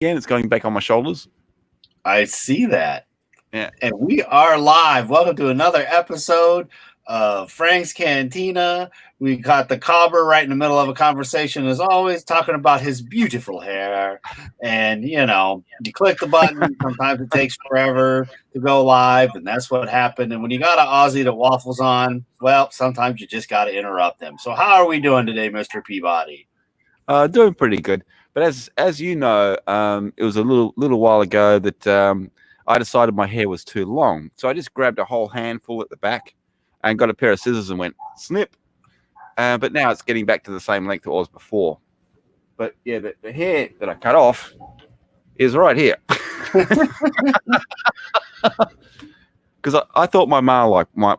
again. It's going back on my shoulders. I see that. Yeah. And we are live. Welcome to another episode of Frank's Cantina. We got the cobber right in the middle of a conversation, as always, talking about his beautiful hair. And, you click the button. Sometimes it takes forever to go live, and that's what happened. And when you got an Aussie that waffles on, well, sometimes you just got to interrupt them. So how are we doing today, Mr. Peabody? Doing pretty good. But as you know, it was a little while ago that I decided my hair was too long, so I just grabbed a whole handful at the back and got a pair of scissors and went snip. But now it's getting back to the same length it was before. But yeah, the hair that I cut off is right here. Because I thought my ma might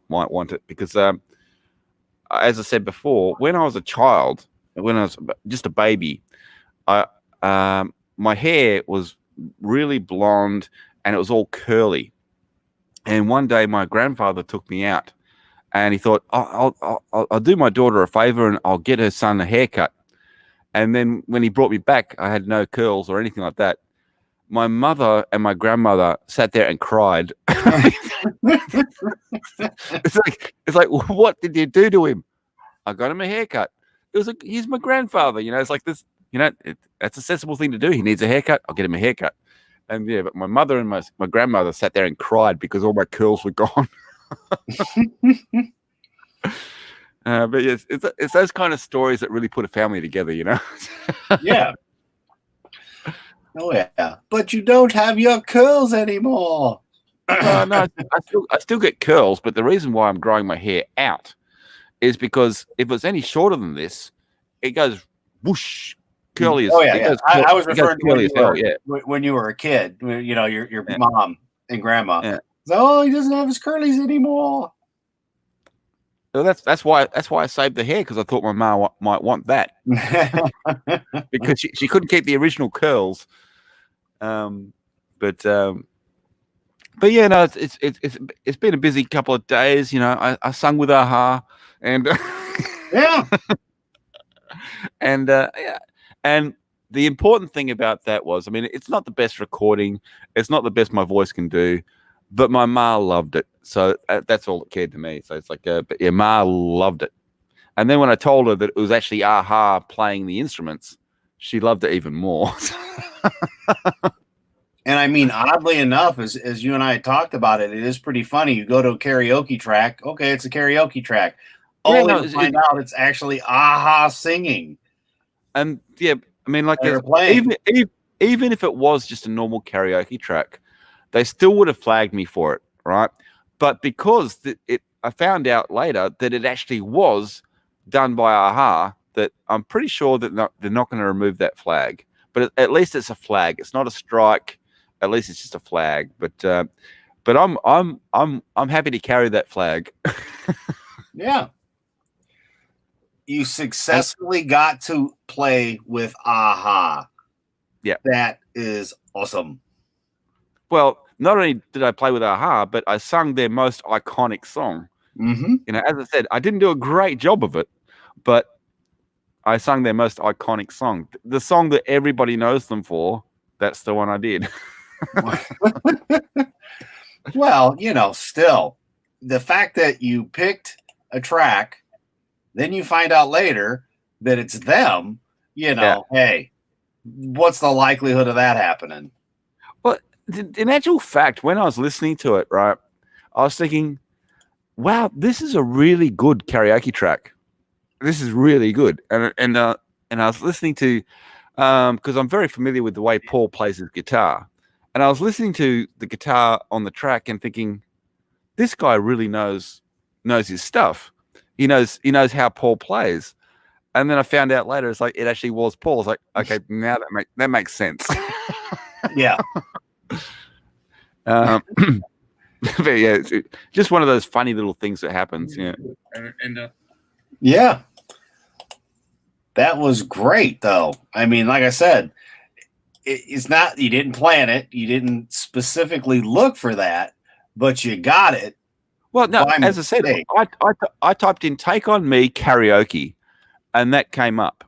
want it because as I said before, when I was a child, when I was just a baby, my hair was really blonde and it was all curly. And one day my grandfather took me out and he thought, I'll do my daughter a favor and I'll get her son a haircut. And then when he brought me back, I had no curls or anything like that. My mother and my grandmother sat there and cried. It's like, what did you do to him? I got him a haircut. It was he's my grandfather, it's like this, that's a sensible thing to do. He needs a haircut. I'll get him a haircut. And yeah, but my mother and my grandmother sat there and cried because all my curls were gone. But yes, it's those kind of stories that really put a family together, Yeah. Oh yeah, but you don't have your curls anymore. No, I still get curls, but the reason why I'm growing my hair out is because if it's any shorter than this, it goes whoosh, curly as. Oh yeah. I was referring to when you were a kid. Your mom and grandma. Yeah. Oh, he doesn't have his curlies anymore. Well, that's why I saved the hair because I thought my ma might want that because she couldn't keep the original curls. But yeah, no, it's been a busy couple of days. I sung with Aha, and yeah, and yeah, and the important thing about that was, I mean, it's not the best recording, it's not the best my voice can do, but my ma loved it, so that's all that cared to me. So it's like, but yeah, ma loved it. And then when I told her that it was actually Aha playing the instruments, she loved it even more. And I mean, oddly enough, as you and I talked about it, it is pretty funny. You go to a karaoke track. Okay, it's a karaoke track. Only to find out it's actually Aha singing. And yeah, I mean, like even if it was just a normal karaoke track, they still would have flagged me for it, right? But because I found out later that it actually was done by Aha, that I'm pretty sure that they're not going to remove that flag. But at least it's a flag. It's not a strike. At least it's just a flag. But I'm happy to carry that flag. Yeah. You successfully got to play with Aha. Yeah. That is awesome. Well, not only did I play with Aha, but I sung their most iconic song. Mm-hmm. As I said, I didn't do a great job of it, but I sung their most iconic song. The song that everybody knows them for, that's the one I did. Well, still, the fact that you picked a track, then you find out later that it's them, hey, what's the likelihood of that happening? Well, in actual fact, when I was listening to it, right, I was thinking, wow, this is a really good karaoke track. This is really good. And I was listening to, because I'm very familiar with the way Paul plays his guitar. And I was listening to the guitar on the track and thinking, this guy really knows his stuff. He knows how Paul plays. And then I found out later, it's like, it actually was Paul. I was like, okay, now that makes sense. Yeah. But yeah, it's just one of those funny little things that happens. Yeah. Yeah. That was great, though. I mean, like I said, it's not, you didn't plan it. You didn't specifically look for that, but you got it. Well, no, as I said, I typed in "Take on Me" karaoke, and that came up.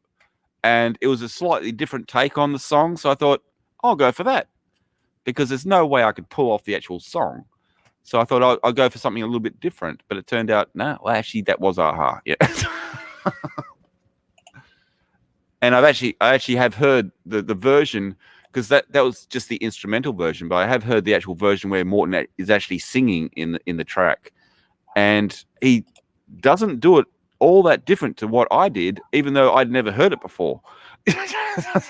and it was a slightly different take on the song. So I thought, I'll go for that because there's no way I could pull off the actual song. So I thought I'll go for something a little bit different. But it turned out, no, well, actually, that was Aha. Yeah. And I actually have heard the version, because that was just the instrumental version, but I have heard the actual version where Morton is actually singing in the track, and he doesn't do it all that different to what I did, even though I'd never heard it before.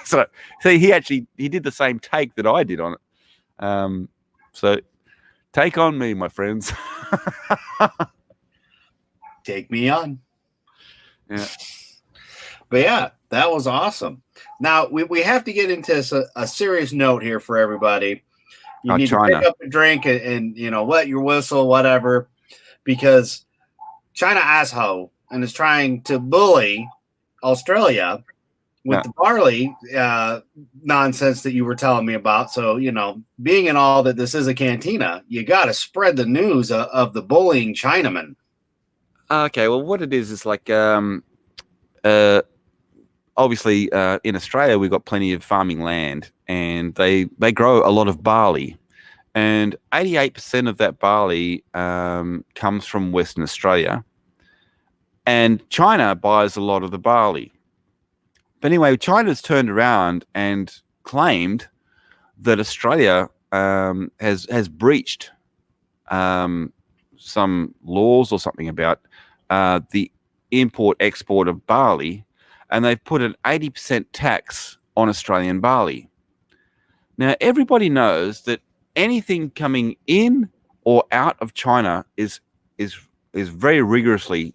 so he did the same take that I did on it. So take on me, my friends. Take me on. Yeah. But yeah, that was awesome. Now we have to get into a serious note here for everybody. You need China. to pick up a drink and wet your whistle, whatever, because China asshole and is trying to bully Australia with the barley nonsense that you were telling me about. So, being in all that this is a cantina, you got to spread the news of the bullying Chinaman. Okay, well, what it is like, obviously, in Australia, we've got plenty of farming land, and they grow a lot of barley. And 88% of that barley comes from Western Australia. And China buys a lot of the barley. But anyway, China's turned around and claimed that Australia has breached some laws or something about the import-export of barley, and they've put an 80% tax on Australian barley. Now, everybody knows that anything coming in or out of China is very rigorously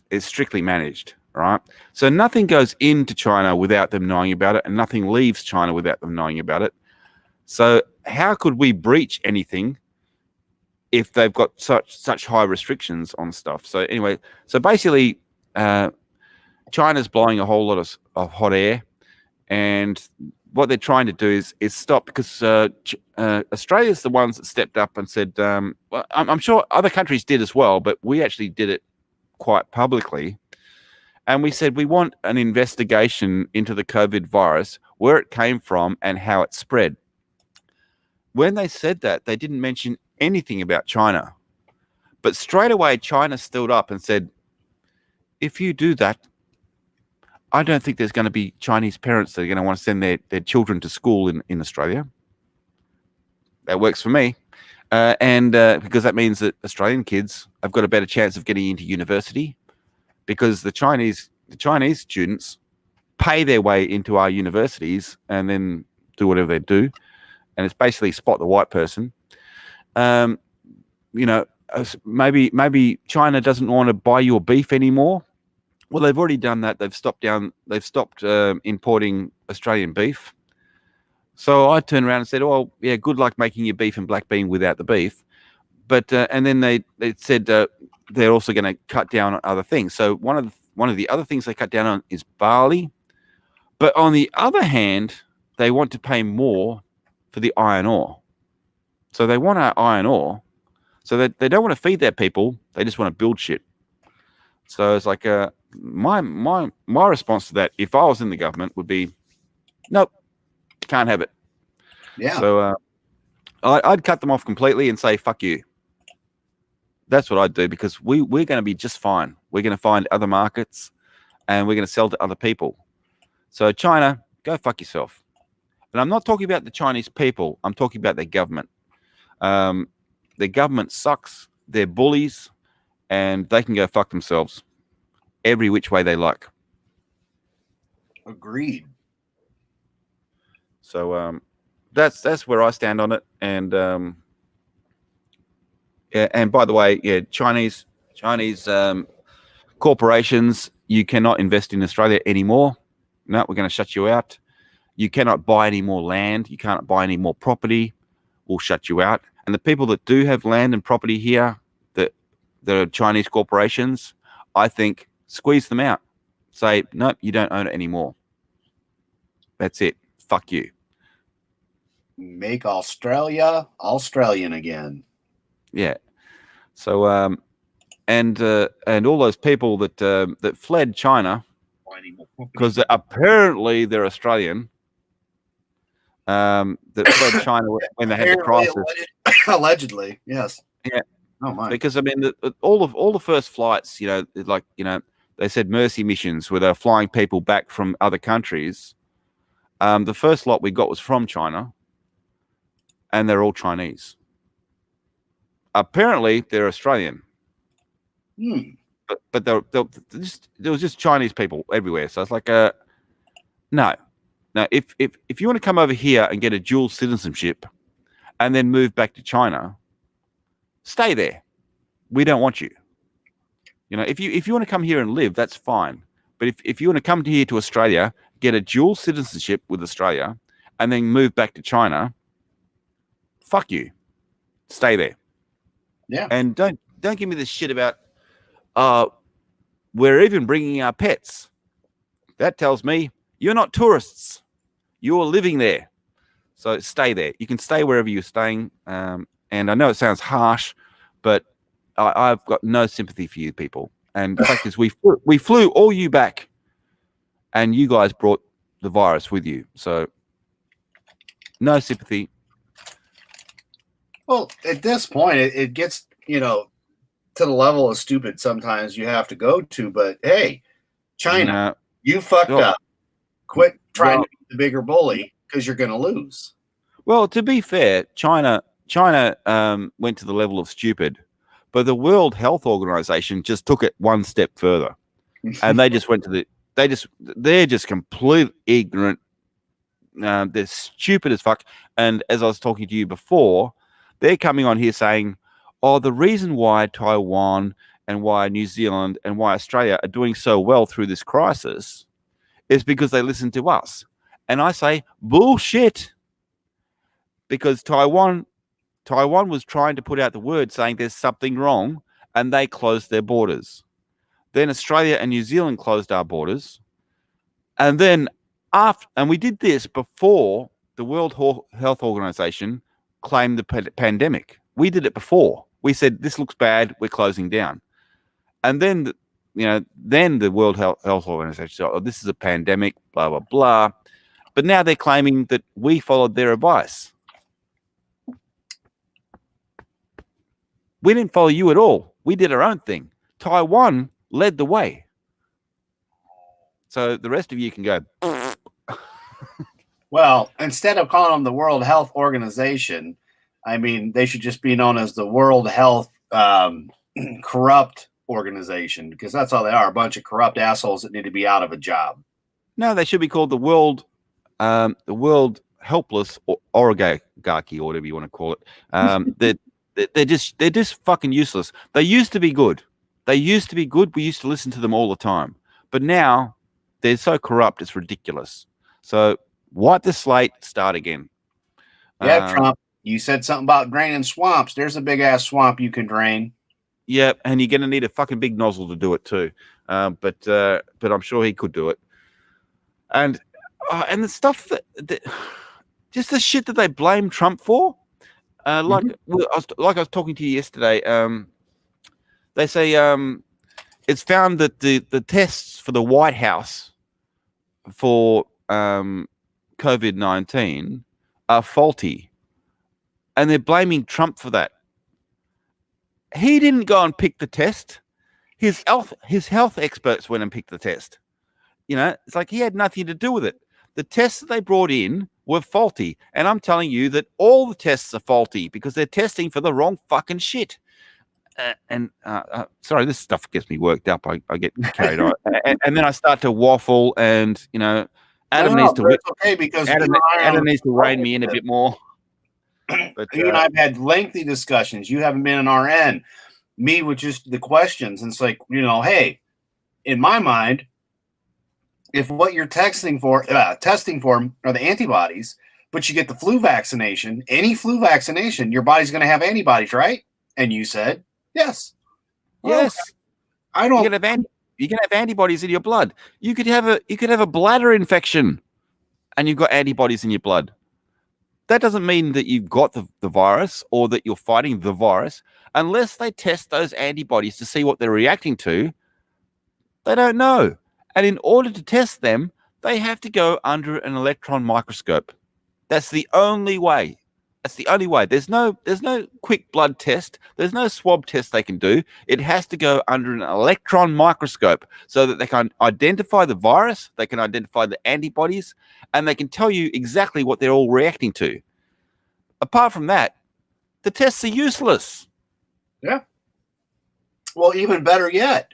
is strictly managed, right? So nothing goes into China without them knowing about it, and nothing leaves China without them knowing about it. So how could we breach anything if they've got such high restrictions on stuff? So anyway, so basically, China's blowing a whole lot of hot air, and what they're trying to do is stop, because Australia's the ones that stepped up and said, well, I'm sure other countries did as well, but we actually did it quite publicly. And we said we want an investigation into the COVID virus, where it came from and how it spread. When they said that, they didn't mention anything about China. But straight away, China stood up and said, if you do that, I don't think there's going to be Chinese parents that are going to want to send their children to school in Australia. That works for me. And because that means that Australian kids have got a better chance of getting into university, because the Chinese students pay their way into our universities and then do whatever they do. And it's basically spot the white person. Maybe China doesn't want to buy your beef anymore. Well, they've already done that. They've stopped importing Australian beef. So I turned around and said, "Oh, yeah, good luck making your beef and black bean without the beef." But and then they said they're also going to cut down on other things. So one of the other things they cut down on is barley. But on the other hand, they want to pay more for the iron ore. So they want our iron ore. So they don't want to feed their people. They just want to build shit. So it's like my response to that, if I was in the government, would be, nope, can't have it. Yeah. So I'd cut them off completely and say, fuck you. That's what I'd do, because we're going to be just fine. We're going to find other markets, and we're going to sell to other people. So China, go fuck yourself. And I'm not talking about the Chinese people. I'm talking about their government. Their government sucks. They're bullies, and they can go fuck themselves every which way they like. Agreed. So that's where I stand on it. And yeah, and by the way, yeah, Chinese corporations, you cannot invest in Australia anymore. No, we're going to shut you out. You cannot buy any more land. You can't buy any more property. We'll shut you out. And the people that do have land and property here, that are Chinese corporations, I think squeeze them out. Say, nope, you don't own it anymore. That's it. Fuck you. Make Australia Australian again. Yeah. So and all those people that fled China, anymore. because apparently they're Australian. That fled China when they had the crisis. Allegedly, yes. Yeah. Oh my. Because I mean, all the first flights, they said mercy missions where they're flying people back from other countries. The first lot we got was from China, and they're all Chinese. Apparently, they're Australian, but there was just Chinese people everywhere. So it's like, no. If you want to come over here and get a dual citizenship, and then move back to China, stay there. We don't want you. If you want to come here and live, that's fine. But if you want to come here to Australia, get a dual citizenship with Australia, and then move back to China, fuck you. Stay there. Yeah. And don't give me this shit about we're even bringing our pets. That tells me you're not tourists. You're living there. So stay there. You can stay wherever you're staying. And I know it sounds harsh, but I've got no sympathy for you people. And the fact is, we flew all you back, and you guys brought the virus with you. So no sympathy. Well, at this point, it gets, to the level of stupid sometimes you have to go to. But hey, China, you fucked up. Quit trying to be the bigger bully because you're going to lose. Well, to be fair, China went to the level of stupid, but the World Health Organization just took it one step further, and they just went to they're just complete ignorant. They're stupid as fuck. And as I was talking to you before, they're coming on here saying, "Oh, the reason why Taiwan and why New Zealand and why Australia are doing so well through this crisis is because they listen to us." And I say, bullshit. Because Taiwan was trying to put out the word saying there's something wrong, and they closed their borders. Then Australia and New Zealand closed our borders. And then and we did this before the World Health Organization claimed the pandemic. We did it before. We said, this looks bad, we're closing down. And then, then the World Health Organization said, oh, this is a pandemic, blah, blah, blah. But now they're claiming that we followed their advice. We didn't follow you at all. We did our own thing. Taiwan led the way. So the rest of you can go. Well, instead of calling them the World Health Organization, I mean, they should just be known as the World Health Corrupt Organization, because that's all they are, a bunch of corrupt assholes that need to be out of a job. No, they should be called the World Helpless Oligarchy, or whatever you want to call it. They're just fucking useless. They used to be good. We used to listen to them all the time. But now they're so corrupt, it's ridiculous. So wipe the slate, start again. Yeah, Trump, you said something about draining swamps. There's a big ass swamp you can drain. Yeah, and you're going to need a fucking big nozzle to do it too. But I'm sure he could do it. And the stuff that just the shit that they blame Trump for. I was talking to you yesterday. They say it's found that the tests for the White House for COVID-19 are faulty, and they're blaming Trump for that. He didn't go and pick the test. His health experts went and picked the test. It's like he had nothing to do with it. The tests that they brought in were faulty. And I'm telling you that all the tests are faulty because they're testing for the wrong fucking shit. Sorry, this stuff gets me worked up. I get carried on. And then I start to waffle, and, Adam needs to okay, because Adam needs to rein me in a bit more. But you and I've had lengthy discussions. You haven't been an RN. Me with just the questions. And it's like, hey, in my mind, if what you're testing for are the antibodies, but you get the flu vaccination, any flu vaccination, your body's going to have antibodies, right? And you said, yes. Yes. I don't. You can have antibodies in your blood. You could have a bladder infection, and you've got antibodies in your blood. That doesn't mean that you've got the virus or that you're fighting the virus unless they test those antibodies to see what they're reacting to. They don't know. And in order to test them, they have to go under an electron microscope. That's the only way. That's the only way. There's no quick blood test. There's no swab test they can do. It has to go under an electron microscope so that they can identify the virus, they can identify the antibodies, and they can tell you exactly what they're all reacting to. Apart from that, the tests are useless. Yeah. Well, even better yet,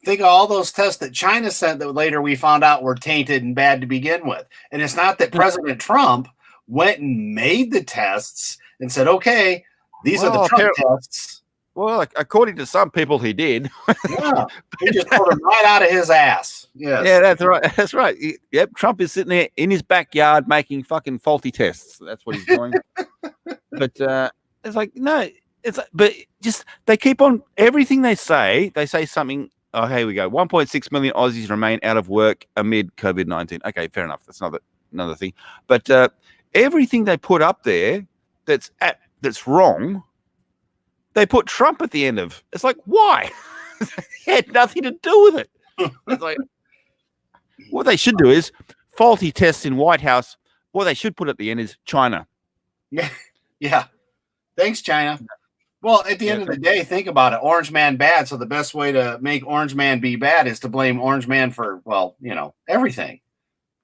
think of all those tests that China sent that later we found out were tainted and bad to begin with. And it's not that President Trump went and made the tests and said, okay, these are the Trump tests. Well, according to some people, he did. Yeah, he just pulled them right out of his ass. Yes. Yeah, that's right. That's right. Yep, Trump is sitting there in his backyard making fucking faulty tests. That's what he's doing. But it's like, no, it's like, but just they keep on everything they say something. Oh, here we go. 1.6 million Aussies remain out of work amid COVID-19. Okay, fair enough. That's another thing. But everything they put up there that's wrong, they put Trump at the end of. It's like, why? He had nothing to do with it. It's like, what they should do is faulty tests in White House. What they should put at the end is China. Yeah. Thanks, China. Well, at the end of the day, think about it. Orange Man bad. So the best way to make Orange Man be bad is to blame Orange Man for, well, everything.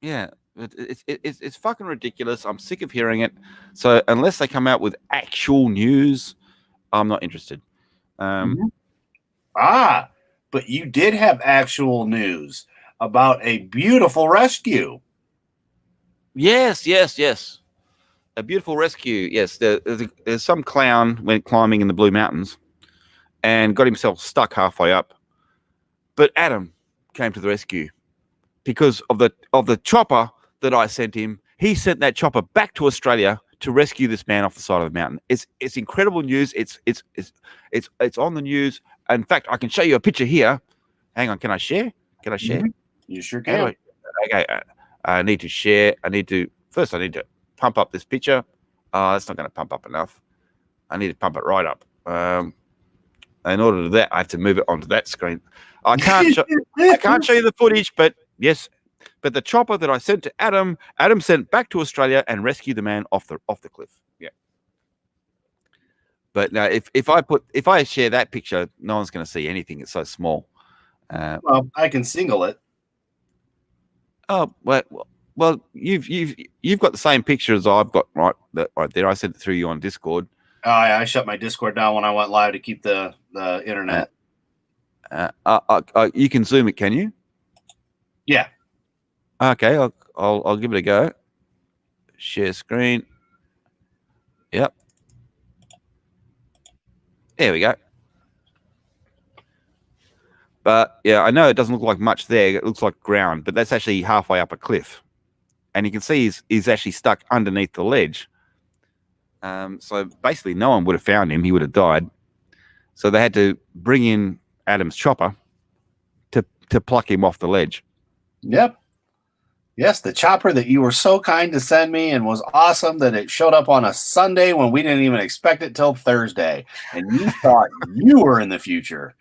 Yeah. It's fucking ridiculous. I'm sick of hearing it. So unless they come out with actual news, I'm not interested. But you did have actual news about a beautiful rescue. Yes. A beautiful rescue. Yes, there's some clown went climbing in the Blue Mountains and got himself stuck halfway up. But Adam came to the rescue because of the chopper that I sent him. He sent that chopper back to Australia to rescue this man off the side of the mountain. It's incredible news. It's on the news. In fact, I can show you a picture here. Hang on, can I share? Mm-hmm. You sure can. Okay, I need to share. I need to pump up this picture. That's not going to pump up enough. I need to pump it right up. In order to do that, I have to move it onto that screen. I can't show you the footage, but yes. But the chopper that I sent to Adam sent back to Australia and rescued the man off the cliff. Yeah. But now, if I share that picture, no one's going to see anything. It's so small. Well, I can single it. Oh well, you've got the same picture as I've got right there. I sent it through you on Discord. Oh, yeah, I shut my Discord down when I went live to keep the internet. You can zoom it, can you? Yeah. Okay, I'll give it a go. Share screen. Yep. There we go. But yeah, I know it doesn't look like much there. It looks like ground, but that's actually halfway up a cliff. And you can see he's actually stuck underneath the ledge. So basically no one would have found him. He would have died. So they had to bring in Adam's chopper to pluck him off the ledge. Yep. Yes, the chopper that you were so kind to send me and was awesome that it showed up on a Sunday when we didn't even expect it till Thursday. And you thought you were in the future.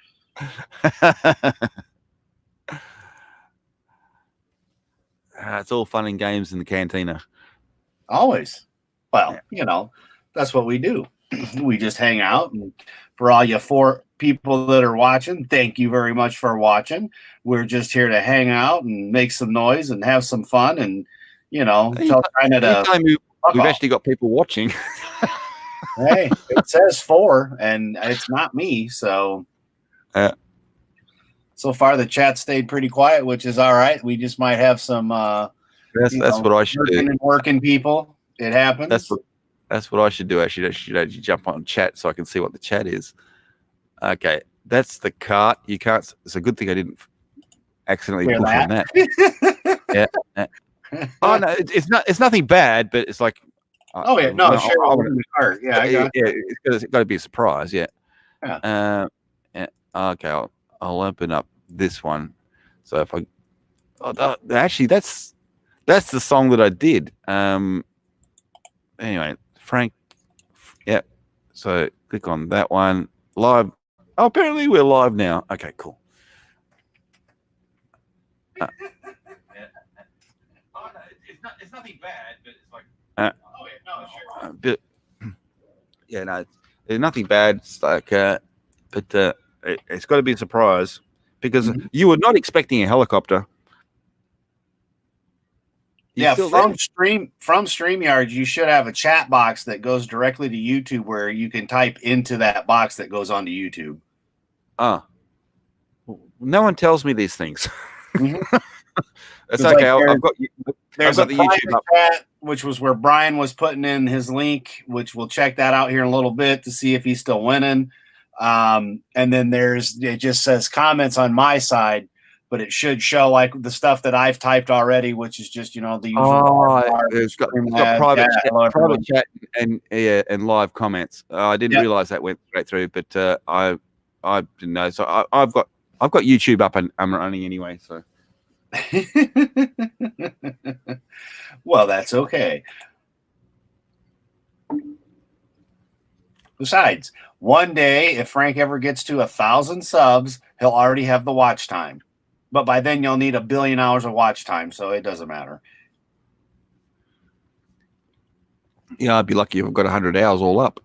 It's all fun and games in the cantina. Always. Well, that's what we do. We just hang out. And for all you 4 people that are watching, thank you very much for watching. We're just here to hang out and make some noise and have some fun and, tell China to... We've actually got people watching. Hey, it says 4, and it's not me, so... So far, the chat stayed pretty quiet, which is all right. We just might have some... that's what I should do. Working people. It happens. That's what I should do. Actually, I should actually jump on chat so I can see what the chat is. Okay, that's the cart. You can't... It's a good thing I didn't accidentally push on that. Yeah. Oh no, it's nothing bad, but it's like. Oh yeah, no, sure. I the cart. Yeah, I got it's got to be a surprise. Yeah. Yeah. Okay, I'll open up this one. So if I, actually, that's the song that I did. Anyway, Frank. Yeah. So click on that one. Live. Oh, apparently we're live now. Okay, cool. Oh, no, it's nothing bad, but it's like Oh, yeah, no, sure. bit, yeah, no, it's nothing bad. It's like, but it's got to be a surprise because Mhm. you were not expecting a helicopter. You Yeah, still there? from StreamYard, you should have a chat box that goes directly to YouTube where you can type into that box that goes onto YouTube. Ah, no one tells me these things. Mhm. It's It's okay. like I've there's got a the YouTube private up. chat, which was where Brian was putting in his link, which we'll check that out here in a little bit to see if he's still winning. And then it just says comments on my side, but it should show like the stuff that I've typed already, which is just, the usual. It's got Yeah, hello, private everyone. chat and live comments. I didn't Yep. realize that went straight through, but I didn't know. So I've got YouTube up and I'm running anyway. So Well, that's okay. Besides, one day, if Frank ever gets to 1,000 subs, he'll already have the watch time. But by then, you'll need 1 billion hours of watch time, so it doesn't matter. yeah, I'd be lucky if I've got 100 hours all up.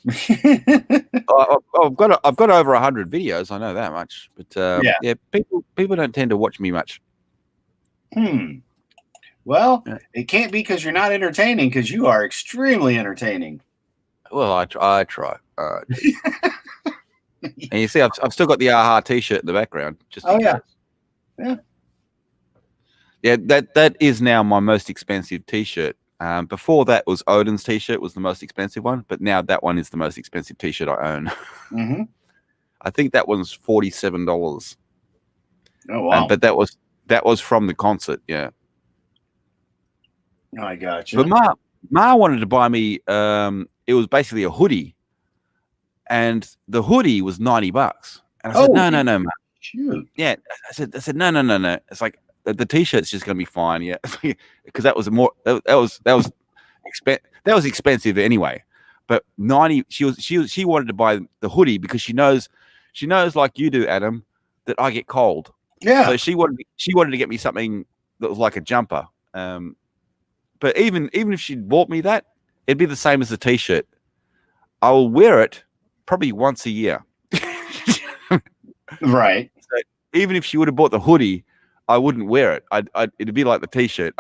I've got over 100 videos. I know that much, but yeah, people don't tend to watch me much. Well, Yeah. it can't be because you're not entertaining, because you are extremely entertaining. Well, I try. And you see, I've still got the AHA T-shirt in the background, just in case. Yeah. That is now my most expensive T-shirt. Before that was Odin's T-shirt was the most expensive one, but now that one is the most expensive T-shirt I own. Mm-hmm. I think that one's $47. Oh wow! But that was from the concert. Yeah. I gotcha. But Ma wanted to buy me. It was basically a hoodie, and the hoodie was $90. And I said, no, Ma. Shoot. Yeah, I said, no. It's like the T-shirt's just gonna be fine. Yeah, because that was expensive anyway. But 90, she wanted to buy the hoodie because she knows like you do, Adam, that I get cold. Yeah. So she wanted to get me something that was like a jumper. But even if she bought me that, it'd be the same as the T-shirt. I will wear it probably once a year. Right. So even if she would have bought the hoodie, I wouldn't wear it. It'd be like the T-shirt.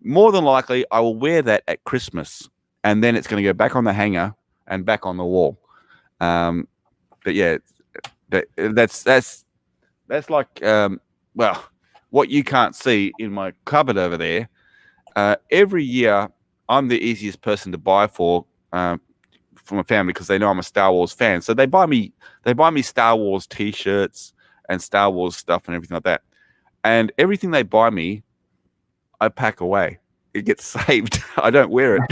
More than likely, I will wear that at Christmas, and then it's going to go back on the hanger and back on the wall. But yeah, that's like well, what you can't see in my cupboard over there. Every year, I'm the easiest person to buy for my family because they know I'm a Star Wars fan. So they buy me Star Wars T-shirts and Star Wars stuff and everything like that. And everything they buy me, I pack away. It gets saved. I don't wear it.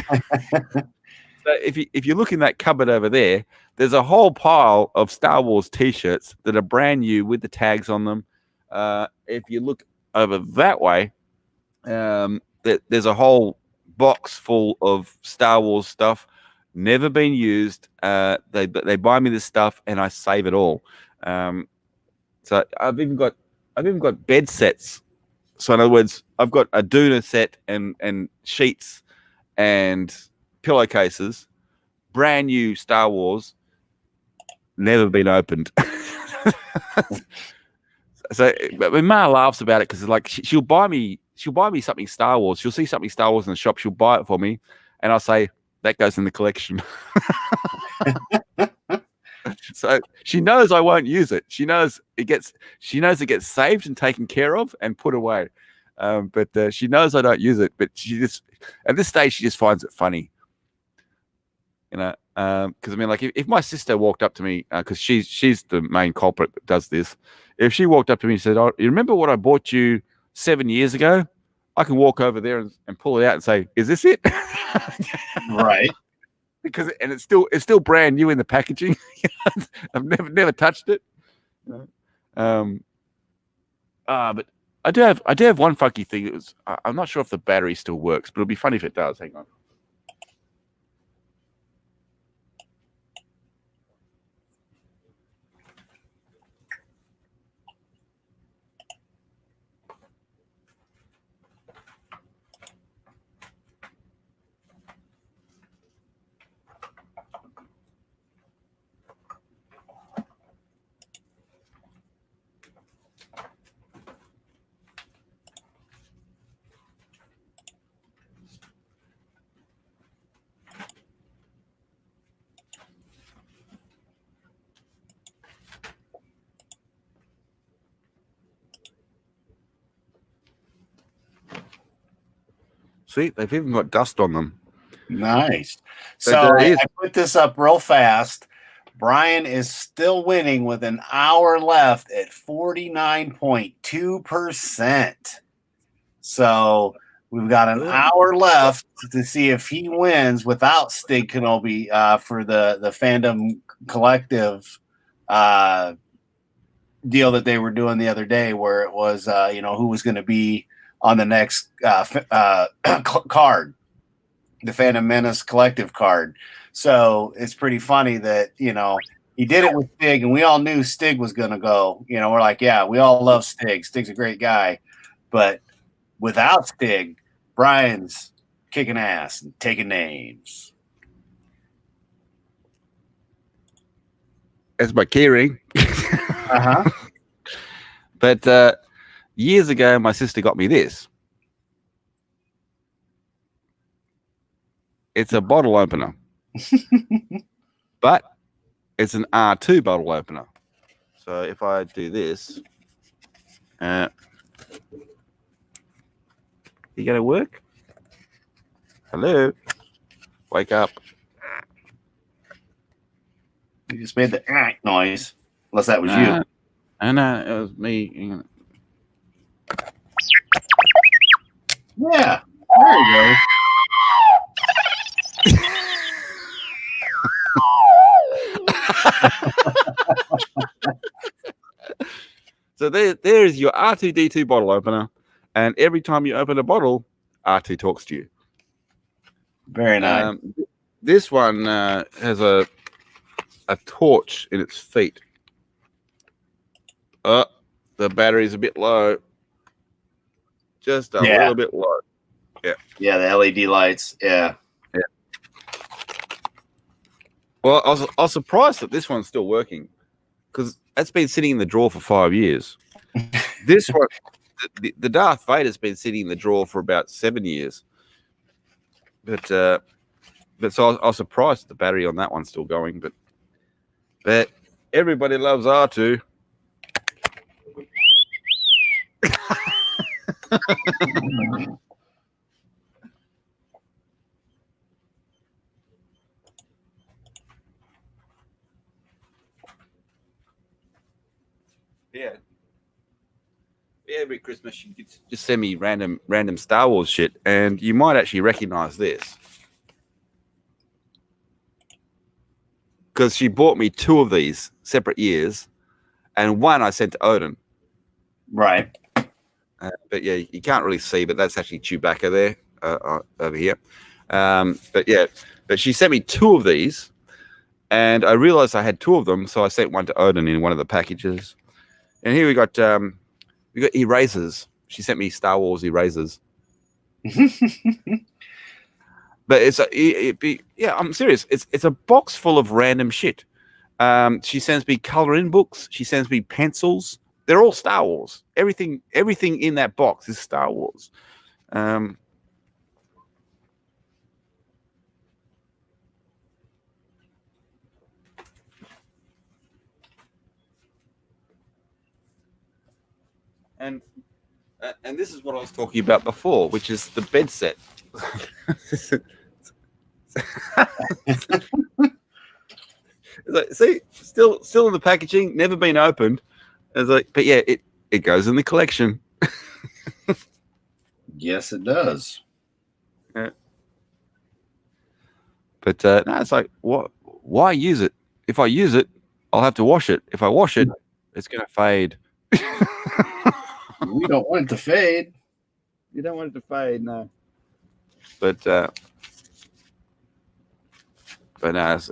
So if you look in that cupboard over there, there's a whole pile of Star Wars T-shirts that are brand new with the tags on them. If you look over that way, there's a whole box full of Star Wars stuff, never been used. They buy me this stuff and I save it all. So I've even got bed sets. So in other words, I've got a doona set and sheets and pillowcases, brand new Star Wars, never been opened. So when Ma laughs about it because it's like she'll buy me something Star Wars. She'll see something Star Wars in the shop. She'll buy it for me, and I'll say that goes in the collection. So she knows I won't use it. She knows it gets saved and taken care of and put away. But she knows I don't use it. But she just at this stage she just finds it funny. Because I mean, like if my sister walked up to me, because she's the main culprit that does this. If she walked up to me and said, "Oh, you remember what I bought you 7 years ago?" I can walk over there and pull it out and say, "Is this it?" Right. Because it's still brand new in the packaging. I've never touched it. But I do have one funky thing. It was I'm not sure if the battery still works, but it'll be funny if it does. Hang on. See, they've even got dust on them. Nice. But, So I here's- put this up real fast. Brian is still winning with an hour left at 49.2%. So we've got an hour left to see if he wins without Stig Kenobi for the Fandom Collective deal that they were doing the other day, where it was who was going to be on the next card, the Phantom Menace Collective card. So it's pretty funny that he did it with Stig, and we all knew Stig was going to go. We're like, yeah, we all love Stig. Stig's a great guy, but without Stig, Brian's kicking ass and taking names. That's my keyring. But years ago, my sister got me this. It's a bottle opener, but it's an R2 bottle opener. So if I do this, you gonna work? Hello, wake up. You just made the noise, unless that was you. I know it was me. Yeah, there you go. So there's your R2D2 bottle opener, and every time you open a bottle, R2 talks to you. Very nice. This one has a torch in its feet. The battery's a bit low. Just a little bit low. Yeah, the LED lights. Yeah. Well, I was surprised that this one's still working, because that's been sitting in the drawer for 5 years. This one, the Darth Vader's been sitting in the drawer for about 7 years. But so I was surprised the battery on that one's still going. But everybody loves R2. Yeah. Every Christmas you just send me random Star Wars shit, and you might actually recognize this, because she bought me 2 of these separate years, and one I sent to Odin. Right. But yeah, you can't really see, but that's actually Chewbacca there over here. But she sent me 2 of these, and I realized I had 2 of them, so I sent one to Odin in one of the packages. And here we got erasers. She sent me Star Wars erasers. But I'm serious. It's a box full of random shit. She sends me color-in books. She sends me pencils. They're all Star Wars. Everything in that box is Star Wars. And this is what I was talking about before, which is the bed set. See, still in the packaging, never been opened. But yeah, it goes in the collection. Yes, it does. Yeah. But no, it's like, what? Why use it? If I use it, I'll have to wash it. If I wash it, it's gonna fade. We don't want it to fade. You don't want it to fade, no. But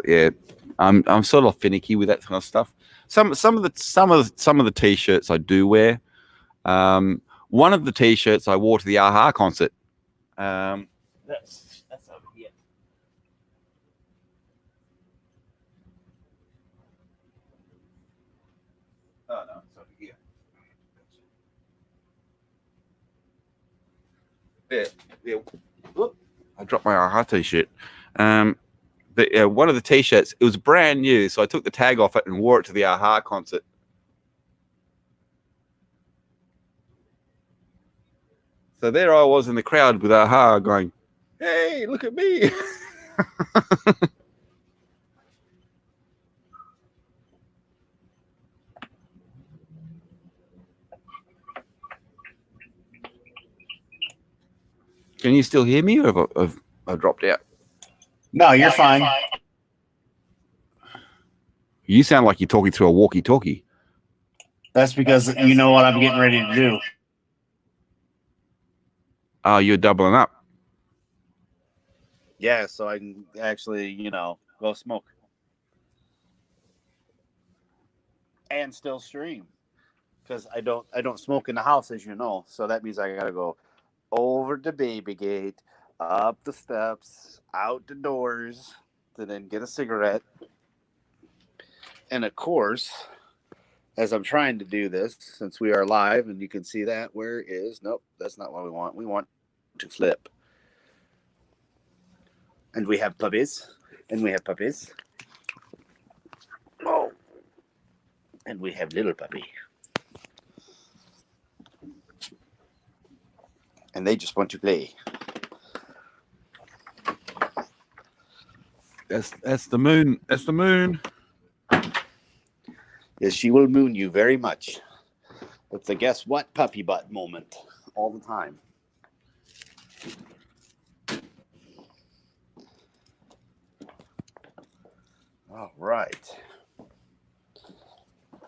yeah, I'm sort of finicky with that kind of stuff. Some of the t-shirts I do wear. One of the t-shirts I wore to the Aha concert. That's over here. Oh no, it's over here. Yeah. Whoop. I dropped my Aha t-shirt. One of the t-shirts, it was brand new, so I took the tag off it and wore it to the Aha concert. So there I was in the crowd with Aha going, "Hey, look at me!" Can you still hear me, or have I dropped out? No, you're fine. You sound like you're talking through a walkie-talkie. That's because you know what I'm getting ready to do. Oh, you're doubling up. Yeah, so I can actually, go smoke and still stream because I don't smoke in the house, as you know. So that means I gotta go over the baby gate, up the steps, out the doors, to then get a cigarette. And of course, as I'm trying to do this, since we are live and you can see that, where is, nope, that's not what we want. We want to flip. And we have puppies. And we have puppies. Oh. And we have little puppy. And they just want to play. That's the moon. That's the moon. Yes, she will moon you very much. It's the guess what puppy butt moment all the time. All right.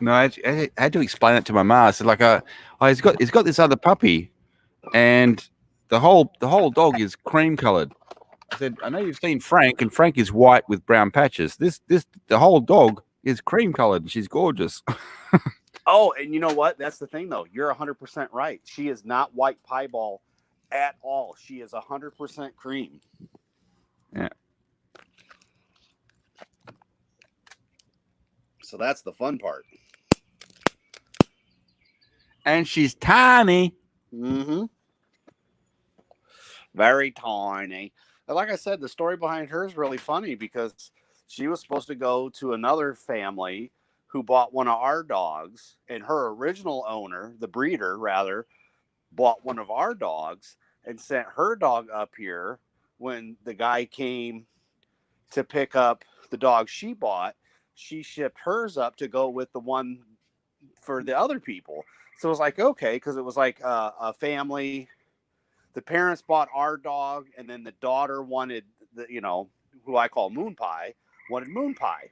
No, I had to explain it to my ma. I said, like, he's got this other puppy, and the whole dog is cream colored. I said, I know you've seen Frank, and Frank is white with brown patches. The whole dog is cream colored, and she's gorgeous. Oh, and you know what? That's the thing, though. You're 100% right. She is not white piebald at all. She is 100% cream. Yeah. So that's the fun part. And she's tiny. Mm-hmm. Very tiny. And like I said, the story behind her is really funny because she was supposed to go to another family who bought one of our dogs, and her original owner, the breeder rather, bought one of our dogs and sent her dog up here when the guy came to pick up the dog she bought. She shipped hers up to go with the one for the other people. So it was like, okay, because it was like a family. The parents bought our dog, and then the daughter wanted who I call Moon Pie, wanted Moon Pie.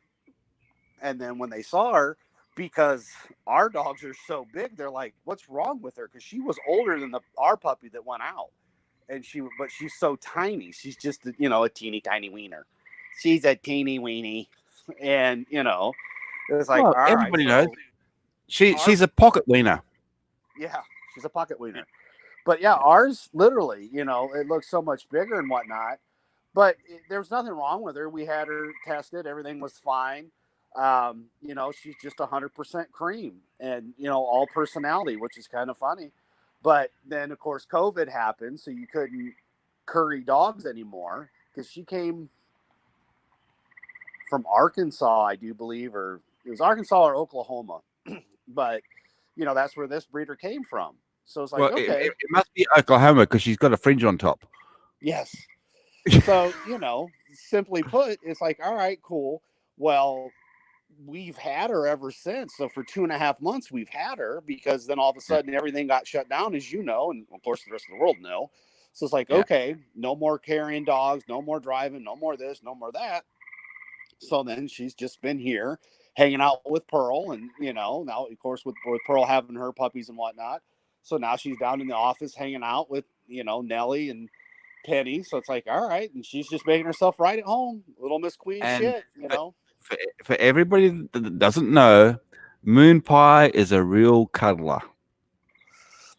And then when they saw her, because our dogs are so big, they're like, "What's wrong with her?" Because she was older than our puppy that went out, and but she's so tiny. She's just a teeny tiny wiener. She's a teeny weenie, and it was like, Well, all right, everybody knows so she's a pocket wiener. yeah, she's a pocket wiener. But yeah, ours literally, it looks so much bigger and whatnot. But there was nothing wrong with her. We had her tested; everything was fine. She's just 100% cream, and all personality, which is kind of funny. But then, of course, COVID happened, so you couldn't curry dogs anymore because she came from Arkansas, I do believe, or it was Arkansas or Oklahoma. But that's where this breeder came from. So it's like, Well, okay, it must be Oklahoma because she's got a fringe on top. yes. So, simply put, it's like, all right, cool. Well, we've had her ever since. So for 2.5 months, we've had her because then all of a sudden everything got shut down, as you know, and of course the rest of the world know. So it's like, Yeah. okay, no more carrying dogs, no more driving, no more this, no more that. So then she's just been here hanging out with Pearl, and now of course with Pearl having her puppies and whatnot. So now she's down in the office hanging out with Nellie and Penny. So it's like, all right, and she's just making herself right at home, little Miss Queen And shit. for everybody that doesn't know, Moon Pie is a real cuddler.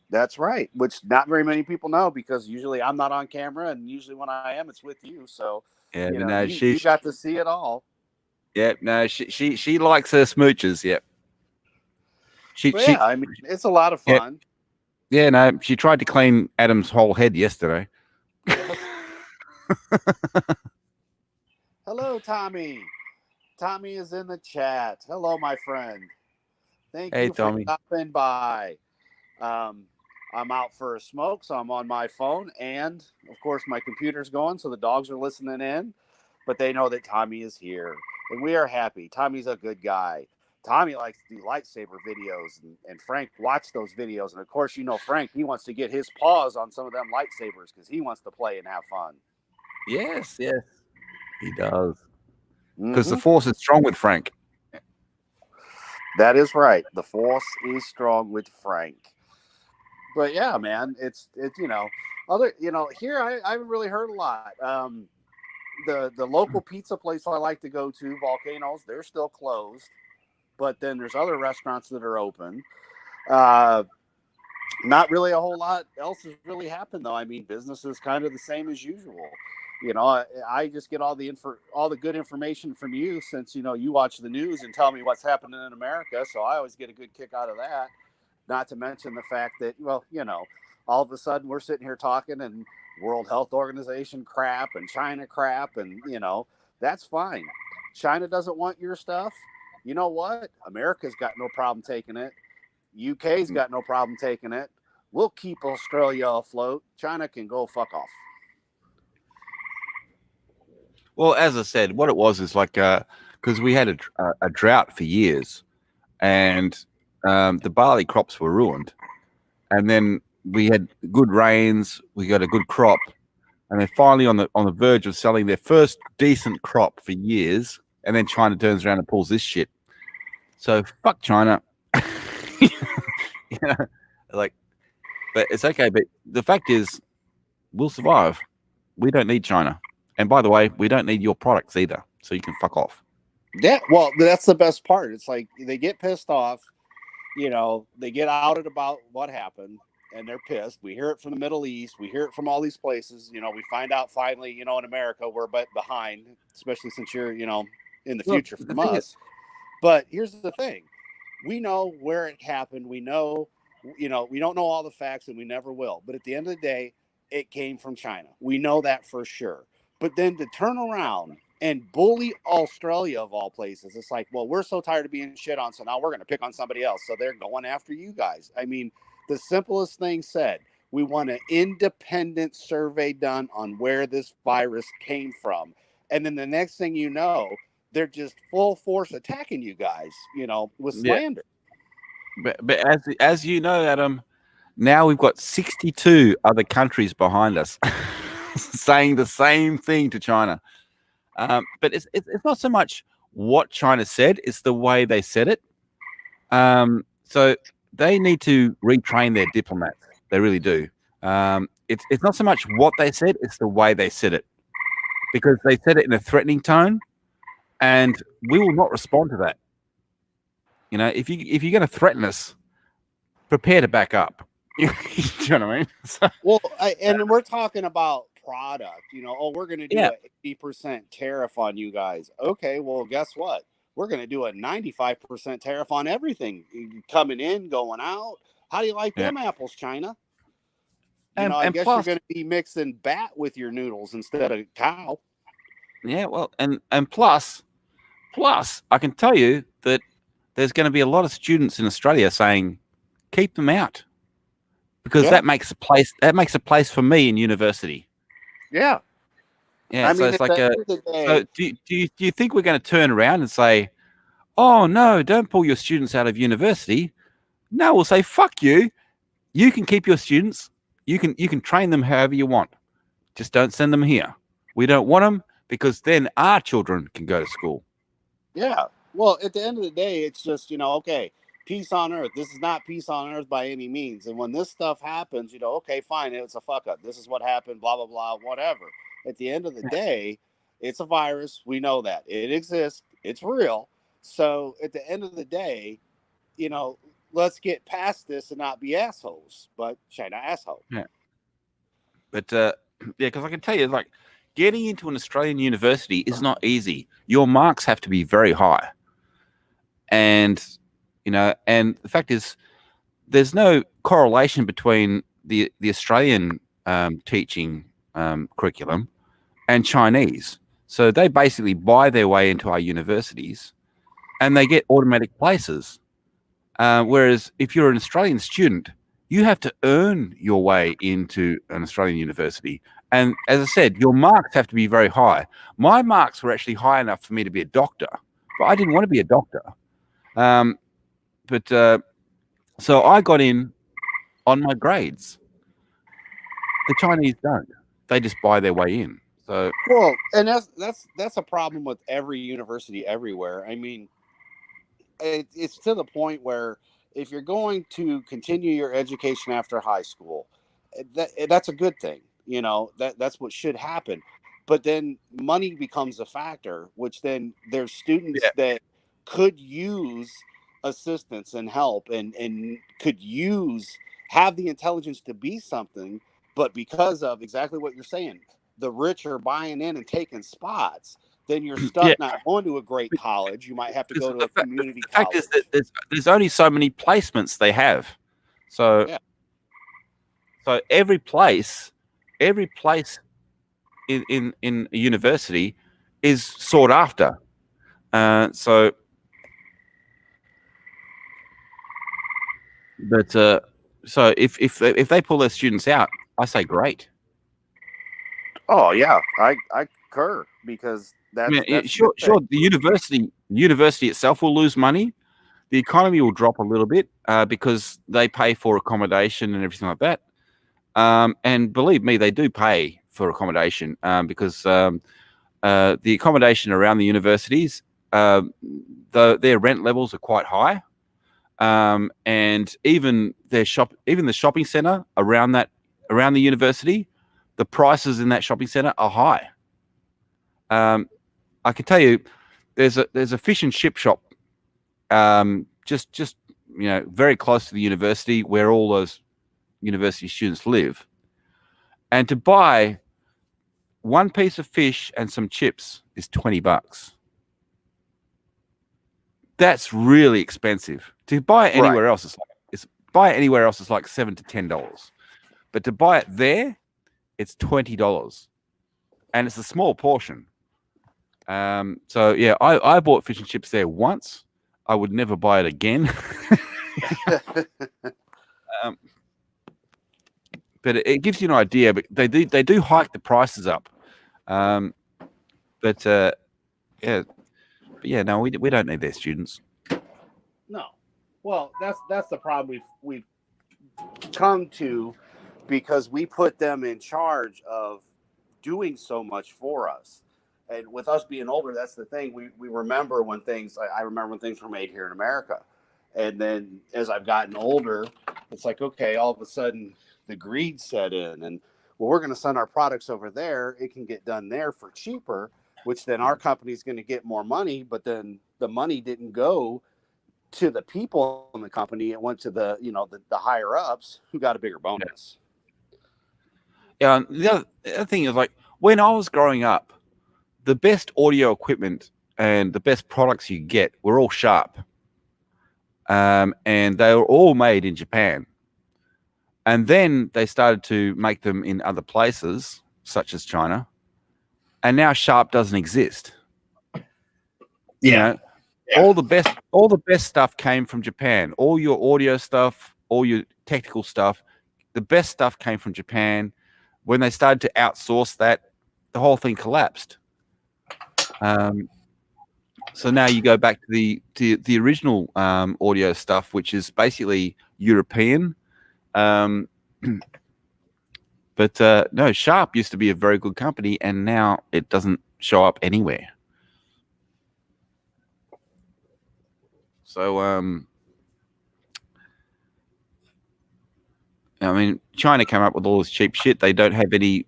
That's right, which not very many people know because usually I'm not on camera, and usually when I am, it's with you. So Yeah, but no, you got to see it all. Yeah, no, she likes her smooches. Yeah, Yeah, I mean, it's a lot of fun. Yeah, no, she tried to clean Adam's whole head yesterday. Hello, Tommy. Tommy is in the chat. Hello, my friend. Thank Hey, you for Tommy. stopping by. I'm out for a smoke, so I'm on my phone, and of course my computer's going, so the dogs are listening in. But they know that Tommy is here, and we are happy. Tommy's a good guy. Tommy likes to do lightsaber videos, and Frank watched those videos. And of course, you know Frank, he wants to get his paws on some of them lightsabers because he wants to play and have fun. Yes, yes, he does. Because the Mm-hmm. force is strong with Frank. That is right. The force is strong with Frank. But yeah, man, it's other here I haven't really heard a lot. The local pizza place I like to go to, Volcanoes, they're still closed. But then there's other restaurants that are open. Uh, Not really a whole lot else has really happened though. I mean, business is kind of the same as usual. I just get all the good information from you since you watch the news and tell me what's happening in America. So I always get a good kick out of that. Not to mention the fact that all of a sudden we're sitting here talking and World Health Organization crap and China crap, and that's fine. China doesn't want your stuff. You know what? America's got no problem taking it. UK's got no problem taking it. We'll keep Australia afloat. China can go fuck off. Well, as I said, what it was is like because we had a drought for years, and the barley crops were ruined, and then we had good rains, we got a good crop, and they're finally on the verge of selling their first decent crop for years, and then China turns around and pulls this shit. So fuck China. Like, but it's okay. But the fact is, we'll survive. We don't need China. And by the way, we don't need your products either. So you can fuck off. Yeah, well, that's the best part. It's like they get pissed off, they get outed about what happened, and they're pissed. We hear it from the Middle East. We hear it from all these places. We find out finally, in America, we're behind, especially since you're, in the future Look, from us. But here's the thing. We know where it happened. We know, we don't know all the facts, and we never will. But at the end of the day, it came from China. We know that for sure. But then to turn around and bully Australia of all places, it's like, well, we're so tired of being shit on, so now we're going to pick on somebody else. So they're going after you guys. I mean, the simplest thing said, we want an independent survey done on where this virus came from. And then the next thing you know, they're just full force attacking you guys, with slander. But as you know, Adam, now we've got 62 other countries behind us saying the same thing to China. But it's not so much what China said; it's the way they said it. So they need to retrain their diplomats. They really do. It's not so much what they said; it's the way they said it, because they said it in a threatening tone, and we will not respond to that. If you're going to threaten us, prepare to back up. You know what I mean? So, well, and we're talking about product. We're going to do an 80% tariff on you guys. Okay, well, guess what? We're going to do a 95% tariff on everything coming in, going out. How do you like them apples, China? I guess you're going to be mixing bat with your noodles instead of cow. Yeah, well, and plus, I can tell you that there's going to be a lot of students in Australia saying, keep them out, because that makes a place for me in university. Yeah. Yeah. So it's like so do you think we're going to turn around and say, oh no, don't pull your students out of university? No, we'll say, fuck you. You can keep your students. You can train them however you want. Just don't send them here. We don't want them, because then our children can go to school. Yeah. Well, at the end of the day, it's just, okay, peace on earth. This is not peace on earth by any means. And when this stuff happens, okay, fine, it's a fuck up. This is what happened, blah, blah, blah, whatever. At the end of the day, it's a virus. We know that. It exists. It's real. So at the end of the day, let's get past this and not be assholes, but China asshole. Yeah. But because I can tell you, like, getting into an Australian university is not easy. Your marks have to be very high. And, and the fact is, there's no correlation between the Australian teaching curriculum and Chinese. So they basically buy their way into our universities, and they get automatic places. Whereas if you're an Australian student, You have to earn your way into an Australian university. And as I said, your marks have to be very high. My marks were actually high enough for me to be a doctor, but I didn't want to be a doctor. So I got in on my grades. The Chinese don't. They just buy their way in. So Well, and that's a problem with every university everywhere. I mean, it's to the point where if you're going to continue your education after high school, that's a good thing. You know, that's what should happen. But then money becomes a factor, which then there's students yeah, that could use assistance and help and could have the intelligence to be something, but because of exactly what you're saying, the rich are buying in and taking spots, then you're yeah. stuck not going to a great college. You might have to go to a community The fact college. is that there's only so many placements they have. So Yeah. so every place in a university is sought after. So if they pull their students out, I say great. Oh yeah, I concur because I mean, that's sure, the university itself will lose money. The economy will drop a little bit because they pay for accommodation and everything like that. And believe me, they do pay for accommodation because the accommodation around the universities, their rent levels are quite high, and even the shopping center around the university, the prices in that shopping center are high. I can tell you, there's a fish and chip shop, just very close to the university where all those university students live, and to buy one piece of fish and some chips is $20. That's really expensive. To buy it anywhere else is like $7 to $10, but to buy it there, it's $20, and it's a small portion. So yeah, I bought fish and chips there once. I would never buy it again. But it gives you an idea. But they do hike the prices up. Yeah, no, we don't need their students. No. Well, that's the problem we've come to because we put them in charge of doing so much for us. And with us being older, that's the thing. We remember when I remember when things were made here in America. And then as I've gotten older, it's like, okay, all of a sudden the greed set in and well, we're going to send our products over there. It can get done there for cheaper, which then our company is going to get more money. But then the money didn't go to the people in the company. It went to the higher ups who got a bigger bonus. Yeah. The other thing is, like, when I was growing up, the best audio equipment and the best products you get were all Sharp. And they were all made in Japan. And then they started to make them in other places, such as China. And now Sharp doesn't exist. Yeah. All the best stuff came from Japan. All your audio stuff, all your technical stuff, the best stuff came from Japan. When they started to outsource that, the whole thing collapsed. So now you go back to the original audio stuff, which is basically European. But no, Sharp used to be a very good company, and now it doesn't show up anywhere. So, I mean, China came up with all this cheap shit. They don't have any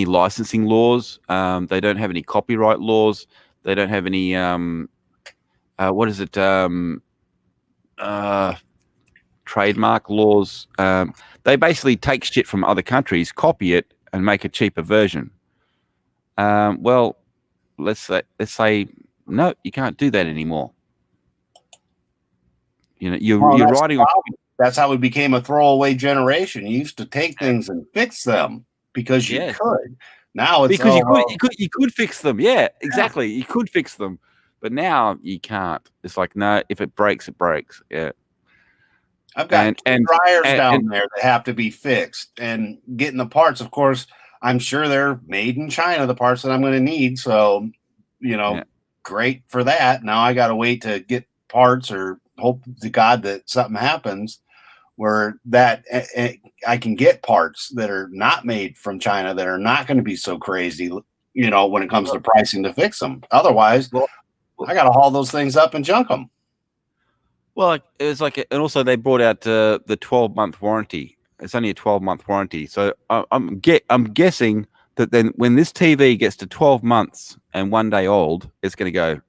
licensing laws. They don't have any copyright laws. They don't have any trademark laws. They basically take shit from other countries, copy it, and make a cheaper version. Well, let's say no, you can't do that anymore. You're riding on. That's how we became a throwaway generation. You used to take things and fix them because you could. Now it's because you could fix them. Yeah, exactly. You could fix them, but now you can't. It's like, no, if it breaks, it breaks. Yeah. I've got and dryers and, down and there that have to be fixed, and getting the parts. Of course, I'm sure they're made in China, the parts that I'm going to need. So, yeah. great for that. Now I got to wait to get parts or hope to God that something happens where I can get parts that are not made from China that are not going to be so crazy, when it comes to pricing to fix them. Otherwise, Well, I got to haul those things up and junk them. Well, it was like, and also they brought out the 12-month warranty. It's only a 12-month warranty, so I'm guessing that then when this TV gets to 12 months and 1 day old, it's going to go.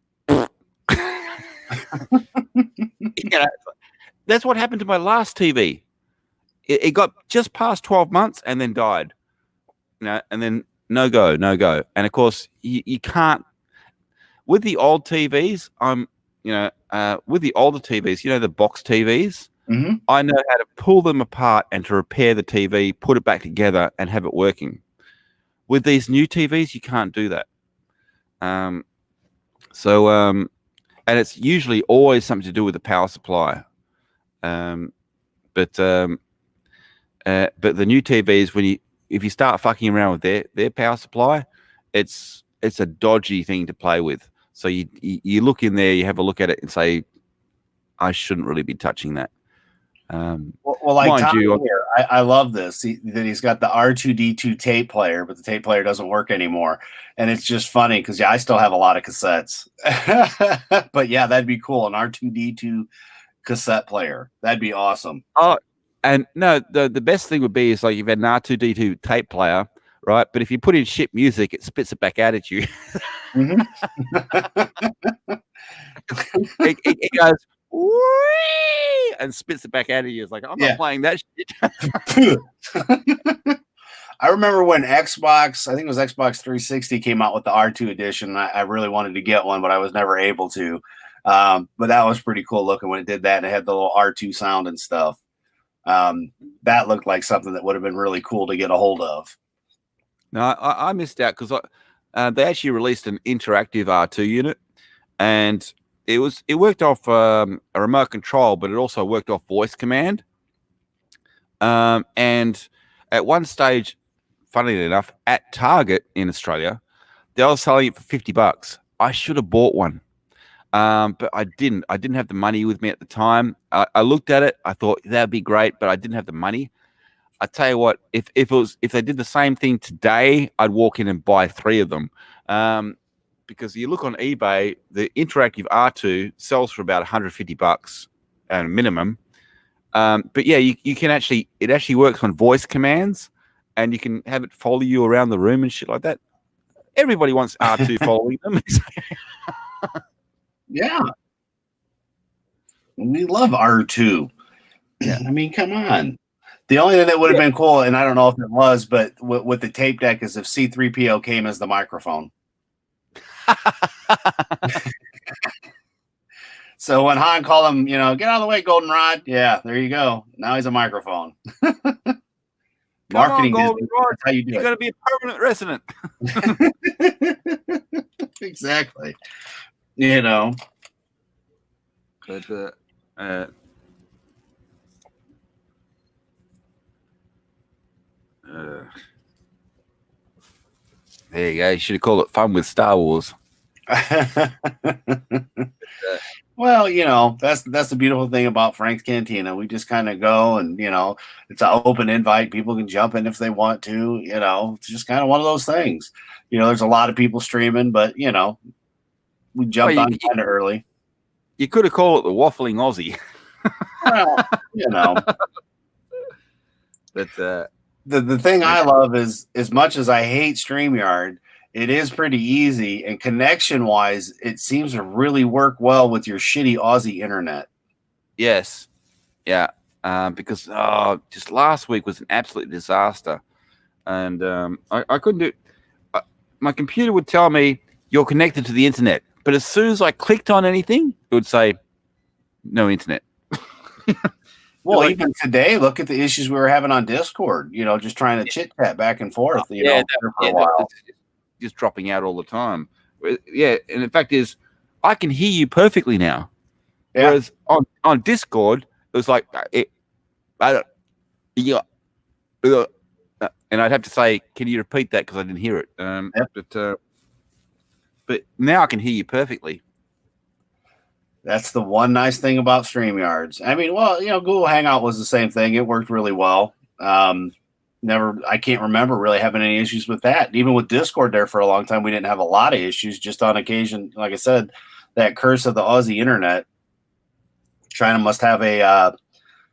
That's what happened to my last TV. It got just past 12 months and then died. And then no go. And of course, you can't with the old TVs. With the older TVs, the box TVs, Mm-hmm. I know how to pull them apart and to repair the TV, put it back together, and have it working. With these new TVs, you can't do that. And it's usually always something to do with the power supply. But the new TVs, if you start fucking around with their power supply, it's a dodgy thing to play with. So you look in there, you have a look at it, and say, I shouldn't really be touching that. Well, like Tom here, I love this. That he's got the R2D2 tape player, but the tape player doesn't work anymore, and it's just funny because I still have a lot of cassettes. But yeah, that'd be cool, an R2D2 cassette player. That'd be awesome. Oh, and no, the best thing would be is like you've had an R2D2 tape player, right? But if you put in shit music, it spits it back out at you. Mm-hmm. it goes whee, and spits it back out at you. It's like, I'm not playing that shit. I remember when Xbox, I think it was Xbox 360, came out with the R2 edition. I really wanted to get one, but I was never able to. But that was pretty cool looking when it did that, and it had the little R2 sound and stuff. That looked like something that would have been really cool to get a hold of. No, I missed out because they actually released an interactive R2 unit, and it worked off a remote control, but it also worked off voice command. And at one stage, funnily enough, at Target in Australia, they were selling it for $50. I should have bought one, but I didn't. I didn't have the money with me at the time. I looked at it. I thought that'd be great, but I didn't have the money. I tell you what, if they did the same thing today, I'd walk in and buy 3 of them. Because you look on eBay, the interactive R2 sells for about $150 at a minimum. But yeah, you can it actually works on voice commands, and you can have it follow you around the room and shit like that. Everybody wants R2 following them. Yeah. We love R2. Yeah. I mean, come on. The only thing that would have been cool, and I don't know if it was, but with the tape deck is if C-3PO came as the microphone. So when Han called him, get out of the way, Goldenrod. Yeah, there you go. Now he's a microphone. Marketing on, business. That's how you do You're going to be a permanent resident. Exactly. But there you go. You should have called it Fun with Star Wars. Well, that's the beautiful thing about Frank's Cantina. We just kind of go and, it's an open invite. People can jump in if they want to, it's just kind of one of those things. There's a lot of people streaming, but, we jumped on kind of early. You could have called it the Waffling Aussie. Well, But the thing I love is, as much as I hate StreamYard, it is pretty easy, and connection-wise, it seems to really work well with your shitty Aussie internet. Yes. Yeah. Because just last week was an absolute disaster. And I couldn't do my computer would tell me you're connected to the internet. But as soon as I clicked on anything, it would say no internet. Well, even today, look at the issues we were having on Discord, just trying to chit-chat back and forth, for a while. Just dropping out all the time. Yeah, and the fact is, I can hear you perfectly now. Yeah. Whereas on Discord, it was like I don't, yeah, and I'd have to say, can you repeat that because I didn't hear it? Yep. But now I can hear you perfectly. That's the one nice thing about StreamYards. I mean, well, Google Hangout was the same thing. It worked really well. I can't remember really having any issues with that. Even with Discord there for a long time, we didn't have a lot of issues. Just on occasion, like I said, that curse of the Aussie internet. China must have a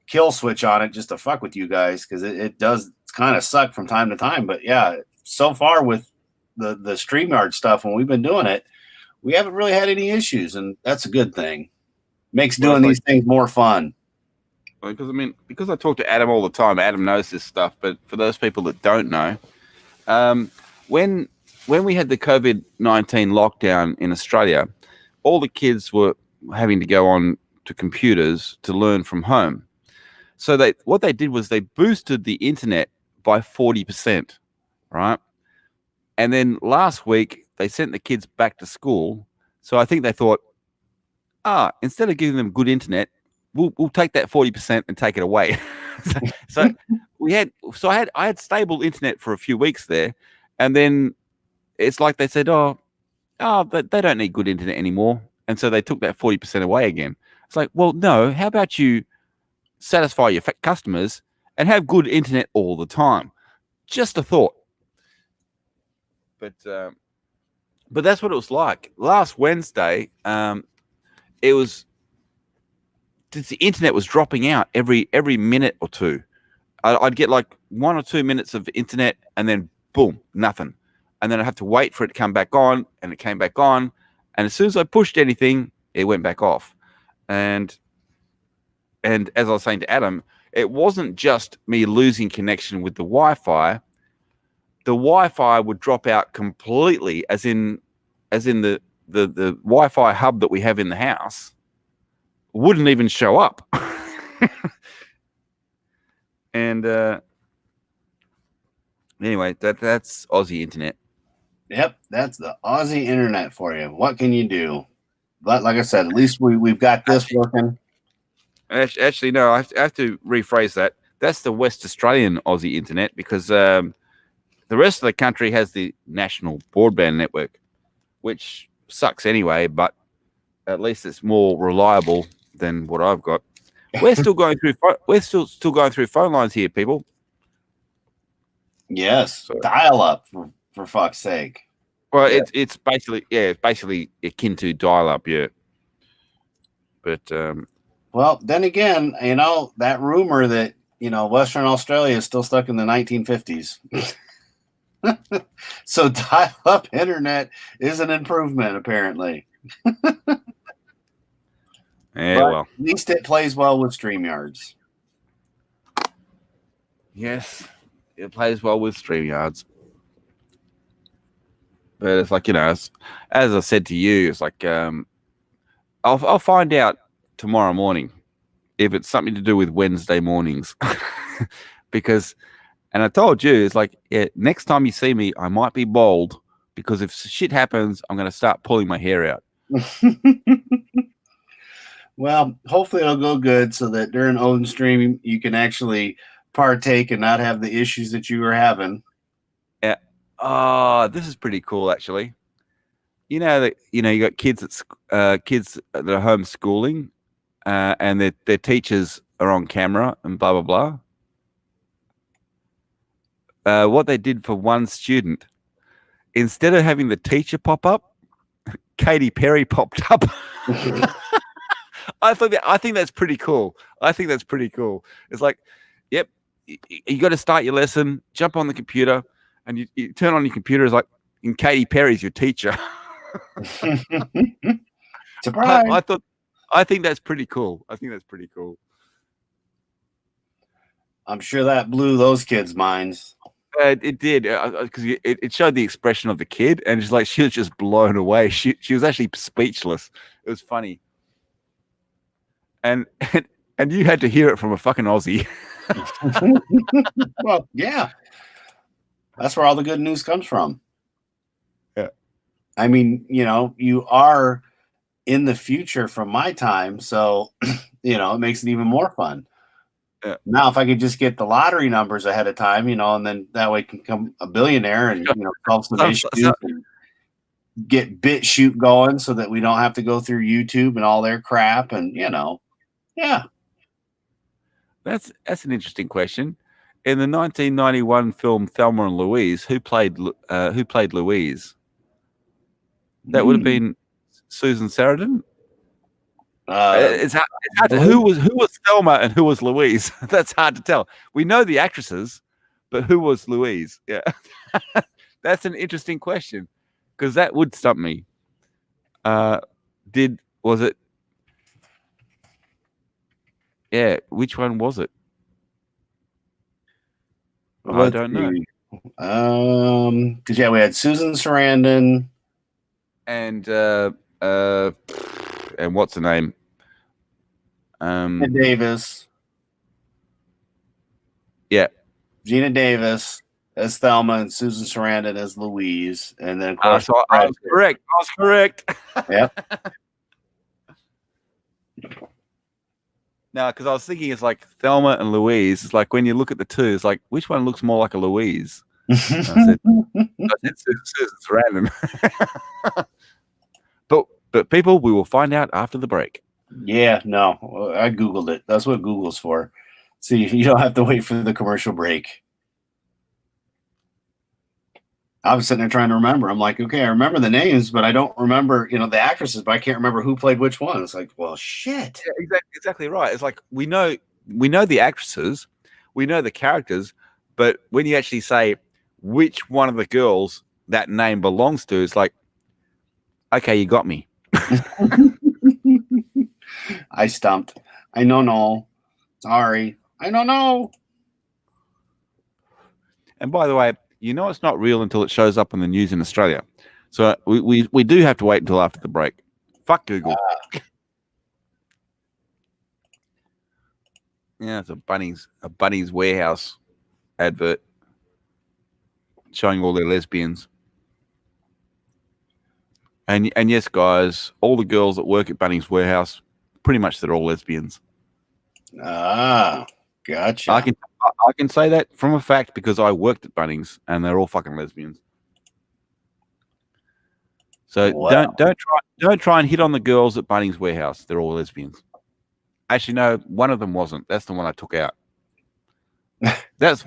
kill switch on it just to fuck with you guys, because it does kind of suck from time to time. But yeah, so far with the StreamYard stuff, when we've been doing it, we haven't really had any issues, and that's a good thing. Makes doing these things more fun. Because I talk to Adam all the time. Adam knows this stuff, but for those people that don't know, when we had the COVID-19 lockdown in Australia, all the kids were having to go on to computers to learn from home. So what they did was they boosted the internet by 40%, right? And then last week they sent the kids back to school. So I think they thought, instead of giving them good internet, we'll take that 40% and take it away. so I had stable internet for a few weeks there, and then it's like they said, but they don't need good internet anymore, and so they took that 40% away again. It's like, well, no. How about you satisfy your customers and have good internet all the time? Just a thought. But that's what it was like last Wednesday. It was. The internet was dropping out every minute or two. I'd get like 1 or 2 minutes of internet, and then boom, nothing. And then I'd have to wait for it to come back on, and it came back on. And as soon as I pushed anything, it went back off. And as I was saying to Adam, it wasn't just me losing connection with the Wi-Fi. The Wi-Fi would drop out completely, as in the Wi-Fi hub that we have in the house wouldn't even show up. And anyway, that's Aussie internet. Yep, that's the Aussie internet for you. What can you do? But like I said, at least we've got this working. Actually, no, I have to rephrase that. That's the West Australian Aussie internet, because the rest of the country has the national broadband network, which sucks anyway, but at least it's more reliable than what I've got. We're still going through phone lines here, people. Yes, dial up for fuck's sake. Well, yeah. it's basically akin to dial up, yeah. But well, then again, that rumor that Western Australia is still stuck in the 1950s. So dial up internet is an improvement, apparently. Yeah, well, at least it plays well with StreamYards. Yes, it plays well with StreamYards. But it's like, as I said to you, it's like I'll find out tomorrow morning if it's something to do with Wednesday mornings. Because, and I told you, it's like, next time you see me, I might be bald, because if shit happens, I'm going to start pulling my hair out. Well, hopefully it'll go good, so that during Odin stream you can actually partake and not have the issues that you were having. Yeah. Oh, this is pretty cool, actually. You got kids that are homeschooling, and their teachers are on camera and blah blah blah. What they did for one student, instead of having the teacher pop up, Katy Perry popped up. I think that's pretty cool. It's like, yep, you got to start your lesson, jump on the computer, and you turn on your computer. It's like, and Katy Perry's your teacher. Surprise! I think that's pretty cool. I'm sure that blew those kids' minds. It did, because it showed the expression of the kid, and it's like she was just blown away. She was actually speechless. It was funny. And you had to hear it from a fucking Aussie. Well, yeah. That's where all the good news comes from. Yeah. I mean, you are in the future from my time, so, it makes it even more fun. Now, if I could just get the lottery numbers ahead of time, and then that way I can become a billionaire and solve some issues and get BitChute going so that we don't have to go through YouTube and all their crap, and yeah. That's an interesting question. In the 1991 film Thelma and Louise, who played Louise? That would have been Susan Sarandon. It's hard to, who was Thelma and who was Louise? That's hard to tell. We know the actresses, but who was Louise? Yeah, that's an interesting question because that would stump me. Was it? Yeah, which one was it? I don't know. Because we had Susan Sarandon and what's the name? Gina Davis. Yeah, Gina Davis as Thelma and Susan Sarandon as Louise, and then of course so I was correct. I was correct. Yep. No, because I was thinking it's like Thelma and Louise. It's like when you look at the two, it's like which one looks more like a Louise? I said Susan Sarandon. But people, we will find out after the break. Yeah, no, I Googled it. That's what Google's for. See, you don't have to wait for the commercial break. I was sitting there trying to remember. I'm like, okay, I remember the names, but I don't remember, the actresses, but I can't remember who played which one. It's like, well, shit. Yeah, exactly right. It's like we know the actresses, we know the characters, but when you actually say which one of the girls that name belongs to, it's like, okay, you got me. I stumped. I no. Sorry. I don't know. And by the way, it's not real until it shows up on the news in Australia. So we do have to wait until after the break. Fuck Google. Yeah, it's a Bunnings Warehouse advert showing all their lesbians. And yes, guys, all the girls that work at Bunnings Warehouse, pretty much they're all lesbians. Ah, gotcha. I can say that from a fact because I worked at Bunnings and they're all fucking lesbians. So don't try and hit on the girls at Bunnings Warehouse. They're all lesbians. Actually, no, one of them wasn't. That's the one I took out. That's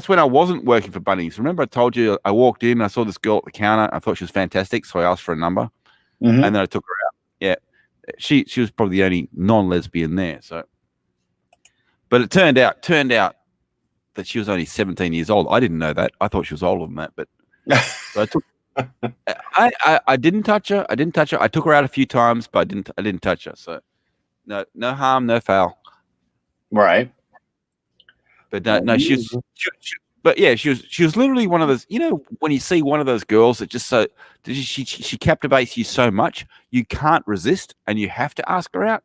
when I wasn't working for Bunnings. Remember, I told you I walked in, I saw this girl at the counter. I thought she was fantastic, so I asked for a number, and then I took her out. Yeah, she was probably the only non-lesbian there. So, but it turned out that she was only 17 years old. I didn't know that. I thought she was older than that. But so I took. I didn't touch her. I took her out a few times, but I didn't touch her. So no harm, no foul. Right. But no, she was literally one of those. When you see one of those girls that just she captivates you so much, you can't resist, and you have to ask her out.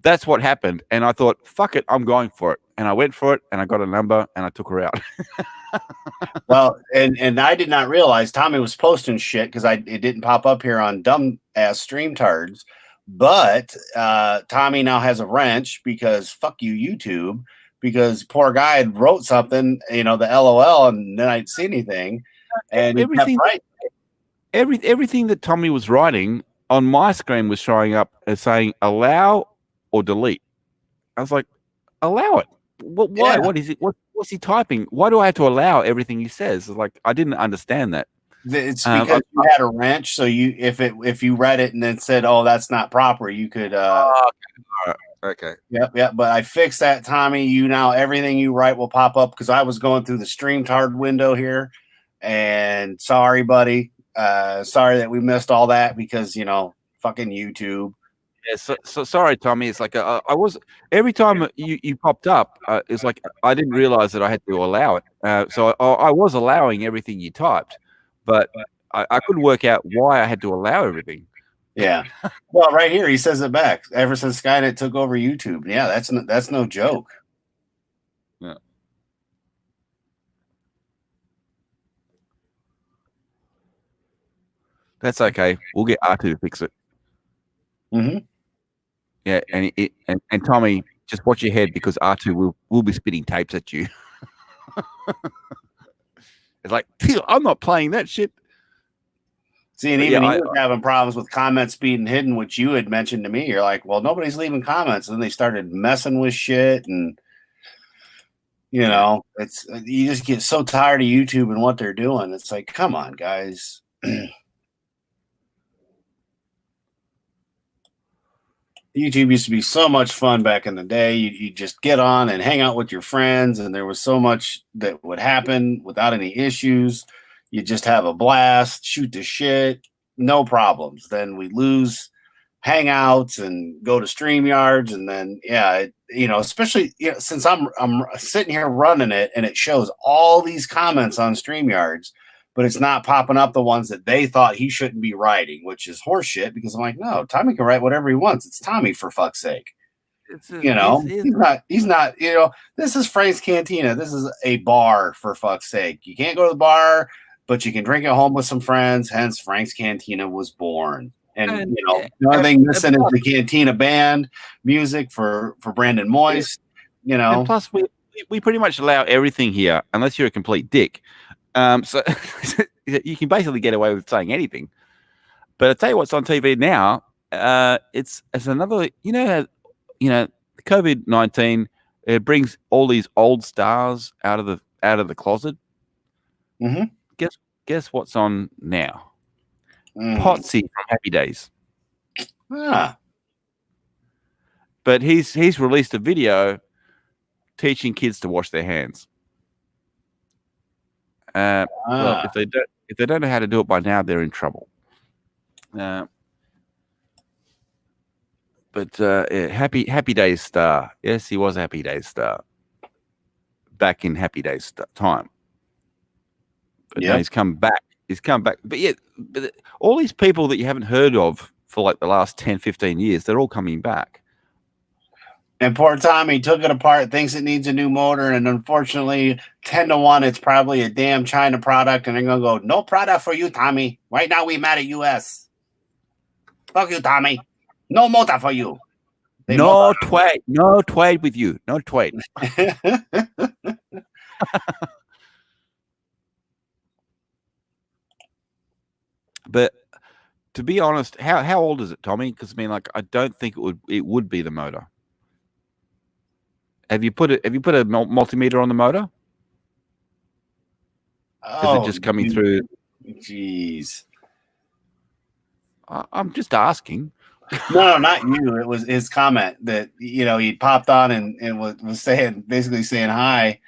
That's what happened, and I thought, fuck it, I'm going for it, and I went for it, and I got a number, and I took her out. Well, and I did not realize Tommy was posting shit because it didn't pop up here on dumb ass stream tards. But Tommy now has a wrench because fuck you, YouTube. Because poor guy had wrote something, the LOL, and then I didn't see anything. And everything that Tommy was writing on my screen was showing up as saying allow or delete. I was like, allow it. Why? Yeah. What is it? What's he typing? Why do I have to allow everything he says? It's like I didn't understand that. It's because you had a wrench, so if you read it and then said, "Oh, that's not proper," you could. Okay. Yep. But I fixed that, Tommy. Now everything you write will pop up because I was going through the StreamYard window here, and sorry, buddy. Sorry that we missed all that because fucking YouTube. Yeah. So sorry, Tommy. It's like I was every time you popped up. It's like I didn't realize that I had to allow it. So I was allowing everything you typed, but I couldn't work out why I had to allow everything. Yeah. Well, right here he says it back. Ever since Skynet took over YouTube. Yeah, that's no joke. Yeah. That's okay. We'll get R2 to fix it. Mm-hmm. Yeah, and Tommy, just watch your head because R2 will be spitting tapes at you. It's like, I'm not playing that shit. See, and But even yeah, he was having problems with comments being hidden, which you had mentioned to me. You're like, well, nobody's leaving comments. And then they started messing with shit. And, you know, it's you just get so tired of YouTube and what they're doing. It's like, come on, guys. YouTube used to be so much fun back in the day. You just get on and hang out with your friends, and there was so much that would happen without any issues. You just have a blast, shoot the shit, no problems. Then we lose hangouts and go to StreamYards, and then especially since I'm sitting here running it, and it shows all these comments on StreamYards, but it's not popping up the ones that they thought he shouldn't be writing, which is horseshit. Because I'm like, no, Tommy can write whatever he wants. It's Tommy, for fuck's sake. He's not. This is Frank's Cantina. This is a bar, for fuck's sake. You can't go to the bar, but you can drink at home with some friends. Hence, Frank's Cantina was born. And the only thing missing is the Cantina band music for Brandon Moist. And plus, we pretty much allow everything here, unless you're a complete dick. So you can basically get away with saying anything. But I tell you what's on TV now. It's another. COVID-19. It brings all these old stars out of the closet. Mm-hmm. Guess what's on now? Potsy from Happy Days. Ah. But he's released a video teaching kids to wash their hands. Well, if they don't know how to do it by now, they're in trouble. But Happy Days star. Yes, he was a Happy Days star back in Happy Days time. But now he's come back. But all these people that you haven't heard of for like the last 10, 15 years, they're all coming back. And poor Tommy took it apart, thinks it needs a new motor, and unfortunately, 10-1, it's probably a damn China product, and they're going to go, no product for you, Tommy. Right now, we mad at U.S. Fuck you, Tommy. No motor for you. No trade with you. No trade. But to be honest, how old is it, Tommy? Because I mean, like, I don't think it would be the motor. Have you put a multimeter on the motor? Is it just coming through? Jeez. I'm just asking. No, not you. It was his comment that he popped on and was basically saying hi,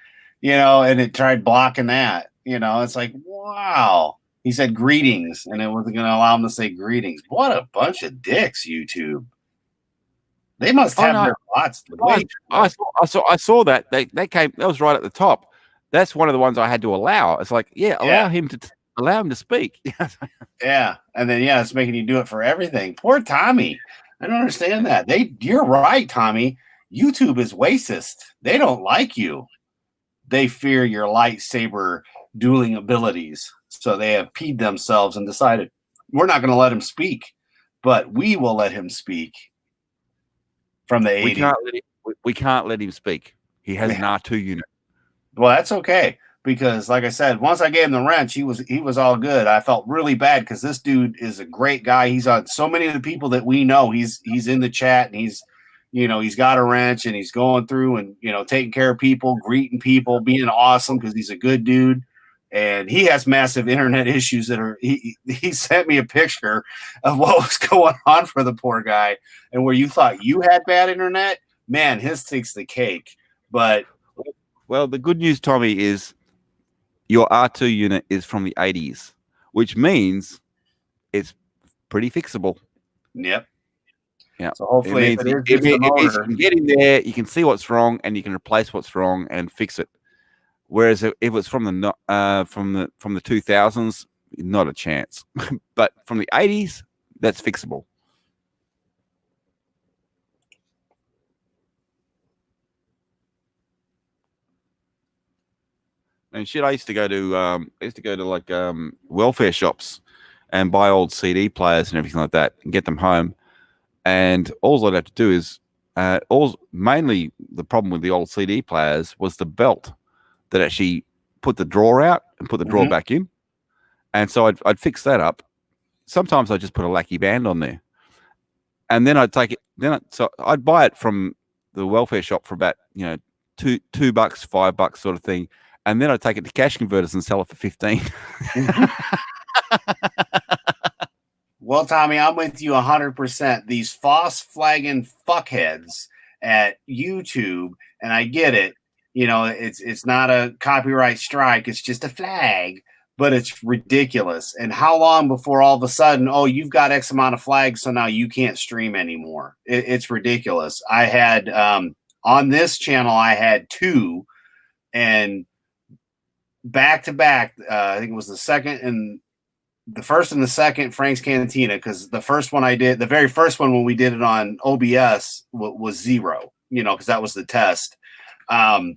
and it tried blocking that. It's like, wow. He said greetings, and it wasn't going to allow him to say greetings. What a bunch of dicks, YouTube. They must have their thoughts. I saw that. They came. That was right at the top. That's one of the ones I had to allow. It's like, allow him to speak. Yeah, and then it's making you do it for everything. Poor Tommy. I don't understand that. You're right, Tommy. YouTube is racist. They don't like you. They fear your lightsaber dueling abilities. So they have peed themselves and decided we're not going to let him speak, but we will let him speak. From the 80s. We can't let him speak. He has an R2 unit. Well, that's okay. Because like I said, once I gave him the wrench, he was all good. I felt really bad because this dude is a great guy. He's on so many of the people that we know. He's in the chat, and he's got a wrench, and he's going through and taking care of people, greeting people, being awesome because he's a good dude. And he has massive internet issues he sent me a picture of what was going on for the poor guy. And where you thought you had bad internet, man, his takes the cake. But well, the good news, Tommy, is your R2 unit is from the 80s, which means it's pretty fixable. Yep. Yeah. So hopefully if you can get in there, you can see what's wrong, and you can replace what's wrong and fix it. Whereas if it's from the 2000s, not a chance. But from the 80s, that's fixable. And shit, I used to go to like welfare shops and buy old CD players and everything like that and get them home. And all I'd have to do is Mainly the problem with the old CD players was the belt that actually put the drawer out and put the drawer back in. And so I'd fix that up. Sometimes I just put a lackey band on there, and then I'd take it. So I'd buy it from the welfare shop for about $2, $5 sort of thing, and then I'd take it to cash converters and sell it for 15. Well, Tommy, I'm with you 100%. These false flagging fuckheads at YouTube, and I get it. It's not a copyright strike. It's just a flag, but it's ridiculous. And how long before all of a sudden, oh, you've got X amount of flags, so now you can't stream anymore? It's ridiculous. I had on this channel, I had 2, and back to back. I think it was the first and the second Frank's Cantina, because the first one I did, the very first one when we did it on OBS was 0, because that was the test. The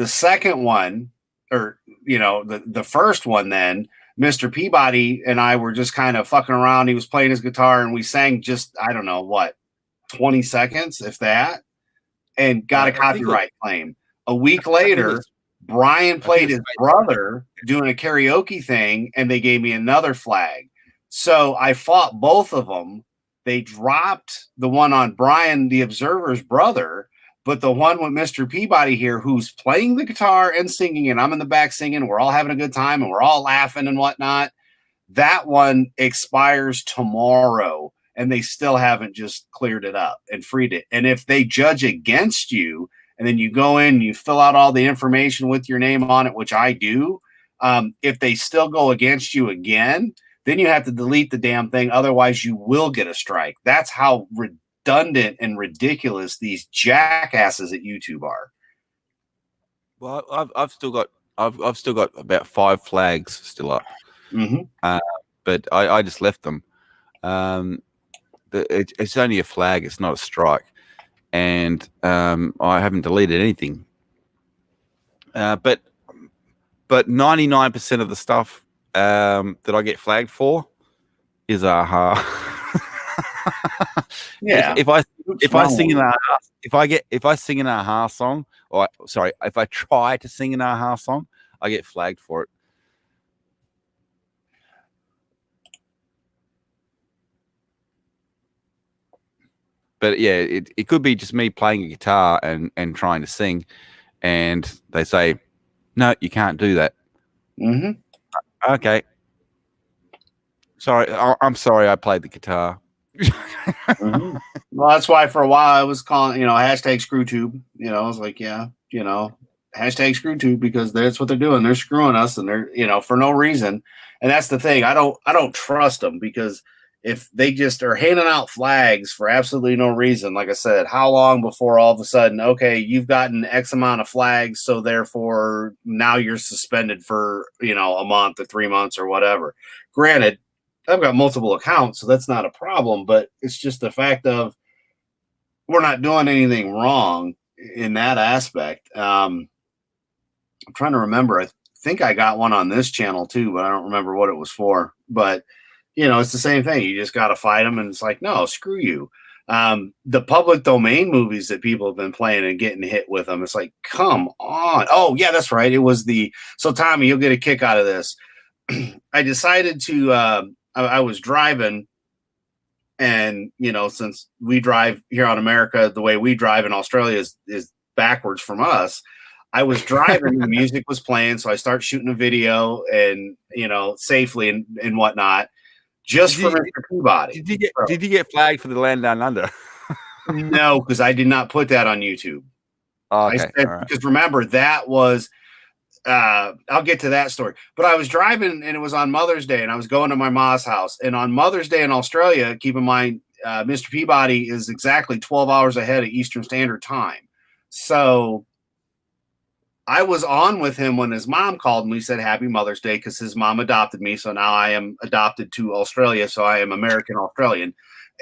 second one, or the first one, then Mr. Peabody and I were just kind of fucking around. He was playing his guitar and we sang just, I don't know what, 20 seconds, if that, and got a copyright claim. A week later, Brian played his brother doing a karaoke thing, and they gave me another flag. So I fought both of them. They dropped the one on Brian, the Observer's brother, but the one with Mr. Peabody here, who's playing the guitar and singing, and I'm in the back singing, we're all having a good time, and we're all laughing and whatnot. That one expires tomorrow, and they still haven't just cleared it up and freed it. And if they judge against you, and then you go in and you fill out all the information with your name on it, which I do, if they still go against you again, then you have to delete the damn thing. Otherwise, you will get a strike. That's how redundant and ridiculous these jackasses at YouTube are. Well, I've still got about 5 flags still up, but I just left them. It's only a flag; it's not a strike. And I haven't deleted anything. But 99% of the stuff that I get flagged for is aha. Yeah. If I sing an aha, if I sing an aha song, if I try to sing an aha song, I get flagged for it. But yeah, it could be just me playing a guitar and trying to sing, and they say, no, you can't do that. Okay. Sorry, I'm sorry I played the guitar. Well, that's why for a while I was calling, hashtag ScrewTube. I was like, yeah, hashtag ScrewTube, because that's what they're doing. They're screwing us, and they're, for no reason. And that's the thing. I don't trust them, because if they just are handing out flags for absolutely no reason, like I said, how long before all of a sudden, okay, you've gotten X amount of flags, so therefore now you're suspended for, a month or 3 months or whatever. Granted, I've got multiple accounts, so that's not a problem, but it's just the fact of we're not doing anything wrong in that aspect. I'm trying to remember. I think I got one on this channel too, but I don't remember what it was for. But it's the same thing. You just got to fight them, and it's like, no, screw you. The public domain movies that people have been playing and getting hit with them, it's like, come on. Oh, yeah, that's right. It was so Tommy, you'll get a kick out of this. I decided to, I was driving, and, since we drive here on America, the way we drive in Australia is backwards from us. I was driving, the music was playing, so I start shooting a video and, safely and whatnot. Just for Mr. Peabody. Did you get flagged for the Land Down Under? No, because I did not put that on YouTube. Oh, okay. Because remember, that was I'll get to that story. But I was driving, and it was on Mother's Day, and I was going to my mom's house. And on Mother's Day in Australia, keep in mind, Mr. Peabody is exactly 12 hours ahead of Eastern Standard Time. So I was on with him when his mom called and we said Happy Mother's Day, because his mom adopted me. So now I am adopted to Australia. So I am American Australian.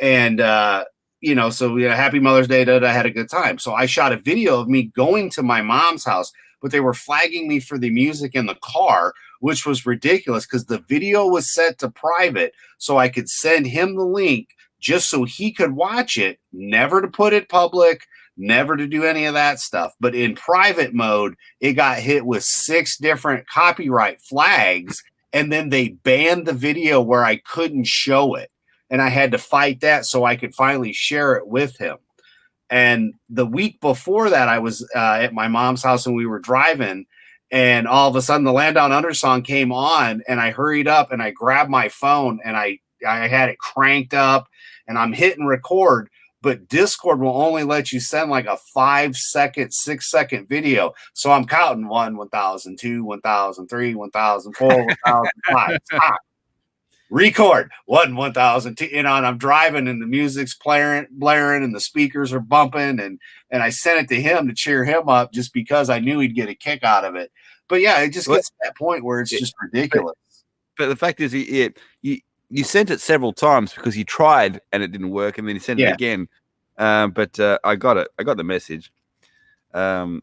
And, so we had Happy Mother's Day. I had a good time. So I shot a video of me going to my mom's house, but they were flagging me for the music in the car, which was ridiculous, because the video was set to private so I could send him the link just so he could watch it, never to put it public, never to do any of that stuff. But in private mode, it got hit with 6 different copyright flags, and then they banned the video where I couldn't show it. And I had to fight that so I could finally share it with him. And the week before that, I was at my mom's house and we were driving, and all of a sudden the Land Down Under song came on, and I hurried up and I grabbed my phone and I had it cranked up and I'm hitting record, but Discord will only let you send like a 5-second, 6-second video. So I'm counting 1, 1,000, 2, 1,000, 3, 1,000, 4, 1,005. Stop. Record 1, 1,000, and I'm driving and the music's blaring and the speakers are bumping, and I sent it to him to cheer him up just because I knew he'd get a kick out of it. But yeah, it just gets to that point where it's just ridiculous. But the fact is, you sent it several times because you tried and it didn't work, and then you sent it again. But I got it. I got the message. But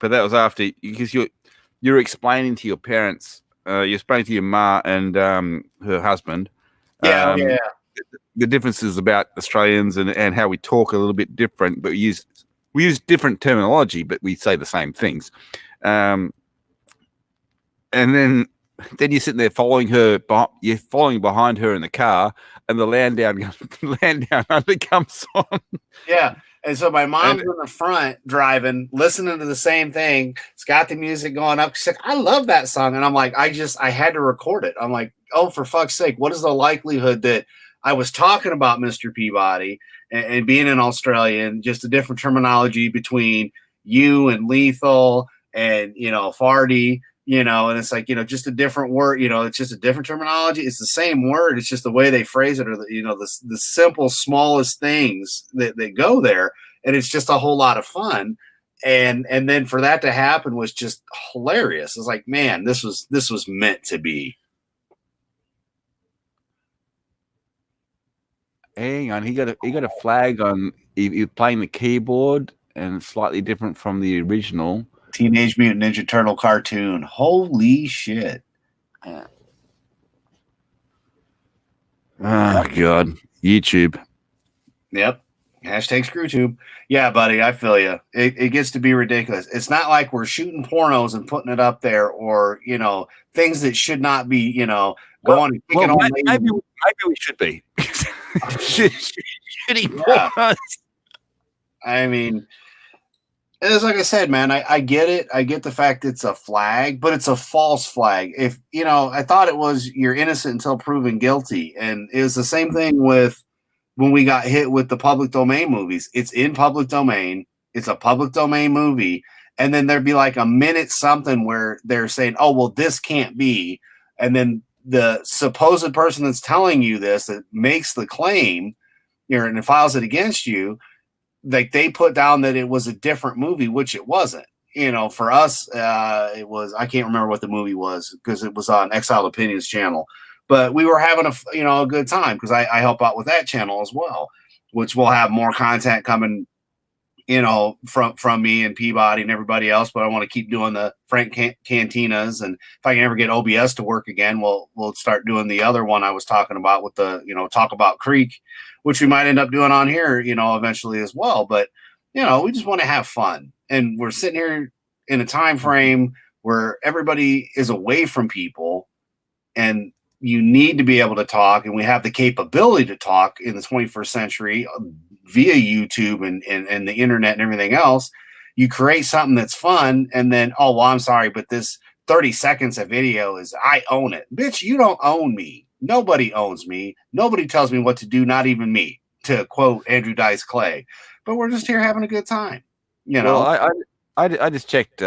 that was after, because you're explaining to your parents. You're explaining to your ma and her husband. The differences about Australians and how we talk a little bit different, but we use different terminology, but we say the same things. And then you're sitting there following her. You're following behind her in the car, and the Land Down Under comes on. Yeah. And so my mom's in the front driving, listening to the same thing. It's got the music going up. She's like, I love that song. And I'm like, I had to record it. I'm like, oh, for fuck's sake, what is the likelihood that I was talking about Mr. Peabody and being an Australian, just a different terminology between you and lethal and, farty, and it's like, just a different word, it's just a different terminology. It's the same word. It's just the way they phrase it, or the simple, smallest things that go there. And it's just a whole lot of fun. And then for that to happen was just hilarious. It's like, man, this was meant to be. Hang on, he got a flag on. He playing the keyboard, and it's slightly different from the original. Teenage Mutant Ninja Turtle cartoon. Holy shit. Oh, God. YouTube. Yep. Hashtag ScrewTube. Yeah, buddy, I feel you. It gets to be ridiculous. It's not like we're shooting pornos and putting it up there, or, things that should not be, going and kicking on. Maybe we should be. Shitty pornos. I mean, it's like I said, man, I get it. I get the fact it's a flag, but it's a false flag. If, I thought it was you're innocent until proven guilty. And it was the same thing with when we got hit with the public domain movies. It's in public domain. It's a public domain movie. And then there'd be like a minute something where they're saying, oh, well, this can't be. And then the supposed person that's telling you this, that makes the claim, and files it against you, like they put down that it was a different movie, which it wasn't. For us, it was, I can't remember what the movie was because it was on Exiled Opinions channel, but we were having a good time because I help out with that channel as well, which will have more content coming, from me and Peabody and everybody else. But I want to keep doing the Frank Cantinas, and if I can ever get OBS to work again, we'll start doing the other one I was talking about with the Talk About Creek, which we might end up doing on here, eventually as well. But we just want to have fun, and we're sitting here in a time frame where everybody is away from people, and you need to be able to talk, and we have the capability to talk in the 21st century via YouTube and the internet and everything else. You create something that's fun, and then, oh, well, I'm sorry, but this 30 seconds of video I own it. Bitch, you don't own me. Nobody owns me. Nobody tells me what to do, not even me, to quote Andrew Dice Clay. But we're just here having a good time, Well, I just checked.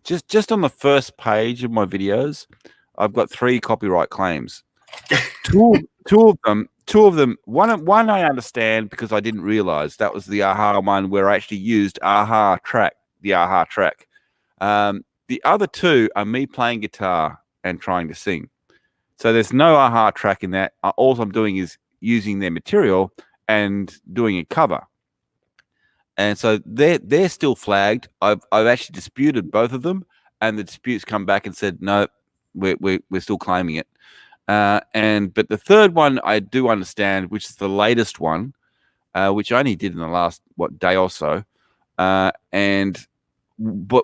Just on the first page of my videos, I've got 3 copyright claims. Two of them. One I understand because I didn't realize that was the Aha one where I actually used the Aha track. The other 2 are me playing guitar and trying to sing. So there's no Aha track in that. All I'm doing is using their material and doing a cover. And so they're still flagged. I've actually disputed both of them, and the disputes come back and said no, we're still claiming it. But the third one I do understand, which is the latest one, which I only did in the last day or so. But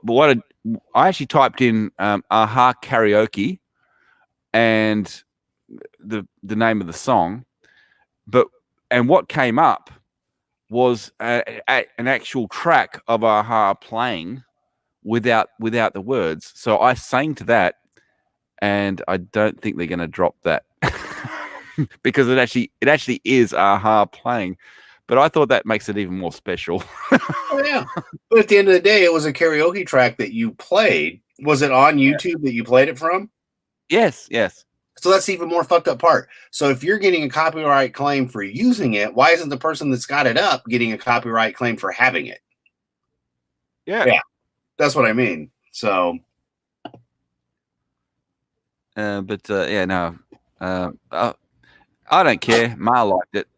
what I actually typed in Aha karaoke and the name of the song, and what came up was an actual track of Aha playing without the words. So I sang to that, and I don't think they're going to drop that because it actually is Aha playing. But I thought that makes it even more special. Oh, yeah. But at the end of the day, it was a karaoke track that you played. Was it on YouTube that you played it from? Yes, yes. So that's the even more fucked up part. So if you're getting a copyright claim for using it, why isn't the person that's got it up getting a copyright claim for having it? Yeah. That's what I mean. So. Yeah, no. I don't care. Ma liked it.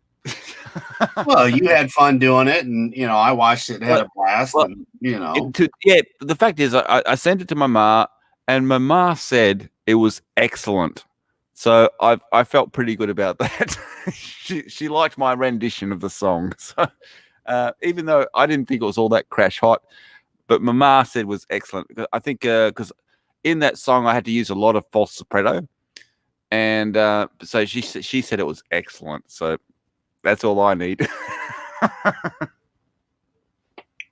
Well, you had fun doing it, and I watched it, had a blast, and the fact is, I sent it to my ma, and my ma said it was excellent. So I felt pretty good about that. she liked my rendition of the song. So even though I didn't think it was all that crash hot, but my ma said it was excellent. I think because in that song I had to use a lot of false soprano, and so she said it was excellent. So that's all I need.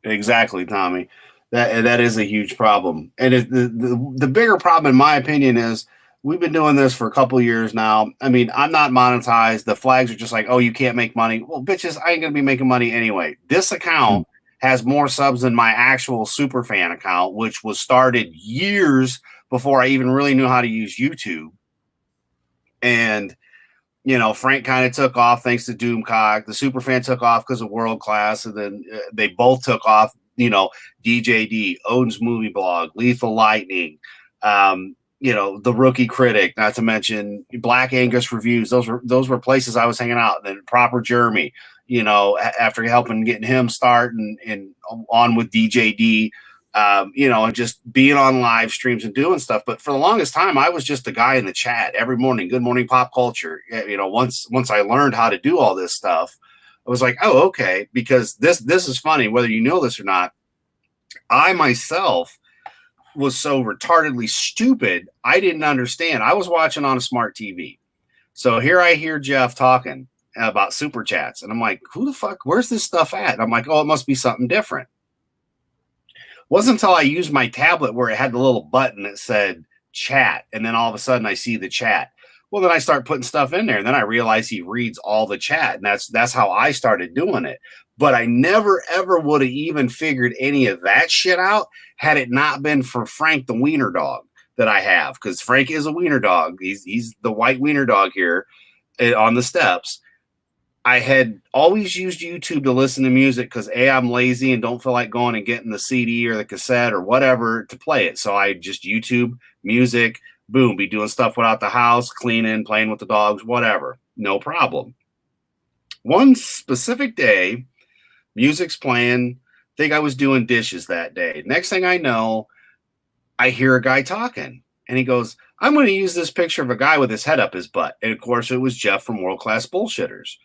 Exactly, Tommy. That is a huge problem, and the bigger problem, in my opinion, is we've been doing this for a couple of years now. I mean, I'm not monetized. The flags are just like, oh, you can't make money. Well, bitches, I ain't gonna be making money anyway. This account has more subs than my actual super fan account, which was started years before I even really knew how to use YouTube. And Frank kind of took off thanks to Doomcock. The Superfan took off because of World Class, and then they both took off. DJD, Odin's Movie Blog, Lethal Lightning, the Rookie Critic, not to mention Black Angus Reviews. Those were places I was hanging out. And then Proper Jeremy, after getting him started and on with DJD. And just being on live streams and doing stuff. But for the longest time, I was just a guy in the chat every morning. Good morning, pop culture. Once I learned how to do all this stuff, I was like, oh, okay, because this is funny, whether you know this or not. I myself was so retardedly stupid, I didn't understand. I was watching on a smart TV. So here I hear Jeff talking about super chats, and I'm like, who the fuck, where's this stuff at? And I'm like, oh, it must be something different. Wasn't until I used my tablet where it had the little button that said chat, and then all of a sudden I see the chat. Well, then I start putting stuff in there, and then I realize he reads all the chat, and that's how I started doing it. But I never, ever would have even figured any of that shit out had it not been for Frank the wiener dog that I have, because Frank is a wiener dog. He's the white wiener dog here on the steps. I had always used YouTube to listen to music because I'm lazy and don't feel like going and getting the CD or the cassette or whatever to play it. So I just YouTube music, boom, be doing stuff without the house, cleaning, playing with the dogs, whatever. No problem. One specific day, music's playing. I think I was doing dishes that day. Next thing I know, I hear a guy talking. And he goes, I'm going to use this picture of a guy with his head up his butt. And of course, it was Jeff from World Class Bullshitters.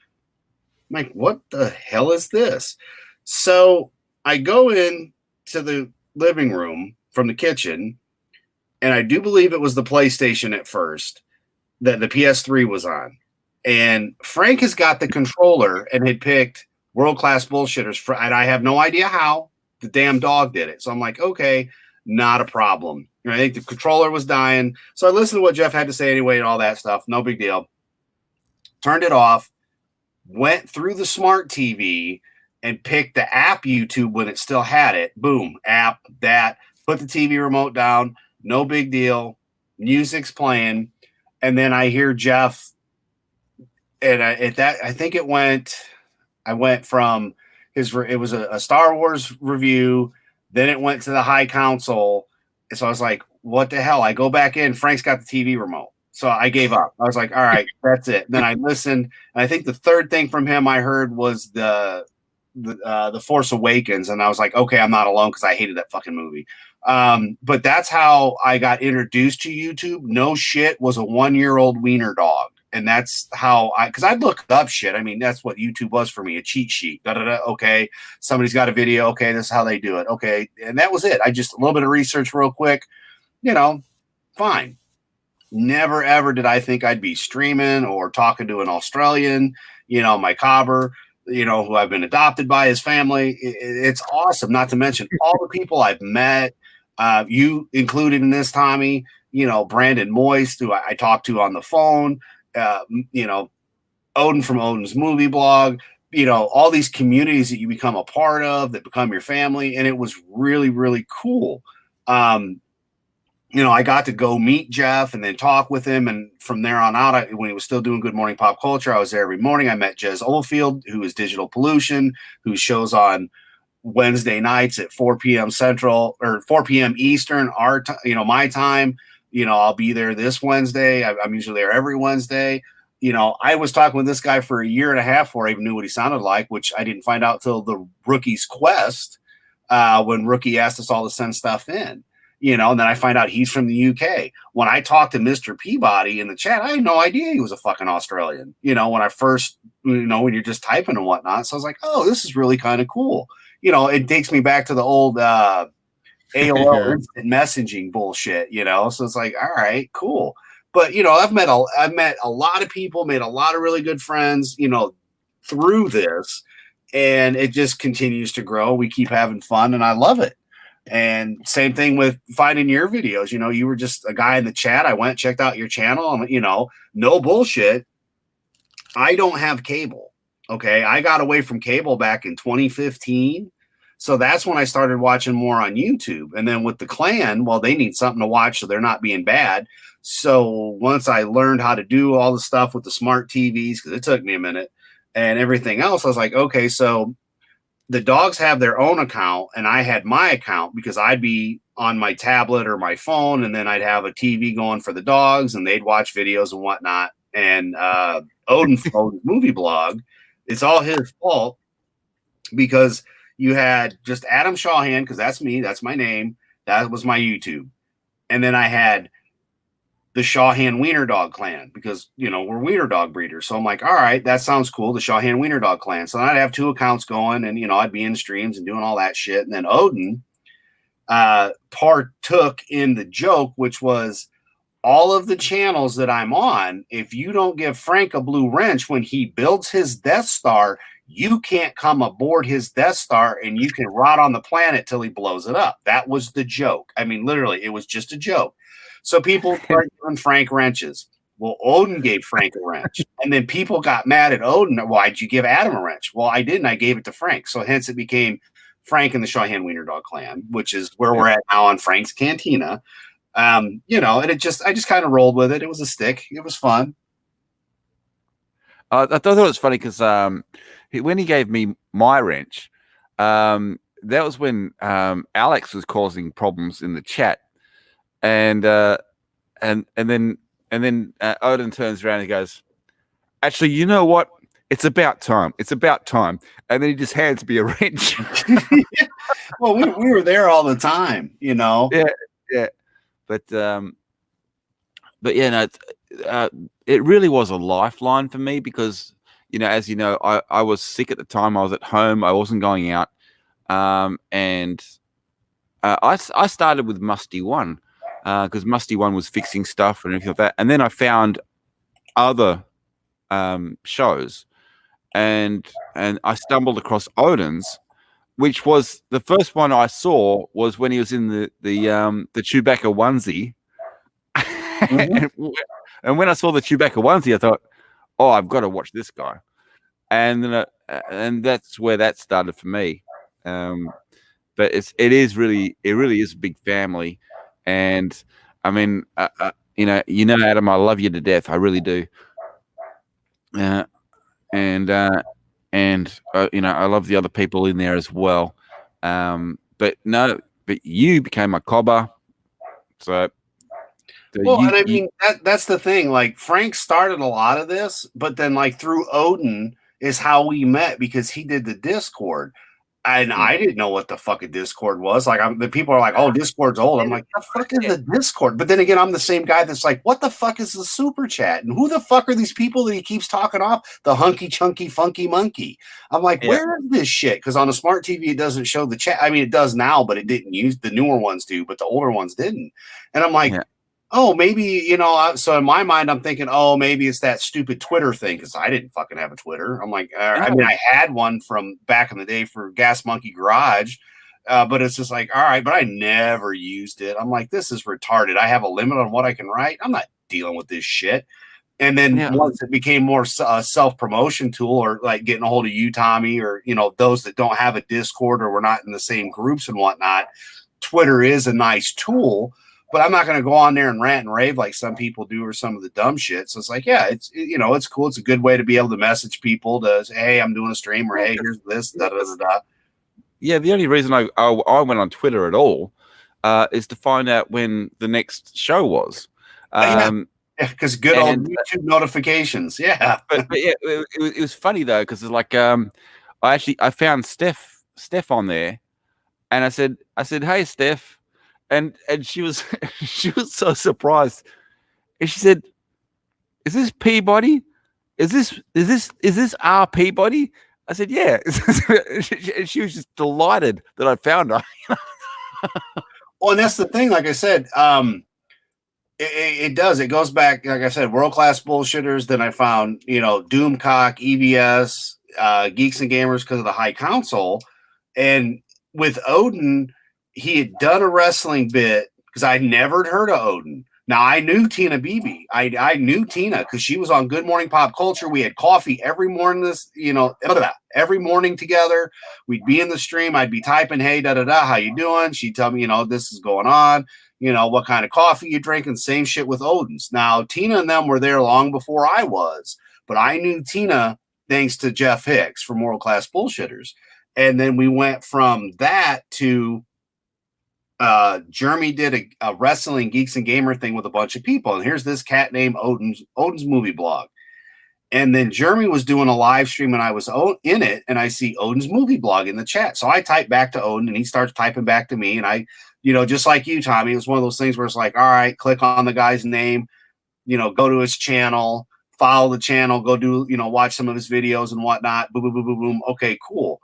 I'm like, what the hell is this? So I go in to the living room from the kitchen, and I do believe it was the PlayStation at first that the PS3 was on. And Frank has got the controller and had picked World Class Bullshitters, and I have no idea how the damn dog did it. So I'm like, okay, not a problem. I think the controller was dying. So I listened to what Jeff had to say anyway and all that stuff. No big deal. Turned it off. Went through the smart TV and picked the app YouTube when it still had it. Boom, app, that. Put the TV remote down. No big deal. Music's playing. And then I hear Jeff. And I think I went from it was a Star Wars review. Then it went to the High Council. And so I was like, what the hell? I go back in. Frank's got the TV remote. So I gave up. I was like, all right, that's it. Then I listened, and I think the third thing from him I heard was the Force Awakens, and I was like, okay, I'm not alone because I hated that fucking movie. But that's how I got introduced to YouTube. No shit, was a 1-year-old wiener dog. And that's how because I'd look up shit. I mean, that's what YouTube was for me, a cheat sheet. Okay, somebody's got a video. Okay, this is how they do it. Okay, and that was it. I just a little bit of research real quick, fine. Never ever did I think I'd be streaming or talking to an Australian, my cobber, who I've been adopted by his family. It's awesome. Not to mention all the people I've met, you included in this, Tommy, Brandon Moist, who I talked to on the phone, Odin from Odin's movie blog, all these communities that you become a part of that become your family. And it was really, really cool. I got to go meet Jeff and then talk with him. And from there on out, when he was still doing Good Morning Pop Culture, I was there every morning. I met Jez Oldfield, who is Digital Pollution, who shows on Wednesday nights at 4 p.m. Central or 4 p.m. Eastern, my time. I'll be there this Wednesday. I'm usually there every Wednesday. I was talking with this guy for a year and a half before I even knew what he sounded like, which I didn't find out till the Rookie's Quest, when Rookie asked us all to send stuff in. And then I find out he's from the UK. When I talked to Mr. Peabody in the chat, I had no idea he was a fucking Australian, when I first, when you're just typing and whatnot. So I was like, oh, this is really kind of cool. It takes me back to the old AOL instant messaging bullshit, so it's like, all right, cool. But, I've met a lot of people, made a lot of really good friends, through this, and it just continues to grow. We keep having fun and I love it. And same thing with finding your videos. You were just a guy in the chat. I went, checked out your channel, and no bullshit. I don't have cable. Okay. I got away from cable back in 2015. So that's when I started watching more on YouTube. And then with the clan, well, they need something to watch so they're not being bad. So once I learned how to do all the stuff with the smart TVs, because it took me a minute, and everything else, I was like, okay, so the dogs have their own account and I had my account because I'd be on my tablet or my phone, and then I'd have a TV going for the dogs and they'd watch videos and whatnot. And Odin's movie blog, it's all his fault because you had just Adam Shawhan, because that's me, that's my name, that was my YouTube. And then I had the Shawhan Wiener Dog Clan because, we're wiener dog breeders. So I'm like, all right, that sounds cool. The Shawhan Wiener Dog Clan. So I'd have 2 accounts going and, I'd be in streams and doing all that shit. And then Odin partook in the joke, which was all of the channels that I'm on. If you don't give Frank a blue wrench when he builds his Death Star, you can't come aboard his Death Star and you can rot on the planet till he blows it up. That was the joke. I mean, literally, it was just a joke. So people started giving Frank wrenches. Well, Odin gave Frank a wrench. And then people got mad at Odin. Why'd you give Adam a wrench? Well, I didn't. I gave it to Frank. So hence it became Frank and the Shawhan Wiener Dog Clan, which is where we're at now on Frank's Cantina. And I just kind of rolled with it. It was a stick. It was fun. I thought it was funny because when he gave me my wrench, that was when Alex was causing problems in the chat. And then Odin turns around and goes, actually, you know what? It's about time. It's about time. And then he just hands me a wrench. Well, we were there all the time, Yeah. But yeah, no, it really was a lifeline for me because, as you know, I was sick at the time. I was at home. I wasn't going out. And I started with Musty One. Because Musty One was fixing stuff and everything like that. And then I found other shows, and I stumbled across Odin's, which was the first one I saw was when he was in the Chewbacca onesie. Mm-hmm. And when I saw the Chewbacca onesie, I thought, oh, I've got to watch this guy. And then, and that's where that started for me. But it really is a big family. And I mean, Adam, I love you to death. I really do. I love the other people in there as well. But you became a cobber. So that's the thing. Like Frank started a lot of this, but then like through Odin is how we met because he did the Discord. And I didn't know what the fuck a Discord was. Like, the people are like, "Oh, Discord's old." I'm like, "The fuck is the Discord?" But then again, I'm the same guy that's like, "What the fuck is the super chat?" And who the fuck are these people that he keeps talking off? The hunky, chunky, funky monkey. I'm like, where is this shit? Because on a smart TV, it doesn't show the chat. I mean, it does now, but it didn't use the newer ones do, but the older ones didn't. And I'm like, oh, maybe, so in my mind, I'm thinking, oh, maybe it's that stupid Twitter thing because I didn't fucking have a Twitter. I'm like, I mean, I had one from back in the day for Gas Monkey Garage, but it's just like, all right, but I never used it. I'm like, this is retarded. I have a limit on what I can write. I'm not dealing with this shit. And then once it became more self-promotion tool or like getting a hold of you, Tommy, or, those that don't have a Discord or we're not in the same groups and whatnot, Twitter is a nice tool. But I'm not going to go on there and rant and rave like some people do or some of the dumb shit. So it's like, yeah, it's cool. It's a good way to be able to message people to say, hey, I'm doing a stream, or hey, here's this, da da da da. Yeah, the only reason I went on Twitter at all is to find out when the next show was. Because good old YouTube notifications. Yeah, but yeah, it was funny though because it's like I found Steph on there, and I said, hey, Steph. And she was so surprised, and she said, "Is this Peabody? Is this our Peabody?" I said, "Yeah." And she was just delighted that I found her. Well, and that's the thing. Like I said, it does. It goes back. Like I said, World Class Bullshitters. Then I found Doomcock, EBS, Geeks and Gamers because of the High Council, and with Odin. He had done a wrestling bit because I'd never heard of Odin. Now I knew Tina Beebe. I knew Tina because she was on Good Morning Pop Culture. We had coffee every morning. Every morning together. We'd be in the stream. I'd be typing, "Hey, da da da, how you doing?" She'd tell me, this is going on. What kind of coffee you drinking? Same shit with Odin's. Now Tina and them were there long before I was, but I knew Tina thanks to Jeff Hicks from World Class Bullshitters, and then we went from that to. Jeremy did a wrestling Geeks and Gamer thing with a bunch of people. And here's this cat named Odin's movie blog. And then Jeremy was doing a live stream and I was in it and I see Odin's movie blog in the chat. So I type back to Odin and he starts typing back to me. And I, just like you, Tommy, it was one of those things where it's like, all right, click on the guy's name, go to his channel, follow the channel, go do, watch some of his videos and whatnot. Boom, boom, boom, boom, boom. Okay, cool.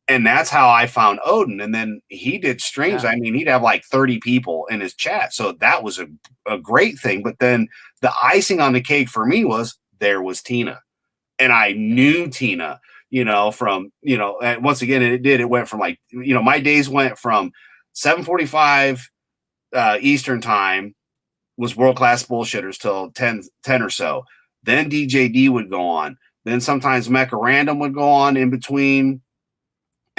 And that's how I found Odin. And then he did streams. Yeah. I mean, he'd have like 30 people in his chat. So that was a great thing. But then the icing on the cake for me was there was Tina. And I knew Tina, from, and once again, it went from like, my days went from 7:45 Eastern time was World Class Bullshitters till 10 or so. Then DJD would go on. Then sometimes Mecha Random would go on in between.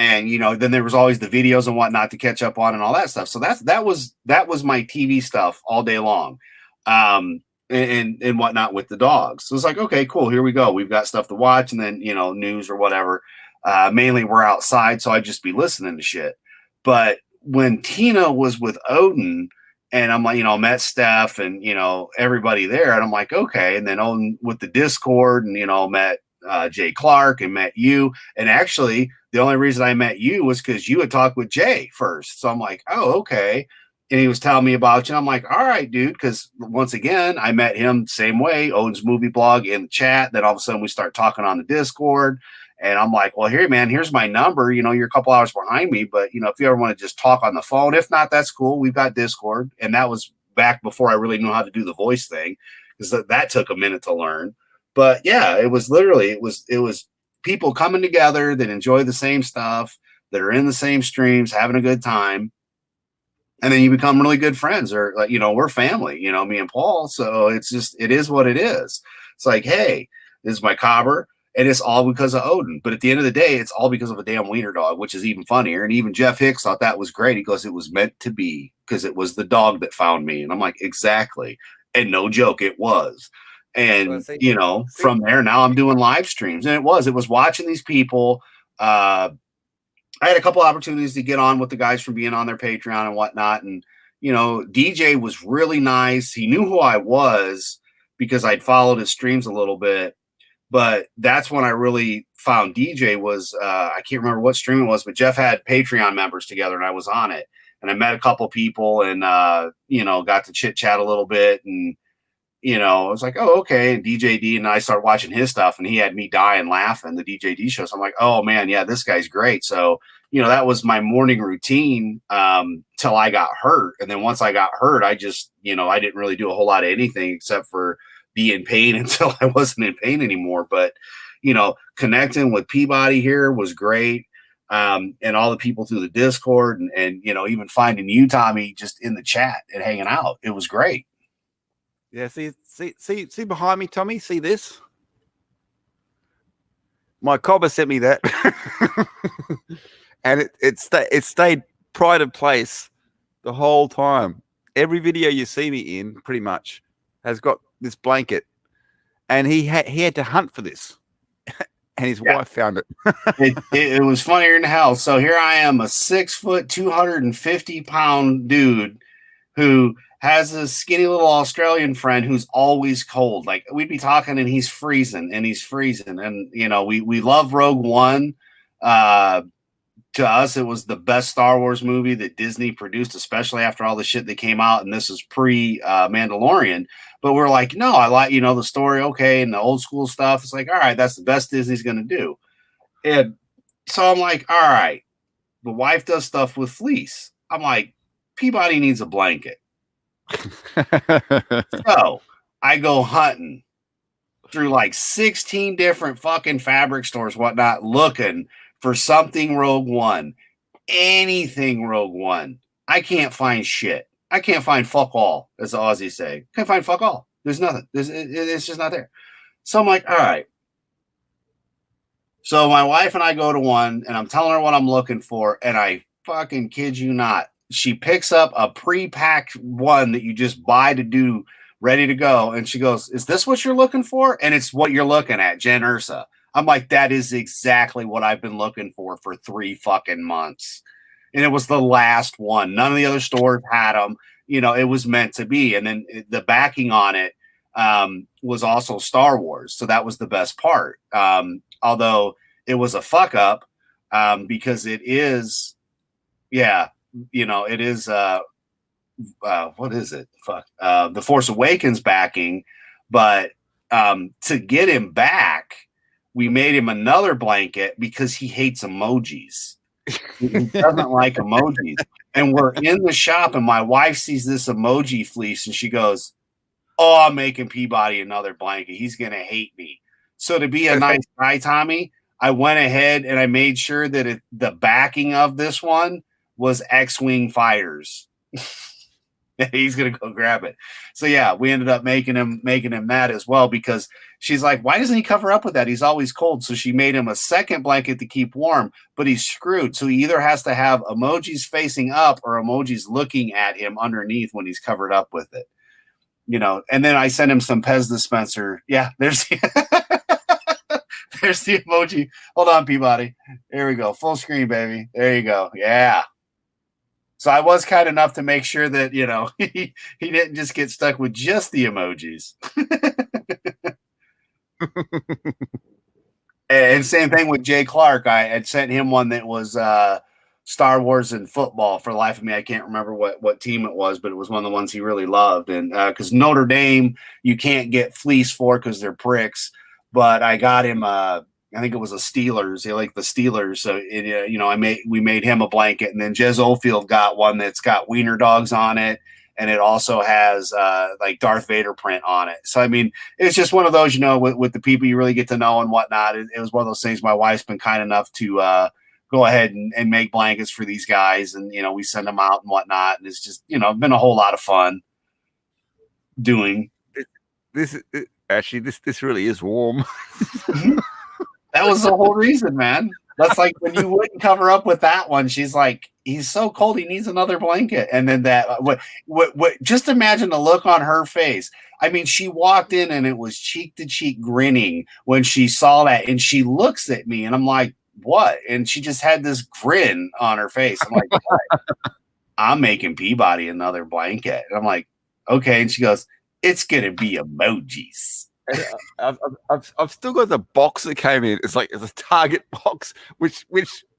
And, then there was always the videos and whatnot to catch up on and all that stuff. So that was my TV stuff all day long. And whatnot with the dogs. So it's like, okay, cool. Here we go. We've got stuff to watch and then, news or whatever. Mainly we're outside. So I'd just be listening to shit. But when Tina was with Odin and I'm like, met Steph and, everybody there. And I'm like, okay. And then Odin with the Discord and, met Jay Clark and met you. And actually, the only reason I met you was because you had talked with Jay first. So I'm like, oh, okay. And he was telling me about you. And I'm like, all right, dude. Because once again, I met him same way, Odin's movie blog in the chat. Then all of a sudden we start talking on the Discord. And I'm like, well, here, man, here's my number. You're a couple hours behind me. But, if you ever want to just talk on the phone, if not, that's cool. We've got Discord. And that was back before I really knew how to do the voice thing because that took a minute to learn. But yeah, it was literally, it was people coming together that enjoy the same stuff, that are in the same streams, having a good time. And then you become really good friends or like, we're family, me and Paul. So it is what it is. It's like, hey, this is my cobber. And it's all because of Odin. But at the end of the day, it's all because of a damn wiener dog, which is even funnier. And even Jeff Hicks thought that was great. He goes, it was meant to be because it was the dog that found me. And I'm like, exactly. And no joke, it was. And, from there, now I'm doing live streams. And it was watching these people. I had a couple opportunities to get on with the guys from being on their Patreon and whatnot. And, DJ was really nice. He knew who I was because I'd followed his streams a little bit. But that's when I really found DJ was I can't remember what stream it was, but Jeff had Patreon members together and I was on it. And I met a couple people and got to chit chat a little bit, and I was like, oh, okay. And DJ D and I started watching his stuff, and he had me dying laughing, the DJ D show. So I'm like, oh man, yeah, this guy's great. So, that was my morning routine till I got hurt. And then once I got hurt, I just, I didn't really do a whole lot of anything except for be in pain until I wasn't in pain anymore. But, connecting with Peabody here was great. And all the people through the Discord and even finding you, Tommy, just in the chat and hanging out. It was great. Yeah, see behind me, Tommy. See this? My cobber sent me that, and it stayed pride of place the whole time. Every video you see me in, pretty much, has got this blanket, and he had to hunt for this, and his wife found it. it was funnier than hell. So here I am, a 6 foot, 250-pound dude who has a skinny little Australian friend who's always cold. Like we'd be talking and he's freezing. And, we love Rogue One. To us, it was the best Star Wars movie that Disney produced, especially after all the shit that came out. And this is pre Mandalorian. But we're like, no, I like, the story. Okay. And the old school stuff. It's like, all right, that's the best Disney's going to do. And so I'm like, all right, the wife does stuff with fleece. I'm like, Peabody needs a blanket. So I go hunting through like 16 different fucking fabric stores, whatnot, looking for something Rogue One, anything Rogue One. I can't find shit. I can't find fuck all, as the Aussies say. Can't find fuck all. There's nothing. It's just not there. So I'm like, all right. So my wife and I go to one, and I'm telling her what I'm looking for, and I fucking kid you not, she picks up a pre-packed one that you just buy to do ready to go. And she goes, is this what you're looking for? And it's what you're looking at, Jen Ursa. I'm like, that is exactly what I've been looking for 3 fucking months. And it was the last one. None of the other stores had them. It was meant to be. And then the backing on it was also Star Wars. So that was the best part. Although it was a fuck up because it is, it is what is it? Fuck. The Force Awakens backing, but to get him back, we made him another blanket because he hates emojis. He doesn't like emojis. And we're in the shop, and my wife sees this emoji fleece, and she goes, "Oh, I'm making Peabody another blanket. He's gonna hate me." So to be a nice guy, Tommy, I went ahead and I made sure that the backing of this one was X-Wing fighters. He's gonna go grab it. So yeah, we ended up making him that as well, because she's like, why doesn't he cover up with that? He's always cold. So she made him a second blanket to keep warm, but he's screwed. So he either has to have emojis facing up or emojis looking at him underneath when he's covered up with it. And then I sent him some Pez dispenser. Yeah, there's there's the emoji. Hold on, Peabody. There we go. Full screen, baby. There you go. Yeah. So I was kind enough to make sure that, he didn't just get stuck with just the emojis. And same thing with Jay Clark. I had sent him one that was Star Wars and football. For the life of me, I can't remember what team it was, but it was one of the ones he really loved. And because Notre Dame, you can't get fleece for because they're pricks. But I got him I think it was a Steelers. He liked the Steelers. So, we made him a blanket. And then Jez Oldfield got one that's got wiener dogs on it. And it also has like Darth Vader print on it. So, I mean, it's just one of those, with the people you really get to know and whatnot. It was one of those things. My wife's been kind enough to go ahead and make blankets for these guys. And, we send them out and whatnot. And it's just, been a whole lot of fun doing. This really is warm. That was the whole reason, man. That's like when you wouldn't cover up with that one. She's like, he's so cold, he needs another blanket. And then what? Just imagine the look on her face. I mean, she walked in and it was cheek to cheek grinning when she saw that. And she looks at me and I'm like, what? And she just had this grin on her face. I'm like, what? I'm making Peabody another blanket. And I'm like, okay. And she goes, it's going to be emojis. And I've still got the box that came in. It's like it's a Target box, which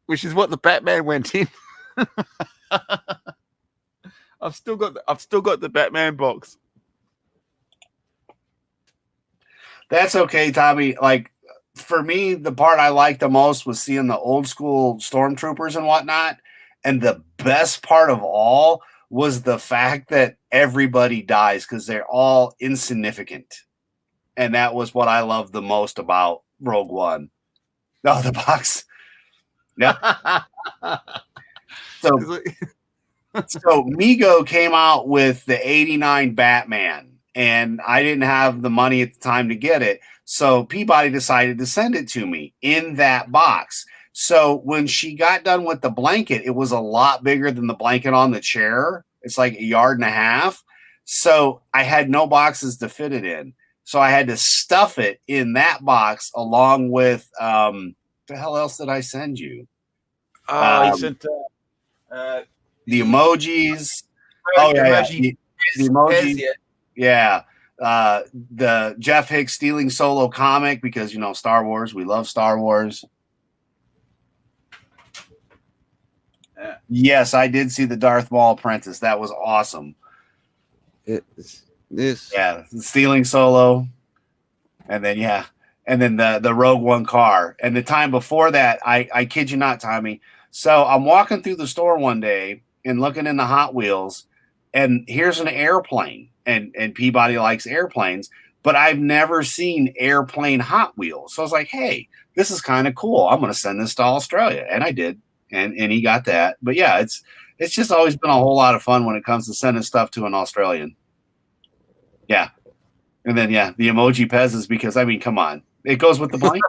is what the Batman went in. I've still got the Batman box. That's okay, Tommy. Like for me, the part I liked the most was seeing the old school stormtroopers and whatnot. And the best part of all was the fact that everybody dies because they're all insignificant. And that was what I loved the most about Rogue One. Oh, the box. Yep. So Mego came out with the 89 Batman, and I didn't have the money at the time to get it. So Peabody decided to send it to me in that box. So when she got done with the blanket, it was a lot bigger than the blanket on the chair. It's like 1.5 yards. So I had no boxes to fit it in. So I had to stuff it in that box along with the hell else did I send you? You sent the emojis. Oh yeah, the emojis. Yeah. The Jeff Hicks stealing solo comic because Star Wars. We love Star Wars. Yeah. Yes, I did see the Darth Maul Apprentice. That was awesome. Stealing solo, and then the Rogue One car. And the time before that, I kid you not, Tommy. So I'm walking through the store one day and looking in the Hot Wheels, and here's an airplane. And Peabody likes airplanes, but I've never seen airplane Hot Wheels. So I was like, hey, this is kind of cool. I'm going to send this to Australia. And I did. And he got that. But yeah, it's just always been a whole lot of fun when it comes to sending stuff to an Australian. Yeah. And then, the emoji Pez because, I mean, come on. It goes with the blanket.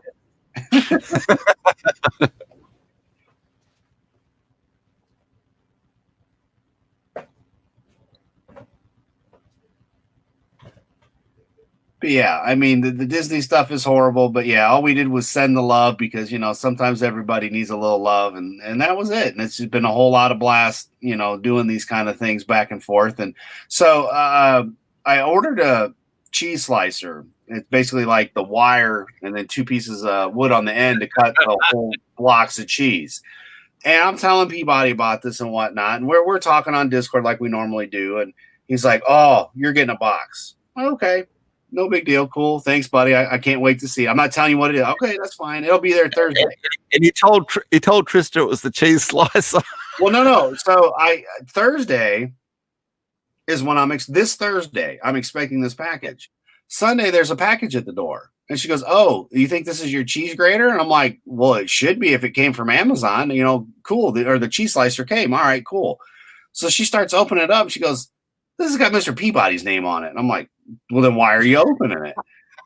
But yeah, I mean, the Disney stuff is horrible, but yeah, all we did was send the love because, sometimes everybody needs a little love, and that was it. And it's just been a whole lot of blast, doing these kind of things back and forth. And so I ordered a cheese slicer. It's basically like the wire and then 2 pieces of wood on the end to cut the whole blocks of cheese. And I'm telling Peabody about this and whatnot. And we're talking on Discord like we normally do. And he's like, oh, you're getting a box. Okay. No big deal. Cool. Thanks, buddy. I can't wait to see it. I'm not telling you what it is. Okay, that's fine. It'll be there Thursday. And he told Trista it was the cheese slicer. Well, no. So Thursday is when this Thursday, I'm expecting this package. Sunday, there's a package at the door. And she goes, oh, you think this is your cheese grater? And I'm like, well, it should be if it came from Amazon. Cool. Or the cheese slicer came. All right, cool. So she starts opening it up. She goes, this has got Mr. Peabody's name on it. And I'm like, well, then why are you opening it?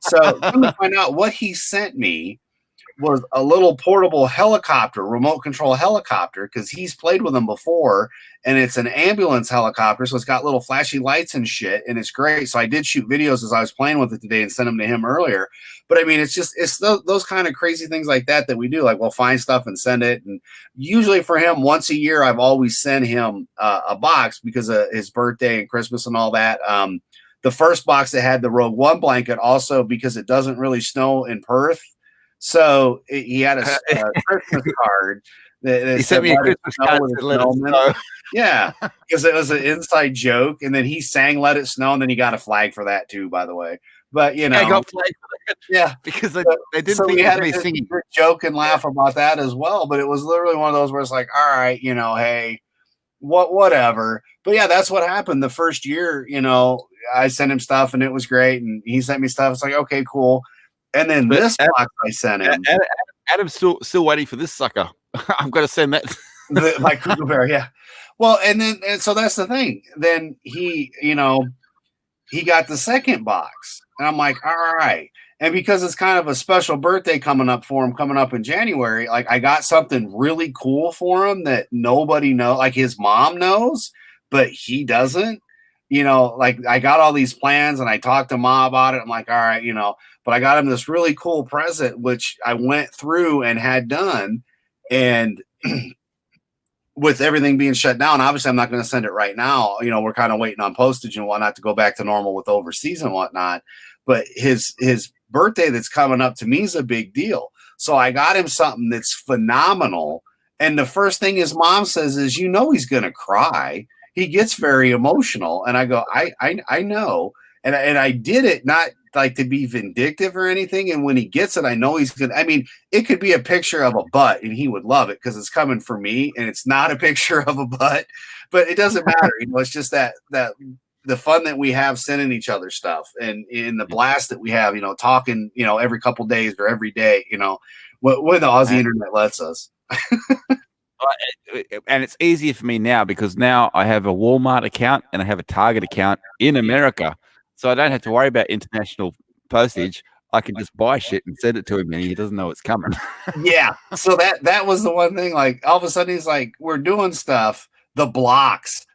So let me find out what he sent me was a little portable helicopter, remote control helicopter, because he's played with them before, and it's an ambulance helicopter, so it's got little flashy lights and shit, and it's great. So I did shoot videos as I was playing with it today and sent them to him earlier. But I mean, it's those kind of crazy things like that we do. Like we'll find stuff and send it, and usually for him, once a year, I've always sent him a box because of his birthday and Christmas and all that. The first box that had the Rogue One blanket, also because it doesn't really snow in Perth. So he had a Christmas card. That he sent me a Christmas card to let it snow. Yeah, because it was an inside joke. And then he sang Let It Snow, and then he got a flag for that too, by the way. But, I got flagged for that. Yeah. Because they didn't think of me singing. Joke and laugh about that as well. But it was literally one of those where it's like, all right, hey, whatever. But yeah, that's what happened the first year. I sent him stuff and it was great, and he sent me stuff. It's like, okay, cool. And then this box I sent him. Adam's still waiting for this sucker. I'm going to send that. My Cougar Bear, yeah. Well, and so that's the thing. Then he got the second box, and I'm like, all right. And because it's kind of a special birthday coming up in January, like I got something really cool for him that nobody knows. Like his mom knows, but he doesn't. Like I got all these plans and I talked to Ma about it. I'm like, all right, but I got him this really cool present, which I went through and had done. And with everything being shut down, obviously I'm not going to send it right now. We're kind of waiting on postage and whatnot to go back to normal with overseas and whatnot. but his birthday that's coming up to me is a big deal. So I got him something that's phenomenal. And the first thing his mom says is, you know, he's going to cry. He gets very emotional. And I go, I know. And I did it not like to be vindictive or anything. And when he gets it, I know he's going to, I mean, it could be a picture of a butt and he would love it because it's coming from me and it's not a picture of a butt, but it doesn't matter. You know, it's just that the fun that we have sending each other stuff and in the blast that we have, you know, talking, you know, every couple days or every day, you know, when the Aussie internet lets us. And it's easier for me now because now I have a Walmart account and I have a Target account in America. So I don't have to worry about international postage. I can just buy shit and send it to him and he doesn't know it's coming. Yeah. So that was the one thing, like all of a sudden he's like, we're doing stuff, the blocks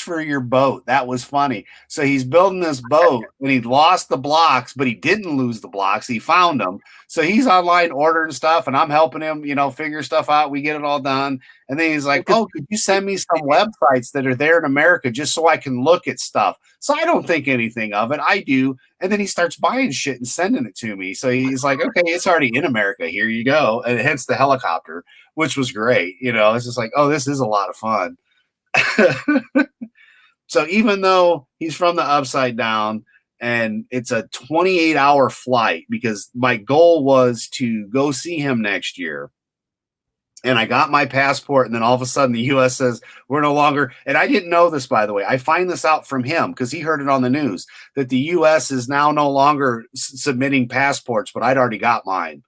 for your boat. That was funny. So he's building this boat and he lost the blocks, but he didn't lose the blocks. He found them. So he's online ordering stuff and I'm helping him, you know, figure stuff out. We get it all done. And then he's like, oh, could you send me some websites that are there in America just so I can look at stuff? So I don't think anything of it. I do. And then he starts buying shit and sending it to me. So he's like, okay, it's already in America. Here you go. And hence the helicopter, which was great. You know, it's just like, oh, this is a lot of fun. So even though he's from the upside down and it's a 28-hour flight, because my goal was to go see him next year. And I got my passport, and then all of a sudden the U.S. says we're no longer. And I didn't know this, by the way. I find this out from him because he heard it on the news that the U.S. is now no longer submitting passports, but I'd already got mine,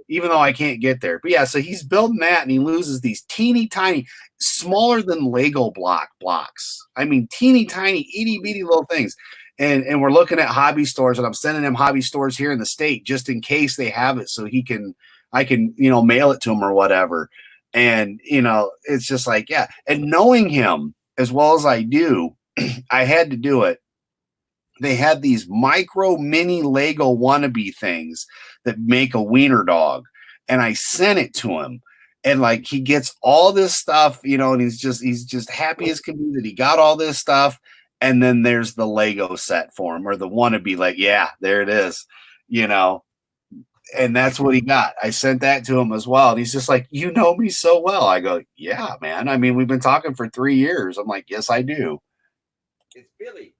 even though I can't get there. But yeah, so he's building that, and he loses these teeny tiny, smaller than Lego blocks. I mean, teeny tiny, itty bitty little things. And we're looking at hobby stores, and I'm sending him hobby stores here in the state just in case they have it, so I can, you know, mail it to him or whatever. And, you know, it's just like, yeah. And knowing him as well as I do, I had to do it. They had these micro mini Lego wannabe things that make a wiener dog. And I sent it to him. And like, he gets all this stuff, you know, and he's just happy as can be that he got all this stuff. And then there's the Lego set for him or the wannabe, like, yeah, there it is, you know. And that's what he got. I sent that to him as well. And he's just like, you know me so well. I go, yeah, man. I mean, we've been talking for 3 years. I'm like, yes, I do. It's Billy.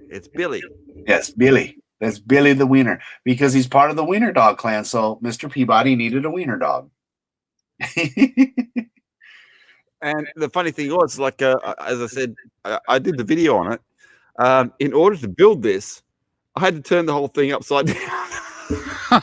It's Billy. Yes, Billy. That's Billy the Wiener because he's part of the Wiener Dog clan. So Mr. Peabody needed a wiener dog. And the funny thing was, like, as I said, I did the video on it. In order to build this, I had to turn the whole thing upside down. I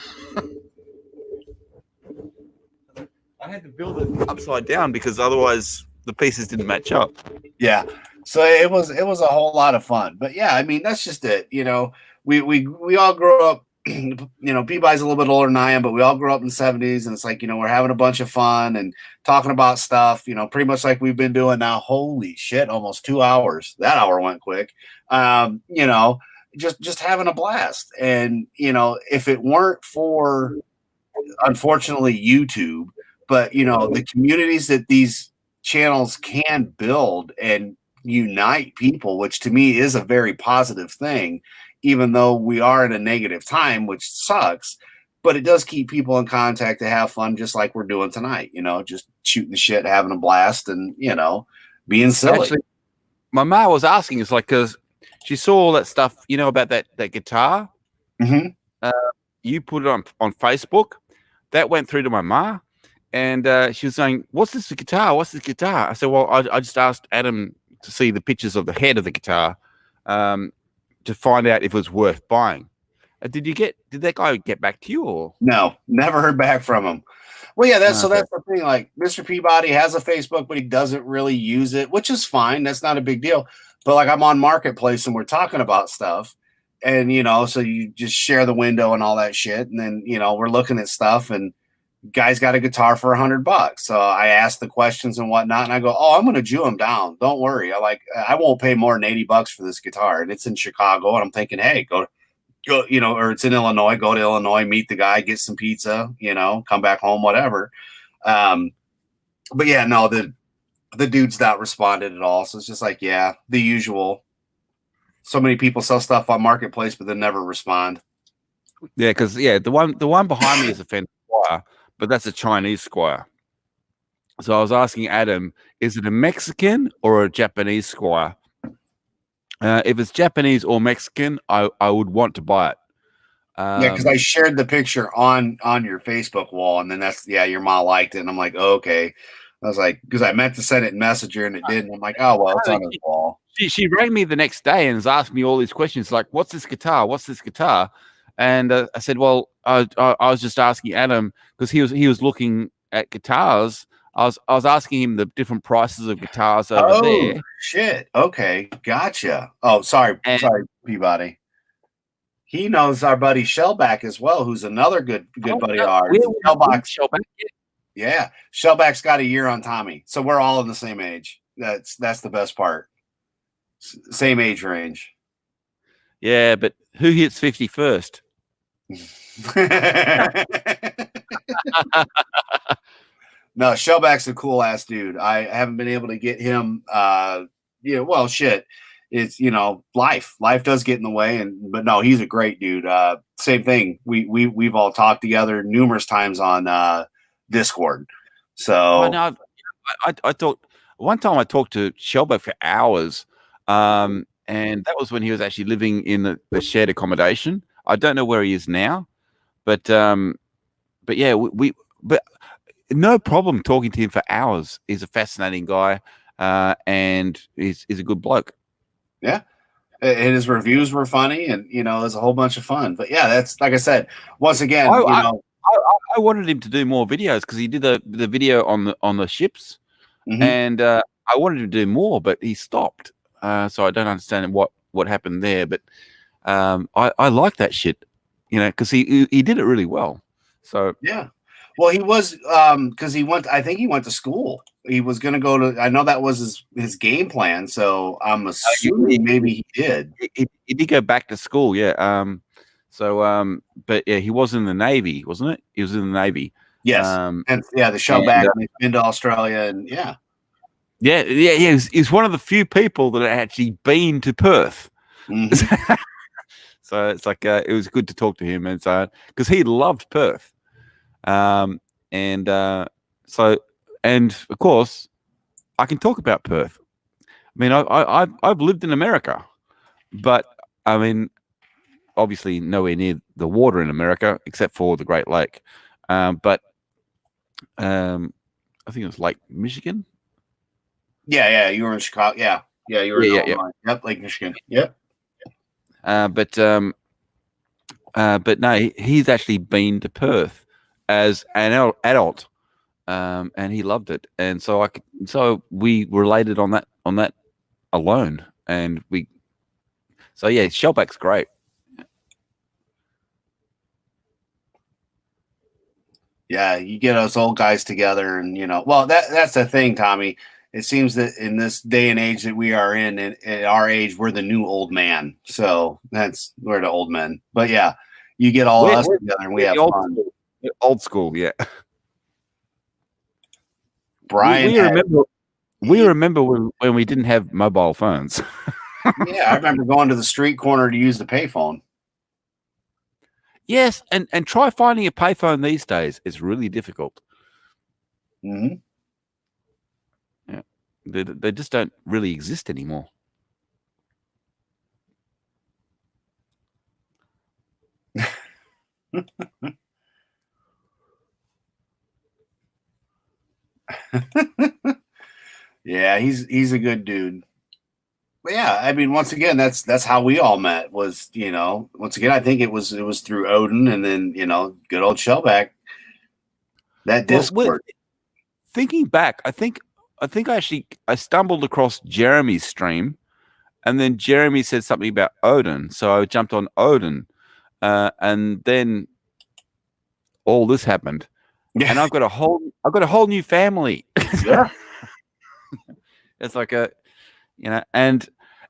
had to build it upside down because otherwise the pieces didn't match up. Yeah. So it was a whole lot of fun. But yeah, I mean, that's just it. You know, we all grew up, you know, Peabody's a little bit older than I am, but we all grew up in the 70s. And it's like, you know, we're having a bunch of fun and talking about stuff, you know, pretty much like we've been doing now. Holy shit, almost 2 hours. That hour went quick. You know, just having a blast. And, you know, if it weren't for, unfortunately, YouTube, but, you know, the communities that these channels can build and unite people, which to me is a very positive thing, even though we are in a negative time, which sucks, but it does keep people in contact to have fun, just like we're doing tonight, you know, just shooting the shit, having a blast, and, you know, being silly. Actually, my ma was asking, it's like, because she saw all that stuff, you know, about that guitar. Mm-hmm. You put it on Facebook. That went through to my ma, and she was saying, "What's this guitar? What's this guitar?" I said, "Well, I just asked Adam to see the pictures of the head of the guitar to find out if it was worth buying." Did that guy get back to you, or no? Never heard back from him. Well, yeah, that's the thing. Like, Mr. Peabody has a Facebook, but he doesn't really use it, which is fine. That's not a big deal. But like, I'm on Marketplace and we're talking about stuff, and, you know, so you just share the window and all that shit, and then, you know, we're looking at stuff, and guy's got a guitar for $100. So I ask the questions and whatnot, and I go, "Oh, I'm going to Jew him down. Don't worry. I won't pay more than $80 for this guitar." And it's in Chicago, and I'm thinking, hey, go, you know, or it's in Illinois, go to Illinois, meet the guy, get some pizza, you know, come back home, whatever. But yeah, no, the dude's not responded at all. So it's just like, yeah, the usual. so many people sell stuff on Marketplace, but then never respond. Yeah, because the one behind me is a Fender Squire, but that's a Chinese Squire. So I was asking Adam, is it a Mexican or a Japanese Squire? If it's Japanese or Mexican, I would want to buy it. Yeah, because I shared the picture on your Facebook wall, and then your mom liked it, and I'm like, oh, okay. I was like, because I meant to send it in Messenger, and it didn't. I'm like, oh well, it's on his wall. She rang me the next day and has asked me all these questions, like, "What's this guitar? What's this guitar?" And I said, "Well, I was just asking Adam because he was looking at guitars. I was asking him the different prices of guitars over there." Shit. Okay, gotcha. Oh, sorry, Peabody. He knows our buddy Shellback as well, who's another good buddy of ours. Shellback. Yeah, Shellback's got a year on Tommy, so we're all in the same age. That's the best part. Same age range. Yeah, but who hits 50 first? No, Shellback's a cool ass dude. I haven't been able to get him. Well, shit. It's life. Life does get in the way, but no, he's a great dude. Same thing. We've all talked together numerous times on Discord. So I thought one time I talked to Shellback for hours, and that was when he was actually living in the shared accommodation. I don't know where he is now, but yeah, but no problem talking to him for hours. He's a fascinating guy, and he's a good bloke. Yeah. And his reviews were funny, and it was a whole bunch of fun. But yeah, that's like I said. Once again, I wanted him to do more videos because he did the video on the ships, and I wanted him to do more, but he stopped. So I don't understand what happened there. But I like that shit, because he did it really well. So yeah. Well, he was because I think he went to school. He was going to go to. I know that was his game plan. So I'm assuming maybe he did. He did go back to school, yeah. But yeah, he was in the Navy, wasn't it? He was in the Navy. Yes. And yeah, the Shellback into Australia, and yeah. He's one of the few people that had actually been to Perth. So it's like it was good to talk to him, and so because he loved Perth. And of course, I can talk about Perth. I mean, I've lived in America, but I mean, obviously nowhere near the water in America except for the Great Lake. But I think it was Lake Michigan. Yeah, you were in Chicago. Yeah, you were. Yep, Lake Michigan. Yep. But no, he's actually been to Perth as an adult, and he loved it, and so we related on that alone, and Shellback's great. Yeah, you get us old guys together, and well, that's the thing, Tommy. It seems that in this day and age that we are in, at our age, we're the new old man. So we're the old men. But yeah, you get all us together, and we have fun. Old school, yeah. Brian, we remember when we didn't have mobile phones. Yeah, I remember going to the street corner to use the payphone. Yes, and try finding a payphone these days. It's really difficult. Mm-hmm. Yeah, they just don't really exist anymore. Yeah, he's a good dude. But yeah, I mean, once again, that's how we all met. Was once again, I think it was through Odin, and then good old Shellback. That Discord. Thinking back, I think I stumbled across Jeremy's stream, and then Jeremy said something about Odin, so I jumped on Odin, and then all this happened, and I've got a whole new family. Yeah. It's like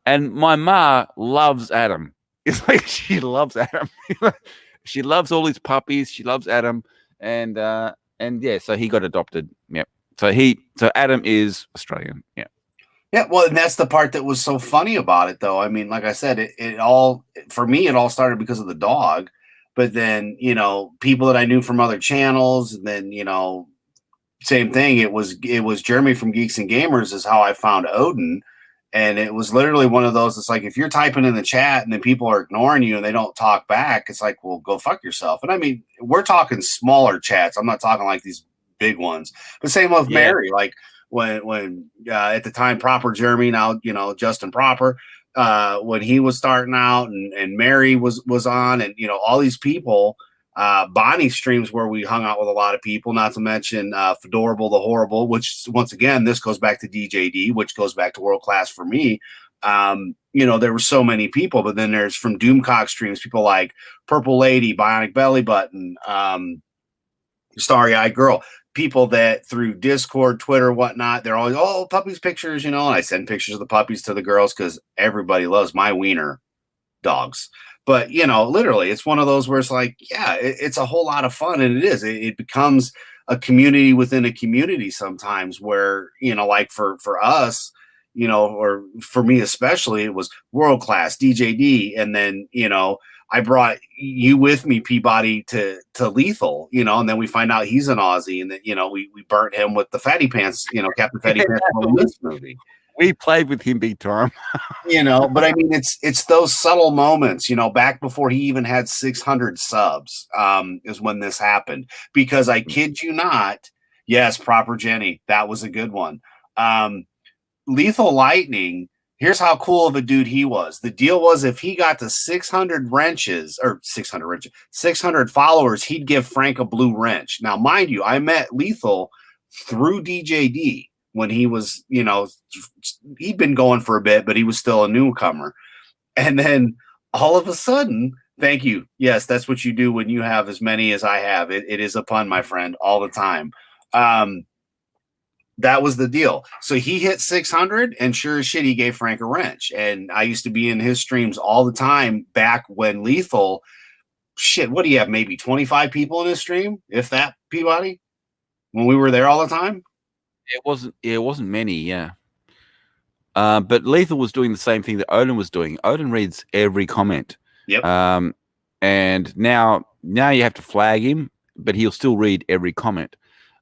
and my ma loves Adam. It's like she loves Adam. She loves all his puppies. She loves Adam, and yeah, so he got adopted. Yeah. So Adam is Australian. Yeah. Yeah, well, and that's the part that was so funny about it, though. I mean, like I said, it all for me, it all started because of the dog. But then, people that I knew from other channels, and then, same thing. It was Jeremy from Geeks and Gamers is how I found Odin. And it was literally one of those. It's like if you're typing in the chat and then people are ignoring you and they don't talk back, it's like, well, go fuck yourself. And I mean, we're talking smaller chats. I'm not talking like these big ones. But same with Yeah. Mary. Like when at the time Proper Jeremy, now Justin Proper, when he was starting out, and Mary was on, and all these people. Bonnie streams where we hung out with a lot of people, not to mention Fedorable the Horrible, which once again, this goes back to DJD, which goes back to World Class for me. There were so many people, but then there's from Doomcock streams, people like Purple Lady, Bionic Belly Button, Starry Eyed Girl, people that through Discord, Twitter, whatnot, they're always, puppies pictures, and I send pictures of the puppies to the girls because everybody loves my wiener dogs. But literally, it's one of those where it's like, yeah, it's a whole lot of fun, and it is. It becomes a community within a community sometimes, where like for us, or for me especially, it was World Class, DJD, and then I brought you with me, Peabody, to Lethal, and then we find out he's an Aussie, and that we burnt him with the Fatty Pants, Captain Fatty Pants from this movie. We played with him big time. But I mean, it's those subtle moments, back before he even had 600 subs, is when this happened. Because I kid you not, yes, Proper Jenny, that was a good one. Lethal Lightning, here's how cool of a dude he was. The deal was if he got to 600 followers, he'd give Frank a blue wrench. Now, mind you, I met Lethal through DJD. When he was, he'd been going for a bit, but he was still a newcomer. And then all of a sudden, thank you. Yes, that's what you do when you have as many as I have. It is a pun, my friend, all the time. That was the deal. So he hit 600, and sure as shit, he gave Frank a wrench. And I used to be in his streams all the time back when Lethal, what do you have? Maybe 25 people in his stream, if that, Peabody? When we were there all the time? It wasn't many, yeah. But Lethal was doing the same thing that Odin was doing. Odin reads every comment. Yep. And now you have to flag him, but he'll still read every comment.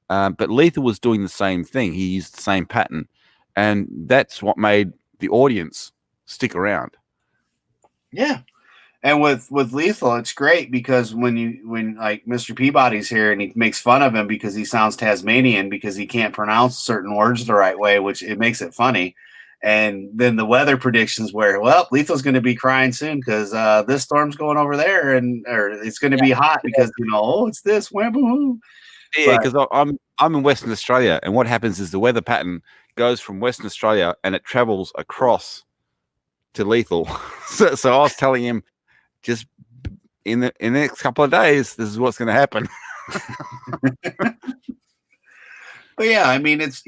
But Lethal was doing the same thing. He used the same pattern, and that's what made the audience stick around. Yeah. And with Lethal, it's great because when like Mr. Peabody's here and he makes fun of him because he sounds Tasmanian because he can't pronounce certain words the right way, which it makes it funny. And then the weather predictions where, well, Lethal's going to be crying soon because this storm's going over there, or it's going to be hot because it's this. Wham-boo. Yeah, because I'm in Western Australia, and what happens is the weather pattern goes from Western Australia and it travels across to Lethal. So I was telling him, just in the next couple of days, this is what's going to happen. But yeah, I mean, it's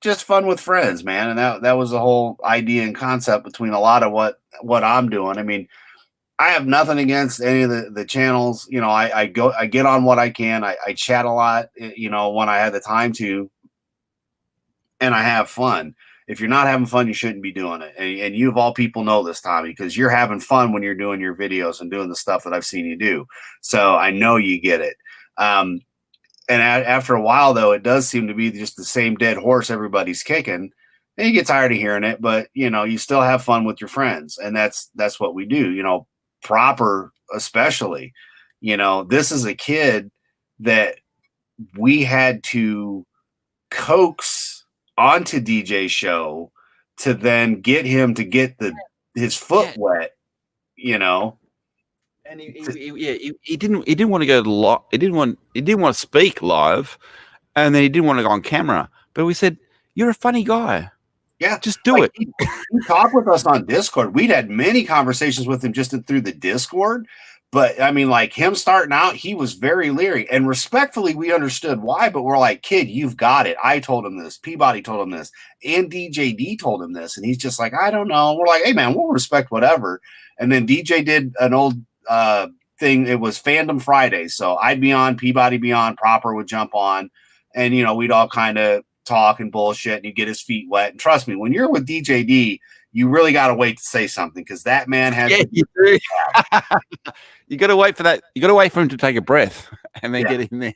just fun with friends, man, and that was the whole idea and concept between a lot of what I'm doing. I mean, I have nothing against any of the channels. I get on what I can. I chat a lot, when I have the time to, and I have fun. If you're not having fun, you shouldn't be doing it. And you of all people know this, Tommy, because you're having fun when you're doing your videos and doing the stuff that I've seen you do. So I know you get it. And after a while, though, it does seem to be just the same dead horse everybody's kicking. And you get tired of hearing it, but, you still have fun with your friends. And that's what we do, Proper especially. This is a kid that we had to coax onto DJ show to then get him to get his foot wet, And he didn't want to go to he didn't want to speak live, and then he didn't want to go on camera. But we said, "You're a funny guy. Yeah, just do it." He talked with us on Discord. We'd had many conversations with him just through the Discord. But I mean, like him starting out, he was very leery, and respectfully, we understood why. But we're like, kid, you've got it. I told him this. Peabody told him this, and DJD told him this, and he's just like, I don't know. We're like, hey man, we'll respect whatever. And then DJ did an old thing. It was Fandom Friday, so I'd be on, Peabody be on, Proper would jump on, and we'd all kind of talk and bullshit, and he'd get his feet wet. And trust me, when you're with DJD, you really got to wait to say something because that man has. Yeah, you do. You got to wait for that. You got to wait for him to take a breath and then get in there.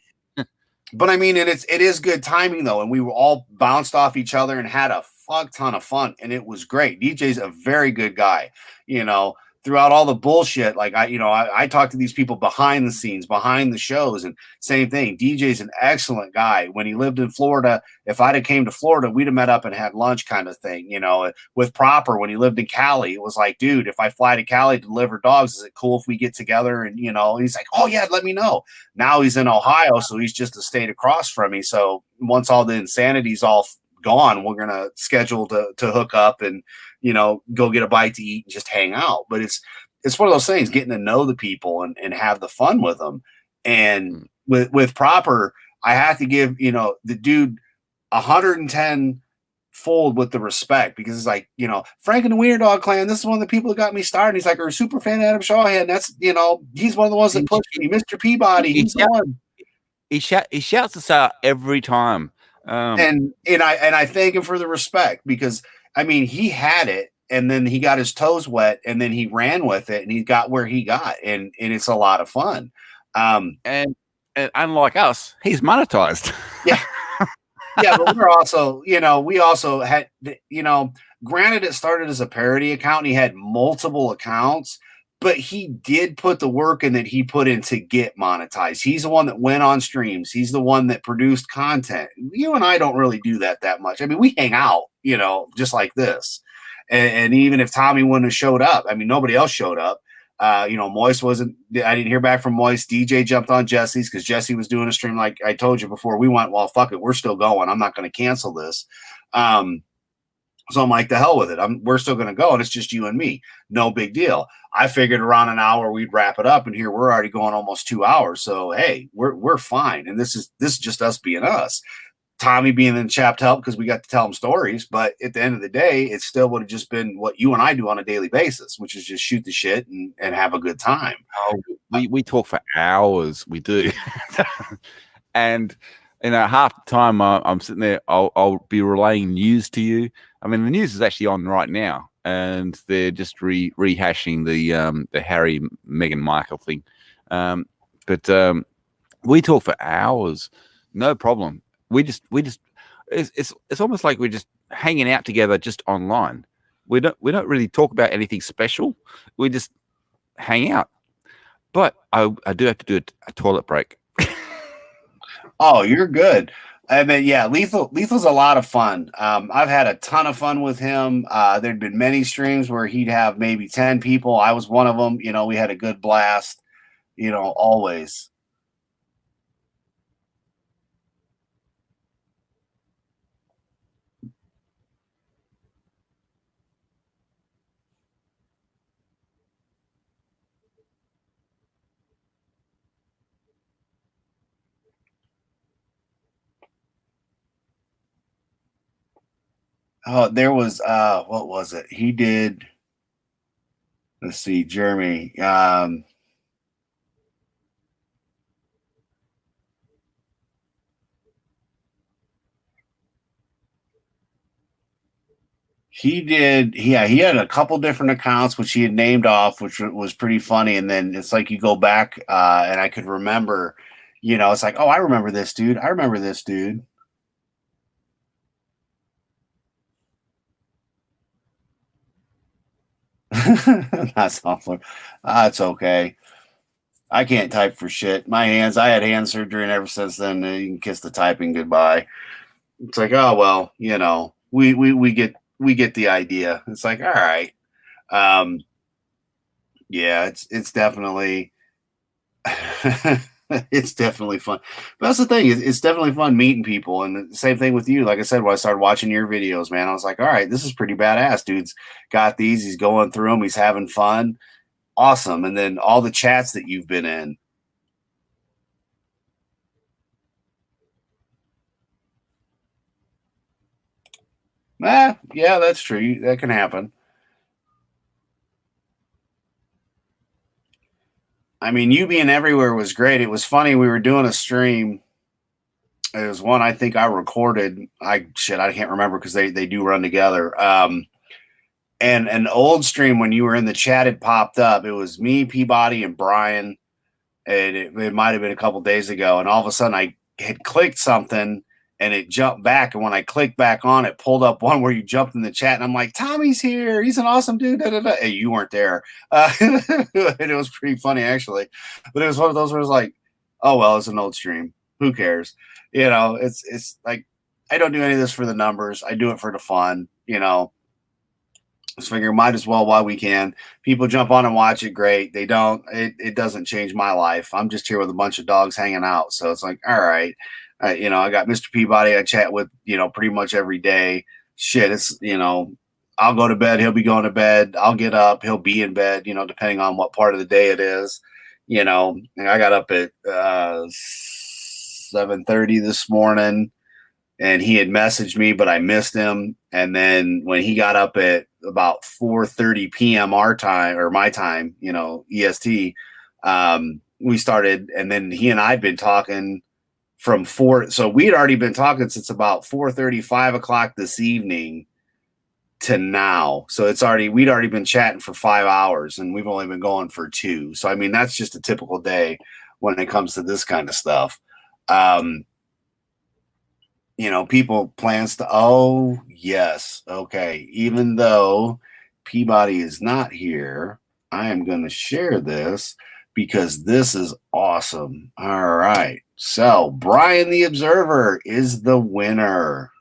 But I mean, it is good timing though, and we were all bounced off each other and had a fuck ton of fun, and it was great. DJ's a very good guy, you know. Throughout all the bullshit, like I talk to these people behind the scenes, behind the shows, and same thing. DJ's an excellent guy. When he lived in Florida, if I'd have came to Florida, we'd have met up and had lunch, kind of thing. You know, with Proper when he lived in Cali, it was like, dude, if I fly to Cali to deliver dogs, is it cool if we get together? And he's like, oh yeah, let me know. Now he's in Ohio, so he's just a state across from me. So once all the insanity's all gone, we're gonna schedule to hook up and go get a bite to eat and just hang out. But it's one of those things, getting to know the people and have the fun with them. And with Proper, I have to give the dude 110 fold with the respect, because it's like, Frank and the Wiener Dog Clan, this is one of the people that got me started. He's like, we're a super fan of Adam Shawhead, and that's he's one of the ones that pushed me. Mr. Peabody, he's the one. He shouts us out every time. And I thank him for the respect, because I mean, he had it and then he got his toes wet and then he ran with it and he got where he got, and it's a lot of fun. And unlike us, he's monetized. Yeah. Yeah, but we're also, we also had, granted it started as a parody account and he had multiple accounts, but he did put the work in that he put in to get monetized. He's the one that went on streams. He's the one that produced content. You and I don't really do that much. I mean, we hang out, just like this. And even if Tommy wouldn't have showed up, I mean, nobody else showed up. Moist wasn't, I didn't hear back from Moist. DJ jumped on Jesse's because Jesse was doing a stream. Like I told you before, we went, well, fuck it, we're still going. I'm not going to cancel this. So I'm like, the hell with it. We're still going to go, and it's just you and me. No big deal. I figured around an hour we'd wrap it up, and here we're already going almost 2 hours. So hey, we're fine, and this is just us being us. Tommy being in chapped help because we got to tell him stories, but at the end of the day, it still would have just been what you and I do on a daily basis, which is just shoot the shit and have a good time. Oh, we talk for hours. We do, and half the time I'm sitting there, I'll be relaying news to you. I mean, the news is actually on right now, and they're just rehashing the Harry Meghan Markle thing. But we talk for hours, no problem. We just it's almost like we're just hanging out together just online. We don't really talk about anything special. We just hang out. But I do have to do a toilet break. Oh, you're good. I mean, yeah, Lethal's a lot of fun. I've had a ton of fun with him. There'd been many streams where he'd have maybe 10 people. I was one of them. We had a good blast, always. Oh, there was what was it? He did. Let's see, Jeremy. He did. Yeah, he had a couple different accounts which he had named off, which was pretty funny. And then it's like you go back, and I could remember. It's like, oh, I remember this dude. I remember this dude. That's awful. It's okay. I can't type for shit. I had hand surgery, and ever since then, you can kiss the typing goodbye. It's like, oh well, we get the idea. It's like, all right, yeah, it's definitely it's definitely fun. But that's the thing, it's definitely fun meeting people, and the same thing with you. Like I said, when I started watching your videos, man, I was like, all right, this is pretty badass. Dude's got these. He's going through them. He's having fun. Awesome. And then all the chats that you've been in. Yeah, that's true. That can happen. I mean, you being everywhere was great. It was funny. We were doing a stream It was one I think I recorded. I can't remember because they do run together. And an old stream when you were in the chat, it popped up. It was me, Peabody, and Brian. And it might have been a couple days ago. And all of a sudden, I had clicked something, and it jumped back. And when I clicked back on, it pulled up one where you jumped in the chat, and I'm like, Tommy's here. He's an awesome dude. Da, da, da. And you weren't there. And it was pretty funny, actually. But it was one of those where it was like, oh, well, it's an old stream. Who cares? You know, it's like, I don't do any of this for the numbers. I do it for the fun, you know. Just figure might as well while we can. People jump on and watch it, great. They don't. It doesn't change my life. I'm just here with a bunch of dogs hanging out. So it's like, all right. You know, I got Mr. Peabody I chat with, you know, pretty much every day. Shit, it's, you know, I'll go to bed. He'll be going to bed. I'll get up. He'll be in bed, you know, depending on what part of the day it is. You know, and I got up at 7:30 this morning, and he had messaged me, but I missed him. And then when he got up at about 4:30 p.m. our time, or my time, you know, EST, we started, and then he and I had been talking from 4. So we'd already been talking since about 4:30, 5 o'clock this evening to now. So we'd already been chatting for 5 hours, and we've only been going for 2. So, I mean, that's just a typical day when it comes to this kind of stuff. You know, people plans to, oh, yes. Okay. Even though Peabody is not here, I am going to share this because this is awesome. All right. So Brian the Observer is the winner.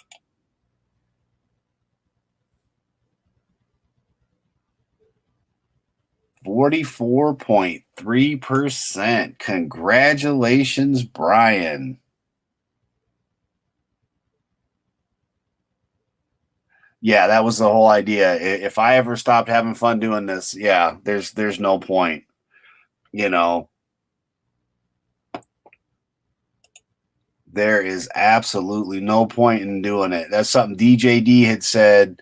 %44.3%. Congratulations, Brian. Yeah, that was the whole idea. If I ever stopped having fun doing this, yeah, there's no point. You know, there is absolutely no point in doing it. That's something DJD had said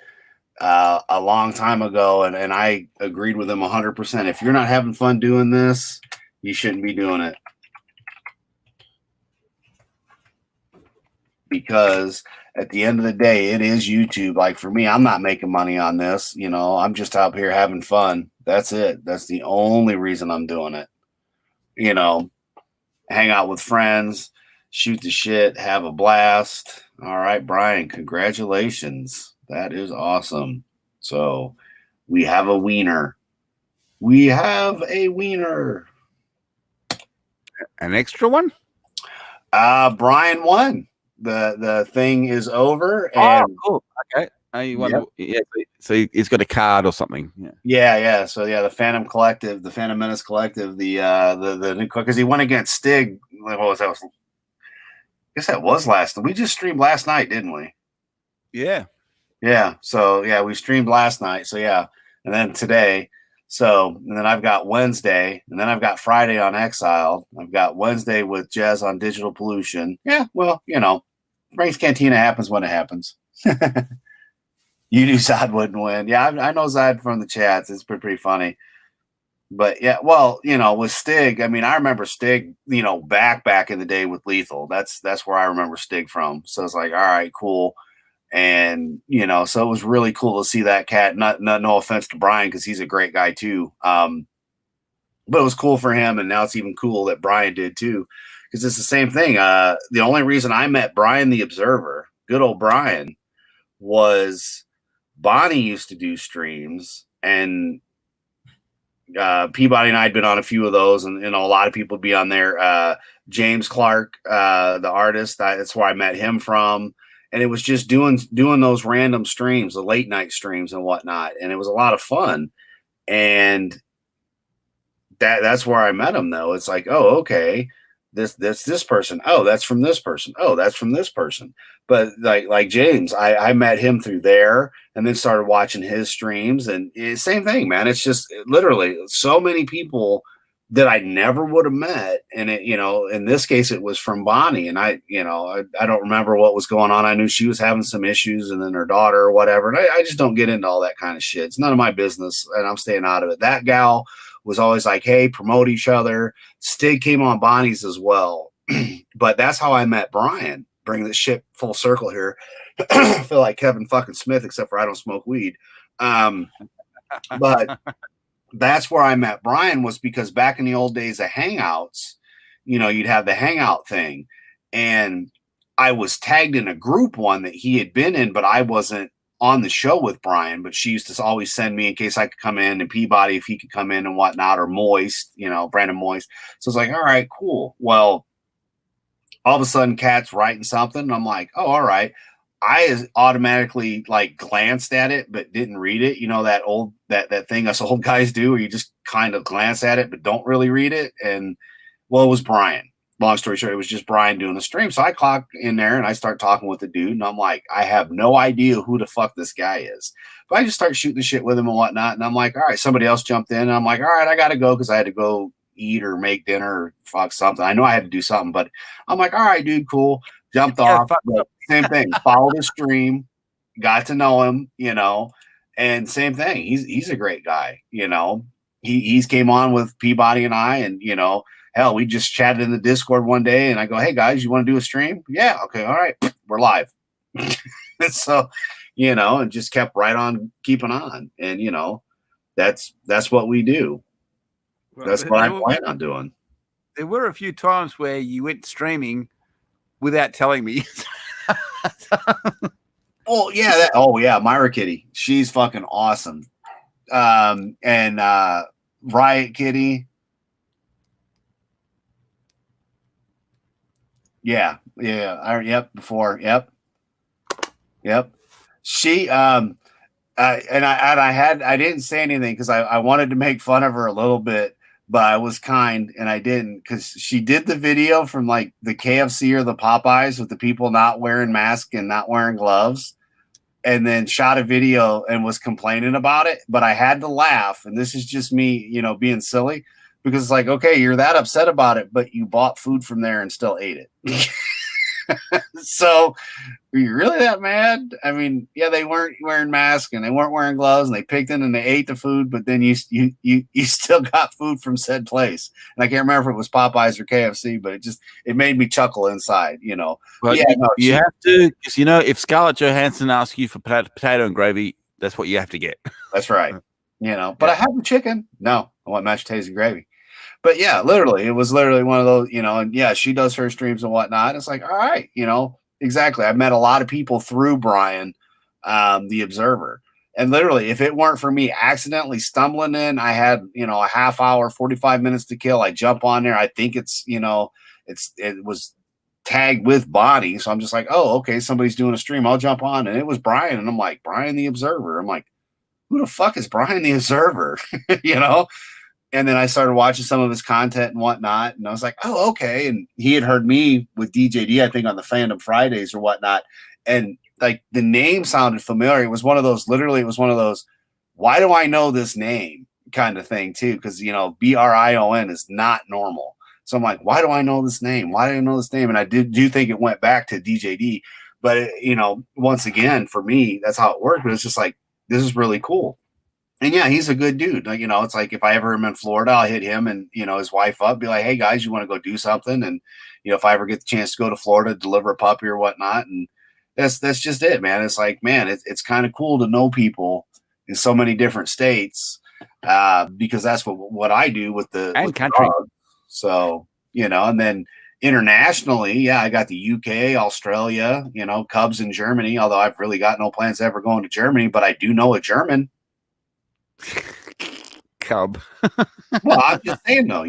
a long time ago, and I agreed with him 100%. If you're not having fun doing this, you shouldn't be doing it. Because at the end of the day, it is YouTube. Like for me, I'm not making money on this. You know, I'm just out here having fun. That's it. That's the only reason I'm doing it. You know, hang out with friends, shoot the shit, have a blast. All right, Brian, congratulations. That is awesome. So we have a wiener. We have a wiener. An extra one? Brian won. The thing is over. And cool. Okay. You wonder, yeah. So he's got a card or something. Yeah. So yeah, the Phantom Collective, the Phantom Menace Collective, the new, because he went against Stig. What was that? I guess that was last. We just streamed last night, didn't we? Yeah. Yeah. So yeah, we streamed last night. So yeah, and then today. So and then I've got Wednesday, and then I've got Friday on Exiled. I've got Wednesday with Jez on Digital Pollution. Yeah. Well, you know, Frank's Cantina happens when it happens. You knew Zod wouldn't win. Yeah, I know Zod from the chats. It's pretty funny. But yeah, well, you know, with Stig, I mean, I remember Stig, you know, back in the day with Lethal. That's where I remember Stig from. So it's like, all right, cool. And, you know, so it was really cool to see that cat. No offense to Brian, because he's a great guy too. But it was cool for him. And now it's even cool that Brian did too, because it's the same thing. The only reason I met Brian the Observer, good old Brian, was Bonnie used to do streams, and Peabody and I had been on a few of those, and you know, a lot of people would be on there. James Clark, the artist, that's where I met him from. And it was just doing those random streams, the late night streams and whatnot. And it was a lot of fun. And that's where I met him, though. It's like, oh, okay, this person. Oh, that's from this person. Oh, that's from this person. But like James, I met him through there, and then started watching his streams, and same thing, man. It's just literally so many people that I never would have met. And it, you know, in this case, it was from Bonnie, and I don't remember what was going on. I knew she was having some issues, and then her daughter or whatever. And I just don't get into all that kind of shit. It's none of my business, and I'm staying out of it. That gal was always like, hey, promote each other. Stig came on Bonnie's as well. But that's how I met Brian. bring this shit full circle here. I feel like Kevin fucking Smith, except for I don't smoke weed. But that's where I met Brian, was because back in the old days of Hangouts, you'd have the Hangout thing. And I was tagged in a group one that he had been in, but I wasn't on the show with Brian, but she used to always send me in case I could come in, and Peabody, if he could come in and whatnot, or Moist, Brandon Moist. So it's like, all right, cool. Well, all of a sudden Kat's writing something. And I'm like, oh, all right. I automatically like glanced at it, but didn't read it. That thing us old guys do, where you just kind of glance at it, but don't really read it. And well, it was Brian. Long story short, it was just Brian doing the stream. So I clock in there and I start talking with the dude, and I'm like, I have no idea who the fuck this guy is. But I just start shooting the shit with him and whatnot. And I'm like, all right, somebody else jumped in. And I'm like, all right, I got to go because I had to go eat or make dinner or fuck something. I know I had to do something, but I'm like, all right, dude, cool. Jumped off. Same thing. Followed the stream, got to know him, and same thing. He's a great guy, He's came on with Peabody and I, and hell, we just chatted in the Discord one day, and I go, hey guys, you want to do a stream? Yeah, okay, all right, we're live. So, and just kept right on keeping on, and that's what we do. Well, that's what I plan on doing. There were a few times where you went streaming without telling me. Oh yeah, Myra Kitty, she's fucking awesome. And Riot Kitty, yep. She I didn't say anything because I wanted to make fun of her a little bit, but I was kind and I didn't, because she did the video from like the KFC or the Popeyes with the people not wearing masks and not wearing gloves, and then shot a video and was complaining about it. But I had to laugh, and this is just me, being silly, because it's like, okay, you're that upset about it, but you bought food from there and still ate it. So were you really that mad? I mean, yeah, they weren't wearing masks and they weren't wearing gloves, and they picked in and they ate the food, but then you still got food from said place. And I can't remember if it was Popeyes or KFC, but it made me chuckle inside, Well, yeah, you have to, because if Scarlett Johansson asks you for potato and gravy, that's what you have to get. That's right. But I have the chicken. No, I want mashed potatoes and gravy. But yeah, literally, it was literally one of those, and yeah, she does her streams and whatnot. It's like, all right, exactly. I've met a lot of people through Brian, the Observer. And literally, if it weren't for me accidentally stumbling in, I had, a half hour, 45 minutes to kill. I jump on there. I think it was tagged with Bonnie. So I'm just like, oh, okay, somebody's doing a stream. I'll jump on. And it was Brian. And I'm like, Brian the Observer. I'm like, who the fuck is Brian the Observer? And then I started watching some of his content and whatnot. And I was like, oh, okay. And he had heard me with DJD, I think, on the Fandom Fridays or whatnot. And like the name sounded familiar. It was one of those, why do I know this name kind of thing too? Because, BRION is not normal. So I'm like, why do I know this name? Why do I know this name? And I do think it went back to DJD. But, once again, for me, that's how it worked. But it's just like, this is really cool. And yeah, he's a good dude. Like, it's like if I ever am in Florida, I'll hit him and, his wife up, be like, hey guys, you want to go do something? And, if I ever get the chance to go to Florida, deliver a puppy or whatnot. And that's just it, man. It's like, man, it's kind of cool to know people in so many different states, because that's what I do with the country. Dog. So, and then internationally, yeah, I got the UK, Australia, Cubs in Germany, although I've really got no plans to ever going to Germany, but I do know a German. Cub. Well, I'm just saying though,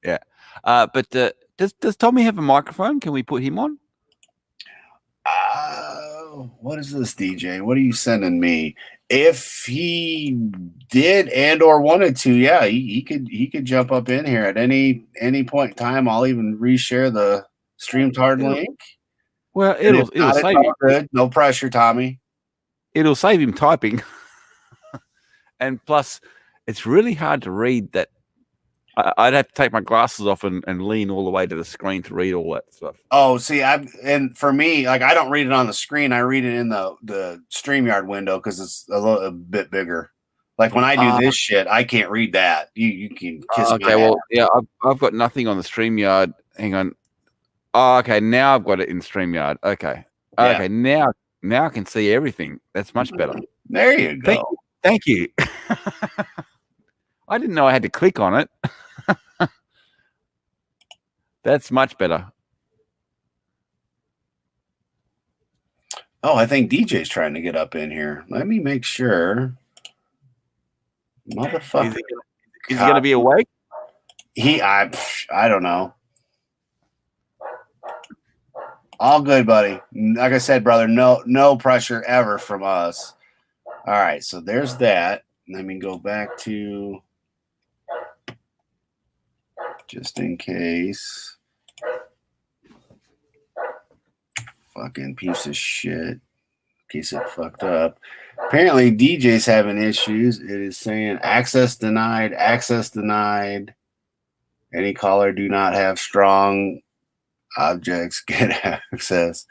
Yeah. But does Tommy have a microphone? Can we put him on? What is this, DJ? What are you sending me? If he did and or wanted to, yeah, he could jump up in here at any point in time. I'll even reshare the StreamYard link. Well, it'll save him. Good. No pressure, Tommy. It'll save him typing. And plus, it's really hard to read that. I'd have to take my glasses off and lean all the way to the screen to read all that stuff. Oh, see, and for me, like, I don't read it on the screen. I read it in the StreamYard window because it's a bit bigger. Like when I do this shit, I can't read that. You can kiss me. Okay, well, yeah, I've got nothing on the StreamYard. Hang on. Oh, okay. Now I've got it in StreamYard. Okay. Yeah. Okay. Now I can see everything. That's much better. There you go. Thank you. I didn't know I had to click on it. That's much better. Oh, I think DJ's trying to get up in here. Let me make sure. Motherfucker. Is he going to be awake? I don't know. All good, buddy. Like I said, brother, no pressure ever from us. All right, so there's that. Let me go back to just in case. Fucking piece of shit. In case it fucked up. Apparently, DJ's having issues. It is saying access denied, access denied. Any caller do not have strong objects get access.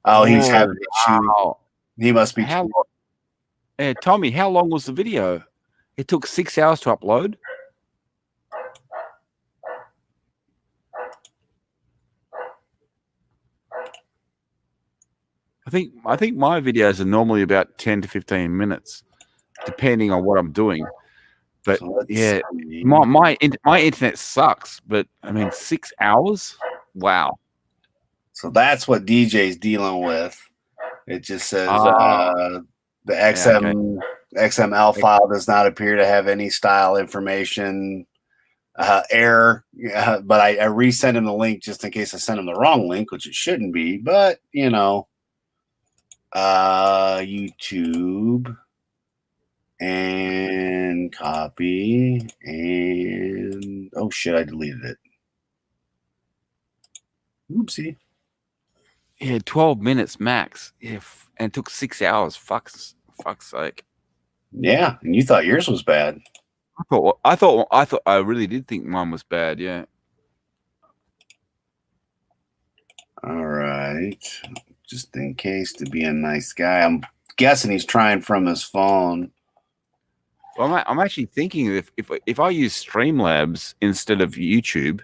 Oh, he's having issues. Wow. He must be. Tommy, how long was the video? It took 6 hours to upload. I think my videos are normally about 10 to 15 minutes, depending on what I'm doing. But yeah, my internet sucks. But I mean, 6 hours? Wow. So that's what DJ's dealing with. It just says the XML file does not appear to have any style information error. But I resend him the link just in case I sent him the wrong link, which it shouldn't be. But you know, YouTube and copy and oh shit, I deleted it. Oopsie. Yeah, 12 minutes max. If and it took 6 hours. Fuck's sake. Yeah, and you thought yours was bad. I thought I really did think mine was bad. Yeah. All right. Just in case, to be a nice guy. I'm guessing he's trying from his phone. Well, I'm actually thinking if I use Streamlabs instead of YouTube,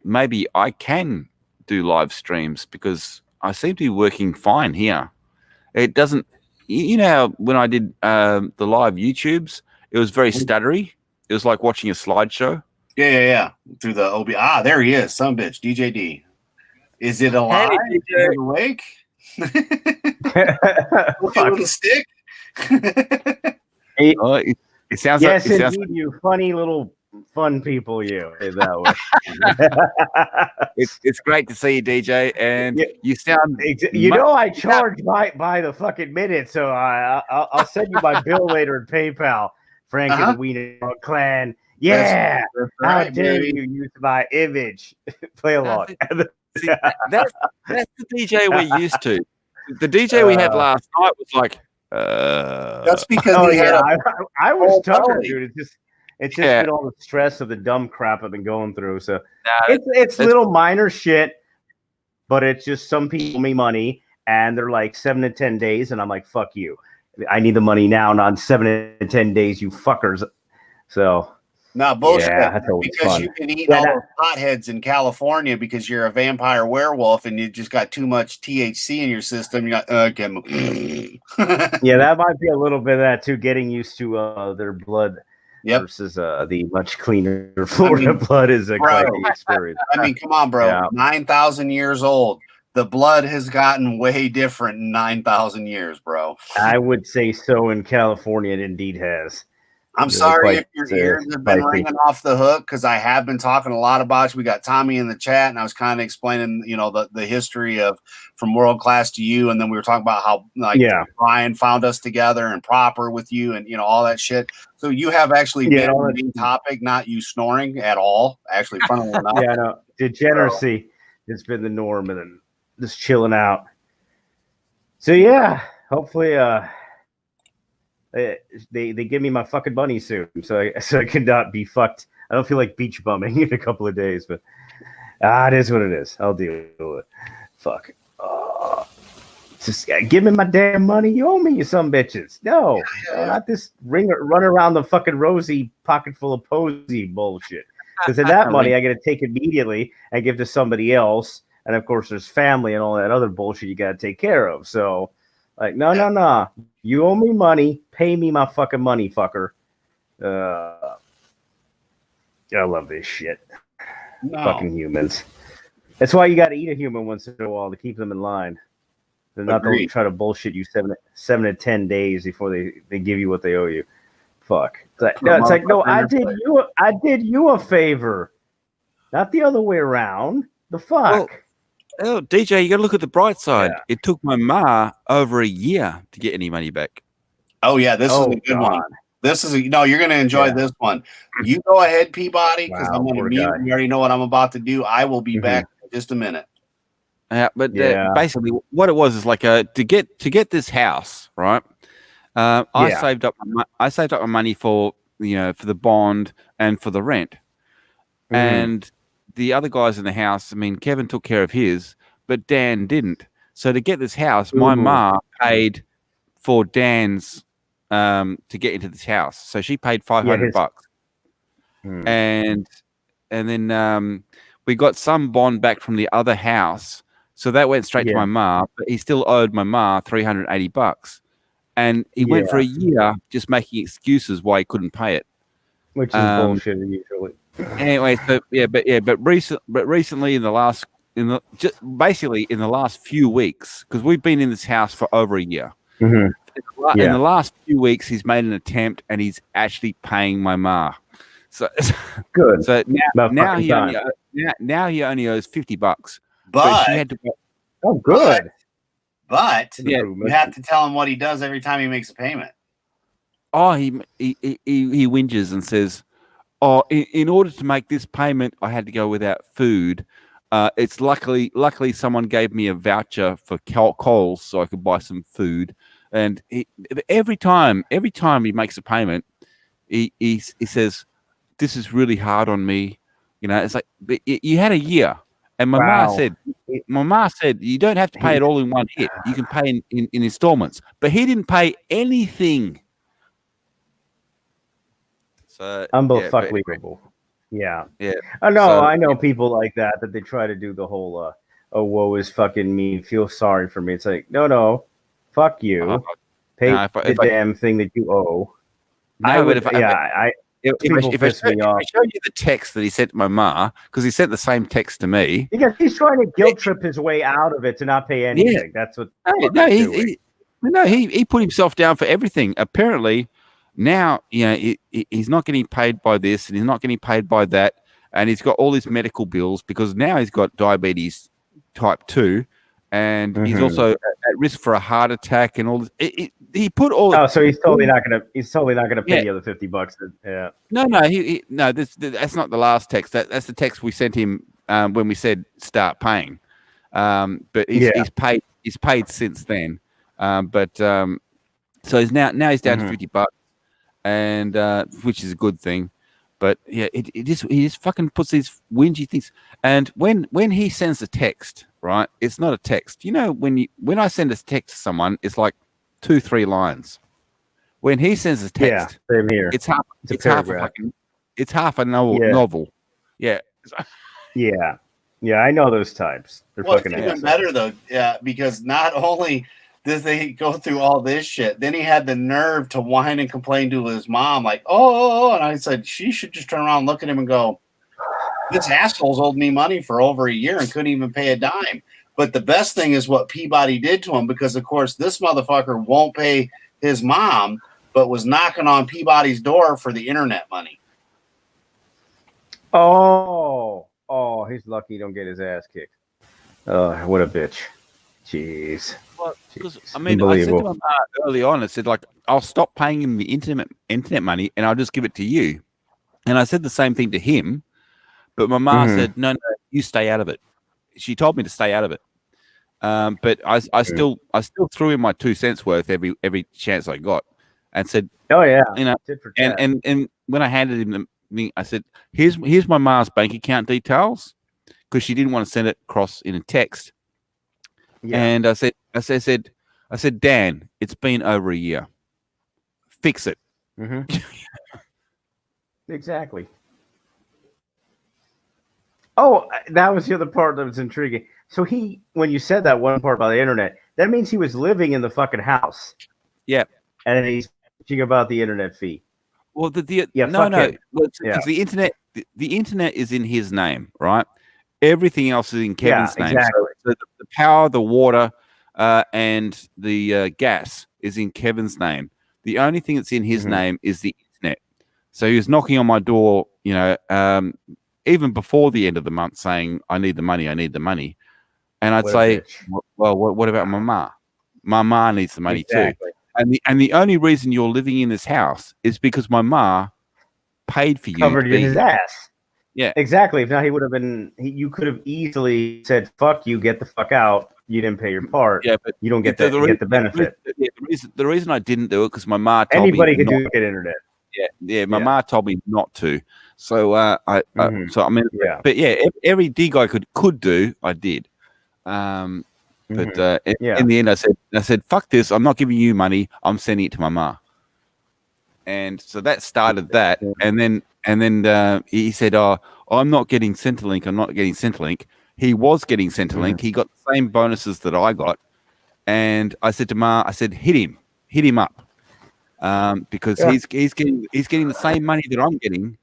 maybe I can do live streams because I seem to be working fine here. It doesn't, you know, how when I did the live YouTubes, it was very stuttery. It was like watching a slideshow. Yeah. Through the OB. Ah, there he is. Some bitch, DJ D. Is it alive? Hey, DJ. Is it awake? With a stick? It sounds like yes, indeed, you funny little fun people, you. That way. It's great to see you, DJ, and you sound. You know, I charge by the fucking minute, so I'll send you my bill later in PayPal. Frank and the Wiener Clan. Yeah, that's how dare you use my image? Play along. See, that's the DJ we're used to. The DJ we had last night was like. That's because I was tuckered, dude. It's just been all the stress of the dumb crap I've been going through. So it's little minor shit, but it's just some people owe me money and they're like 7 to 10 days, and I'm like, fuck you. I need the money now, not 7 to 10 days, you fuckers. So bullshit. Yeah, that's always because fun. You can eat all those potheads in California because you're a vampire werewolf and you just got too much THC in your system. You got chemical. Yeah, that might be a little bit of that too. Getting used to their blood versus the much cleaner Florida blood is a quite the experience. I mean, come on, bro. 9,000 years old. The blood has gotten way different in 9,000 years, bro. I would say so in California. It indeed has. I'm sorry if your ears have been ringing off the hook because I have been talking a lot about you. We got Tommy in the chat, and I was kind of explaining, you know, the history of from World Class to you, and then we were talking about how Brian found us together and Proper with you, and you know all that shit. So you have actually been the main topic, not you snoring at all. Actually, funnily enough, no, degeneracy has been the norm, and then just chilling out. So yeah, hopefully, they give me my fucking money soon, so I can not be fucked. I don't feel like beach bumming in a couple of days, but it is what it is. I'll deal with it. Fuck. Just give me my damn money. You owe me, you some bitches. No, not this run around the fucking rosy pocket full of posy bullshit. Because in that money, I got to take immediately and give to somebody else. And of course, there's family and all that other bullshit you got to take care of. So, like, no. You owe me money. Pay me my fucking money, fucker. I love this shit. No. Fucking humans. That's why you got to eat a human once in a while to keep them in line. They're not going to try to bullshit you 7 to 10 days before they give you what they owe you. Fuck. It's like, no, I did you a favor, not the other way around. The fuck. Well, DJ, you got to look at the bright side. Yeah. It took my ma over a year to get any money back. Oh yeah, this is a good one. This is you're going to enjoy this one. You go ahead, Peabody, because I'm going to mute. You already know what I'm about to do. I will be back in just a minute. But basically, what it was is like to get this house, right? I saved up my money for for the bond and for the rent, and the other guys in the house. I mean, Kevin took care of his, but Dan didn't. So to get this house, my ma paid for Dan's to get into this house. So she paid $500, and then we got some bond back from the other house. So that went straight to my ma, but he still owed my ma $380. And he went for a year just making excuses why he couldn't pay it. Which is bullshit usually. Anyway, but recently in the last few weeks, because we've been in this house for over a year. In the last few weeks, he's made an attempt and he's actually paying my ma. So good. So now he only owes $50. But she had to. Oh, good. But you have to tell him what he does every time he makes a payment. Oh, he whinges and says, "Oh, in order to make this payment, I had to go without food. It's luckily someone gave me a voucher for Coles so I could buy some food." And every time he makes a payment, he says, "This is really hard on me." It's like you had a year. And my ma said, you don't have to pay it all in one hit. You can pay in installments. But he didn't pay anything. So unbelievable. Yeah. I know people like that they try to do the whole woe is fucking me, feel sorry for me. It's like, no, fuck you. Pay the damn thing that you owe. If I show you the text that he sent to my ma, because he sent the same text to me. Because he's trying to guilt trip his way out of it to not pay anything. Yeah. That's what. He put himself down for everything. Apparently, now he's not getting paid by this, and he's not getting paid by that, and he's got all his medical bills because now he's got diabetes type 2, and he's also at risk for a heart attack and all this. He put all. Oh, so he's totally not gonna pay the other $50. Yeah. No. That's not the last text. That's the text we sent him when we said start paying. But he's paid. He's paid since then. So he's now he's down to $50, and which is a good thing. But he just fucking puts these whingy things. And when he sends a text, right? It's not a text. When I send a text to someone, it's like 2-3 lines. When he sends a text, same here. It's half a novel. Yeah. Yeah, I know those types. They're fucking even assholes. Better though, because not only did they go through all this shit, then he had the nerve to whine and complain to his mom, like, oh, and I said she should just turn around and look at him and go, this asshole's owed me money for over a year and couldn't even pay a dime. But the best thing is what Peabody did to him, because, of course, this motherfucker won't pay his mom, but was knocking on Peabody's door for the internet money. Oh, he's lucky he don't get his ass kicked. What a bitch. Jeez. Well, I mean, I said to him early on, I said, like, I'll stop paying him the internet money and I'll just give it to you. And I said the same thing to him, but my mom said, no, you stay out of it. She told me to stay out of it. But I still threw in my 2 cents worth every chance I got, and said, "Oh yeah, and when I handed him the thing, I said, "Here's my ma's bank account details," because she didn't want to send it across in a text. Yeah. And I said, Dan, it's been over a year. Fix it. Exactly. Oh, that was the other part that was intriguing. So when you said that one part about the internet, that means he was living in the fucking house. Yeah. And he's bitching about the internet fee. Well, no, him. because the internet is in his name, right? Everything else is in Kevin's name. Exactly. So the power, the water, and the gas is in Kevin's name. The only thing that's in his name is the internet. So he was knocking on my door, even before the end of the month, saying, "I need the money. I need the money." And I'd say, "Well, what about my ma? My ma needs the money too." And the only reason you're living in this house is because my ma paid for you covered to be his here. ass. Yeah, exactly. If not, he would have been. You could have easily said, "Fuck you, get the fuck out." You didn't pay your part. Yeah, but you don't get get the benefit. The reason I didn't do it because my ma told Anybody me could do it internet. My ma told me not to. So but yeah, every dig I could do, I did. But in the end, I said, "Fuck this! I'm not giving you money. I'm sending it to my ma." And so that started that, and then he said, "Oh, I'm not getting Centrelink. I'm not getting Centrelink." He was getting Centrelink. He got the same bonuses that I got, and I said to Ma, I said, hit him up, because he's getting the same money that I'm getting,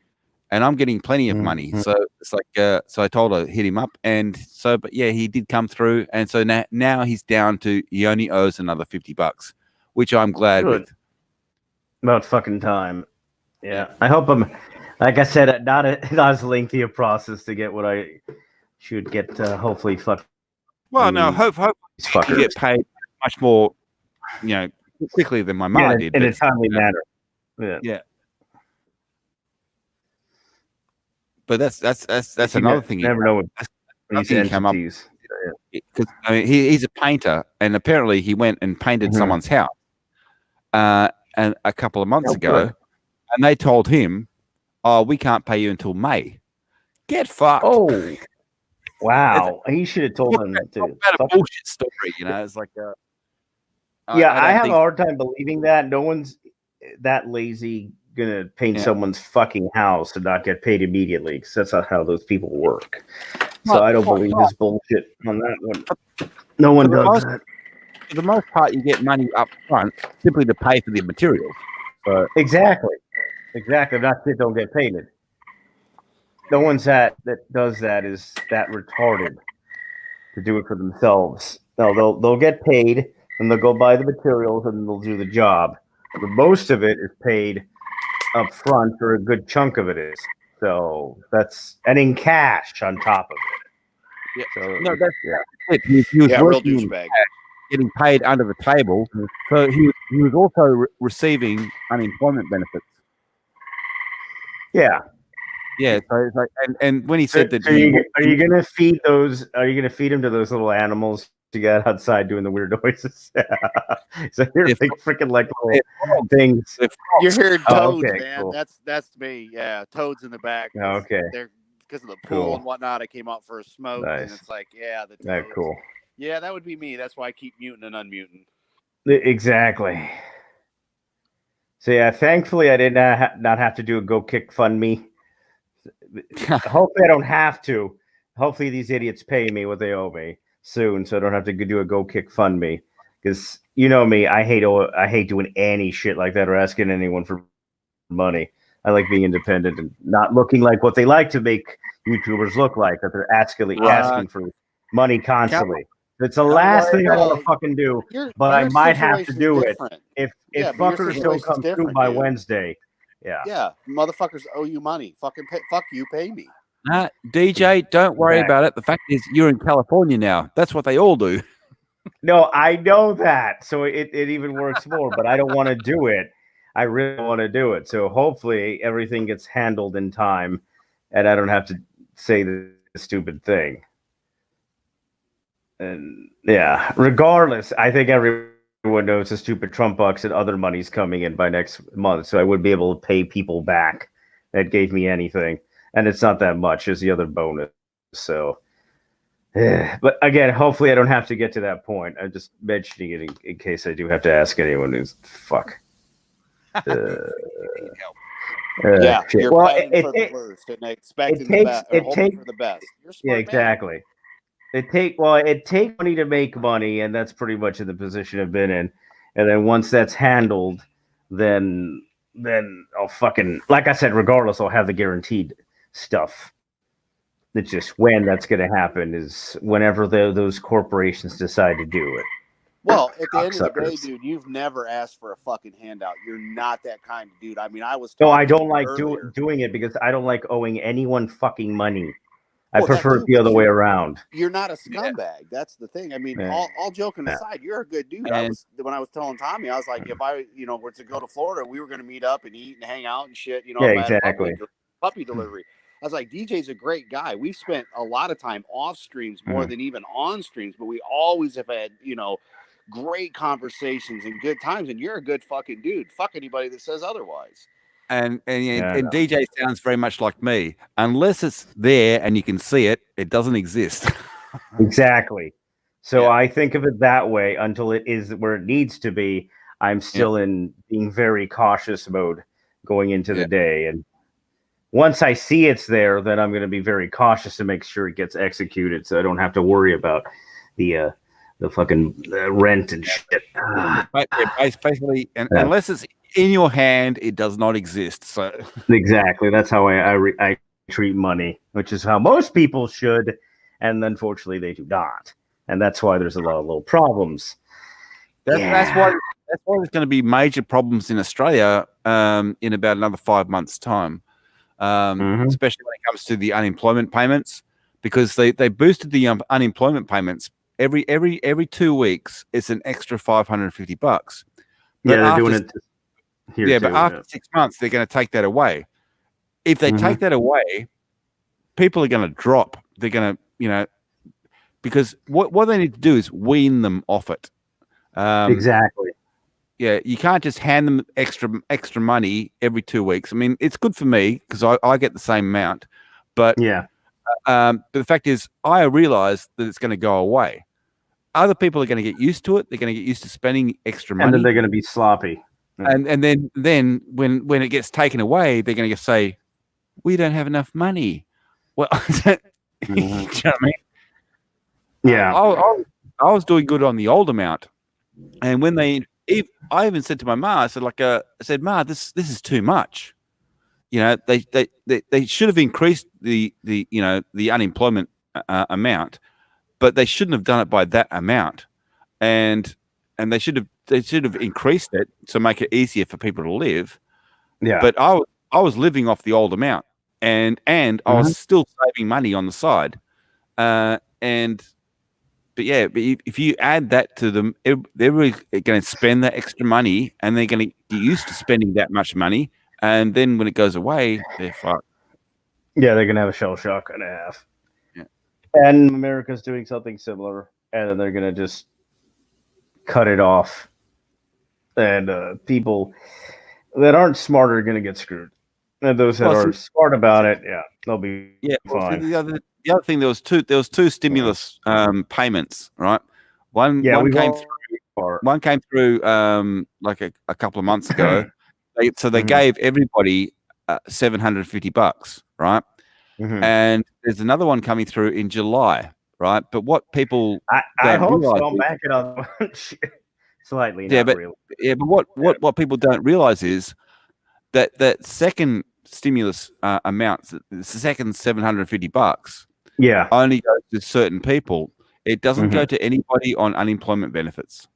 and I'm getting plenty of money. So it's like, so I told her hit him up, and so, but yeah, he did come through, and so now he's down to he only owes another $50, which I'm glad with. About fucking time. Yeah, I hope I'm. Like I said, not as lengthy a process to get what I should get. Hopefully, fuck. Well, no, hope you get paid much more, quickly than my mom did, in a timely manner. Yeah. But that's another thing. You never know what these came up because he's a painter, and apparently he went and painted someone's house, and a couple of months ago, and they told him, "Oh, we can't pay you until May." Get fucked. Oh, wow! He should have told them to. About a bullshit story, It's like, I have a hard time believing that no one's that lazy gonna paint someone's fucking house and not get paid immediately, because that's not how those people work. So I don't believe this bullshit on that one. No one does that. For the most part, you get money up front simply to pay for the materials. So exactly. If not, shit don't get painted. No one's that does that is that retarded to do it for themselves. No, they'll get paid and they'll go buy the materials and they'll do the job. But most of it is paid up front, or a good chunk of it is. So that's and in cash on top of it. Yeah. So, no, that's it. He was real douchebag. Getting paid under the table, so he was also receiving unemployment benefits. Yeah. Yeah, so it's like, and when he said that, are you gonna feed those? Are you gonna feed them to those little animals you got outside doing the weird noises? So you're like freaking like little things. You heard toads, okay, man. Cool. That's me. Yeah, toads in the back. Okay. They're because of the pool and whatnot. I came out for a smoke, and it's like, the toads. That's cool. Yeah, that would be me. That's why I keep muting and unmuting. Exactly. So yeah, thankfully I did not have to do a Go Kick Fund Me. Hopefully I don't have to. Hopefully these idiots pay me what they owe me soon, so I don't have to do a Go Kick Fund Me. Because you know me, I hate doing any shit like that or asking anyone for money. I like being independent and not looking like what they like to make YouTubers look like, that they're asking for money constantly. It's the last thing I want to fucking do, but I might have to do it if fuckers don't come through by Wednesday. Yeah, motherfuckers owe you money. Fuck you, pay me. DJ, don't worry about it. The fact is, you're in California now. That's what they all do. No, I know that, so it even works more. But I don't want to do it. I really want to do it. So hopefully everything gets handled in time, and I don't have to say the stupid thing. And yeah, regardless, I think everyone knows the stupid Trump bucks and other money's coming in by next month, so I would be able to pay people back that gave me anything, and it's not that much as the other bonus. So, but again, hopefully I don't have to get to that point. I'm just mentioning it in case I do have to ask anyone who's fuck. Yeah, shit. you're Well, planning for the worst and expecting the takes best, or it hoping takes for the best. You're a yeah, smart man. exactly. It takes money to make money, and that's pretty much in the position I've been in. And then once that's handled, then I'll fucking, like I said, regardless, I'll have the guaranteed stuff. It's just when that's going to happen is whenever those corporations decide to do it. Well, at the end of the day, Cocksuckers. dude, you've never asked for a fucking handout. You're not that kind of dude. I mean, I was No, I talking don't to you like earlier. doing it because I don't like owing anyone fucking money. I Well, that prefer too, it the but other way around. You're not a scumbag. That's the thing. I mean, Yeah. all joking Yeah. aside, you're a good dude. And- When I was telling Tommy, I was like, if I, were to go to Florida, we were going to meet up and eat and hang out and shit. Yeah, if I had a exactly. puppy delivery. I was like, DJ's a great guy. We've spent a lot of time off streams more than even on streams, but we always have had, great conversations and good times. And you're a good fucking dude. Fuck anybody that says otherwise. And DJ sounds very much like me. Unless it's there and you can see it, it doesn't exist. Exactly. So Yeah. I think of it that way until it is where it needs to be. I'm still in being very cautious mode going into the day. And once I see it's there, then I'm going to be very cautious to make sure it gets executed so I don't have to worry about the fucking rent and shit. Basically, unless it's in your hand, it does not exist. So exactly, that's how I treat money, which is how most people should, and unfortunately they do not, and that's why there's a lot of little problems. That's why there's going to be major problems in Australia in about another 5 months' time, especially when it comes to the unemployment payments, because they boosted the unemployment payments every 2 weeks. It's an extra $550. But they're doing it. But after 6 months, they're going to take that away. If they take that away, people are going to drop. They're going to, because what they need to do is wean them off it. Exactly. Yeah, you can't just hand them extra money every 2 weeks. I mean, it's good for me because I get the same amount, but but the fact is, I realize that it's going to go away. Other people are going to get used to it. They're going to get used to spending extra money, and then they're going to be sloppy. And then when it gets taken away, they're going to say, "We don't have enough money." Well, you know what I mean? Yeah, I was doing good on the old amount, and when I even said to my ma, I said, "Ma, this is too much." They should have increased the unemployment amount, but they shouldn't have done it by that amount, and they should have increased it to make it easier for people to live. Yeah. But I was living off the old amount, and I was still saving money on the side, but if you add that to them, they're really going to spend that extra money, and they're going to get used to spending that much money, and then when it goes away, they're fucked. Yeah, they're going to have a shell shock and a half. Yeah. And America's doing something similar, and then they're going to just cut it off. And people that aren't smart are going to get screwed. And those that are smart about it, they'll be fine. The other thing, there was two stimulus payments, right? One came through like a couple of months ago. They gave everybody $750, right? And there's another one coming through in July, right? But what people I hope so. I'm backing up slightly. Really. Yeah, but what people don't realize is that second stimulus amount, the second $750, only goes to certain people. It doesn't go to anybody on unemployment benefits.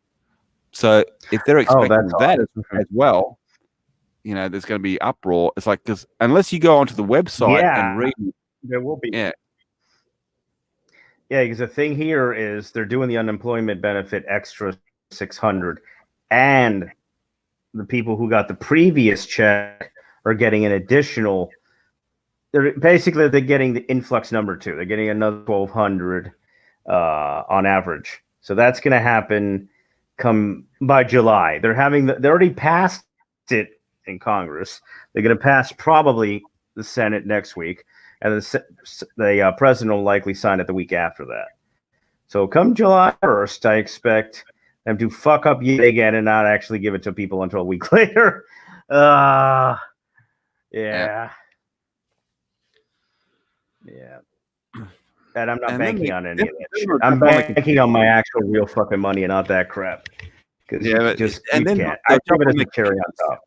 So if they're expecting that as well, there's going to be uproar. It's like, because unless you go onto the website and read, there will be. Yeah, because the thing here is they're doing the unemployment benefit extra $600, and the people who got the previous check are getting an additional. They're getting the influx number 2. They're getting another $1,200 on average. So that's going to happen come by July. They already passed it in Congress. They're going to pass probably the Senate next week, and the president will likely sign it the week after that. So come July 1st, I expect them to fuck up yet again and not actually give it to people until a week later. Yeah. And I'm not banking on any of that shit. I'm banking on my actual real fucking money and not that crap. Because you can't. I give it as a cherry on top.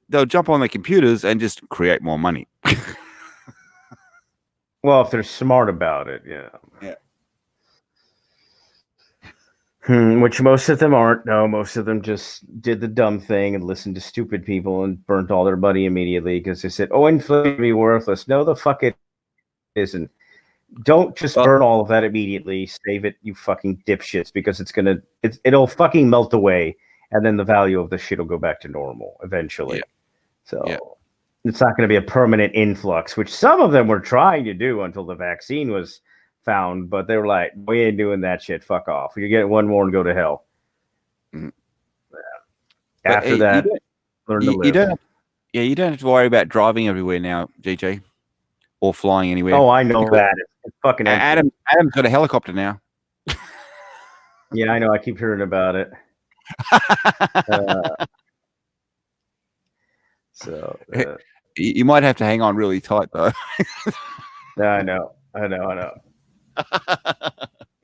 They'll jump on their computers and just create more money. Well, if they're smart about it, yeah. Which most of them aren't. No, most of them just did the dumb thing and listened to stupid people and burnt all their money immediately because they said, "Oh, inflation will be worthless." No, the fuck it isn't. Don't just burn all of that immediately. Save it, you fucking dipshits, because it'll fucking melt away, and then the value of the shit will go back to normal eventually. Yeah. So it's not going to be a permanent influx, which some of them were trying to do until the vaccine was found, but they were like, "We ain't doing that shit. Fuck off. You get one more and go to hell." Mm-hmm. Yeah. After that, learn to live. You don't have to worry about driving everywhere now, GJ, or flying anywhere. Oh, I know that. It's fucking Adam's got a helicopter now. Yeah, I know. I keep hearing about it. You might have to hang on really tight, though. I know.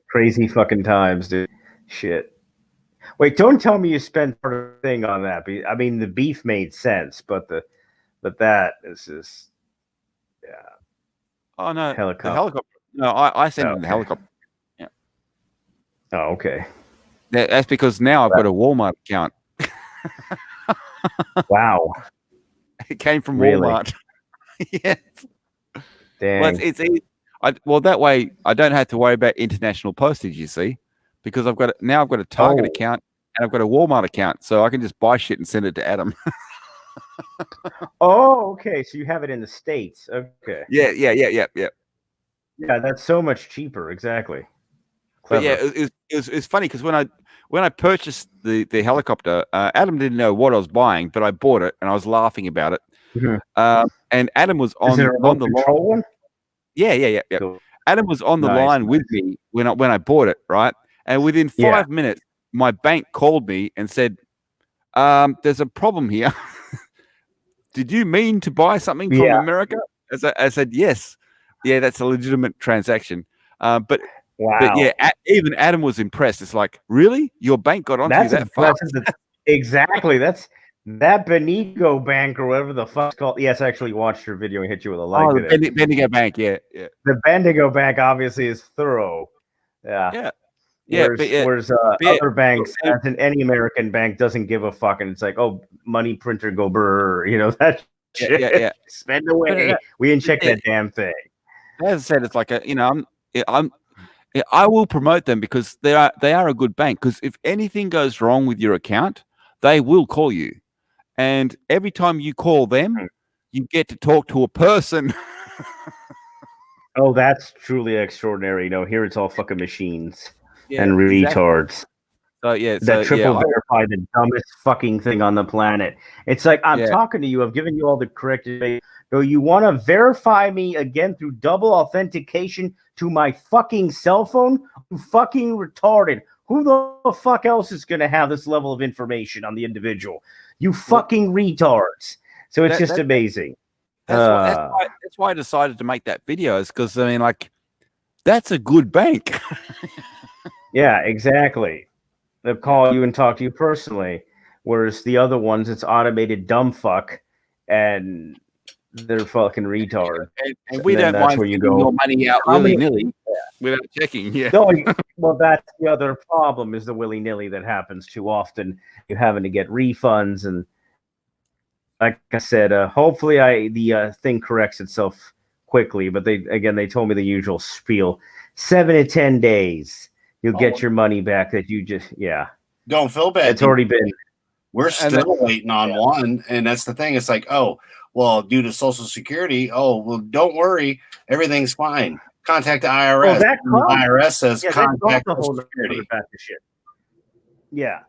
Crazy fucking times, dude. Shit. Wait, don't tell me you spent part of the thing on that. I mean, the beef made sense, but that is just, yeah. Oh no, helicopter. The helicopter. No, I sent him the helicopter. Yeah. Oh, okay. That's because now I've got a Walmart account. Wow. It came from Walmart. Yes. Dang. Well, it's easy. That way I don't have to worry about international postage. You see, because I've got a Target account and I've got a Walmart account, so I can just buy shit and send it to Adam. Oh, okay. So you have it in the States. Okay. Yeah. Yeah, that's so much cheaper. Exactly. Clever. But yeah, it's funny because when I purchased the helicopter, Adam didn't know what I was buying, but I bought it and I was laughing about it. Mm-hmm. And Adam was on the line. Yeah. Cool. Adam was on the line with me when I bought it, right? And within 5 minutes, my bank called me and said, "There's a problem here. Did you mean to buy something from America?" I said, "Yes. Yeah, that's a legitimate transaction." But yeah, even Adam was impressed. It's like, really? Your bank got onto you that fast? Exactly. That's that Bendigo Bank or whatever the fuck's called. Yes, I actually watched your video and hit you with a like. Oh, the Bendigo Bank, yeah. The Bendigo Bank obviously is thorough. Yeah. Whereas other banks, as in any American bank, doesn't give a fuck, and it's like, oh, money printer go brr, that shit. Yeah. Spend away. We didn't check that damn thing. As I said, it's like I will promote them because they are a good bank. Because if anything goes wrong with your account, they will call you, and every time you call them, you get to talk to a person. Oh, that's truly extraordinary. No, here it's all fucking machines and retards. That triple verify the dumbest fucking thing on the planet. It's like, I'm talking to you. I've given you all the correct information. No, you want to verify me again through double authentication to my fucking cell phone? You fucking retarded. Who the fuck else is going to have this level of information on the individual? You fucking retards. So it's just amazing. That's why I decided to make that video, is because, I mean, like, that's a good bank. Yeah, exactly. They'll call you and talk to you personally, whereas the other ones, it's automated dumb fuck, and they're fucking retard. And we don't mind where you go your money out willy-nilly without checking. Yeah. No, well, that's the other problem, is the willy-nilly that happens too often. You're having to get refunds, and like I said, hopefully the thing corrects itself quickly. But they told me the usual spiel: 7 to 10 days. You'll get your money back that you just, Don't feel bad. It's already been. We're still waiting on one. And that's the thing. It's like, oh, well, due to Social Security, don't worry. Everything's fine. Contact the IRS. The IRS says contact Social Security. Yeah.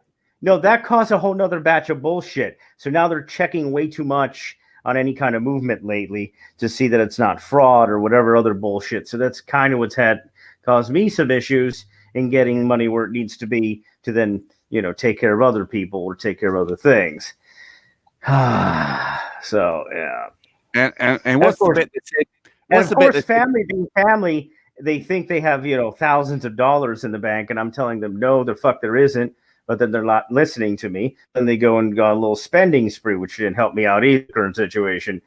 No, that caused a whole nother batch of bullshit. So now they're checking way too much on any kind of movement lately to see that it's not fraud or whatever other bullshit. So that's kind of what's caused me some issues in getting money where it needs to be to then, take care of other people or take care of other things. So, yeah. And what's the bet that said? And What's of the bet course, family being family, they think they have thousands of dollars in the bank, and I'm telling them no, the fuck there isn't. But then they're not listening to me. Then they go on a little spending spree, which didn't help me out either. Current situation.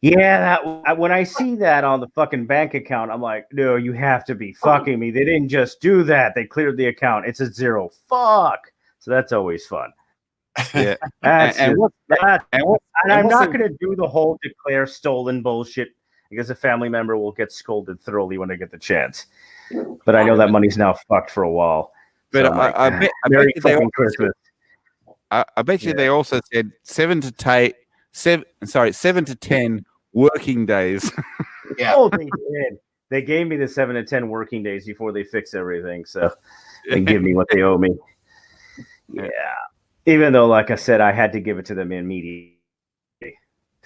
Yeah, when I see that on the fucking bank account, I'm like, no, you have to be fucking me. They didn't just do that. They cleared the account. It's a zero. Fuck. So that's always fun. Yeah. And I'm not the- going to do the whole declare stolen bullshit because a family member will get scolded thoroughly when they get the chance. But I know that money's now fucked for a while. But So I'm like, I bet Merry you they fucking also Christmas. I bet you they also said 7 to 10 working days. Yeah. Oh, they did. They gave me the 7 to 10 working days before they fix everything. So they give me what they owe me. Yeah. Even though, like I said, I had to give it to them immediately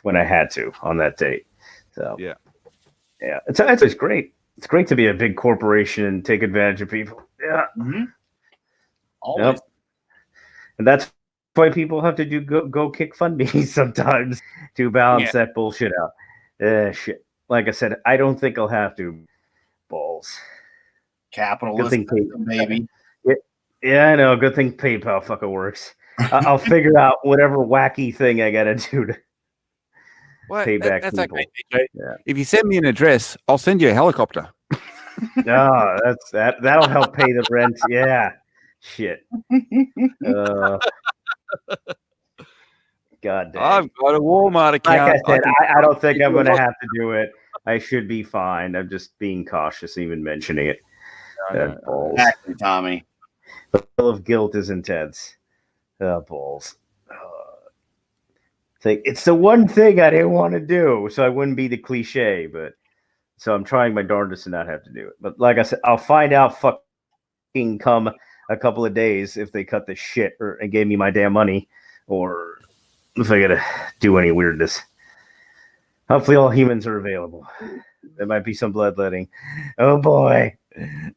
when I had to on that date. So yeah. It's great. It's great to be a big corporation and take advantage of people. Yeah. Mm-hmm. Always. Yep. And that's why people have to do go kick fund me sometimes to balance that bullshit out. Shit. Like I said, I don't think I'll have to. Balls. Capitalist system, baby. Yeah, I know. Good thing PayPal fucking works. I'll figure out whatever wacky thing I gotta do to pay back that's people. okay, yeah. If you send me an address, I'll send you a helicopter. No, that'll help pay the rent. Yeah. Shit. God damn. I've got a Walmart account. Like I said, I don't think I'm going to have to do it. I should be fine. I'm just being cautious, even mentioning it. Exactly, Tommy. The feel of guilt is intense. Balls. It's the one thing I didn't want to do, so I wouldn't be the cliche, but so I'm trying my darndest to not have to do it. But like I said, I'll find out fucking come a couple of days if they cut the shit and gave me my damn money, or if I gotta do any weirdness. Hopefully all humans are available. There might be some bloodletting. Oh boy.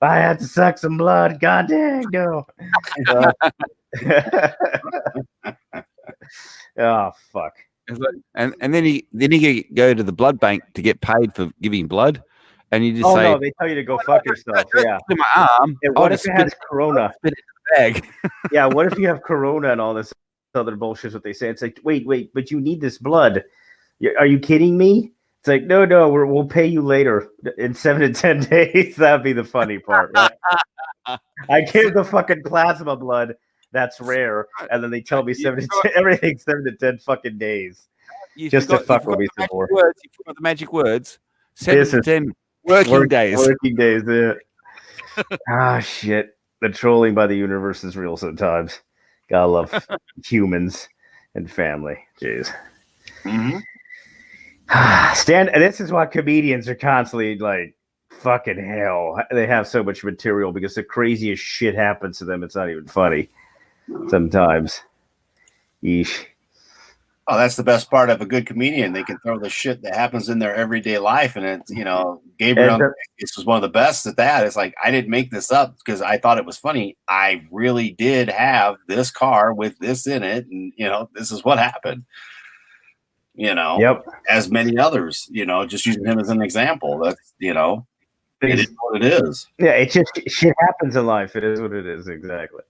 I have to suck some blood. God dang, no. Oh fuck. And then you go to the blood bank to get paid for giving blood, and you just say, no, they tell you to go fuck yourself. Yeah. To my arm. And what if it has corona? Spit it in the bag. Yeah, what if you have corona and all this other bullshit is what they say? It's like, wait, but you need this blood. Are you kidding me? It's like, no, we'll pay you later in 7 to 10 days. That'd be the funny part, right? I give the fucking plasma blood. That's rare. And then they tell me 7 to 10, everything's 7 to 10 fucking days. Just to fuck with me some more. You forgot the magic words. 7 to 10 working days. Working days, yeah. Shit. The trolling by the universe is real sometimes. Gotta love humans and family. Jeez. Mm-hmm. This is why comedians are constantly like, fucking hell. They have so much material because the craziest shit happens to them. It's not even funny sometimes. Yeesh. Oh, that's the best part of a good comedian. They can throw the shit that happens in their everyday life. And it's, Gabriel, this was one of the best at that. It's like, I didn't make this up because I thought it was funny. I really did have this car with this in it. And, this is what happened. Yep. As many others, just using him as an example. That's, it is what it is. Yeah, it's just shit happens in life. It is what it is, exactly.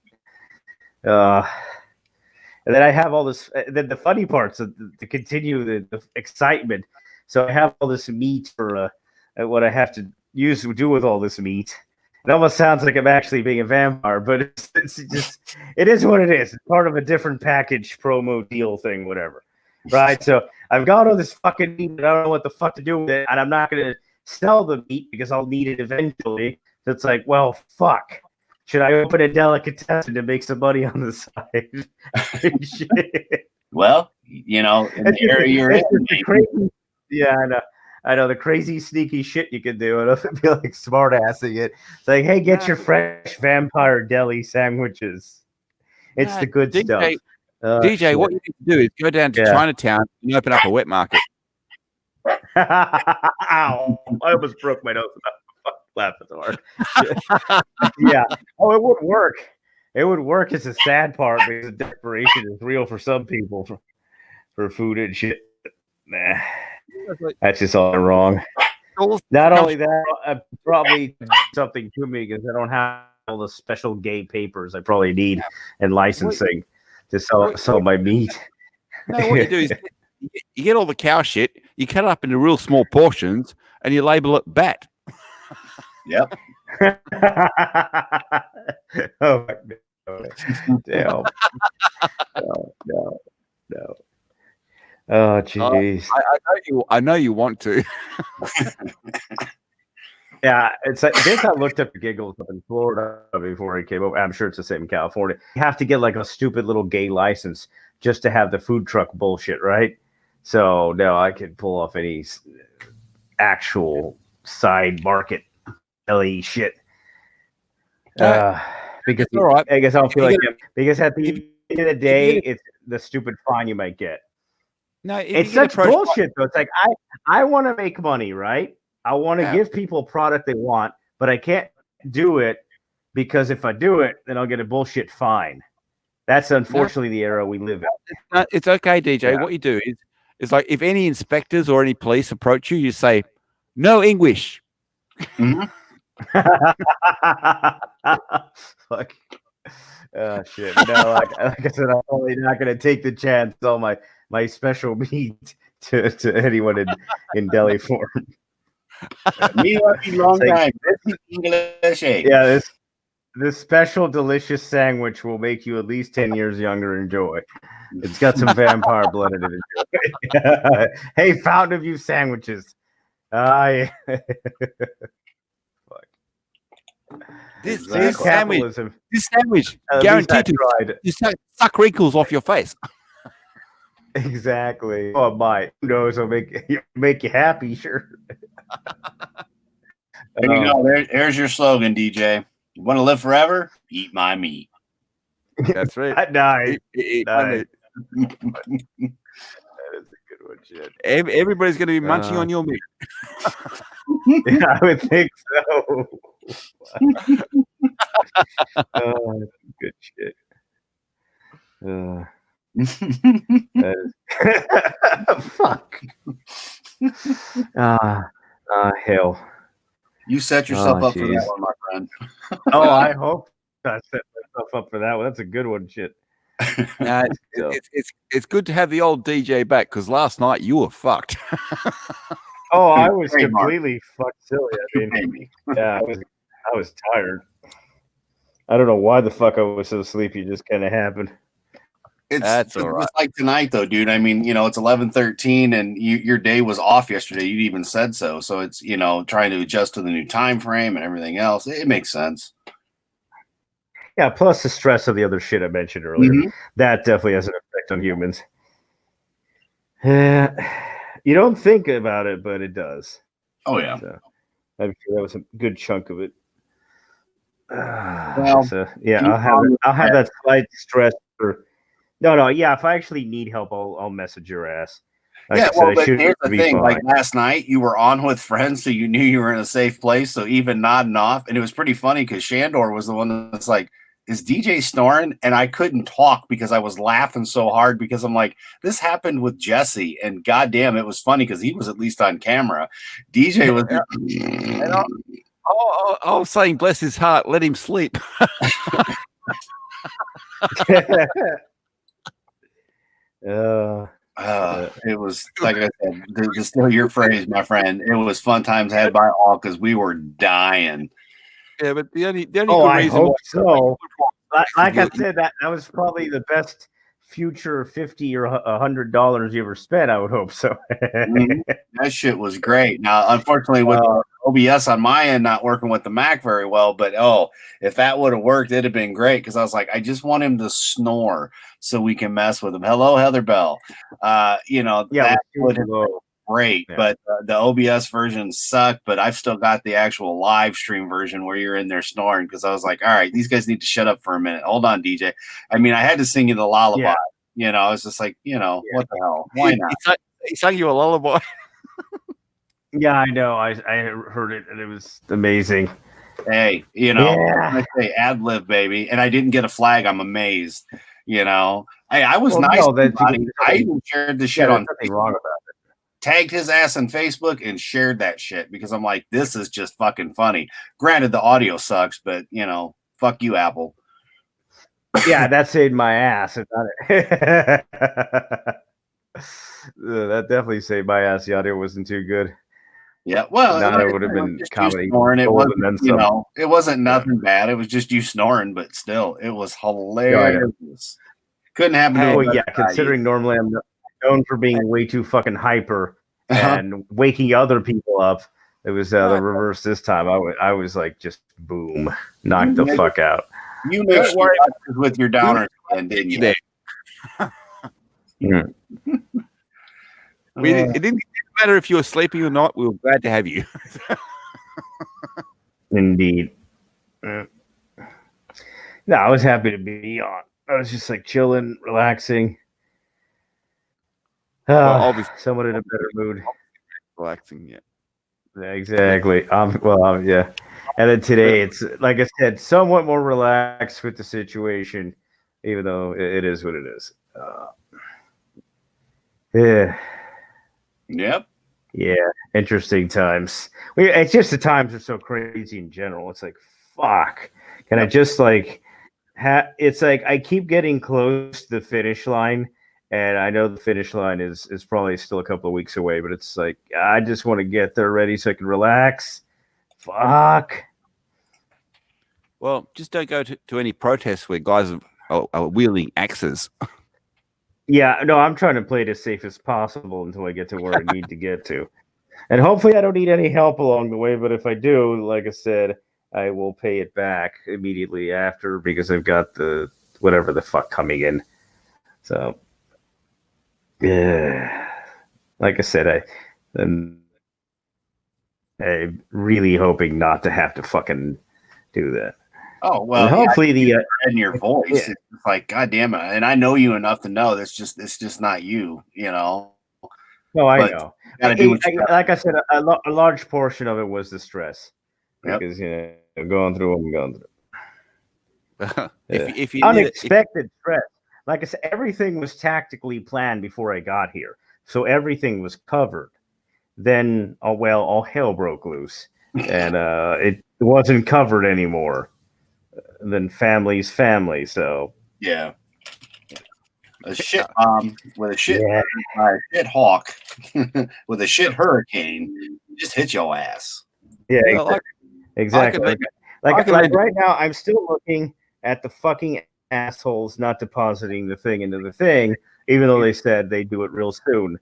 And then I have all this. Then the funny parts to continue the excitement. So I have all this meat for what I have to do with all this meat. It almost sounds like I'm actually being a vampire, but it is what it is. It's part of a different package promo deal thing, whatever. Right? So I've got all this fucking meat, but I don't know what the fuck to do with it, and I'm not going to sell the meat because I'll need it eventually. So it's like, well, fuck. Should I open a delicatessen to make some money on the side? Well, in the area you're in. Yeah, I know the crazy sneaky shit you can do. I don't feel like smart assing it. It's like, hey, get your fresh vampire deli sandwiches. It's the good stuff. DJ, shit. What you need to do is go down to Chinatown and open up a wet market. Ow! I almost broke my nose. Laughing so hard. Yeah. Oh, it would work. It would work. It's a sad part because the desperation is real for some people for food and shit. Nah, that's just all wrong. Not only that, probably something to me because I don't have all the special gay papers I probably need and licensing to sell my meat. No, what you do is you get all the cow shit, you cut it up into real small portions, and you label it bat. Yep. Oh, no. Damn. No. Oh, jeez. I know you want to. Yeah, it's like this. I looked up the giggles up in Florida before he came over. I'm sure it's the same in California. You have to get like a stupid little gay license just to have the food truck bullshit, right? So no, I could pull off any actual side market belly shit. Because all right. I guess I don't feel like him. Because at the end of the day, it's the stupid fine you might get. No, it's such bullshit though. It's like I want to make money, right? I want to give people a product they want, but I can't do it because if I do it, then I'll get a bullshit fine. That's unfortunately the era we live in. It's okay, DJ. Yeah. What you do is like if any inspectors or any police approach you, you say, "No English." Mm-hmm. Fuck. Oh shit! No, like I said, I'm probably not going to take the chance. All my special meat to anyone in deli form. Me long time. English egg. Yeah, this special delicious sandwich will make you at least 10 years younger. Enjoy. It's got some vampire blood in it. Hey, Fountain of Youth sandwiches. Yeah. Fuck. This sandwich guaranteed to suck wrinkles off your face. Exactly. Oh my! Who knows? It'll make you happy, sure. There you go. There's your slogan, DJ. You want to live forever? Eat my meat. That's right. Nice. Eat nice. That is a good one, shit. Everybody's going to be munching on your meat. Yeah, I would think so. Oh, good shit. Fuck. Hell. You set yourself up for that one, my friend. Oh, I hope I set myself up for that one. That's a good one, shit. It's good to have the old DJ back because last night you were fucked. Oh, I was completely fucked silly. I mean, yeah, I was tired. I don't know why the fuck I was so sleepy. It just kind of happened. It's like tonight, though, dude. I mean, it's 11:13, and your day was off yesterday. You even said so. So it's trying to adjust to the new time frame and everything else. It makes sense. Yeah. Plus the stress of the other shit I mentioned earlier. Mm-hmm. That definitely has an effect on humans. You don't think about it, but it does. Oh yeah. So, I'm sure that was a good chunk of it. Well, so, yeah, I'll have that slight stress for. No, yeah. If I actually need help, I'll message your ass. Like but here's the thing. Fine. Like last night, you were on with friends, so you knew you were in a safe place. So even nodding off, and it was pretty funny because Shandor was the one that's like, "Is DJ snoring?" And I couldn't talk because I was laughing so hard because I'm like, "This happened with Jesse," and goddamn, it was funny because he was at least on camera. DJ was. I was saying, bless his heart, let him sleep. It was like I said, to steal your phrase, my friend. It was fun times had by all because we were dying. Yeah, but the only good I reason. Hope so. Like I said, that was probably the best future $50 or $100 you ever spent. I would hope so. That shit was great. Now, unfortunately, with OBS on my end not working with the Mac very well, but if that would have worked, it'd have been great because I was like, I just want him to snore so we can mess with him. Hello, Heather Bell. That would have been great, but the OBS version sucked. But I've still got the actual live stream version where you're in there snoring because I was like, all right, these guys need to shut up for a minute. Hold on, DJ. I mean, I had to sing you the lullaby. Yeah. I was just like, what the hell? Why not? He sang you a lullaby. Yeah, I know. I heard it, and it was amazing. Hey, I say ad lib, baby, and I didn't get a flag. I'm amazed. I was nice. I even shared the shit on. Nothing wrong about it. tagged his ass on Facebook and shared that shit because I'm like, this is just fucking funny. Granted, the audio sucks, but you know, fuck you, Apple. Yeah, that saved my ass. That definitely saved my ass. The audio wasn't too good. Yeah, well, it would have been comedy. It wasn't, and then you some. know, it wasn't nothing bad. It was just you snoring, but still, it was hilarious. Couldn't happen to well, yeah, considering normally I'm known for being way too fucking hyper and waking other people up. It was the reverse this time. I was like, just boom, knocked the fuck out. You mixed with your downers, didn't you? Yeah. It didn't matter if you were sleeping or not. We were glad to have you. Indeed. No, I was happy to be on. I was just like chilling, relaxing. Well, obviously, someone in a better mood. Relaxing, yeah. Exactly. Yeah. And then today, it's like I said, somewhat more relaxed with the situation, even though it is what it is. Yeah. Yep. Yeah. Interesting times. It's just the times are so crazy in general. It's like, fuck. Can I just like it's like I keep getting close to the finish line, and I know the finish line is probably still a couple of weeks away, but it's like I just want to get there ready so I can relax. Fuck. Well, just don't go to any protests where guys are wielding axes. Yeah, no, I'm trying to play it as safe as possible until I get to where I need to get to. And hopefully I don't need any help along the way, but if I do, like I said, I will pay it back immediately after because I've got the whatever the fuck coming in. So, yeah, like I said, I'm really hoping not to have to fucking do that. Oh well, and hopefully in your voice, it's like, God damn it! And I know you enough to know it's just not you, you know. No, I know. Like I said, a large portion of it was the stress because you know going through what I'm going through. if you unexpected stress, like I said, everything was tactically planned before I got here, so everything was covered. Then, all hell broke loose, and it wasn't covered anymore. Then family's family, so yeah. A shit bomb with a shit shit hawk with a shit hurricane just hit your ass. Yeah, exactly. Like right now, I'm still looking at the fucking assholes not depositing the thing into the thing, even though they said they do it real soon.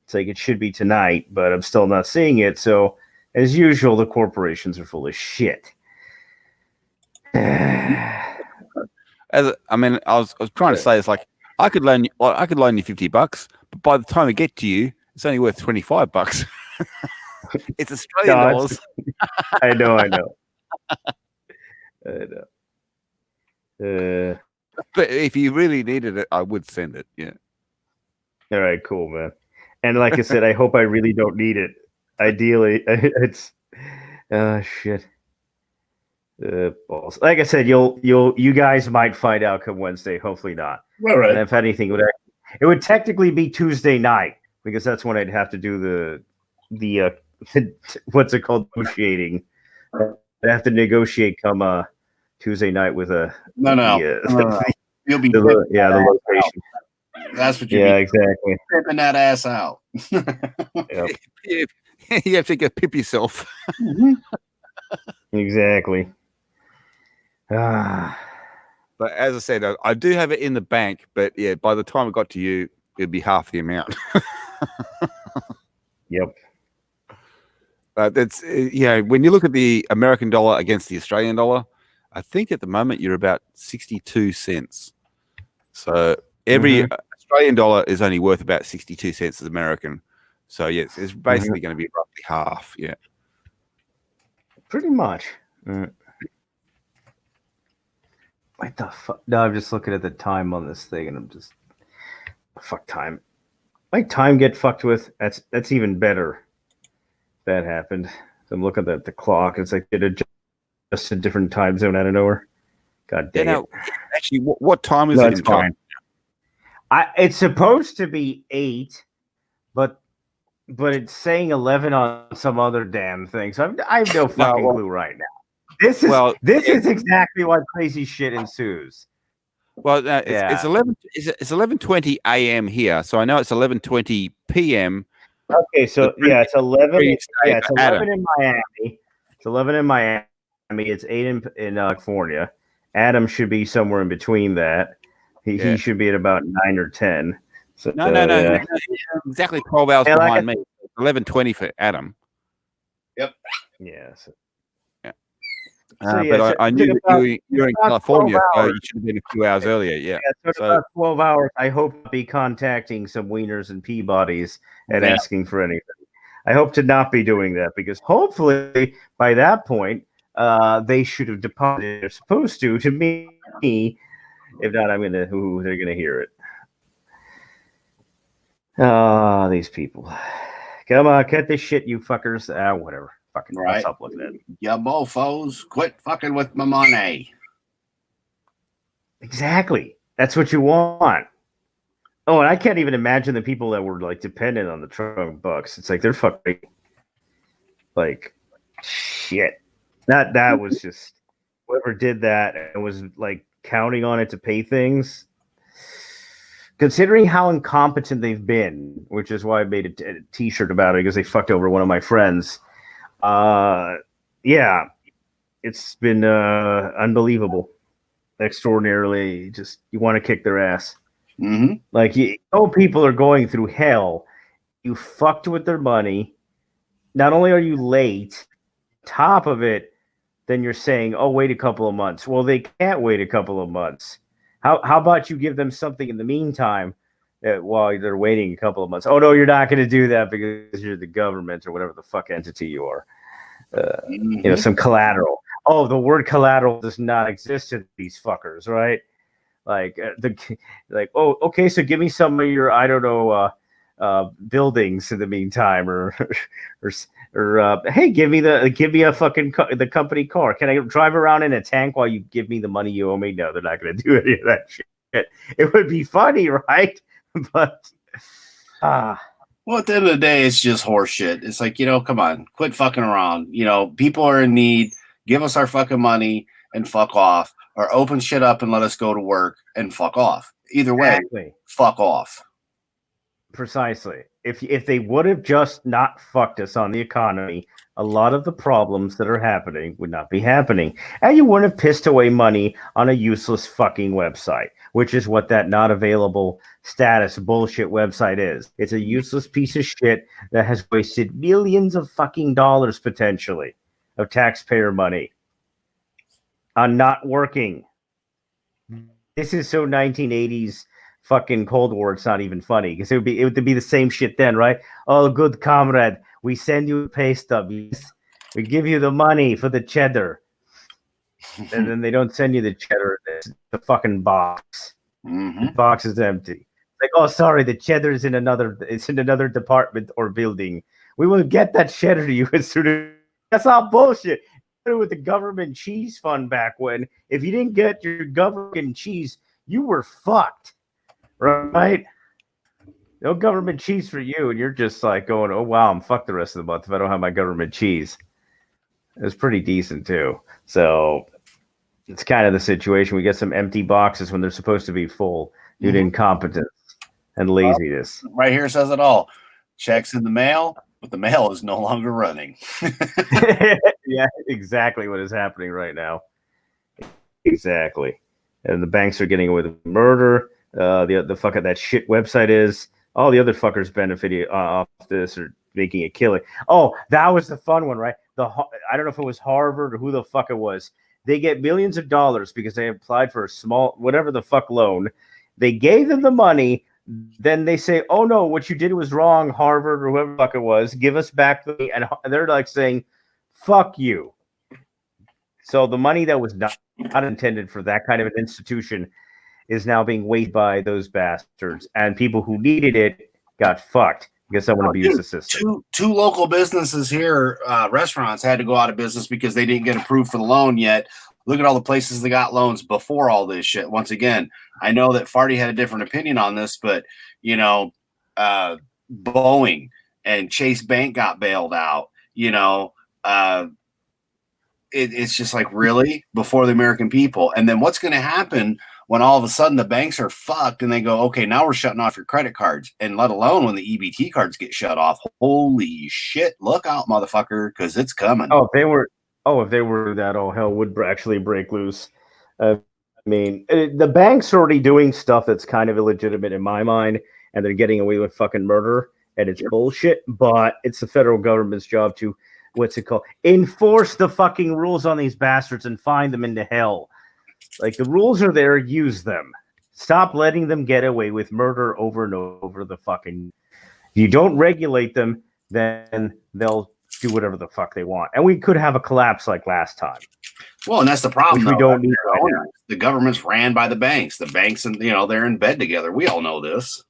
It's like it should be tonight, but I'm still not seeing it. So, as usual, the corporations are full of shit. I was trying to say it's like I could loan you $50, but by the time I get to you, it's only worth $25. It's Australian dollars. I know. But if you really needed it, I would send it. Yeah. All right, cool, man. And like I said, I hope I really don't need it. Ideally, it's shit. Balls. Like I said, you guys might find out come Wednesday. Hopefully not. All right. And if anything, it would technically be Tuesday night because that's when I'd have to do the what's it called, negotiating. I have to negotiate come Tuesday night with a no. You'll be the location. That's what you exactly pimping that ass out. Yep. You have to go pip yourself. Exactly. But as I said, I do have it in the bank, but yeah, by the time it got to you, it'd be half the amount. Yep. That's when you look at the American dollar against the Australian dollar, I think at the moment you're about 62 cents. So every Australian dollar is only worth about 62 cents as American. So yes, it's basically going to be roughly half. Yeah. Pretty much. What the fuck? No, I'm just looking at the time on this thing, and I'm just fuck time. My time get fucked with. That's even better. That happened. So I'm looking at the clock. It's like it just a different time zone out of nowhere. God damn it! Actually, what time is it? It's fine. It's supposed to be 8, but but it's saying 11 on some other damn thing. So I have no fucking clue right now. This is exactly why crazy shit ensues. Well, it's 11:20 a.m. here, so I know it's 11:20 p.m. Okay, so it's 11. Yeah, it's 11 Adam. in Miami. It's 11 in Miami. It's 8 in California. Adam should be somewhere in between that. He should be at about 9 or 10. So, no, exactly 12 hours behind me. 11:20 for Adam. Yep. Yeah. So, but I knew that you were in California, so you should have been a few hours earlier. Yeah. So about 12 hours. I hope to be contacting some wieners and Peabodys and asking for anything. I hope to not be doing that because hopefully by that point, they should have deposited they're supposed to me. If not, they're gonna hear it. These people. Come on, cut this shit, you fuckers. Whatever. Fucking what's up with it? Ya mofos, quit fucking with my money. Exactly. That's what you want. Oh, and I can't even imagine the people that were like dependent on the Trump bucks. It's like they're fucking like shit. That was just whoever did that and was like counting on it to pay things. Considering how incompetent they've been, which is why I made a t-shirt about it because they fucked over one of my friends. Yeah, it's been unbelievable, extraordinarily. Just you want to kick their ass. Mm-hmm. Like people are going through hell. You fucked with their money. Not only are you late, top of it, then you're saying, "Oh, wait a couple of months." Well, they can't wait a couple of months. How about you give them something in the meantime while they're waiting a couple of months? Oh no, you're not going to do that because you're the government or whatever the fuck entity you are. Some collateral. Oh, the word collateral does not exist in these fuckers, right? Oh, okay, so give me some of your buildings in the meantime, or hey, give me a fucking the company car. Can I drive around in a tank while you give me the money you owe me? No, they're not going to do any of that shit. It would be funny, right? But well, at the end of the day, it's just horse shit. It's like, come on, quit fucking around. People are in need. Give us our fucking money and fuck off, or open shit up and let us go to work and fuck off. Either way, fuck off. Precisely. If they would have just not fucked us on the economy, a lot of the problems that are happening would not be happening. And you wouldn't have pissed away money on a useless fucking website, which is what that not available status bullshit website is. It's a useless piece of shit that has wasted millions of fucking dollars potentially of taxpayer money on not working. This is so 1980s fucking Cold War, it's not even funny because it would be the same shit then, right? Oh, good comrade, we send you a pay stub. We give you the money for the cheddar, and then they don't send you the cheddar. It's the fucking box. Mm-hmm. The box is empty. Like, oh, sorry, the cheddar is in another department or building. We will get that cheddar to you as soon as. That's all bullshit. With the government cheese fund back when, if you didn't get your government cheese, you were fucked. Right? No government cheese for you, and you're just like going, oh wow, I'm fucked the rest of the month if I don't have my government cheese. It was pretty decent too. So it's kind of the situation. We get some empty boxes when they're supposed to be full due to incompetence and laziness. Right here says it all. Checks in the mail, but the mail is no longer running. Yeah, exactly what is happening right now. Exactly. And the banks are getting away with murder. The fuck that shit website is. All the other fuckers benefiting off this or making a killing. Oh, that was the fun one, right? I don't know if it was Harvard or who the fuck it was. They get millions of dollars because they applied for a small whatever the fuck loan. They gave them the money. Then they say, "Oh no, what you did was wrong, Harvard or whoever the fuck it was. Give us back the money." And they're like saying, "Fuck you." So the money that was not intended for that kind of an institution is now being wasted by those bastards, and people who needed it got fucked because someone abused the system. Two local businesses here, restaurants, had to go out of business because they didn't get approved for the loan yet. Look at all the places that got loans before all this shit. Once again, I know that Farty had a different opinion on this, but Boeing and Chase Bank got bailed out. You know, it's just like, really, before the American people. And then what's going to happen when all of a sudden the banks are fucked and they go, okay, now we're shutting off your credit cards, and let alone when the EBT cards get shut off. Holy shit! Look out, motherfucker, because it's coming. If they were that, all hell would actually break loose. I mean, the bank's already doing stuff that's kind of illegitimate in my mind, and they're getting away with fucking murder, and it's bullshit. But it's the federal government's job to, enforce the fucking rules on these bastards and find them into hell. Like, the rules are there, use them. Stop letting them get away with murder over and over the fucking. If you don't regulate them, then they'll do whatever the fuck they want. And we could have a collapse like last time. Well, and that's the problem. We don't need right now. The government's ran by the banks. The banks, and they're in bed together. We all know this.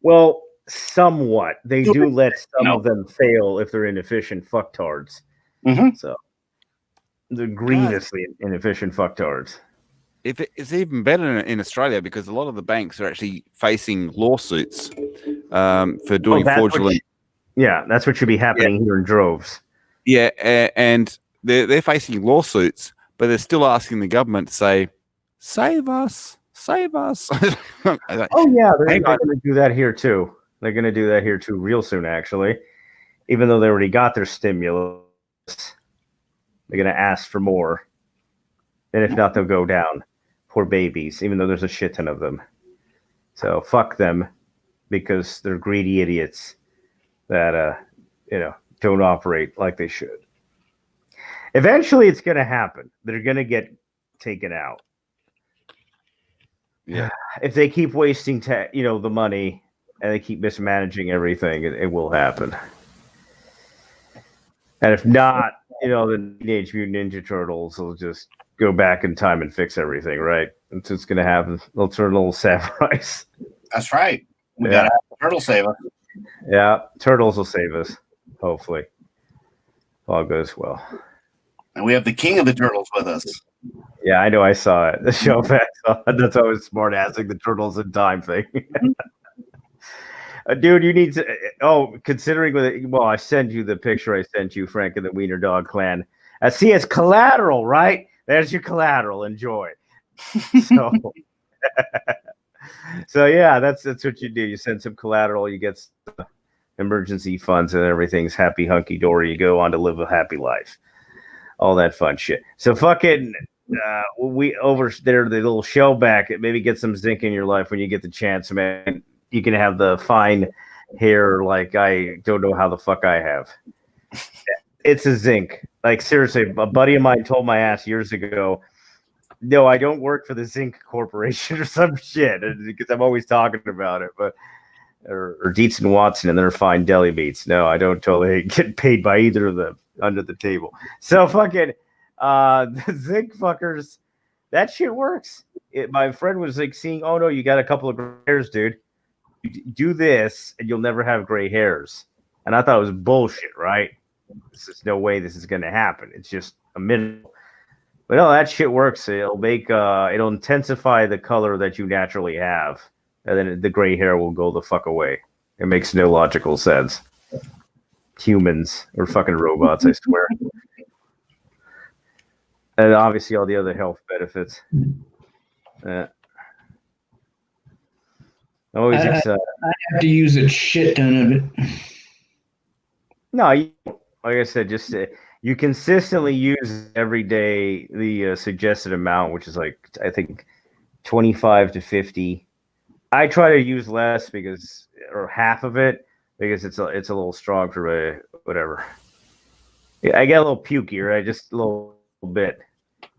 Well, somewhat. They do let some of them fail if they're inefficient fucktards. Mm-hmm. So they're grievously inefficient fucktards. It's even better in Australia because a lot of the banks are actually facing lawsuits for doing fraudulent. That's what should be happening here in droves. Yeah, and they're facing lawsuits, but they're still asking the government to say, "Save us, save us." They're going to do that here too. They're going to do that here too real soon, actually. Even though they already got their stimulus, they're going to ask for more. And if not, they'll go down. Poor babies, even though there's a shit ton of them. So fuck them, because they're greedy idiots that don't operate like they should. Eventually, it's going to happen. They're going to get taken out. Yeah. If they keep wasting the money and they keep mismanaging everything, it will happen. And if not, the Teenage Mutant Ninja Turtles will just go back in time and fix everything, right? It's just going to happen. They'll turn little samurais. That's right. We got to have the turtle save us. Yeah, turtles will save us, hopefully. All goes well. And we have the king of the turtles with us. Yeah, I know. I saw it. The show back. That's always smart-assing the turtles in time thing. Dude, you need to. Considering I send you the picture I sent you, Frank, of the Wiener Dog Clan. See, it's collateral, right? There's your collateral. Enjoy. So yeah, that's what you do. You send some collateral, you get some emergency funds, and everything's happy hunky dory. You go on to live a happy life. All that fun shit. So fucking we over there, the little shell back. Maybe get some zinc in your life when you get the chance, man. You can have the fine hair like I don't know how the fuck I have. It's a zinc. Like, seriously, a buddy of mine told my ass years ago, no, I don't work for the Zinc Corporation or some shit, because I'm always talking about it, or Dietz and Watson and their fine deli meats. No, I don't totally get paid by either of them under the table. So fucking the Zinc fuckers, that shit works. My friend was like seeing, oh no, you got a couple of gray hairs, dude. You do this and you'll never have gray hairs. And I thought it was bullshit, right? There's no way this is going to happen. It's just a minute. But no, that shit works. It'll intensify the color that you naturally have. And then the gray hair will go the fuck away. It makes no logical sense. Humans or fucking robots, I swear. And obviously all the other health benefits. I have to use a shit ton of it. No, like I said, just you consistently use every day the suggested amount, which is like, I think 25 to 50. I try to use less or half of it, because it's a little strong for whatever. Yeah, I get a little pukey, right? Just a little bit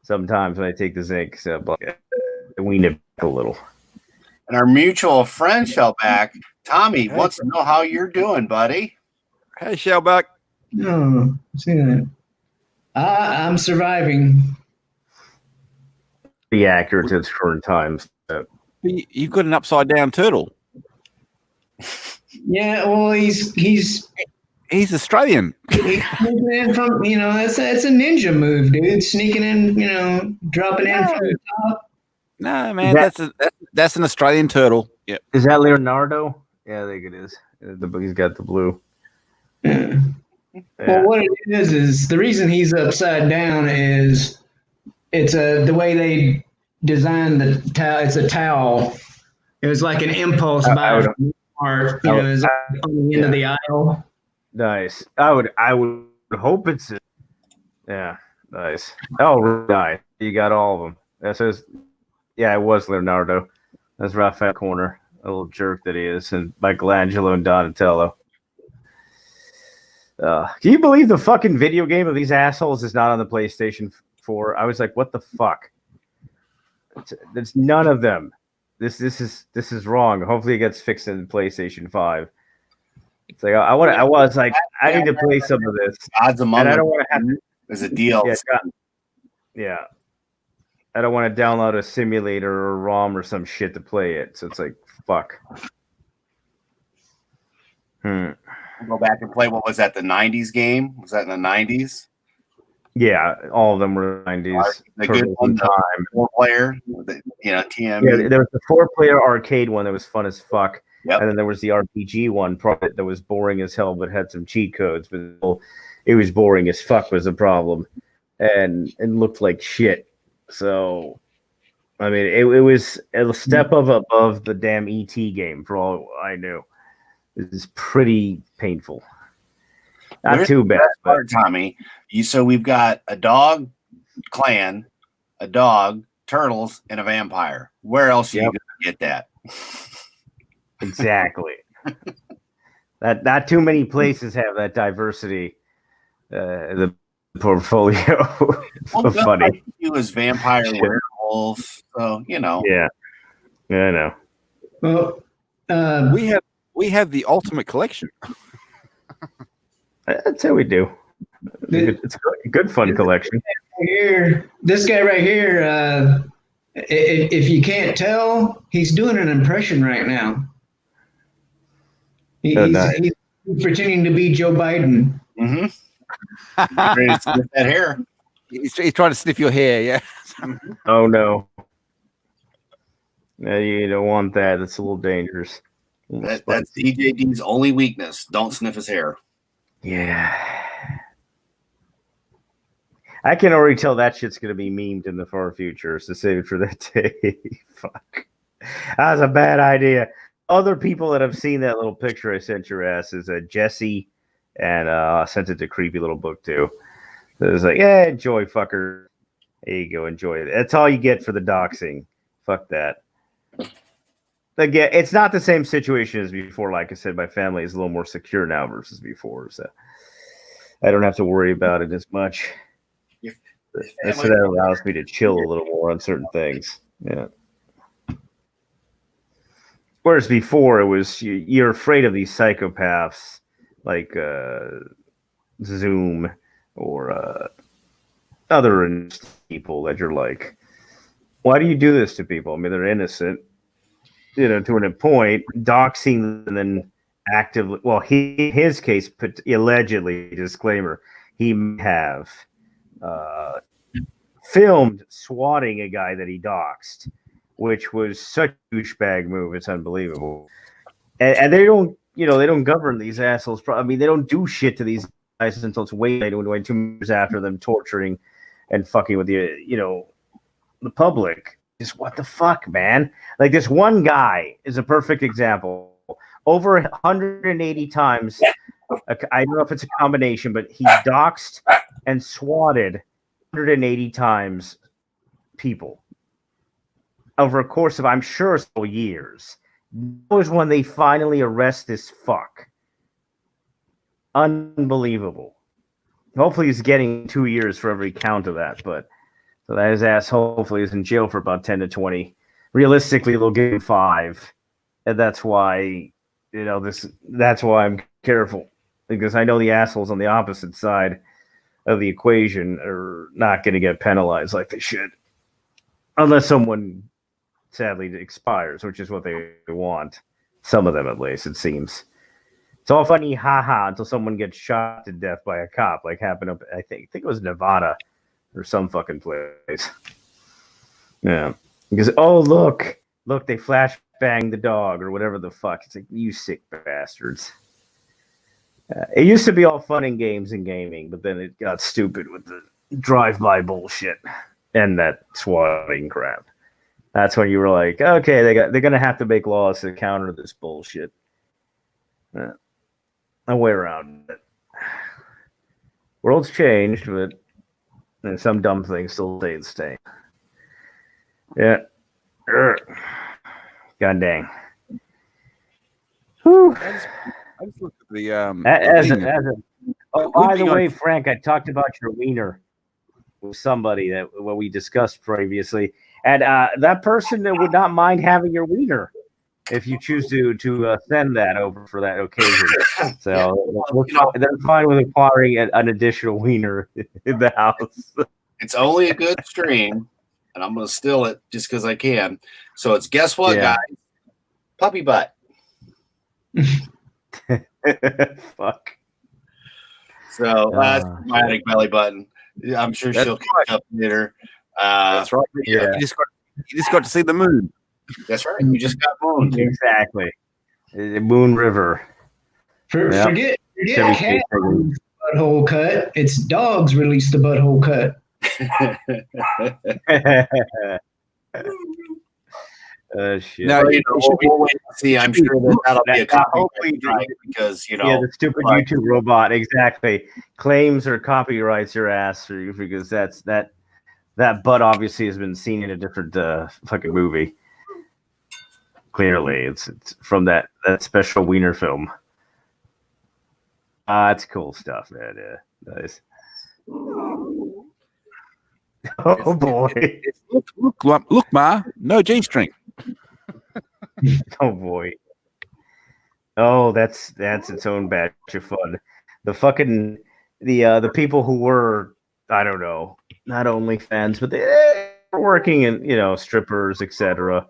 sometimes when I take the zinc. So I wean it a little. And our mutual friend, Shellback, Tommy, wants to know how you're doing, buddy. Hey, Shellback. No, I'm surviving. Be accurate to its current times. You've got an upside down turtle. Yeah, well, he's Australian. He's sneaking in from, it's a ninja move, dude. Sneaking in, dropping in from the top. No, man, that's an Australian turtle. Yeah. Is that Leonardo? Yeah, I think it is. He's got the blue. Yeah. Well, what it is the reason he's upside down is it's the way they designed the towel. It's a towel. It was like an impulse buy from Walmart. You know, it was on the end of the aisle. Nice. I would hope it's nice. Oh, nice. You got all of them. That says, yeah, it was Leonardo. That's Raphael Corner, a little jerk that he is, and Michelangelo and Donatello. Can you believe the fucking video game of these assholes is not on the PlayStation 4? I was like, what the fuck? It's none of them. This is wrong. Hopefully it gets fixed in PlayStation 5. It's like I need to play some of this. Odds among and I don't want to have as a deal. Yeah. I don't want to download a simulator or ROM or some shit to play it. So it's like, fuck. Go back and play. What was that? The '90s game? Was that in the '90s? Yeah, all of them were '90s. The good one, time. 4-player. TM. Yeah, there was the 4-player arcade one that was fun as fuck. Yep. And then there was the RPG one that was boring as hell, but had some cheat codes. But it was boring as fuck was the problem, and looked like shit. So, I mean, it was a step above the damn ET game for all I knew. It is pretty painful. Not too bad, part, Tommy. So we've got a dog clan, a dog, turtles, and a vampire. Where else are you going to get that? Exactly. That not too many places have that diversity. The portfolio. So funny. He was vampire werewolf, so Yeah, I know. Well, we have the ultimate collection. That's how we do. It's a good fun collection. This guy right here, if you can't tell, he's doing an impression right now. He's pretending to be Joe Biden. Mm-hmm. Ready to sniff that hair. He's trying to sniff your hair, yeah. Oh no. No, you don't want that. That's a little dangerous. That's DJD's only weakness. Don't sniff his hair. Yeah. I can already tell that shit's going to be memed in the far future, so save it for that day. Fuck. That was a bad idea. Other people that have seen that little picture I sent your ass is Jesse, and I sent it to Creepy Little Book too. So it was like, yeah, enjoy, fucker. There you go, enjoy it. That's all you get for the doxing. Fuck that. Again, it's not the same situation as before. Like I said, my family is a little more secure now versus before, so I don't have to worry about it as much. So that allows me to chill a little more on certain things. Yeah. Whereas before, it was you're afraid of these psychopaths like Zoom or other people that you're like, why do you do this to people? I mean, they're innocent. To a point, doxing and then actively. Well, his case, allegedly, disclaimer, he may have filmed swatting a guy that he doxed, which was such a douchebag move. It's unbelievable. And they don't, they don't govern these assholes. I mean, they don't do shit to these guys until it's way 2 years after them torturing and fucking with the public. Just what the fuck, man? Like this one guy is a perfect example. Over 180 times, I don't know if it's a combination, but he doxed and swatted 180 times people over a course of, I'm sure, several years. That was when they finally arrest this fuck. Unbelievable. Hopefully he's getting 2 years for every count of that, but so that his ass hopefully is in jail for about 10 to 20. Realistically, they'll give him 5. And that's why, that's why I'm careful. Because I know the assholes on the opposite side of the equation are not going to get penalized like they should. Unless someone sadly expires, which is what they want. Some of them, at least, it seems. It's all funny, haha, until someone gets shot to death by a cop, like happened up, I think it was Nevada or some fucking place. Yeah. Because, look, they flash banged the dog or whatever the fuck. It's like, you sick bastards. It used to be all fun and games and gaming, but then it got stupid with the drive-by bullshit and that swatting crap. That's when you were like, okay, they're gonna have to make laws to counter this bullshit. No way around it. World's changed, but some dumb things still stay the same. Yeah. God dang. Whew. I just looked at the by the way, Frank, I talked about your wiener with somebody that what we discussed previously, and that person would not mind having your wiener if you choose to send that over for that occasion. So they're fine with acquiring an additional wiener in the house. It's only a good stream, and I'm going to steal it just because I can. So it's guess what, guys? Puppy butt. Fuck. So that's dramatic belly button. I'm sure she'll catch up later. That's right. Yeah. You just got to see the moon. That's right. You just got moon. Exactly. Moon River. Forget cat butthole cut. It's dogs release the butthole cut. Shit. No, we'll wait and see. I'm sure that'll be a copyright because the stupid YouTube robot exactly claims or copyrights your ass because that butt obviously has been seen in a different fucking movie. Clearly, it's from that special wiener film. It's cool stuff, man. Yeah, nice. Oh boy! Look, Ma, no G string. Oh boy! Oh, that's its own batch of fun. The fucking the people who were, I don't know, not only fans, but they were working in strippers, etc.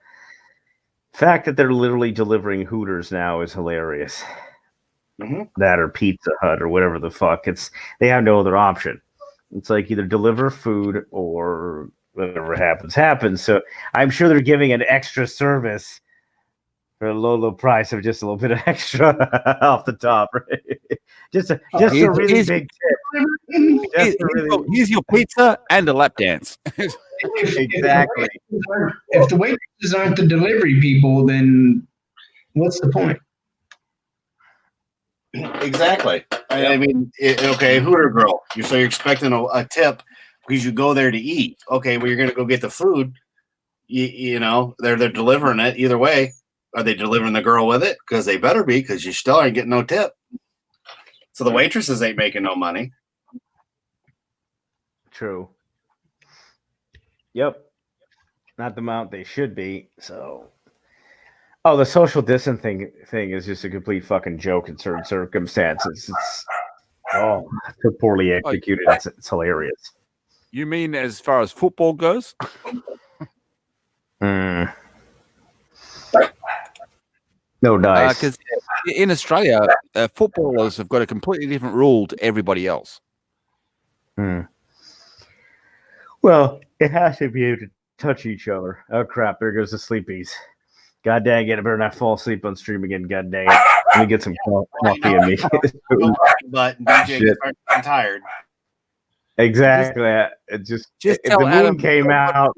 Fact that they're literally delivering Hooters now is hilarious. Mm-hmm. That or Pizza Hut or whatever the fuck. They have no other option. It's like either deliver food or whatever happens. So I'm sure they're giving an extra service for a low price of just a little bit of extra off the top, right? Just a really big tip. Here's your pizza and a lap dance. Exactly. If the waitresses aren't the delivery people, then what's the point? Exactly. I mean, okay, Hooter girl. You're expecting a tip because you go there to eat. Okay, well, you're going to go get the food. They're delivering it either way. Are they delivering the girl with it? Because they better be, because you still ain't getting no tip. So the waitresses ain't making no money. True. Yep. Not the amount they should be. So. Oh, the social distancing thing is just a complete fucking joke in certain circumstances. It's so poorly executed. It's hilarious. You mean as far as football goes? No dice. Because in Australia, footballers have got a completely different rule to everybody else. Well, it has to be able to touch each other. Oh crap! There goes the sleepies. God dang it! I better not fall asleep on stream again. God dang it! Let me get some coffee in me. But DJ, I'm tired. Exactly. The moon came out.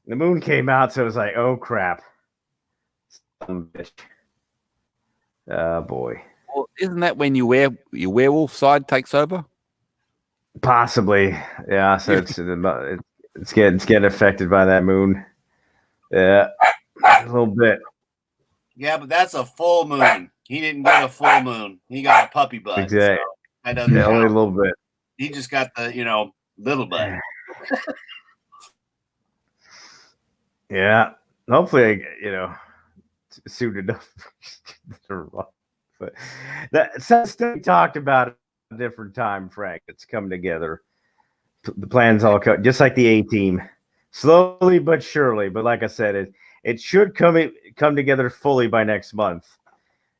The moon came out, so it was like, oh crap! Bitch. Oh boy. Well, isn't that when your werewolf side takes over? Possibly, yeah. So it's getting affected by that moon. Yeah, a little bit. Yeah, but that's a full moon. He didn't get a full moon. He got a puppy butt. Exactly. So that doesn't count. Only a little bit. He just got the little butt. Yeah. Hopefully, soon enough. But that's stuff we talked about at a different time, Frank. It's coming together. The plans all come, just like the A-team, slowly but surely. But like I said, it should come together fully by next month,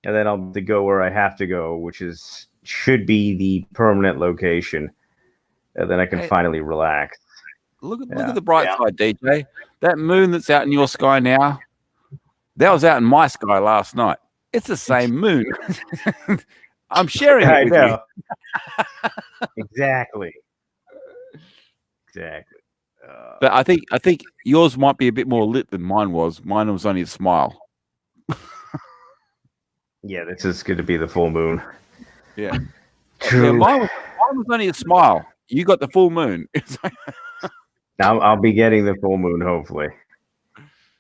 and then I'll have to go where I have to go, which should be the permanent location, and then I can finally relax. Look at the bright side, DJ. That moon that's out in your sky now, that was out in my sky last night. It's the same moon. I'm sharing it with you. Exactly. But I think yours might be a bit more lit than mine was. Mine was only a smile. Yeah, this is going to be the full moon. Yeah. True. Yeah, mine was only a smile. You got the full moon. I'll be getting the full moon, hopefully.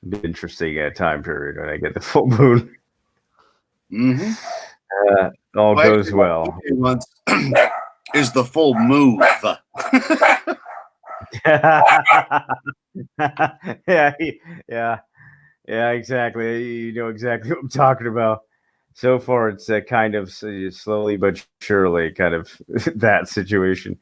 It'll be interesting time period when I get the full moon. Mm-hmm. All goes well. Is the full move. Yeah, exactly. You know exactly what I'm talking about. So far, it's kind of slowly but surely kind of that situation.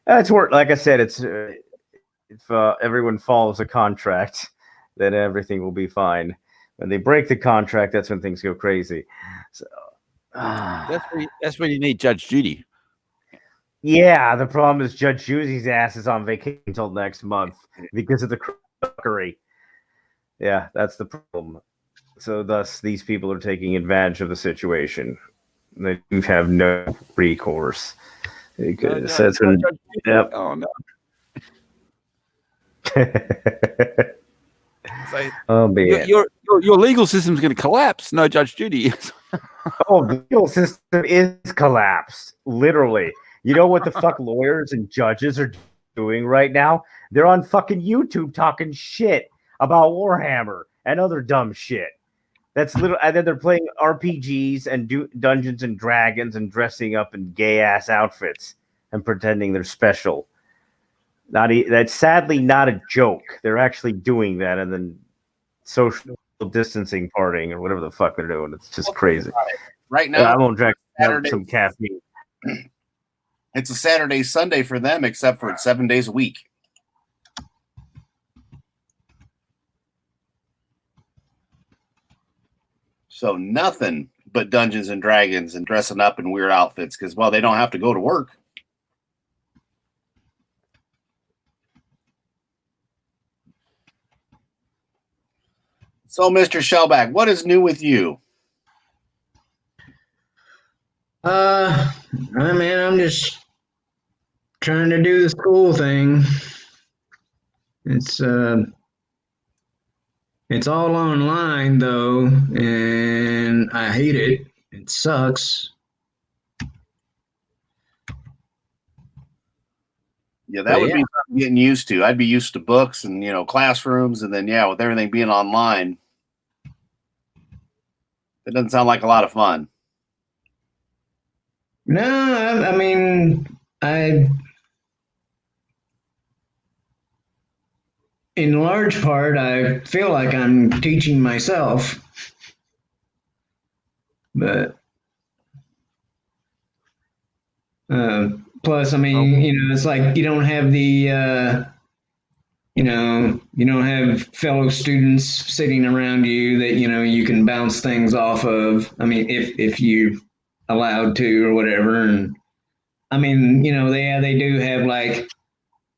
It's work. Like I said, it's if everyone follows a contract, then everything will be fine. When they break the contract, that's when things go crazy. So that's when you need Judge Judy. Yeah, the problem is Judge Judy's ass is on vacation until next month because of the crookery. Yeah, that's the problem. So thus, these people are taking advantage of the situation. They have no recourse. Because that's when. Yep. Oh no. Oh man. Your legal system's going to collapse. No Judge Judy. Oh, the legal system is collapsed. Literally. You know what the fuck lawyers and judges are doing right now? They're on fucking YouTube talking shit about Warhammer and other dumb shit. That's little. And then they're playing RPGs and Dungeons and Dragons and dressing up in gay ass outfits and pretending they're special. That's sadly not a joke. They're actually doing that, and then social distancing partying or whatever the fuck they're doing. It's just crazy. Right now, I'm gonna drink some caffeine. It's a Saturday, Sunday for them, except for it's 7 days a week. So nothing but Dungeons and Dragons and dressing up in weird outfits because, well, they don't have to go to work. So, Mr. Shellback, what is new with you? I mean, I'm just trying to do the school thing. It's all online though, and I hate it. It sucks. Yeah, that would be something getting used to. I'd be used to books and, classrooms, and then, with everything being online, it doesn't sound like a lot of fun. No, I mean, in large part, I feel like I'm teaching myself, but plus, I mean, it's like you don't have the, you don't have fellow students sitting around you that you can bounce things off of. I mean, if you allowed to or whatever, and I mean, they do have like,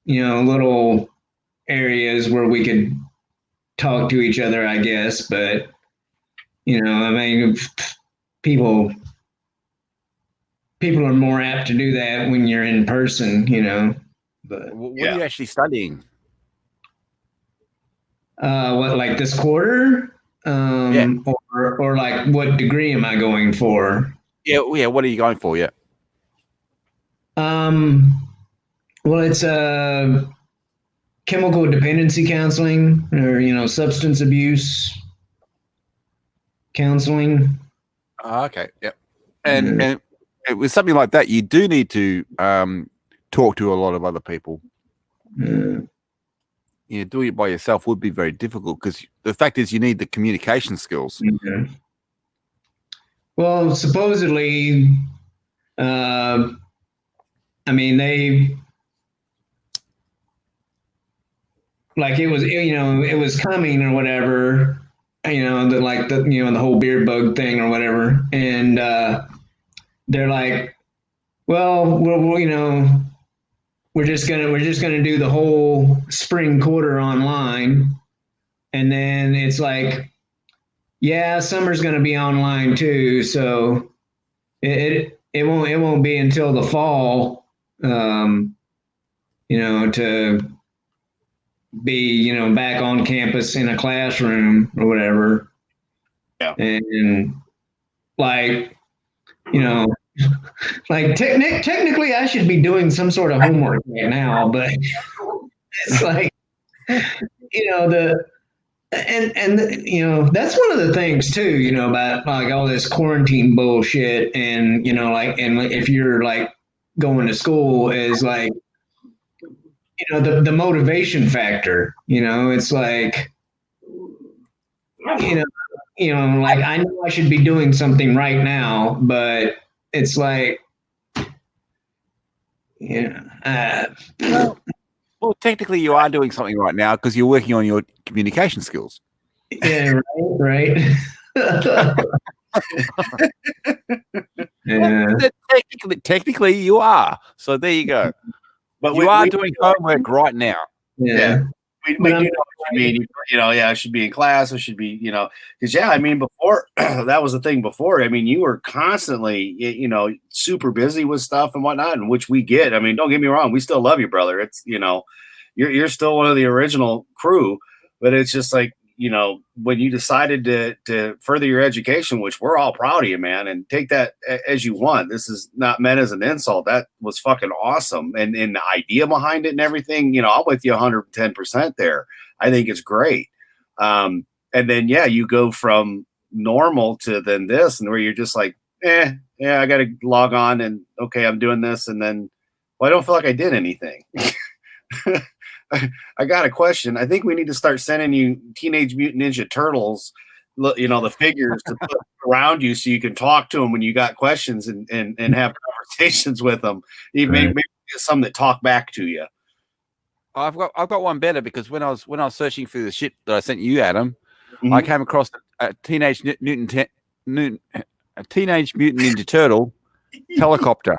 little areas where we could talk to each other, I guess, but I mean, people are more apt to do that when you're in person, But what are you actually studying? What, like this quarter? Or like what degree am I going for? Yeah. What are you going for? Yeah. Well, it's chemical dependency counseling, or substance abuse counseling. Okay. Yep. And with something like that, you do need to talk to a lot of other people. Doing it by yourself would be very difficult because the fact is you need the communication skills. Mm-hmm. Well, supposedly, I mean, they like it was coming or whatever, the whole beer bug thing or whatever, and they're like, well, we're just gonna do the whole spring quarter online, and then it's like, Yeah, summer's going to be online too, so it won't be until the fall, to be back on campus in a classroom or whatever. Yeah. And like like technically I should be doing some sort of homework right now, but it's like the and that's one of the things too, about like all this quarantine bullshit, and and if you're like going to school, is like the motivation factor. It's like like I know I should be doing something right now, but it's like Well, technically, you are doing something right now because you're working on your communication skills. Yeah, right. Yeah. Technically, you are. So there you go. But you are doing homework right now. Yeah. We do know what you mean. I should be in class. I should be, because I mean, before that was the thing before. I mean, you were constantly, super busy with stuff and whatnot, and which we get. I mean, don't get me wrong, we still love you, brother. It's, you're still one of the original crew, but it's just like, when you decided to further your education, which we're all proud of you, man, and take that as you want. This is not meant as an insult. That was fucking awesome. And the idea behind it and everything, I'm with you 110% there. I think it's great. And then, you go from normal to then this, and where you're just like, I got to log on and okay, I'm doing this. And then, well, I don't feel like I did anything. I got a question. I think we need to start sending you Teenage Mutant Ninja Turtles, the figures to put around you so you can talk to them when you got questions and have conversations with them. Even maybe some that talk back to you. I've got one better, because when I was searching for the shit that I sent you, Adam, I came across a Teenage Mutant Ninja Turtle helicopter.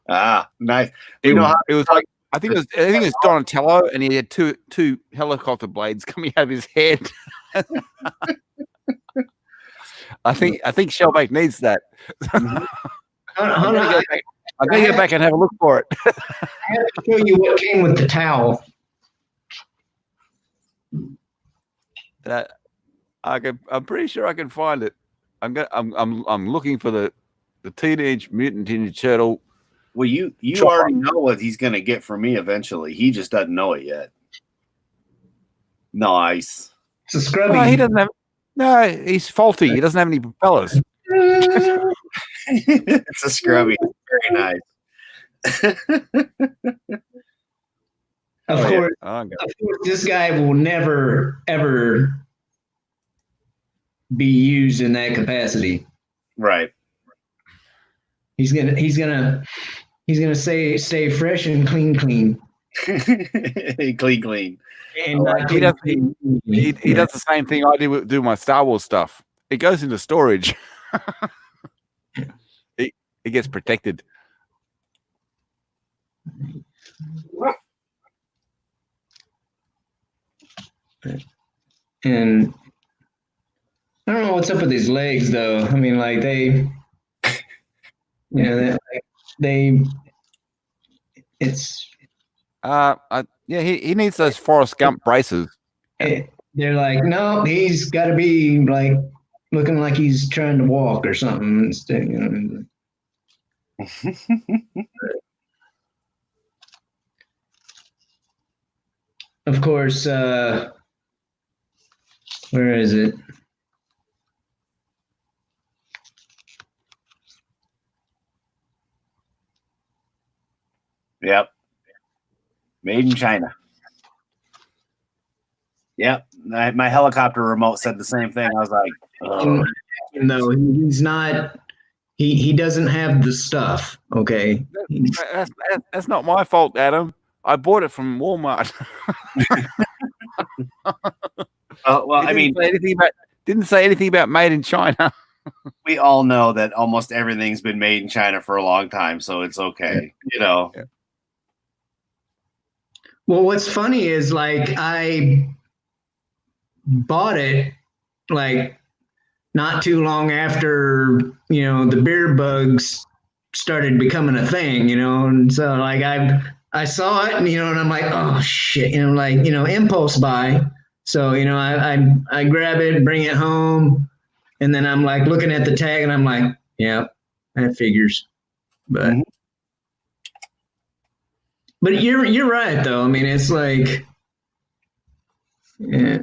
Ah, nice. It was like, I think it was Donatello, and he had two helicopter blades coming out of his head. I think Shellbake needs that. I'm gonna go back and have a look for it. I have to show you what came with the towel. I'm pretty sure I can find it. I'm looking for the Teenage Mutant Ninja Turtle. Well, you already know what he's going to get from me eventually. He just doesn't know it yet. Nice. It's a scrubby. No, he doesn't have. No, he's faulty. He doesn't have any propellers. It's a scrubby. Very nice. Of course, this guy will never ever be used in that capacity. Right. He's gonna stay fresh and clean. clean. And he does the same thing I do my Star Wars stuff. It goes into storage. it gets protected. And I don't know what's up with his legs, though. I mean, like it's. He needs those Forrest Gump braces. They're like, no, he's got to be like looking like he's trying to walk or something instead. Of course, where is it? Yep. Made in China. Yep. My helicopter remote said the same thing. I was like, oh. No, he's not. He doesn't have the stuff. Okay. That's not my fault, Adam. I bought it from Walmart. Well, I mean, didn't say anything about made in China. We all know that almost everything's been made in China for a long time, so it's okay. Yeah. Well, what's funny is like I bought it like not too long after, the beer bugs started becoming a thing, and so like I saw it, and and I'm like, oh shit, like impulse buy. So I grab it, bring it home, and then I'm like looking at the tag, and I'm like, yeah, that figures. But but you're right though. I mean, it's like, yeah.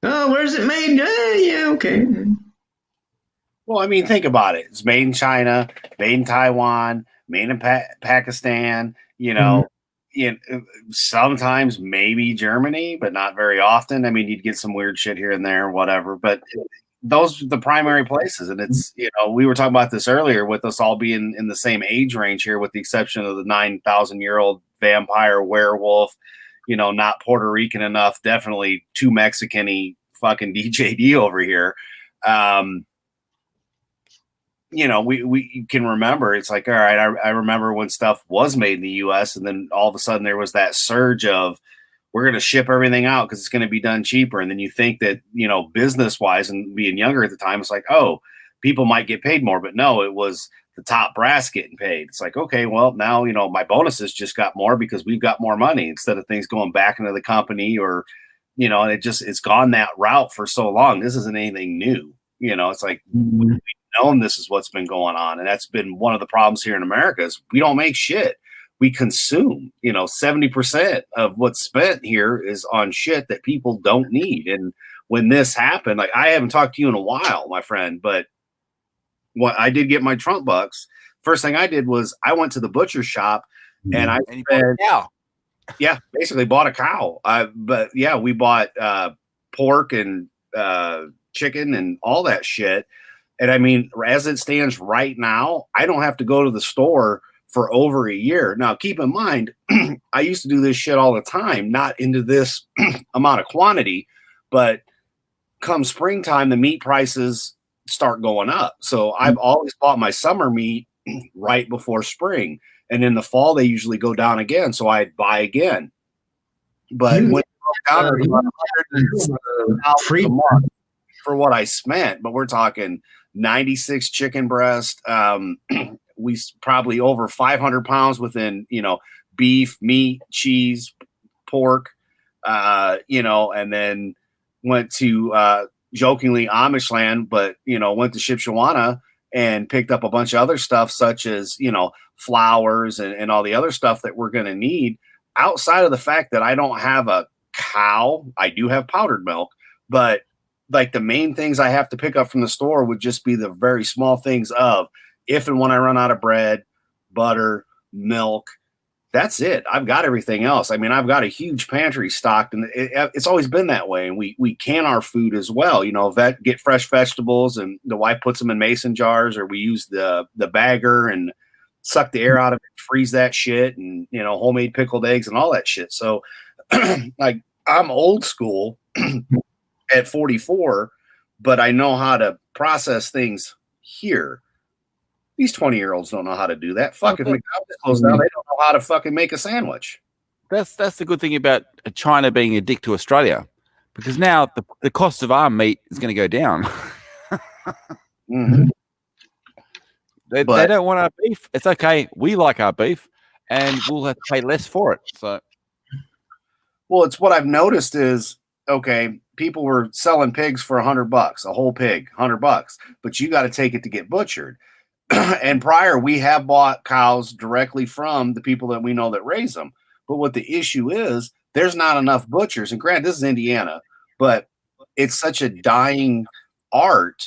Oh, where's it made? Yeah, okay. Well, I mean, think about it. It's made in China, made in Taiwan, made in Pakistan. Sometimes maybe Germany, but not very often. I mean, you'd get some weird shit here and there, whatever. But those are the primary places, and it's we were talking about this earlier with us all being in the same age range here, with the exception of the 9,000-year-old vampire werewolf. Not Puerto Rican enough, definitely too Mexican-y fucking DJD over here. We can remember, it's like, all right, I remember when stuff was made in the US, and then all of a sudden there was that surge of, we're going to ship everything out because it's going to be done cheaper. And then you think that, business wise, and being younger at the time, it's like, oh, people might get paid more, but no, it was the top brass getting paid. It's like, okay, well, now, my bonuses just got more because we've got more money, instead of things going back into the company, or, and it's gone that route for so long. This isn't anything new. It's like, we've known this is what's been going on. And that's been one of the problems here in America, is we don't make shit. We consume, 70% of what's spent here is on shit that people don't need. And when this happened, like, I haven't talked to you in a while, my friend, but what I did get my Trump bucks. First thing I did was I went to the butcher shop, and I basically bought a cow. But yeah, we bought pork and chicken and all that shit. And I mean, as it stands right now, I don't have to go to the store for over a year. Now, keep in mind, I used to do this shit all the time, not into this amount of quantity, but come springtime, the meat prices start going up. So I've always bought my summer meat right before spring. And in the fall, they usually go down again. So I'd buy again. But when down to about $100 a month for what I spent, but we're talking 96 chicken breast. We probably over 500 pounds within, beef, meat, cheese, pork, and then went to jokingly Amish land, but, went to Shipshawana and picked up a bunch of other stuff, such as, flowers and all the other stuff that we're going to need. Outside of the fact that I don't have a cow, I do have powdered milk, but like the main things I have to pick up from the store would just be the very small things of, if and when I run out of bread, butter, milk, that's it. I've got everything else. I mean, I've got a huge pantry stocked, and it's always been that way. And we can our food as well. Get fresh vegetables, and the wife puts them in mason jars, or we use the bagger and suck the air out of it, freeze that shit, and homemade pickled eggs and all that shit. So like, I'm old school at 44, but I know how to process things here. These 20-year-olds don't know how to do that. Fuck, if McDonald's closed down, they don't know how to fucking make a sandwich. That's the good thing about China being a dick to Australia, because now the cost of our meat is going to go down. They don't want our beef. It's okay. We like our beef, and we'll have to pay less for it. So, well, it's what I've noticed is, okay, people were selling pigs for $100, a whole pig, $100, but you got to take it to get butchered. And prior, we have bought cows directly from the people that we know that raise them. But what the issue is, there's not enough butchers. And granted, this is Indiana, but it's such a dying art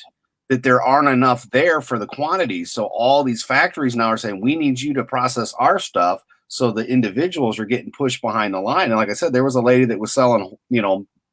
that there aren't enough there for the quantities. So all these factories now are saying, we need you to process our stuff. So the individuals are getting pushed behind the line. And like I said, there was a lady that was selling,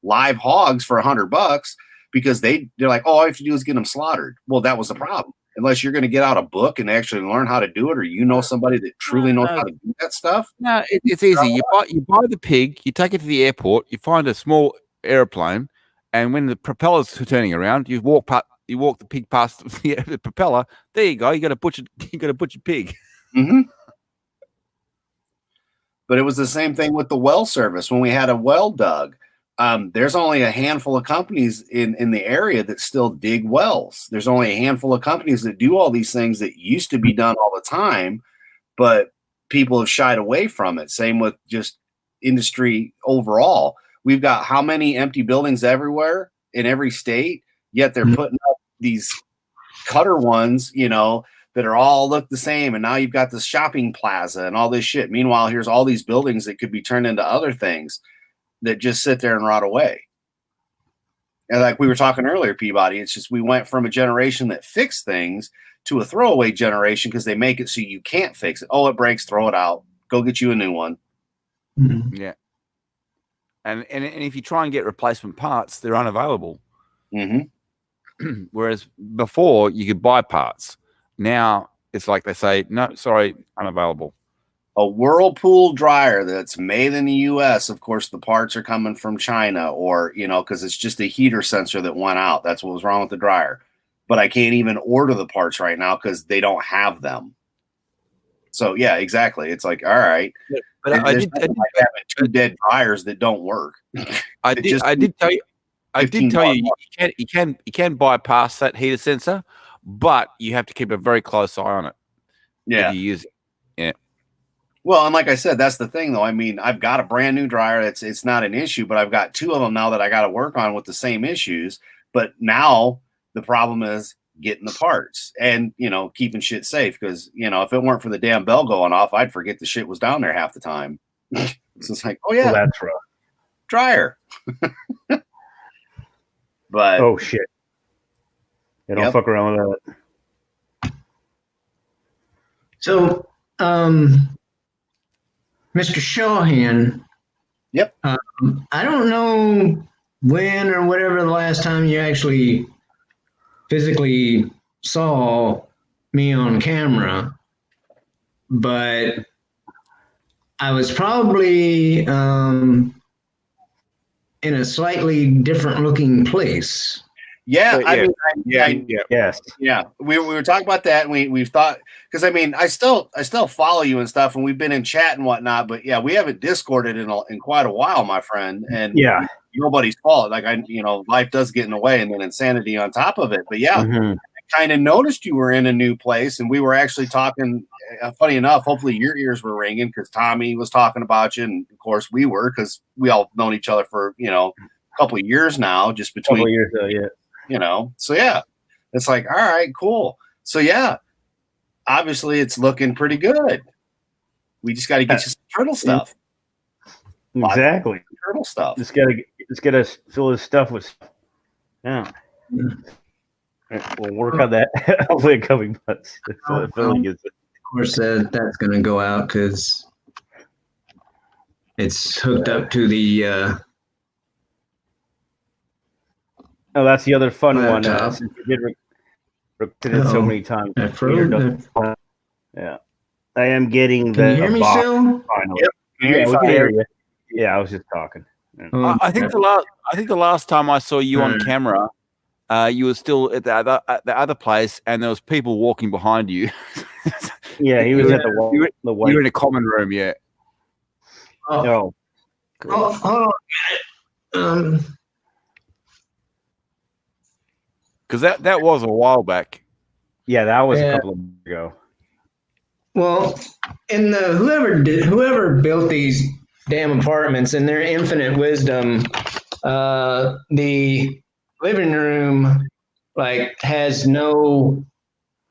live hogs for $100 because they're like, oh, all you have to do is get them slaughtered. Well, that was the problem. Unless you're going to get out a book and actually learn how to do it, or somebody that truly knows how to do that stuff. No, it's easy. You buy the pig, you take it to the airport, you find a small airplane, and when the propeller's turning around, you walk the pig past the propeller. There you go. You got a butchered pig. Mm-hmm. But it was the same thing with the well service when we had a well dug. there's only a handful of companies in the area that still dig wells. There's only a handful of companies that do all these things that used to be done all the time, but people have shied away from it. Same with just industry overall. We've got how many empty buildings everywhere in every state, yet they're putting up these cutter ones, that are all look the same. And now you've got this shopping plaza and all this shit. Meanwhile, here's all these buildings that could be turned into other things that just sit there and rot away. And like we were talking earlier, Peabody, it's just we went from a generation that fixed things to a throwaway generation because they make it so you can't fix it. Oh, it breaks, throw it out. Go get you a new one. Mhm. Yeah. And if you try and get replacement parts, they're unavailable. Mm-hmm. Whereas before you could buy parts. Now it's like they say, no, sorry, unavailable. A Whirlpool dryer that's made in the U.S., of course, the parts are coming from China or, because it's just a heater sensor that went out. That's what was wrong with the dryer. But I can't even order the parts right now because they don't have them. So, yeah, exactly. It's like, all right. Yeah, but I did having two dead dryers that don't work. I did tell you you can bypass that heater sensor, but you have to keep a very close eye on it. Yeah. If you use it. Yeah. Well, and like I said, that's the thing, though. I mean, I've got a brand new dryer. It's not an issue, but I've got two of them now that I got to work on with the same issues. But now the problem is getting the parts and, keeping shit safe. Because, if it weren't for the damn bell going off, I'd forget the shit was down there half the time. So it's like, oh, yeah, that's rough. Dryer. But oh, shit. They don't fuck around with that. So, Mr. Shawhan. Yep. I don't know when or whatever the last time you actually physically saw me on camera, but I was probably in a slightly different looking place. Yeah, Yes. Yeah. We were talking about that, and we've thought, because I still follow you and stuff, and we've been in chat and whatnot, but yeah, we haven't Discorded in quite a while, my friend, and yeah, nobody's fault. Like life does get in the way, and then insanity on top of it. But yeah, mm-hmm. I kind of noticed you were in a new place, and we were actually talking. Funny enough, hopefully your ears were ringing because Tommy was talking about you, and of course we were, because we all known each other for a couple of years now, just between couple of years ago, yeah. So yeah, it's like, all right, cool. So yeah, obviously it's looking pretty good. We just got to get you some turtle stuff. Exactly. Turtle stuff. Just gotta fill his stuff with. Yeah. We'll work on that. Hopefully, in coming months. Of course, that's going to go out because it's hooked up to the. Oh, that's the other fun one. Laptop. Since you did repeat it so many times. Yeah, I am getting the. Can you hear me box still? finally. Yep. Yeah, we can hear you. Yeah, I was just talking. Yeah. I think the last time I saw you on camera, you were still at the other place, and there was people walking behind you. Yeah, he was at the wall. You were in a common room, yeah. Oh, Oh, hold on. Because that was a while back. yeah, that was a couple of months ago. Well, in the whoever built these damn apartments, in their infinite wisdom, the living room has no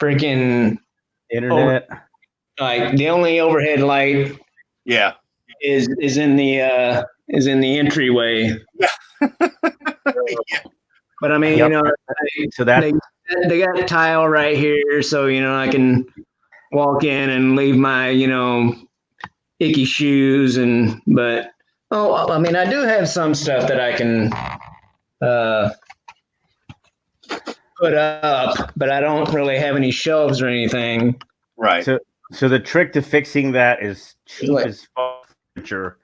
freaking Internet. like the only overhead light Yeah. is in the entryway. But I mean, Yep. So that they got tile right here, so I can walk in and leave my icky shoes but I mean, I do have some stuff that I can put up, but I don't really have any shelves or anything. Right. So the trick to fixing that is cheap as furniture,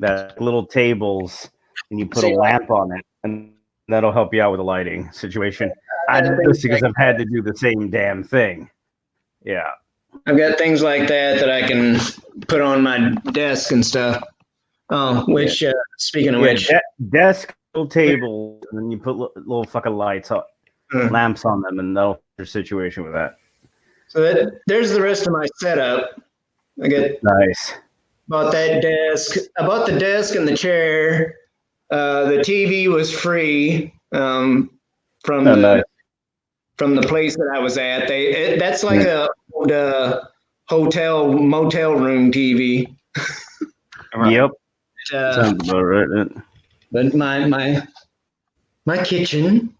that little tables, and you put a lamp on it, and that'll help you out with the lighting situation. I did this because I've had to do the same damn thing. Yeah. I've got things like that I can put on my desk and stuff. Oh, which speaking of which, desk, little table, and then you put little fucking lights on, lamps on them, and that'll your situation with that. So there's the rest of my setup. I got nice. Bought that desk. I bought the desk and the chair. The TV was free from the place that I was at. That's like a old, hotel motel room TV. Yep. Sounds about right. But my kitchen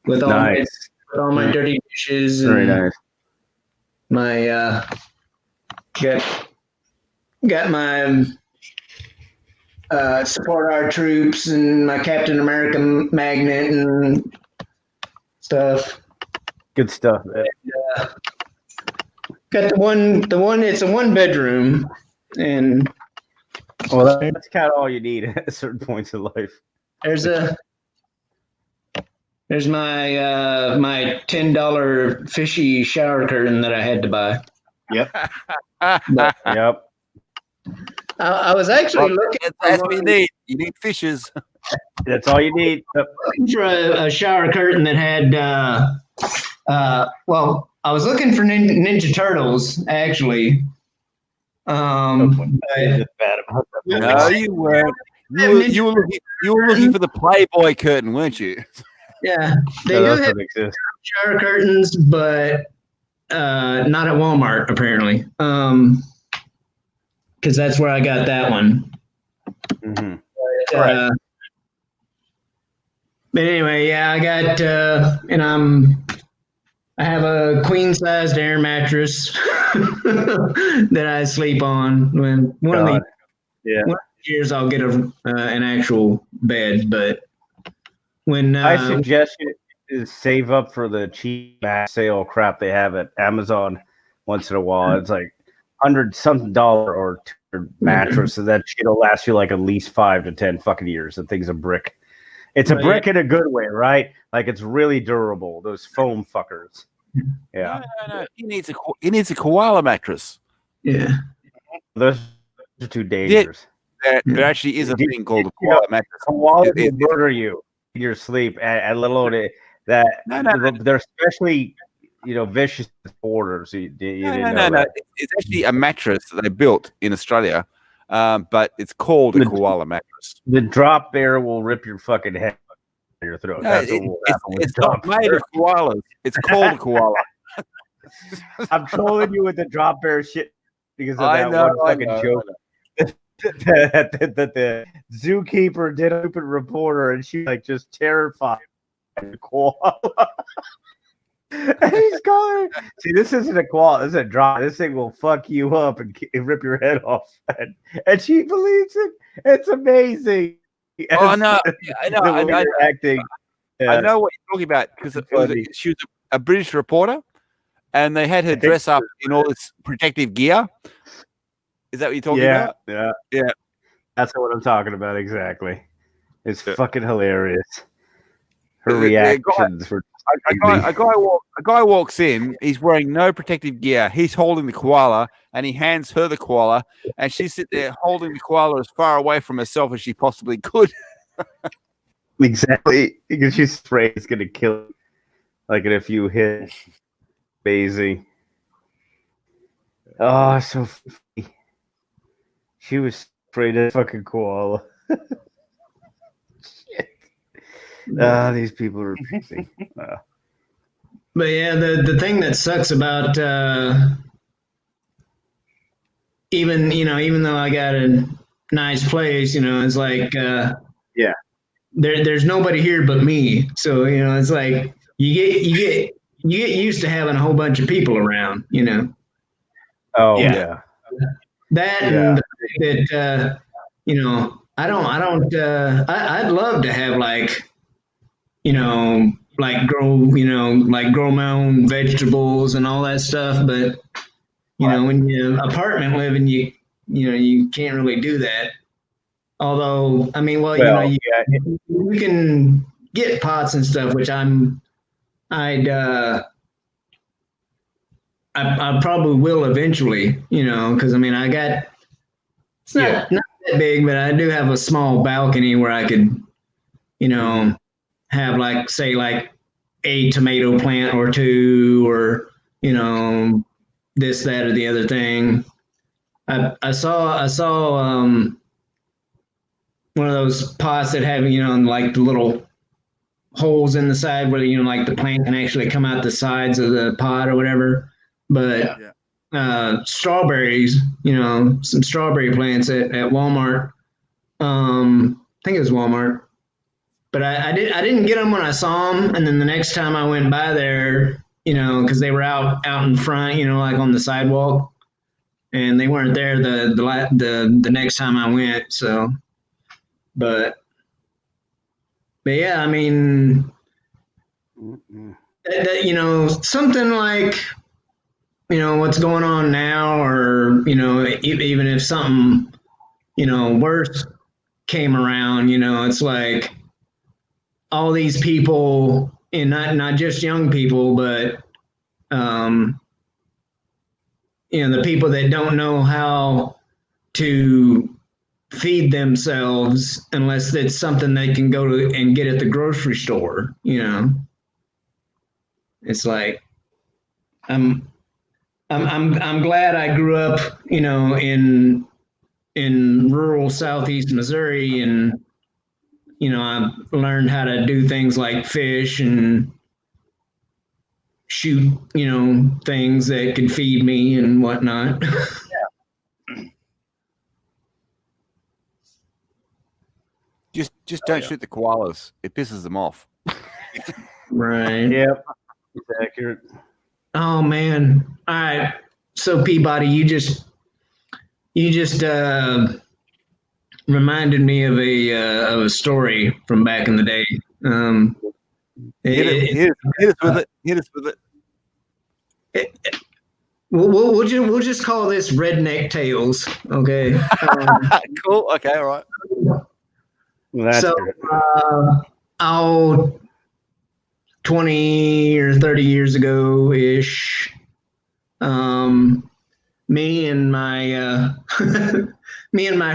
with all my dirty dishes and very nice. My got my support our troops and my Captain America magnet and stuff. Good stuff. Got the one. It's a 1-bedroom, and that's kind of all you need at certain points in life. There's my my $10 fishy shower curtain that I had to buy. Yep. Yep. I was actually looking. That's what you need. You need fishes. That's all you need. Looking for a shower curtain that had. Well, I was looking for Ninja Turtles actually. No, you weren't. You were looking for the Playboy curtain, weren't you? Yeah, they do have shower curtains, but not at Walmart apparently. Because that's where I got that one. Mm-hmm. But anyway, yeah, I got and I have a queen-sized air mattress that I sleep on. When one of these years I'll get an actual bed, but when I suggest you save up for the cheap sale crap they have at Amazon once in a while. It's like $100-something or mattress, so that shit'll last you like at least 5 to 10 fucking years. The thing's a brick. It's a brick in a good way, right? Like it's really durable. Those foam fuckers. Yeah. No. He needs a koala mattress. Yeah. Those are too dangerous. There actually is a thing called a koala mattress. Koala will murder you in your sleep, and let alone that. They're especially vicious orders. No. It's actually a mattress that they built in Australia, but it's called a koala mattress. The drop bear will rip your fucking head out of your throat. It's not made of koalas. It's called a koala. I'm trolling you with the drop bear shit because of that one fucking joke. that the zookeeper did a stupid reporter, and she like just terrified the koala. And he's going, see, this isn't a koala, this is a drop. This thing will fuck you up and rip your head off. And she believes it. It's amazing. Oh no, I know. Acting. I know what you're talking about because she was a British reporter, and they had her dress up in all this protective gear. Is that what you're talking about? Yeah. That's what I'm talking about exactly. It's fucking hilarious. Her reactions were. A guy walks in. He's wearing no protective gear. He's holding the koala, and he hands her the koala, and she's sitting there holding the koala as far away from herself as she possibly could. Exactly, because she's afraid it's gonna kill her. Like in a few hits. Amazing. Oh, so funny. She was afraid of fucking koala. Shit. These people are amazing. But yeah, the thing that sucks about even though I got a nice place, it's like there's nobody here but me. So it's like you get used to having a whole bunch of people around. Oh yeah. That and the fact that I'd love to have grow my own vegetables and all that stuff, but when you apartment living, you can't really do that. Although you can get pots and stuff, which I probably will eventually, because I got it's not that big, but I do have a small balcony where I could, have like say like a tomato plant or two, or this, that, or the other thing. I saw one of those pots that have like the little holes in the side where like the plant can actually come out the sides of the pot or whatever. But strawberries, some strawberry plants at Walmart. I think it was Walmart. But I didn't get them when I saw them, and then the next time I went by there, because they were out in front, like on the sidewalk, and they weren't there the next time I went. So, but yeah, I mean, something like what's going on now, or even if something worse came around, it's like all these people, and not just young people, but the people that don't know how to feed themselves unless it's something they can go to and get at the grocery store. It's like I'm glad I grew up in rural southeast Missouri, and I learned how to do things like fish and shoot things that could feed me and whatnot. Just don't shoot the koalas. It pisses them off. Right. Yep. It's accurate. Oh man. All right. So Peabody, you just reminded me of a story from back in the day. Hit us with it. We'll just call this redneck tales. Okay. Cool. Okay. All right. Well, that's so, good. 20 or 30 years ago ish, me and my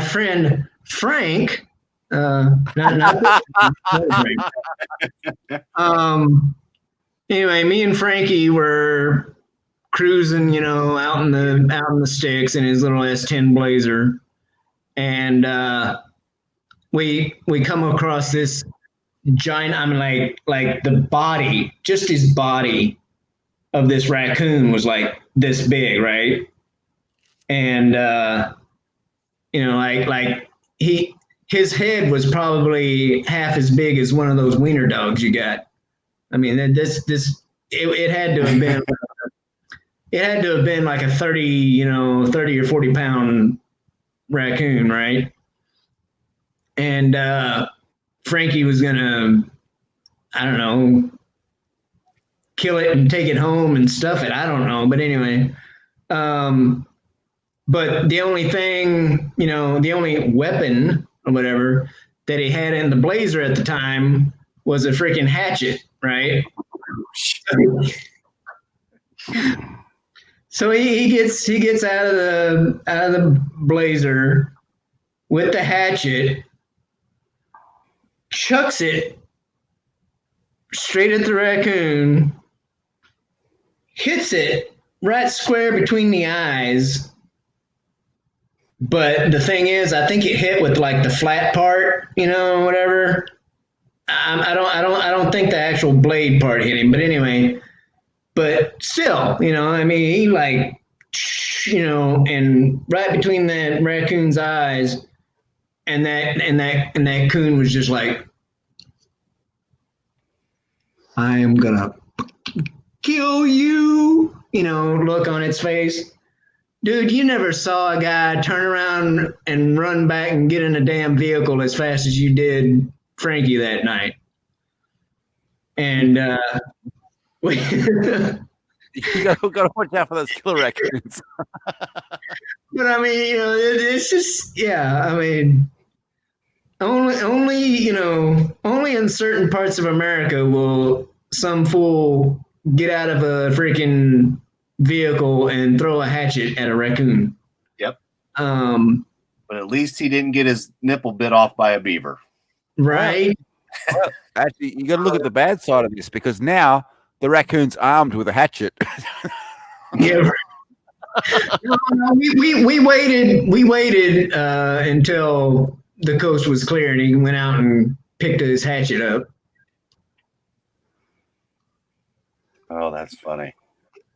friend Frank, anyway, me and Frankie were cruising, out in the sticks in his little S10 Blazer, and we come across this giant, I mean, like the body, just his body of this raccoon was like this big, right? And like his head was probably half as big as one of those wiener dogs you got. I mean, it had to have been like a 30 or 40 pound raccoon, right? And Frankie was gonna, I don't know, kill it and take it home and stuff it. I don't know, but anyway, but the only thing, the only weapon or whatever that he had in the Blazer at the time was a freaking hatchet, right? So he gets out of the Blazer with the hatchet, chucks it straight at the raccoon, hits it right square between the eyes. But the thing is, I think it hit with like the flat part, whatever. I don't think the actual blade part hit him, but anyway. But still, I mean, he like, and right between that raccoon's eyes, and that coon was just like, I am gonna kill you, look on its face. Dude, you never saw a guy turn around and run back and get in a damn vehicle as fast as you did Frankie that night. And you gotta watch out for those killer raccoons. But I mean, it's just, yeah. I mean, only in certain parts of America will some fool get out of a freaking vehicle and throw a hatchet at a raccoon. Yep. But at least he didn't get his nipple bit off by a beaver. Right? Well, actually, you got to look at the bad side of this because now the raccoon's armed with a hatchet. Yeah. No, we waited until the coast was clear and he went out and picked his hatchet up. Oh, that's funny.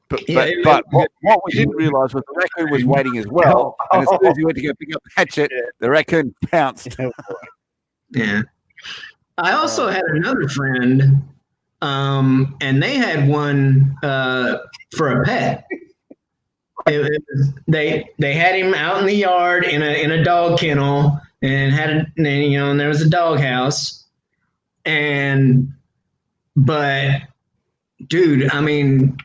But Yeah, what we didn't realize was the raccoon was waiting as well. And as soon as he went to go pick up the hatchet, the raccoon pounced. Yeah. I also had another friend, and they had one for a pet. They had him out in the yard in a dog kennel, and and there was a dog house, but dude, I mean,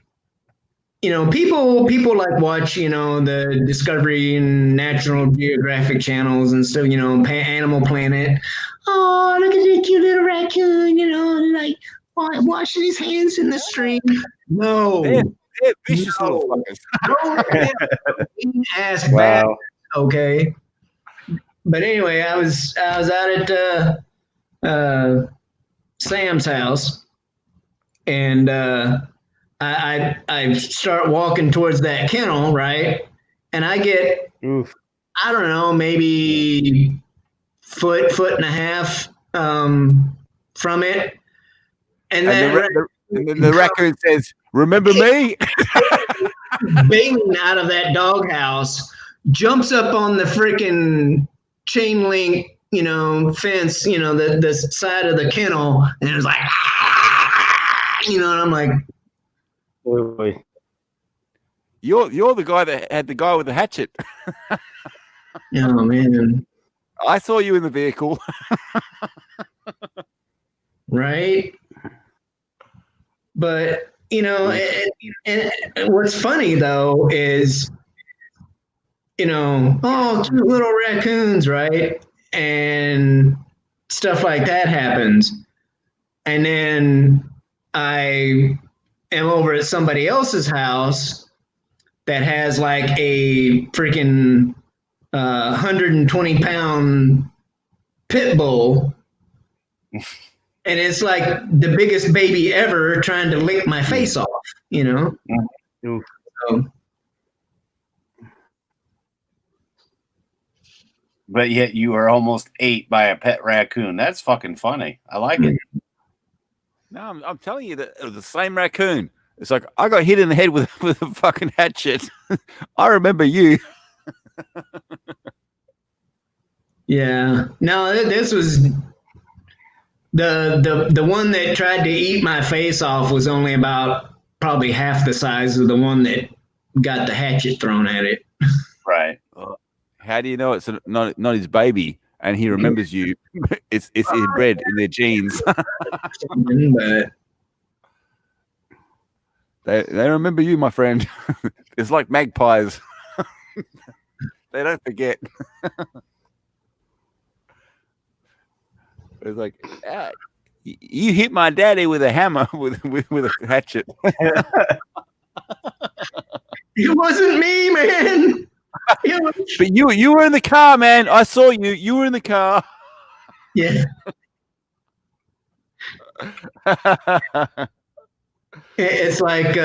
people like watch, the Discovery and National Geographic channels and stuff, Animal Planet. Oh, look at that cute little raccoon, like washing his hands in the stream. No. They're vicious little fuckers. No, ass bad. Okay. But anyway, I was out at Sam's house, and I start walking towards that kennel, right? And I get, I don't know, maybe foot and a half from it, and then the raccoon says, "Remember me?" bailing out of that doghouse, jumps up on the freaking chain link, fence, the side of the kennel, and it was like, and I'm like, You're the guy that had the guy with the hatchet. oh man, I saw you in the vehicle. right? But and what's funny though is, oh, cute little raccoons, right? And stuff like that happens. And then I am over at somebody else's house that has like a freaking 120-pound pit bull. And it's like the biggest baby ever trying to lick my face off, So, but yet you were almost ate by a pet raccoon. That's fucking funny. I like it. No, I'm telling you that it was the same raccoon. It's like I got hit in the head with a fucking hatchet. I remember you. Yeah. No, this was the one that tried to eat my face off was only about probably half the size of the one that got the hatchet thrown at it. Right. How do you know it's not his baby and he remembers you? It's inbred in their genes. But they remember you, my friend. It's like magpies. They don't forget. It's like, you hit my daddy with a hammer with a hatchet. It wasn't me, man. But you were in the car, man. I saw you. You were in the car. Yeah. It's like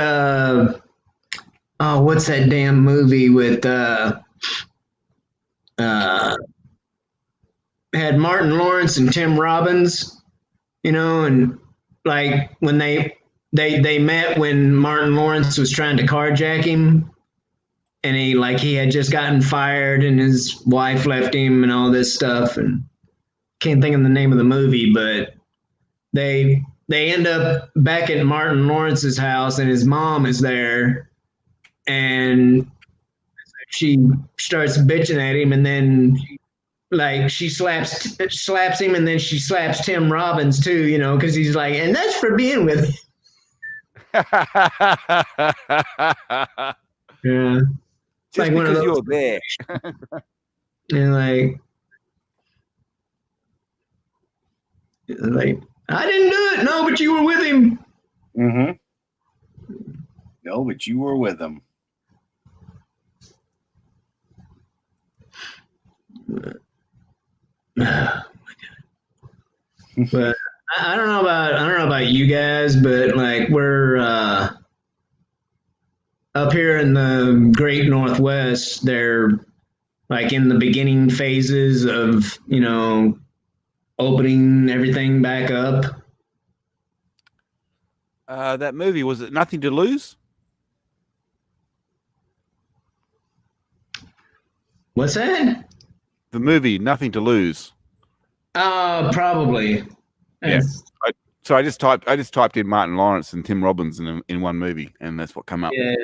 what's that damn movie with had Martin Lawrence and Tim Robbins, and like when they met when Martin Lawrence was trying to carjack him, and he had just gotten fired and his wife left him and all this stuff, and can't think of the name of the movie, but they end up back at Martin Lawrence's house and his mom is there, and she starts bitching at him, and then she slaps him, and then she slaps Tim Robbins too, because he's like, and that's for being with him. Yeah. Just like because you're there. And like I didn't do it. No, but you were with him. Mm-hmm. No, but you were with him. But I don't know about you guys, but like we're up here in the Great Northwest. They're like in the beginning phases of opening everything back up. That movie, was it Nothing to Lose? What's that? The movie Nothing to Lose. Probably. Yeah. That's- So I just typed in Martin Lawrence and Tim Robbins in one movie, and that's what came up. Yeah.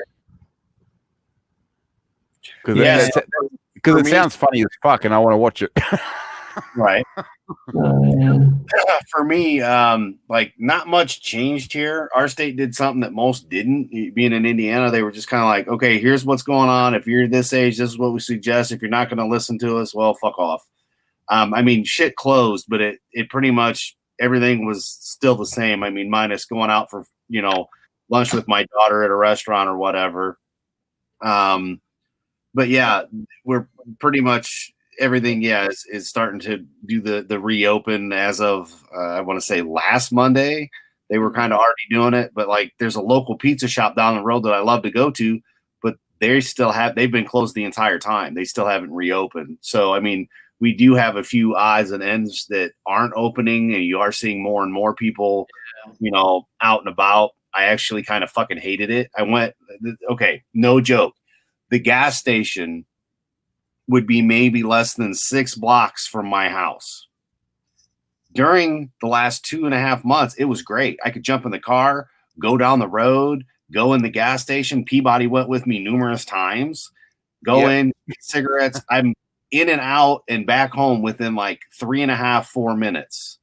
Yeah, Because for it me- sounds funny as fuck, and I want to watch it. right. Yeah. For me, like not much changed here. Our state did something that most didn't. Being in Indiana, they were just kind of like, okay, here's what's going on. If you're this age, this is what we suggest. If you're not going to listen to us, well, fuck off. I mean, shit closed, but it pretty much everything was still the same. I mean, minus going out for lunch with my daughter at a restaurant or whatever. But yeah, we're pretty much everything. Yeah, is starting to do the reopen as of I want to say last Monday. They were kind of already doing it, but like there's a local pizza shop down the road that I love to go to, but they've been closed the entire time. They still haven't reopened. So I mean, we do have a few odds and ends that aren't opening, and you are seeing more and more people, out and about. I actually kind of fucking hated it. I went, okay, no joke. The gas station would be maybe less than 6 blocks from my house. During the last 2.5 months, it was great. I could jump in the car, go down the road, go in the gas station. Peabody went with me numerous times. Go in, get cigarettes. I'm in and out and back home within like 3.5, 4 minutes.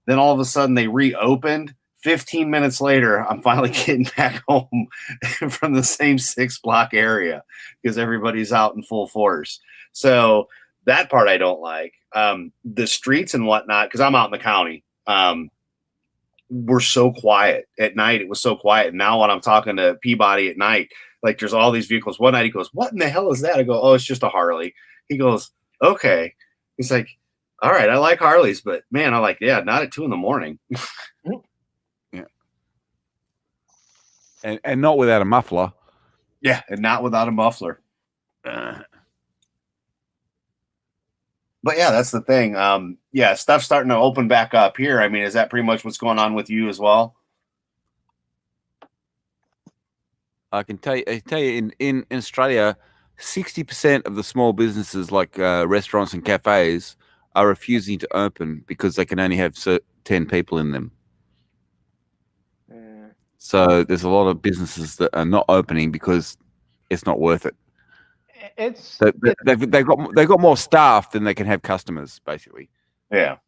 Then all of a sudden they reopened. 15 minutes later, I'm finally getting back home from the same 6-block area because everybody's out in full force. So that part I don't like. The streets and whatnot, because I'm out in the county, were so quiet at night. It was so quiet. And now when I'm talking to Peabody at night, like there's all these vehicles. One night he goes, "What in the hell is that?" I go, "Oh, it's just a Harley." He goes, "Okay." He's like, "All right, I like Harleys, but man," I'm like, "Yeah, not at 2 a.m." Yeah. And not without a muffler. Yeah, and not without a muffler. But yeah, that's the thing. Yeah, stuff's starting to open back up here. I mean, is that pretty much what's going on with you as well? I tell you in Australia, 60% of the small businesses like restaurants and cafes are refusing to open because they can only have 10 people in them. So there's a lot of businesses that are not opening because it's not worth it. They've got more staff than they can have customers, basically. Yeah.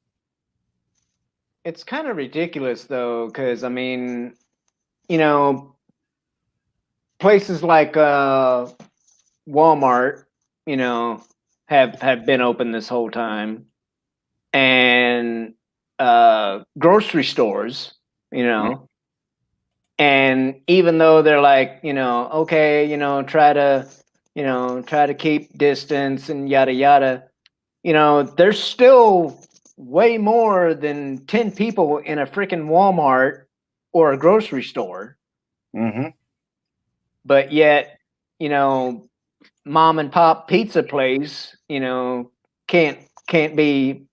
It's kind of ridiculous though, because I mean, places like Walmart, have been open this whole time, and grocery stores, and even though they're like, okay, try to keep distance and yada yada, there's still way more than 10 people in a freaking Walmart or a grocery store. Mm-hmm. But yet, mom and pop pizza place, can't be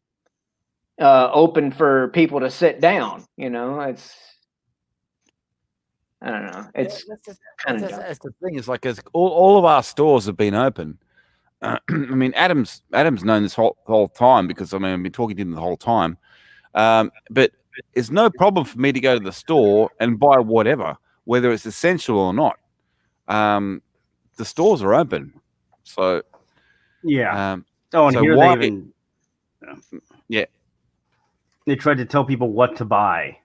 open for people to sit down. It's, I don't know. It's kind of that's the thing. Is like as all of our stores have been open. I mean, Adam's known this whole time because I've been talking to him the whole time. But it's no problem for me to go to the store and buy whatever, whether it's essential or not. The stores are open, so yeah. And so here they tried to tell people what to buy.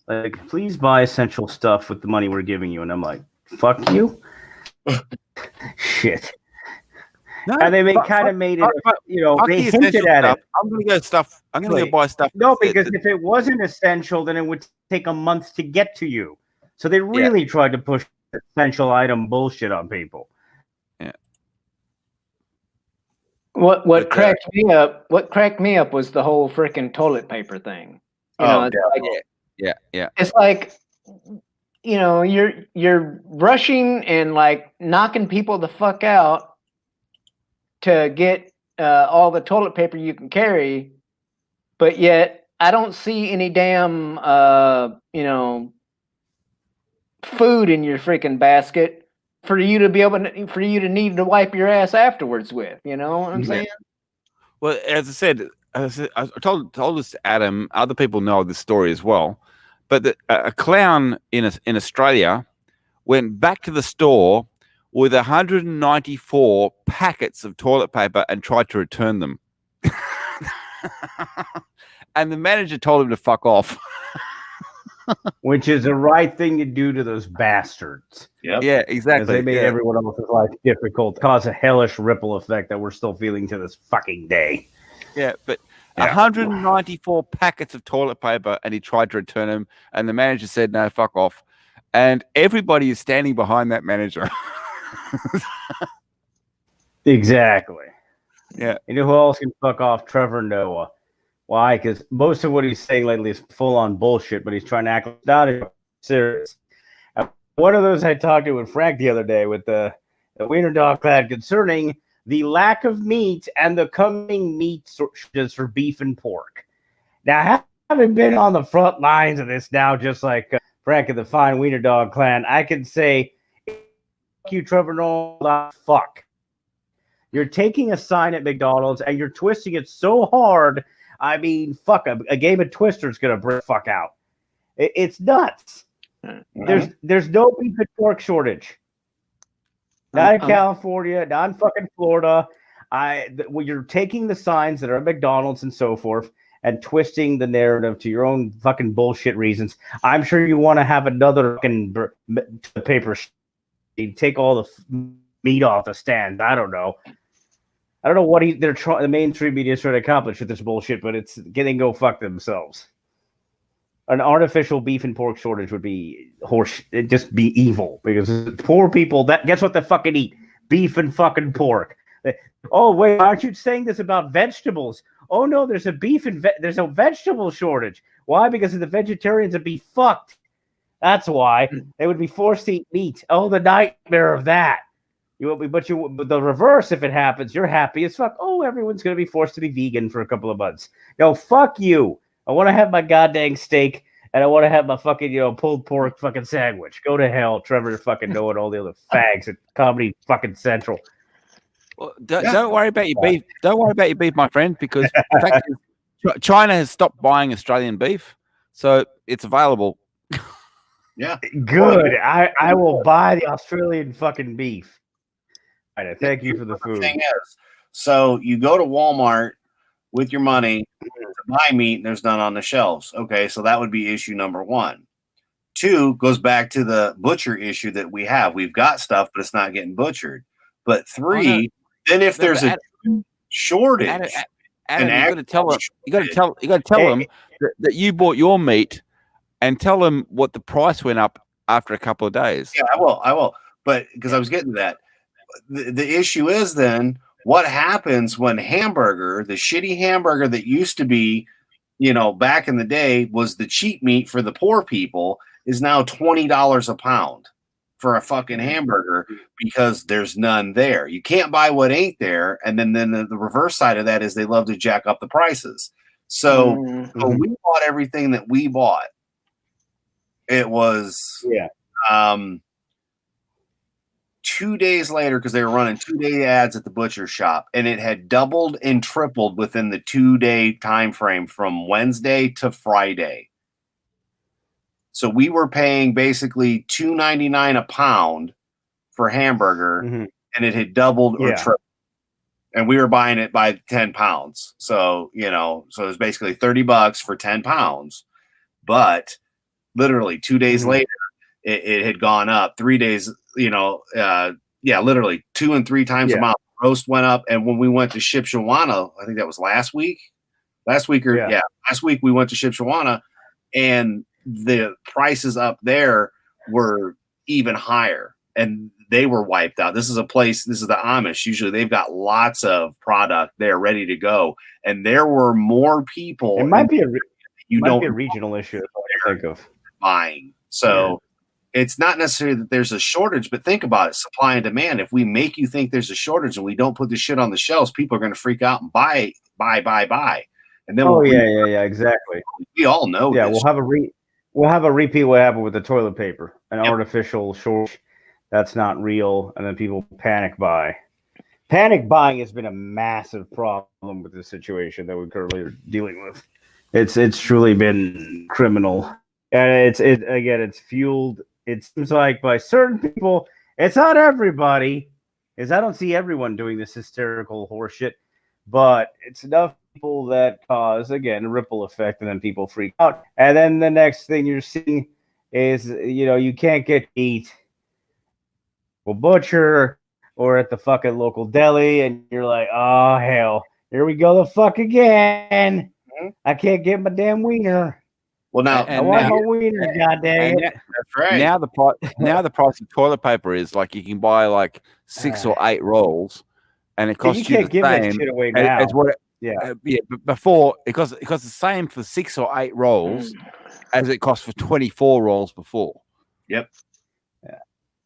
Like, please buy essential stuff with the money we're giving you. And I'm like, fuck you. Shit. No, and they made it, they hinted at stuff. it. I'm going to go buy stuff. No, because if it wasn't essential, then it would take a month to get to you. So they really tried to push essential item bullshit on people. Yeah. What cracked me up? What cracked me up was the whole freaking toilet paper thing. It's like, you're rushing and like knocking people the fuck out to get all the toilet paper you can carry, but yet I don't see any damn food in your freaking basket for you to need to wipe your ass afterwards with. You know what I'm saying? Well, as I said, I told this to Adam. Other people know this story as well. But a clown in Australia went back to the store with 194 packets of toilet paper and tried to return them. And the manager told him to fuck off. Which is the right thing to do to those bastards. Yep. Yeah, exactly. They made everyone else's life difficult, caused a hellish ripple effect that we're still feeling to this fucking day. Yeah, but 194 packets of toilet paper, and he tried to return them, and the manager said, no, fuck off. And everybody is standing behind that manager. Exactly. Yeah. You know who else can fuck off? Trevor Noah. Why? Because most of what he's saying lately is full-on bullshit, but he's trying to act not serious. One of those I talked to with Frank the other day with the Wiener Dog Clan concerning the lack of meat and the coming meat shortages for beef and pork. Now, having been on the front lines of this now, just like Frank and the fine Wiener Dog Clan, I can say, fuck you, Trevor Noah, fuck. You're taking a sign at McDonald's and you're twisting it so hard. I mean, fuck, a game of Twister is going to break the fuck out. It's nuts. There's no beef and pork shortage. Not in California, not in fucking Florida. You're taking the signs that are at McDonald's and so forth and twisting the narrative to your own fucking bullshit reasons. I'm sure you want to have another fucking paper take all the meat off the stand. I don't know what the mainstream media is trying to accomplish with this bullshit, but it's getting go fuck themselves. An artificial beef and pork shortage would be it'd just be evil because poor people guess what they fucking eat? Beef and fucking pork. Oh wait, aren't you saying this about vegetables? Oh no, there's a there's a vegetable shortage. Why? Because the vegetarians would be fucked. That's why they would be forced to eat meat. Oh, the nightmare of that. But the reverse, if it happens, you're happy as fuck. Oh, everyone's going to be forced to be vegan for a couple of months. No, fuck you. I want to have my goddamn steak, and I want to have my fucking, pulled pork fucking sandwich. Go to hell, Trevor fucking Noah and all the other fags at Comedy fucking Central. Well, don't worry about your beef. Don't worry about your beef, my friend, because the fact is, China has stopped buying Australian beef, so it's available. Yeah. Good. I will buy the Australian fucking beef. Thank you for the food. Thing is, so you go to Walmart with your money to buy meat, and there's none on the shelves. Okay, so that would be issue number 1. 2 goes back to the butcher issue that we have. We've got stuff, but it's not getting butchered. But 3, then if there's a shortage, Adam, you got to tell them. You got to tell them that you bought your meat, and tell them what the price went up after a couple of days. Yeah, I will. But because I was getting to that. The issue is then what happens when the shitty hamburger that used to be, back in the day was the cheap meat for the poor people is now $20 a pound for a fucking hamburger because there's none there. You can't buy what ain't there. And then the reverse side of that is they love to jack up the prices. So when we bought everything that we bought, it was 2 days later, because they were running 2-day ads at the butcher shop, and it had doubled and tripled within the 2-day time frame from Wednesday to Friday. So we were paying basically $2.99 a pound for hamburger, and it had doubled or tripled. And we were buying it by 10 pounds. So, so it was basically $30 for 10 pounds. But literally 2 days later, it had gone up. 3 days, literally 2 and 3 times a month. Roast went up. And when we went to Shipshewana, I think that was last week we went to Shipshewana, and the prices up there were even higher. And they were wiped out. This is a place. This is the Amish. Usually, they've got lots of product there ready to go, and there were more people. It might be a regional issue. I think of buying. So it's not necessarily that there's a shortage, but think about it: supply and demand. If we make you think there's a shortage and we don't put the shit on the shelves, people are going to freak out and buy, and then exactly. We all know. Yeah, we'll have a repeat what happened with the toilet paper, an artificial shortage that's not real, and then people panic buy. Panic buying has been a massive problem with the situation that we currently are dealing with. It's truly been criminal, and it's fueled. It seems like by certain people, it's not everybody, because I don't see everyone doing this hysterical horseshit, but it's enough people that cause, again, a ripple effect, and then people freak out. And then the next thing you're seeing is, you can't get meat a butcher or at the fucking local deli, and you're like, oh, hell, here we go the fuck again. I can't get my damn wiener. Well, now I want my wiener, goddamn it. That's right. Now the price of toilet paper is like you can buy like 6 or 8 rolls, and it costs you the same that shit away now. as what. But before it costs the same for 6 or 8 rolls as it cost for 24 rolls before. Yep.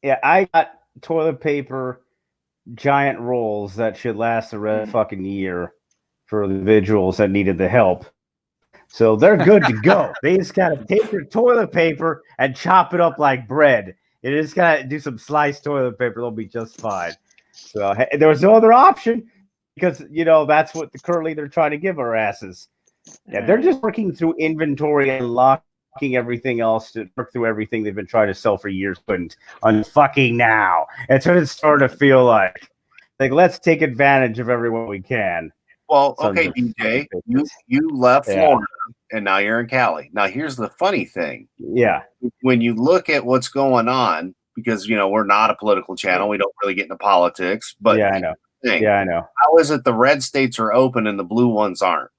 Yeah, I got toilet paper, giant rolls that should last the rest fucking year for the individuals that needed the help. So they're good to go. They just gotta take their toilet paper and chop it up like bread. You just gotta do some sliced toilet paper; they'll be just fine. So there was no other option because that's what currently they're trying to give our asses. Yeah, they're just working through inventory and locking everything else to work through everything they've been trying to sell for years, but on fucking now. It's what it's starting to feel like. Like, let's take advantage of everyone we can. Well, okay, DJ, you left Florida and now you're in Cali. Now, here's the funny thing. Yeah. When you look at what's going on, because, we're not a political channel, we don't really get into politics, but I know. I know. How is it the red states are open and the blue ones aren't?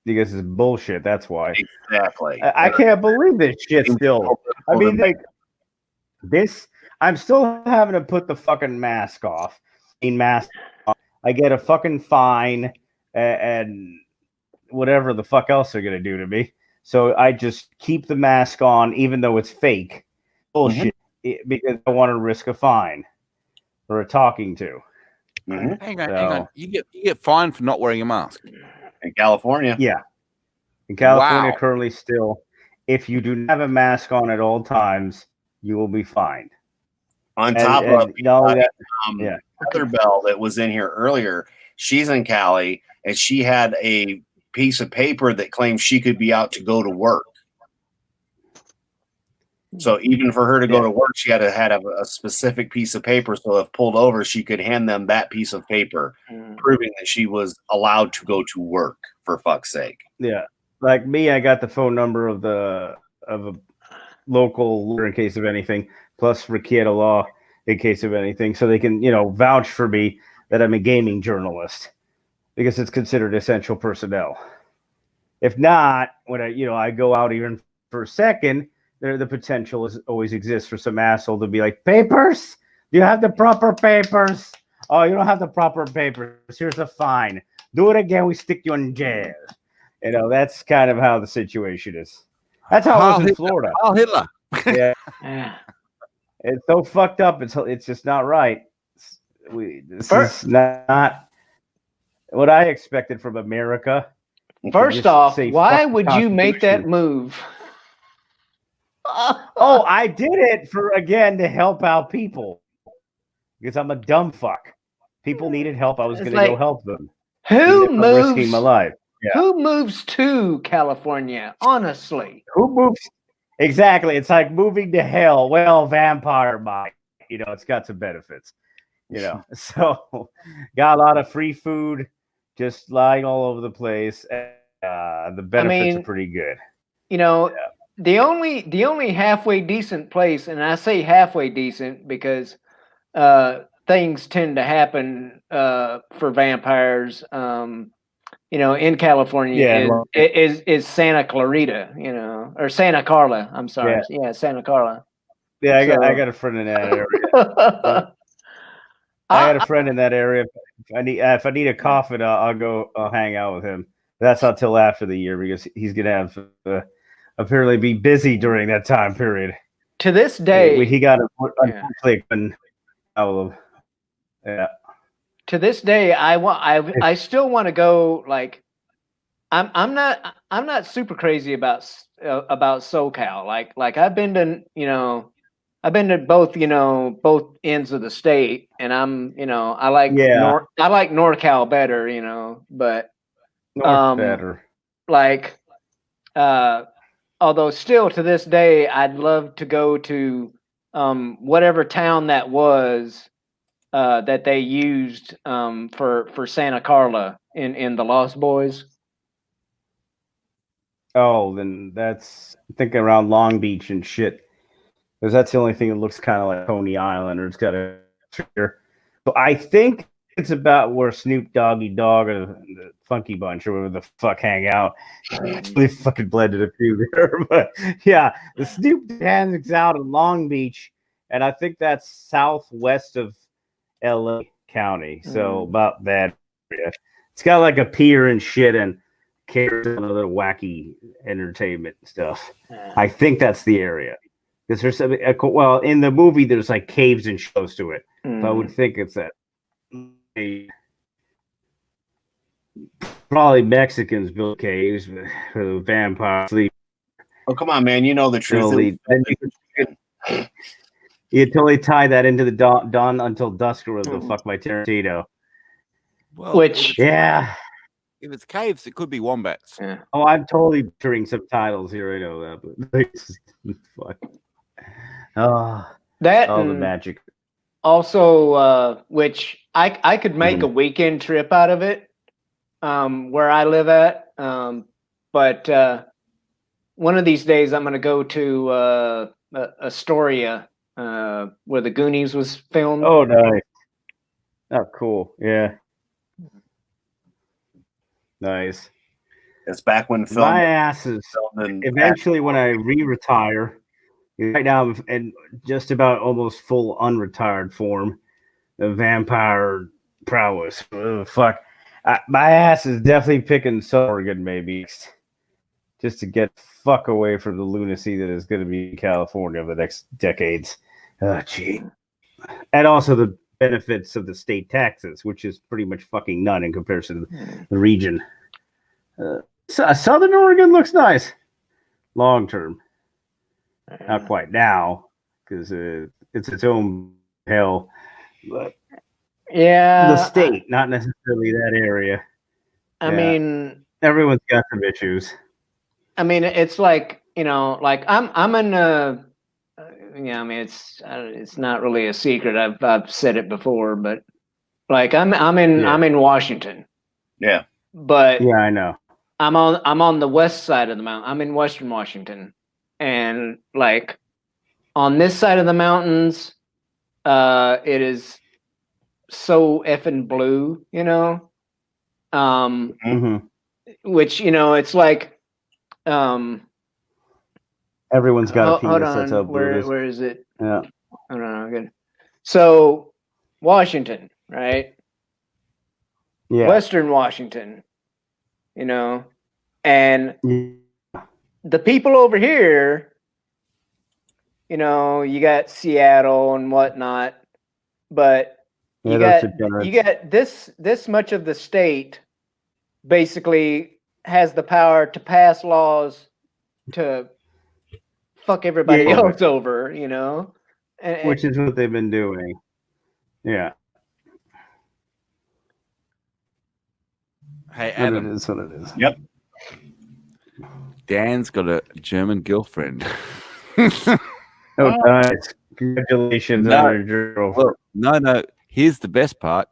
Because it's bullshit. That's why. Exactly. I can't believe this shit still. I mean, like, this, I'm still having to put the fucking mask off. I get a fucking fine and whatever the fuck else they're going to do to me. So I just keep the mask on, even though it's fake. Bullshit. Because I want to risk a fine or a talking to. Hang on. You get fined for not wearing a mask. In California. Yeah. In California, currently still, if you do not have a mask on at all times, you will be fined. On top of Heather Bell that was in here earlier, she's in Cali, and she had a piece of paper that claimed she could be out to go to work. So even for her to go to work, she had to have a specific piece of paper. So if pulled over, she could hand them that piece of paper, proving that she was allowed to go to work, for fuck's sake. Yeah. Like me, I got the phone number of a local lawyer in case of anything, plus Rekieta Law in case of anything. So they can, vouch for me that I'm a gaming journalist because it's considered essential personnel. If not, when I go out even for a second, the potential always exists for some asshole to be like, papers? Do you have the proper papers? Oh, you don't have the proper papers. Here's a fine. Do it again, we stick you in jail. That's kind of how the situation is. That's how it was in Florida. Oh, Hitler. Yeah. It's so fucked up. It's just not right. This is not what I expected from America. First off, why would you make that move? Oh, I did it to help out people because I'm a dumb fuck. People needed help. I was going to go help them. Who moves? Risking my life. Yeah. Who moves to California? Honestly, who moves? Exactly. It's like moving to hell. Well, vampire might. It's got some benefits. So got a lot of free food, just lying all over the place. The benefits are pretty good. The only halfway decent place, and I say halfway decent because things tend to happen for vampires. In California is Santa Clarita, or Santa Carla. I'm sorry. Yeah, Santa Carla. Yeah, I So- got a friend in that area. I got a friend in that area. If I need a coffin, I'll hang out with him. That's not till after the year because he's gonna have apparently be busy during that time period. To this day, He got unfortunately couldn't out. Yeah. To this day, I still want to go. Like, I'm not super crazy about SoCal. Like I've been to I've been to both both ends of the state, and I like I like NorCal better, but North better. Like although still to this day I'd love to go to whatever town that was that they used for Santa Carla in the Lost Boys. Oh, then that's thinking around Long Beach and shit. Because that's the only thing that looks kind of like Coney Island, or it's got a trigger. So I think it's about where Snoop Doggy Dogg or the Funky Bunch or whatever the fuck hang out. They fucking blended a few there, but yeah, the Snoop hangs out in Long Beach, and I think that's southwest of LA County, so about that area. It's got like a pier and shit, and caters to other wacky entertainment stuff. I think that's the area. Because there's well, in the movie, there's like caves and shows to it. So I would think it's that. Probably Mexicans built caves for the vampire sleep. Oh, come on, man. You know the truth. You totally tie that into the dawn until dusk or the fuck by Tarantino. Well, Which yeah. If it's caves, it could be wombats. Yeah. Oh, I'm totally putting subtitles here. I know that, but fuck. Oh, that all the magic. Also, which I could make a weekend trip out of it, where I live at. But one of these days I'm going to go to Astoria, where the Goonies was filmed. Oh, nice. Oh, cool. Yeah. Nice. It's back when film. My ass is eventually when I retire. Right now, I'm in just about almost full unretired form of vampire prowess. Oh, fuck. My ass is definitely picking Oregon, maybe, just to get fuck away from the lunacy that is going to be in California over the next decades. Oh, gee. And also the benefits of the state taxes, which is pretty much fucking none in comparison to the region. Southern Oregon looks nice long term. Not quite now, because it's its own hell. But yeah, the state, not necessarily that area. I mean, everyone's got some issues. I mean, it's like like I'm in I mean, it's not really a secret. I've said it before, but like I'm in Washington. Yeah. But yeah, I know. I'm on the west side of the mountain. I'm in Western Washington. And like on this side of the mountains, it is so effing blue, which, it's like, everyone's got a penis. Hold on. That's how blue it is. Where is it? Yeah. I don't know. Good. So Washington, right? Yeah. Western Washington, and the people over here, you got Seattle and whatnot, but you got this much of the state basically has the power to pass laws to fuck everybody else over, which is what they've been doing. Yeah. Hey, Adam. It is what it is. Yep. Dan's got a German girlfriend. Oh, nice. Congratulations on your girlfriend. No. Here's the best part.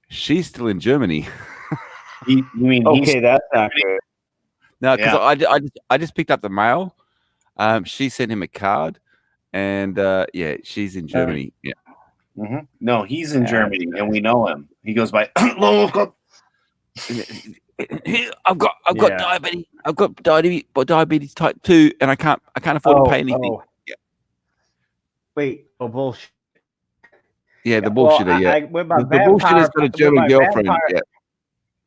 She's still in Germany. You mean okay, that's not good. No, because I just picked up the mail. She sent him a card, and she's in Germany. Yeah. Mm-hmm. No, he's in Germany, and we know him. He goes by. I've got diabetes. I've got diabetes type 2, and I can't afford to pay anything. Wait, oh bullshit. Yeah, the bullshitter. Yeah, with my the bullshitter's got a German girlfriend. Yeah.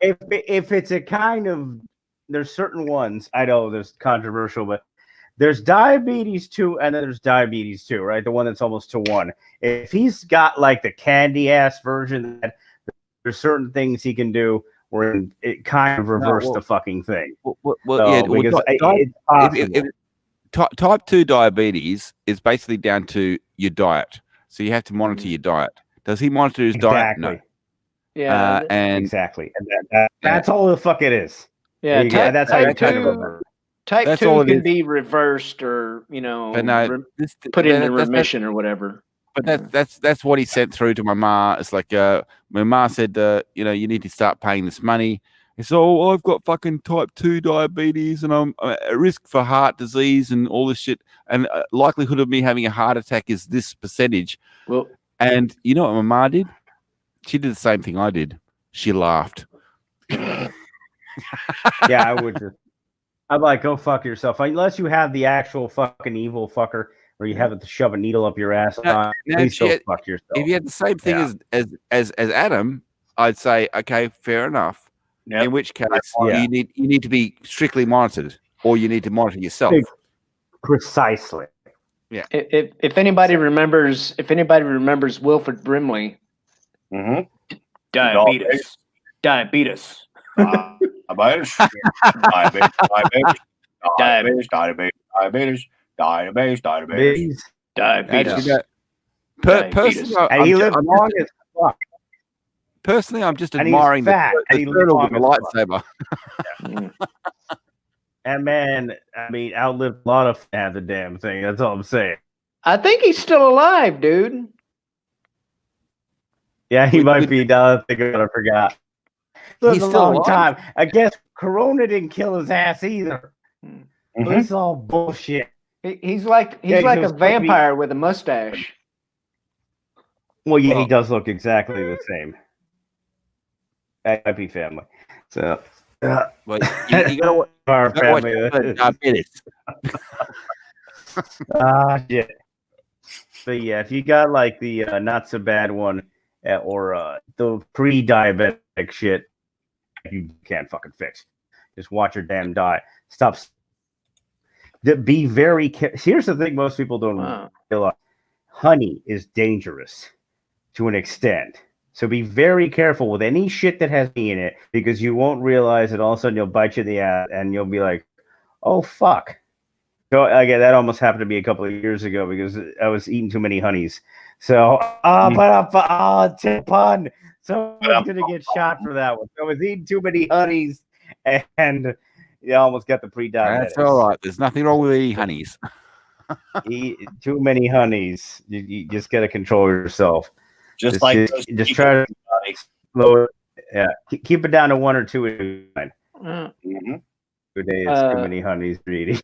If it's a kind of, there's certain ones, I know there's controversial, but there's diabetes 2 and then there's diabetes 2, right? The one that's almost to 1. If he's got like the candy ass version, that there's certain things he can do where it kind of reverse the fucking thing. Because it's possible. Type 2 diabetes is basically down to your diet. So you have to monitor your diet. Does he monitor his diet? No. Yeah. Exactly. And that's all the fuck it is. Yeah. That's how you kind of Type 2 can be reversed or, put into remission or whatever. But that's what he sent through to my ma. It's like my ma said, you need to start paying this money. He said, oh, I've got fucking type 2 diabetes and I'm at risk for heart disease and all this shit. And likelihood of me having a heart attack is this percentage. Well, and you know what my ma did? She did the same thing I did. She laughed. Yeah, I would just. I'm like, go fuck yourself. Unless you have the actual fucking evil fucker where you have to shove a needle up your ass. Please go fuck yourself. If you had the same thing as Adam, I'd say, okay, fair enough. Yep. In which case, you need to be strictly monitored, or you need to monitor yourself. Precisely. Yeah. If anybody remembers Wilford Brimley, diabetes. Diabetes. And he lived long as fuck. Personally, I'm just admiring the turtle with the lightsaber. And man, I mean, outlived a lot of the damn thing. That's all I'm saying. I think he's still alive, dude. Yeah, he might be. Now I think I forgot. He's a long time. I guess Corona didn't kill his ass either. This is all bullshit. He's like a vampire with a mustache. Well, yeah, he does look exactly the same. Happy family. So, well, you gotta our family. Diabetes. Shit. But yeah, if you got like the not so bad one or the pre-diabetic shit, you can't fucking fix. Just watch your damn diet. Stop. Be very careful. Here's the thing: most people don't realize. Honey is dangerous to an extent. So be very careful with any shit that has honey in it, because you won't realize it. All of a sudden, you'll bite you in the ass, and you'll be like, "Oh fuck!" So again, that almost happened to me a couple of years ago because I was eating too many honeys. So, pun. Someone's gonna get shot for that one. I was eating too many honeys, and you almost got the pre-diabetes. That's all right. There's nothing wrong with eating honeys. Eat too many honeys. You just gotta control yourself. Just try to slow it. Yeah, keep it down to 1 or 2 a day. 2 days, too many honeys for eating.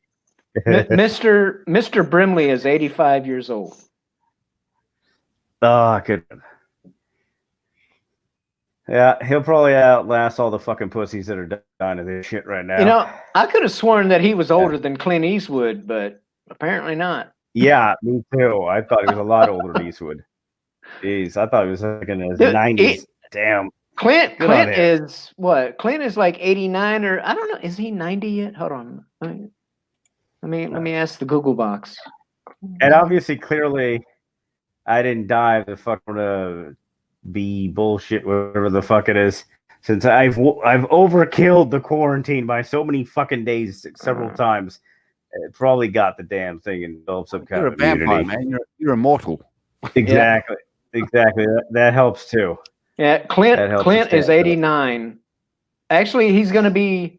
Mr. Brimley is 85 years old. Oh, good. Yeah, he'll probably outlast all the fucking pussies that are dying of this shit right now. I could have sworn that he was older than Clint Eastwood, but apparently not. Yeah, me too. I thought he was a lot older than Eastwood. Jeez, I thought he was like in his 90s. Damn. Clint is what? Clint is like 89 or I don't know. Is he 90 yet? Hold on. Let me ask the Google box. And obviously, clearly, I didn't die of the fucking bee bullshit, whatever the fuck it is, since I've overkilled the quarantine by so many fucking days several times. It probably got the damn thing and developed some kind of immunity. You're a vampire, man. You're immortal. Exactly. Exactly. That helps too. Yeah, Clint is 89. Actually, he's going to be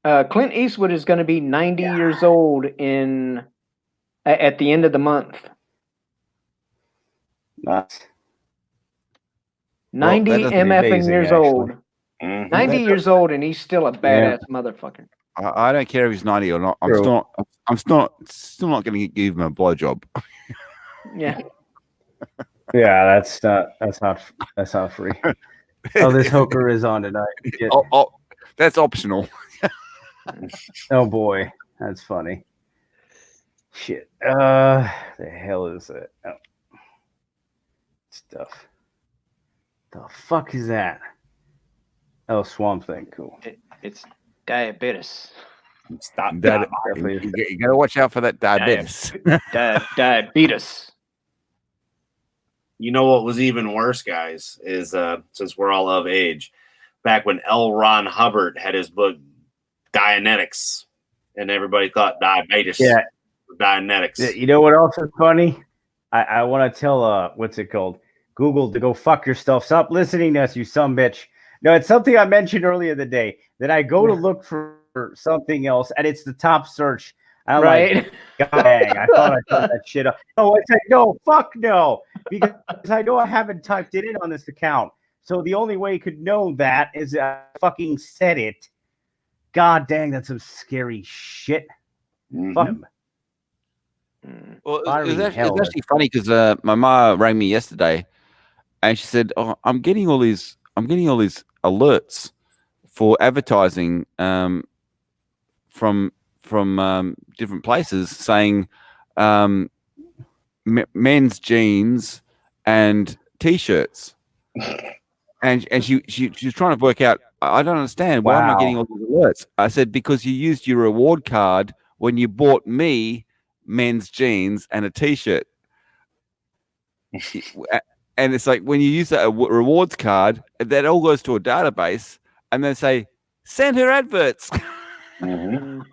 Clint Eastwood is going to be 90 years old at the end of the month. Nice. 90 MFing years old. 90 years old, and he's still a badass motherfucker. I don't care if he's 90 or not. I'm still not going to give him a blowjob. Yeah. Yeah, that's not free. Oh, this hooker is on tonight. That's optional. Oh boy, that's funny. Shit. The hell is it? Oh. Stuff. The fuck is that? Oh, Swamp Thing. Cool. It's diabetes. Stop. That, Definitely. you got to watch out for that diabetes. Diabetes. You know what was even worse, guys, is since we're all of age, back when L. Ron Hubbard had his book Dianetics, and everybody thought diabetes Yeah. was Dianetics. You know what else is funny? I want to tell what's it called? Google to go fuck yourself. Stop listening to us, you some bitch. No, it's something I mentioned earlier the day that I go to look for something else, and it's the top search. I'm like, God dang, I thought I turned that shit up. No, I said, no, fuck no. Because I know I haven't typed it in on this account. So the only way you could know that is I fucking said it. God dang, that's some scary shit. Mhm. Fuck 'em. Well, Fiery it's hell. actually funny because my ma rang me yesterday, and she said, "Oh, I'm getting all these alerts for advertising from different places saying men's jeans and t-shirts." And she's trying to work out. I don't understand. Why am I getting all these alerts? I said, because you used your reward card when you bought me men's jeans and a t-shirt. And it's like when you use that rewards card, that all goes to a database, and they say send her adverts. Mhm.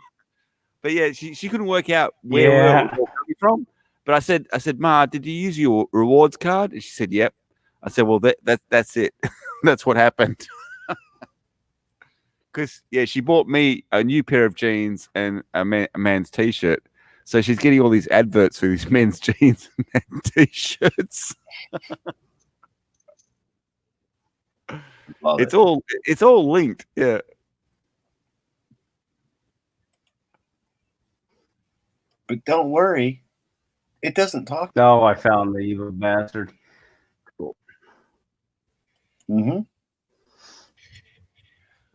But yeah, she couldn't work out where it was coming from. But I said, Ma, did you use your rewards card? And she said, yep. I said, well, that's it. That's what happened. Because yeah, she bought me a new pair of jeans and a man's t-shirt. So she's getting all these adverts for these men's jeans and t-shirts. Love It's it. all linked. Yeah. But don't worry, it doesn't talk. No, I found the evil bastard. Cool. Mm-hmm.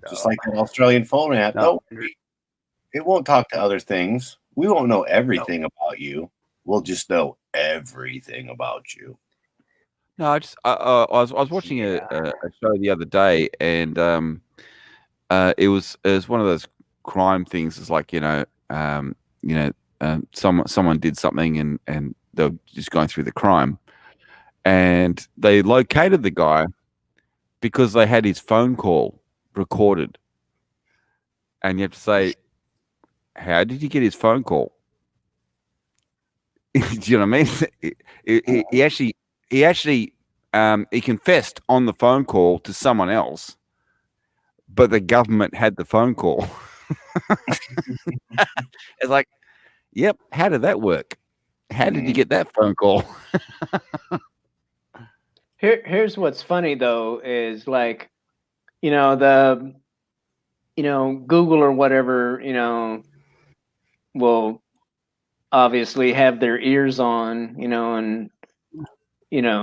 Just like an Australian phone app. No. Don't worry. It won't talk to other things. We won't know everything about you. We'll just know everything about you. No, I was watching a show the other day, and it was one of those crime things. It's like someone did something, and they're just going through the crime, and they located the guy because they had his phone call recorded, and you have to say, how did you get his phone call? Do you know what I mean? He actually he confessed on the phone call to someone else, but the government had the phone call. It's like, yep, how did that work? How did you get that phone call? Here's what's funny though is like, Google or whatever, will obviously have their ears on, and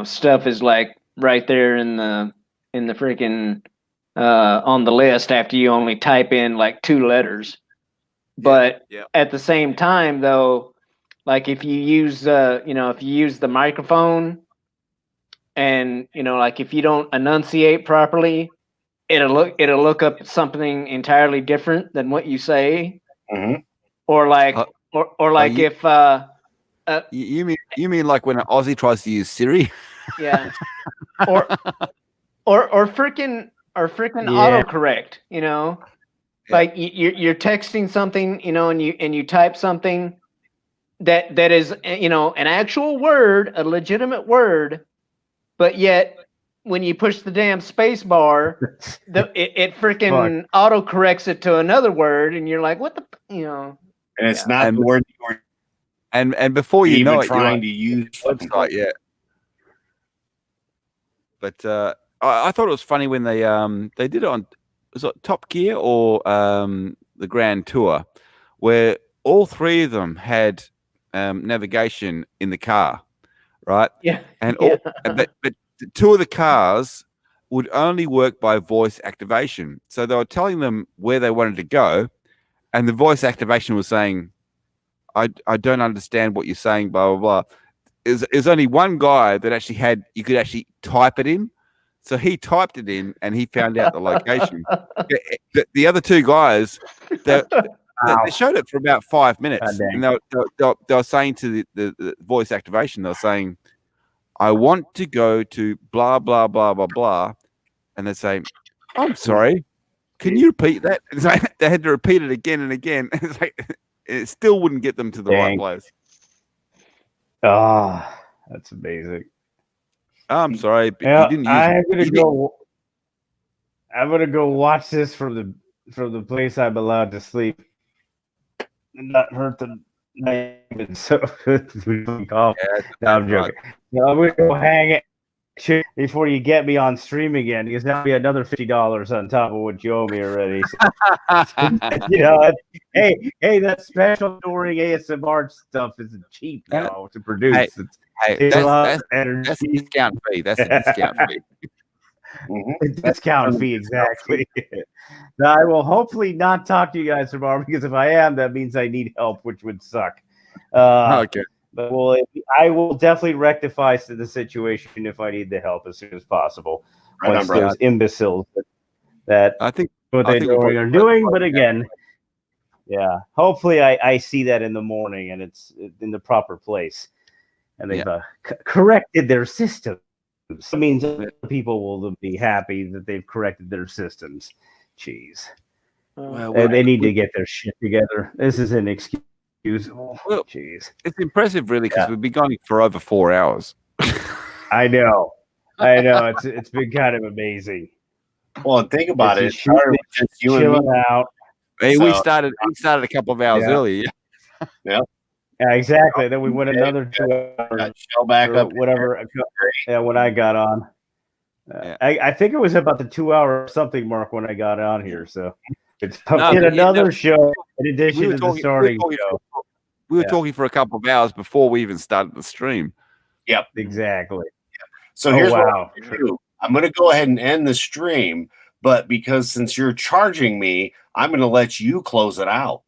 stuff is like right there in the freaking on the list after you only type in like 2 letters. But at the same time though, like if you use the microphone and like if you don't enunciate properly, it'll look up something entirely different than what you say. Mm-hmm. Or like if you mean like when an Aussie tries to use Siri? Yeah. or freaking autocorrect, like you're texting something, and you type something that is, an actual word, a legitimate word, but yet when you push the damn space bar, it freaking autocorrects it to another word, and you're like, what the, And it's not the word you were and before you know it, trying to use website, yeah. But I thought it was funny when they did it on, was it Top Gear or the Grand Tour, where all 3 of them had navigation in the car, right? Yeah. And but 2 of the cars would only work by voice activation. So they were telling them where they wanted to go, and the voice activation was saying, I don't understand what you're saying, blah, blah, blah. There's only one guy that actually you could actually type it in. So he typed it in and he found out the location. The other two guys, they showed it for about 5 minutes. And they were saying to the voice activation, they were saying, I want to go to blah, blah, blah, blah, blah. And they say, I'm sorry. Can you repeat that? It's like they had to repeat it again and again. It's like, it still wouldn't get them to the right place. Oh, that's amazing. I'm sorry, but yeah, you didn't use I'm gonna go watch this from the place I'm allowed to sleep and not hurt the neighbors. So I'm joking. No, I'm gonna go hang it before you get me on stream again, because that'll be another $50 on top of what you owe me already. So, hey, that special during ASMR stuff isn't cheap now to produce. That's the discount fee. That's the discount fee. Discount fee, exactly. Now, I will hopefully not talk to you guys tomorrow, because if I am, that means I need help, which would suck. Okay. But I will definitely rectify the situation if I need the help as soon as possible. Once those imbeciles that I think what they are doing, but again, yeah. Hopefully, I see that in the morning and it's in the proper place, and they've corrected their system. So it means people will be happy that they've corrected their systems. Jeez, they need to get their shit together. This is an excuse. Well, jeez, it's impressive, really, because we've been going for over 4 hours. I know. It's been kind of amazing. Well, think about it. Just you and me out. Hey, we started a couple of hours earlier. Yeah. Yeah, exactly. Then we went another 2 hours. Shell back up, whatever. Yeah, when I got on, I think it was about the 2 hour something mark when I got on here. So it's another show in addition to the starting show. We were talking for a couple of hours before we even started the stream. Yep, exactly. Yep. So here's what I'm going to do. I'm going to go ahead and end the stream, but because since you're charging me, I'm going to let you close it out.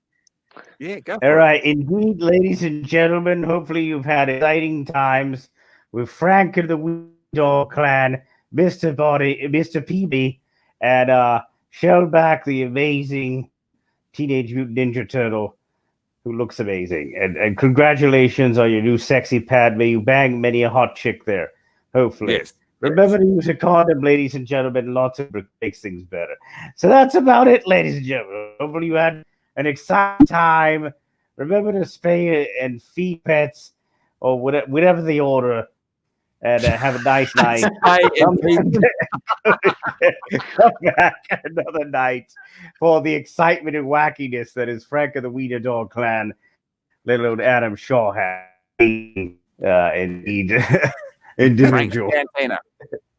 Yeah, go. All right, indeed, ladies and gentlemen. Hopefully, you've had exciting times with Frank of the Weedall Clan, Mr. PB, and Shellback, the amazing Teenage Mutant Ninja Turtle, who looks amazing. And congratulations on your new sexy pad. May you bang many a hot chick there. Hopefully. Yes. Remember to use a condom, ladies and gentlemen. Lots of it makes things better. So that's about it, ladies and gentlemen. Hopefully you had an exciting time. Remember to spay and feed pets or whatever they order. And have a nice night. Come back another night for the excitement and wackiness that is Frank of the Weeder Dog Clan, little old Adam Shaw had. Indeed. Individual.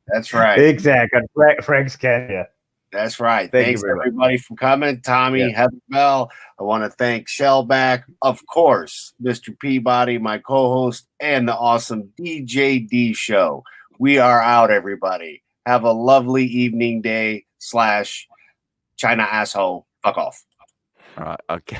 That's right. Exactly. Frank's Cantina. That's right. Thanks everybody for coming. Tommy, Heather Bell. I want to thank Shellback, of course, Mr. Peabody, my co-host, and the awesome DJ D Show. We are out, everybody. Have a lovely evening, day / China asshole. Fuck off. All right. Okay.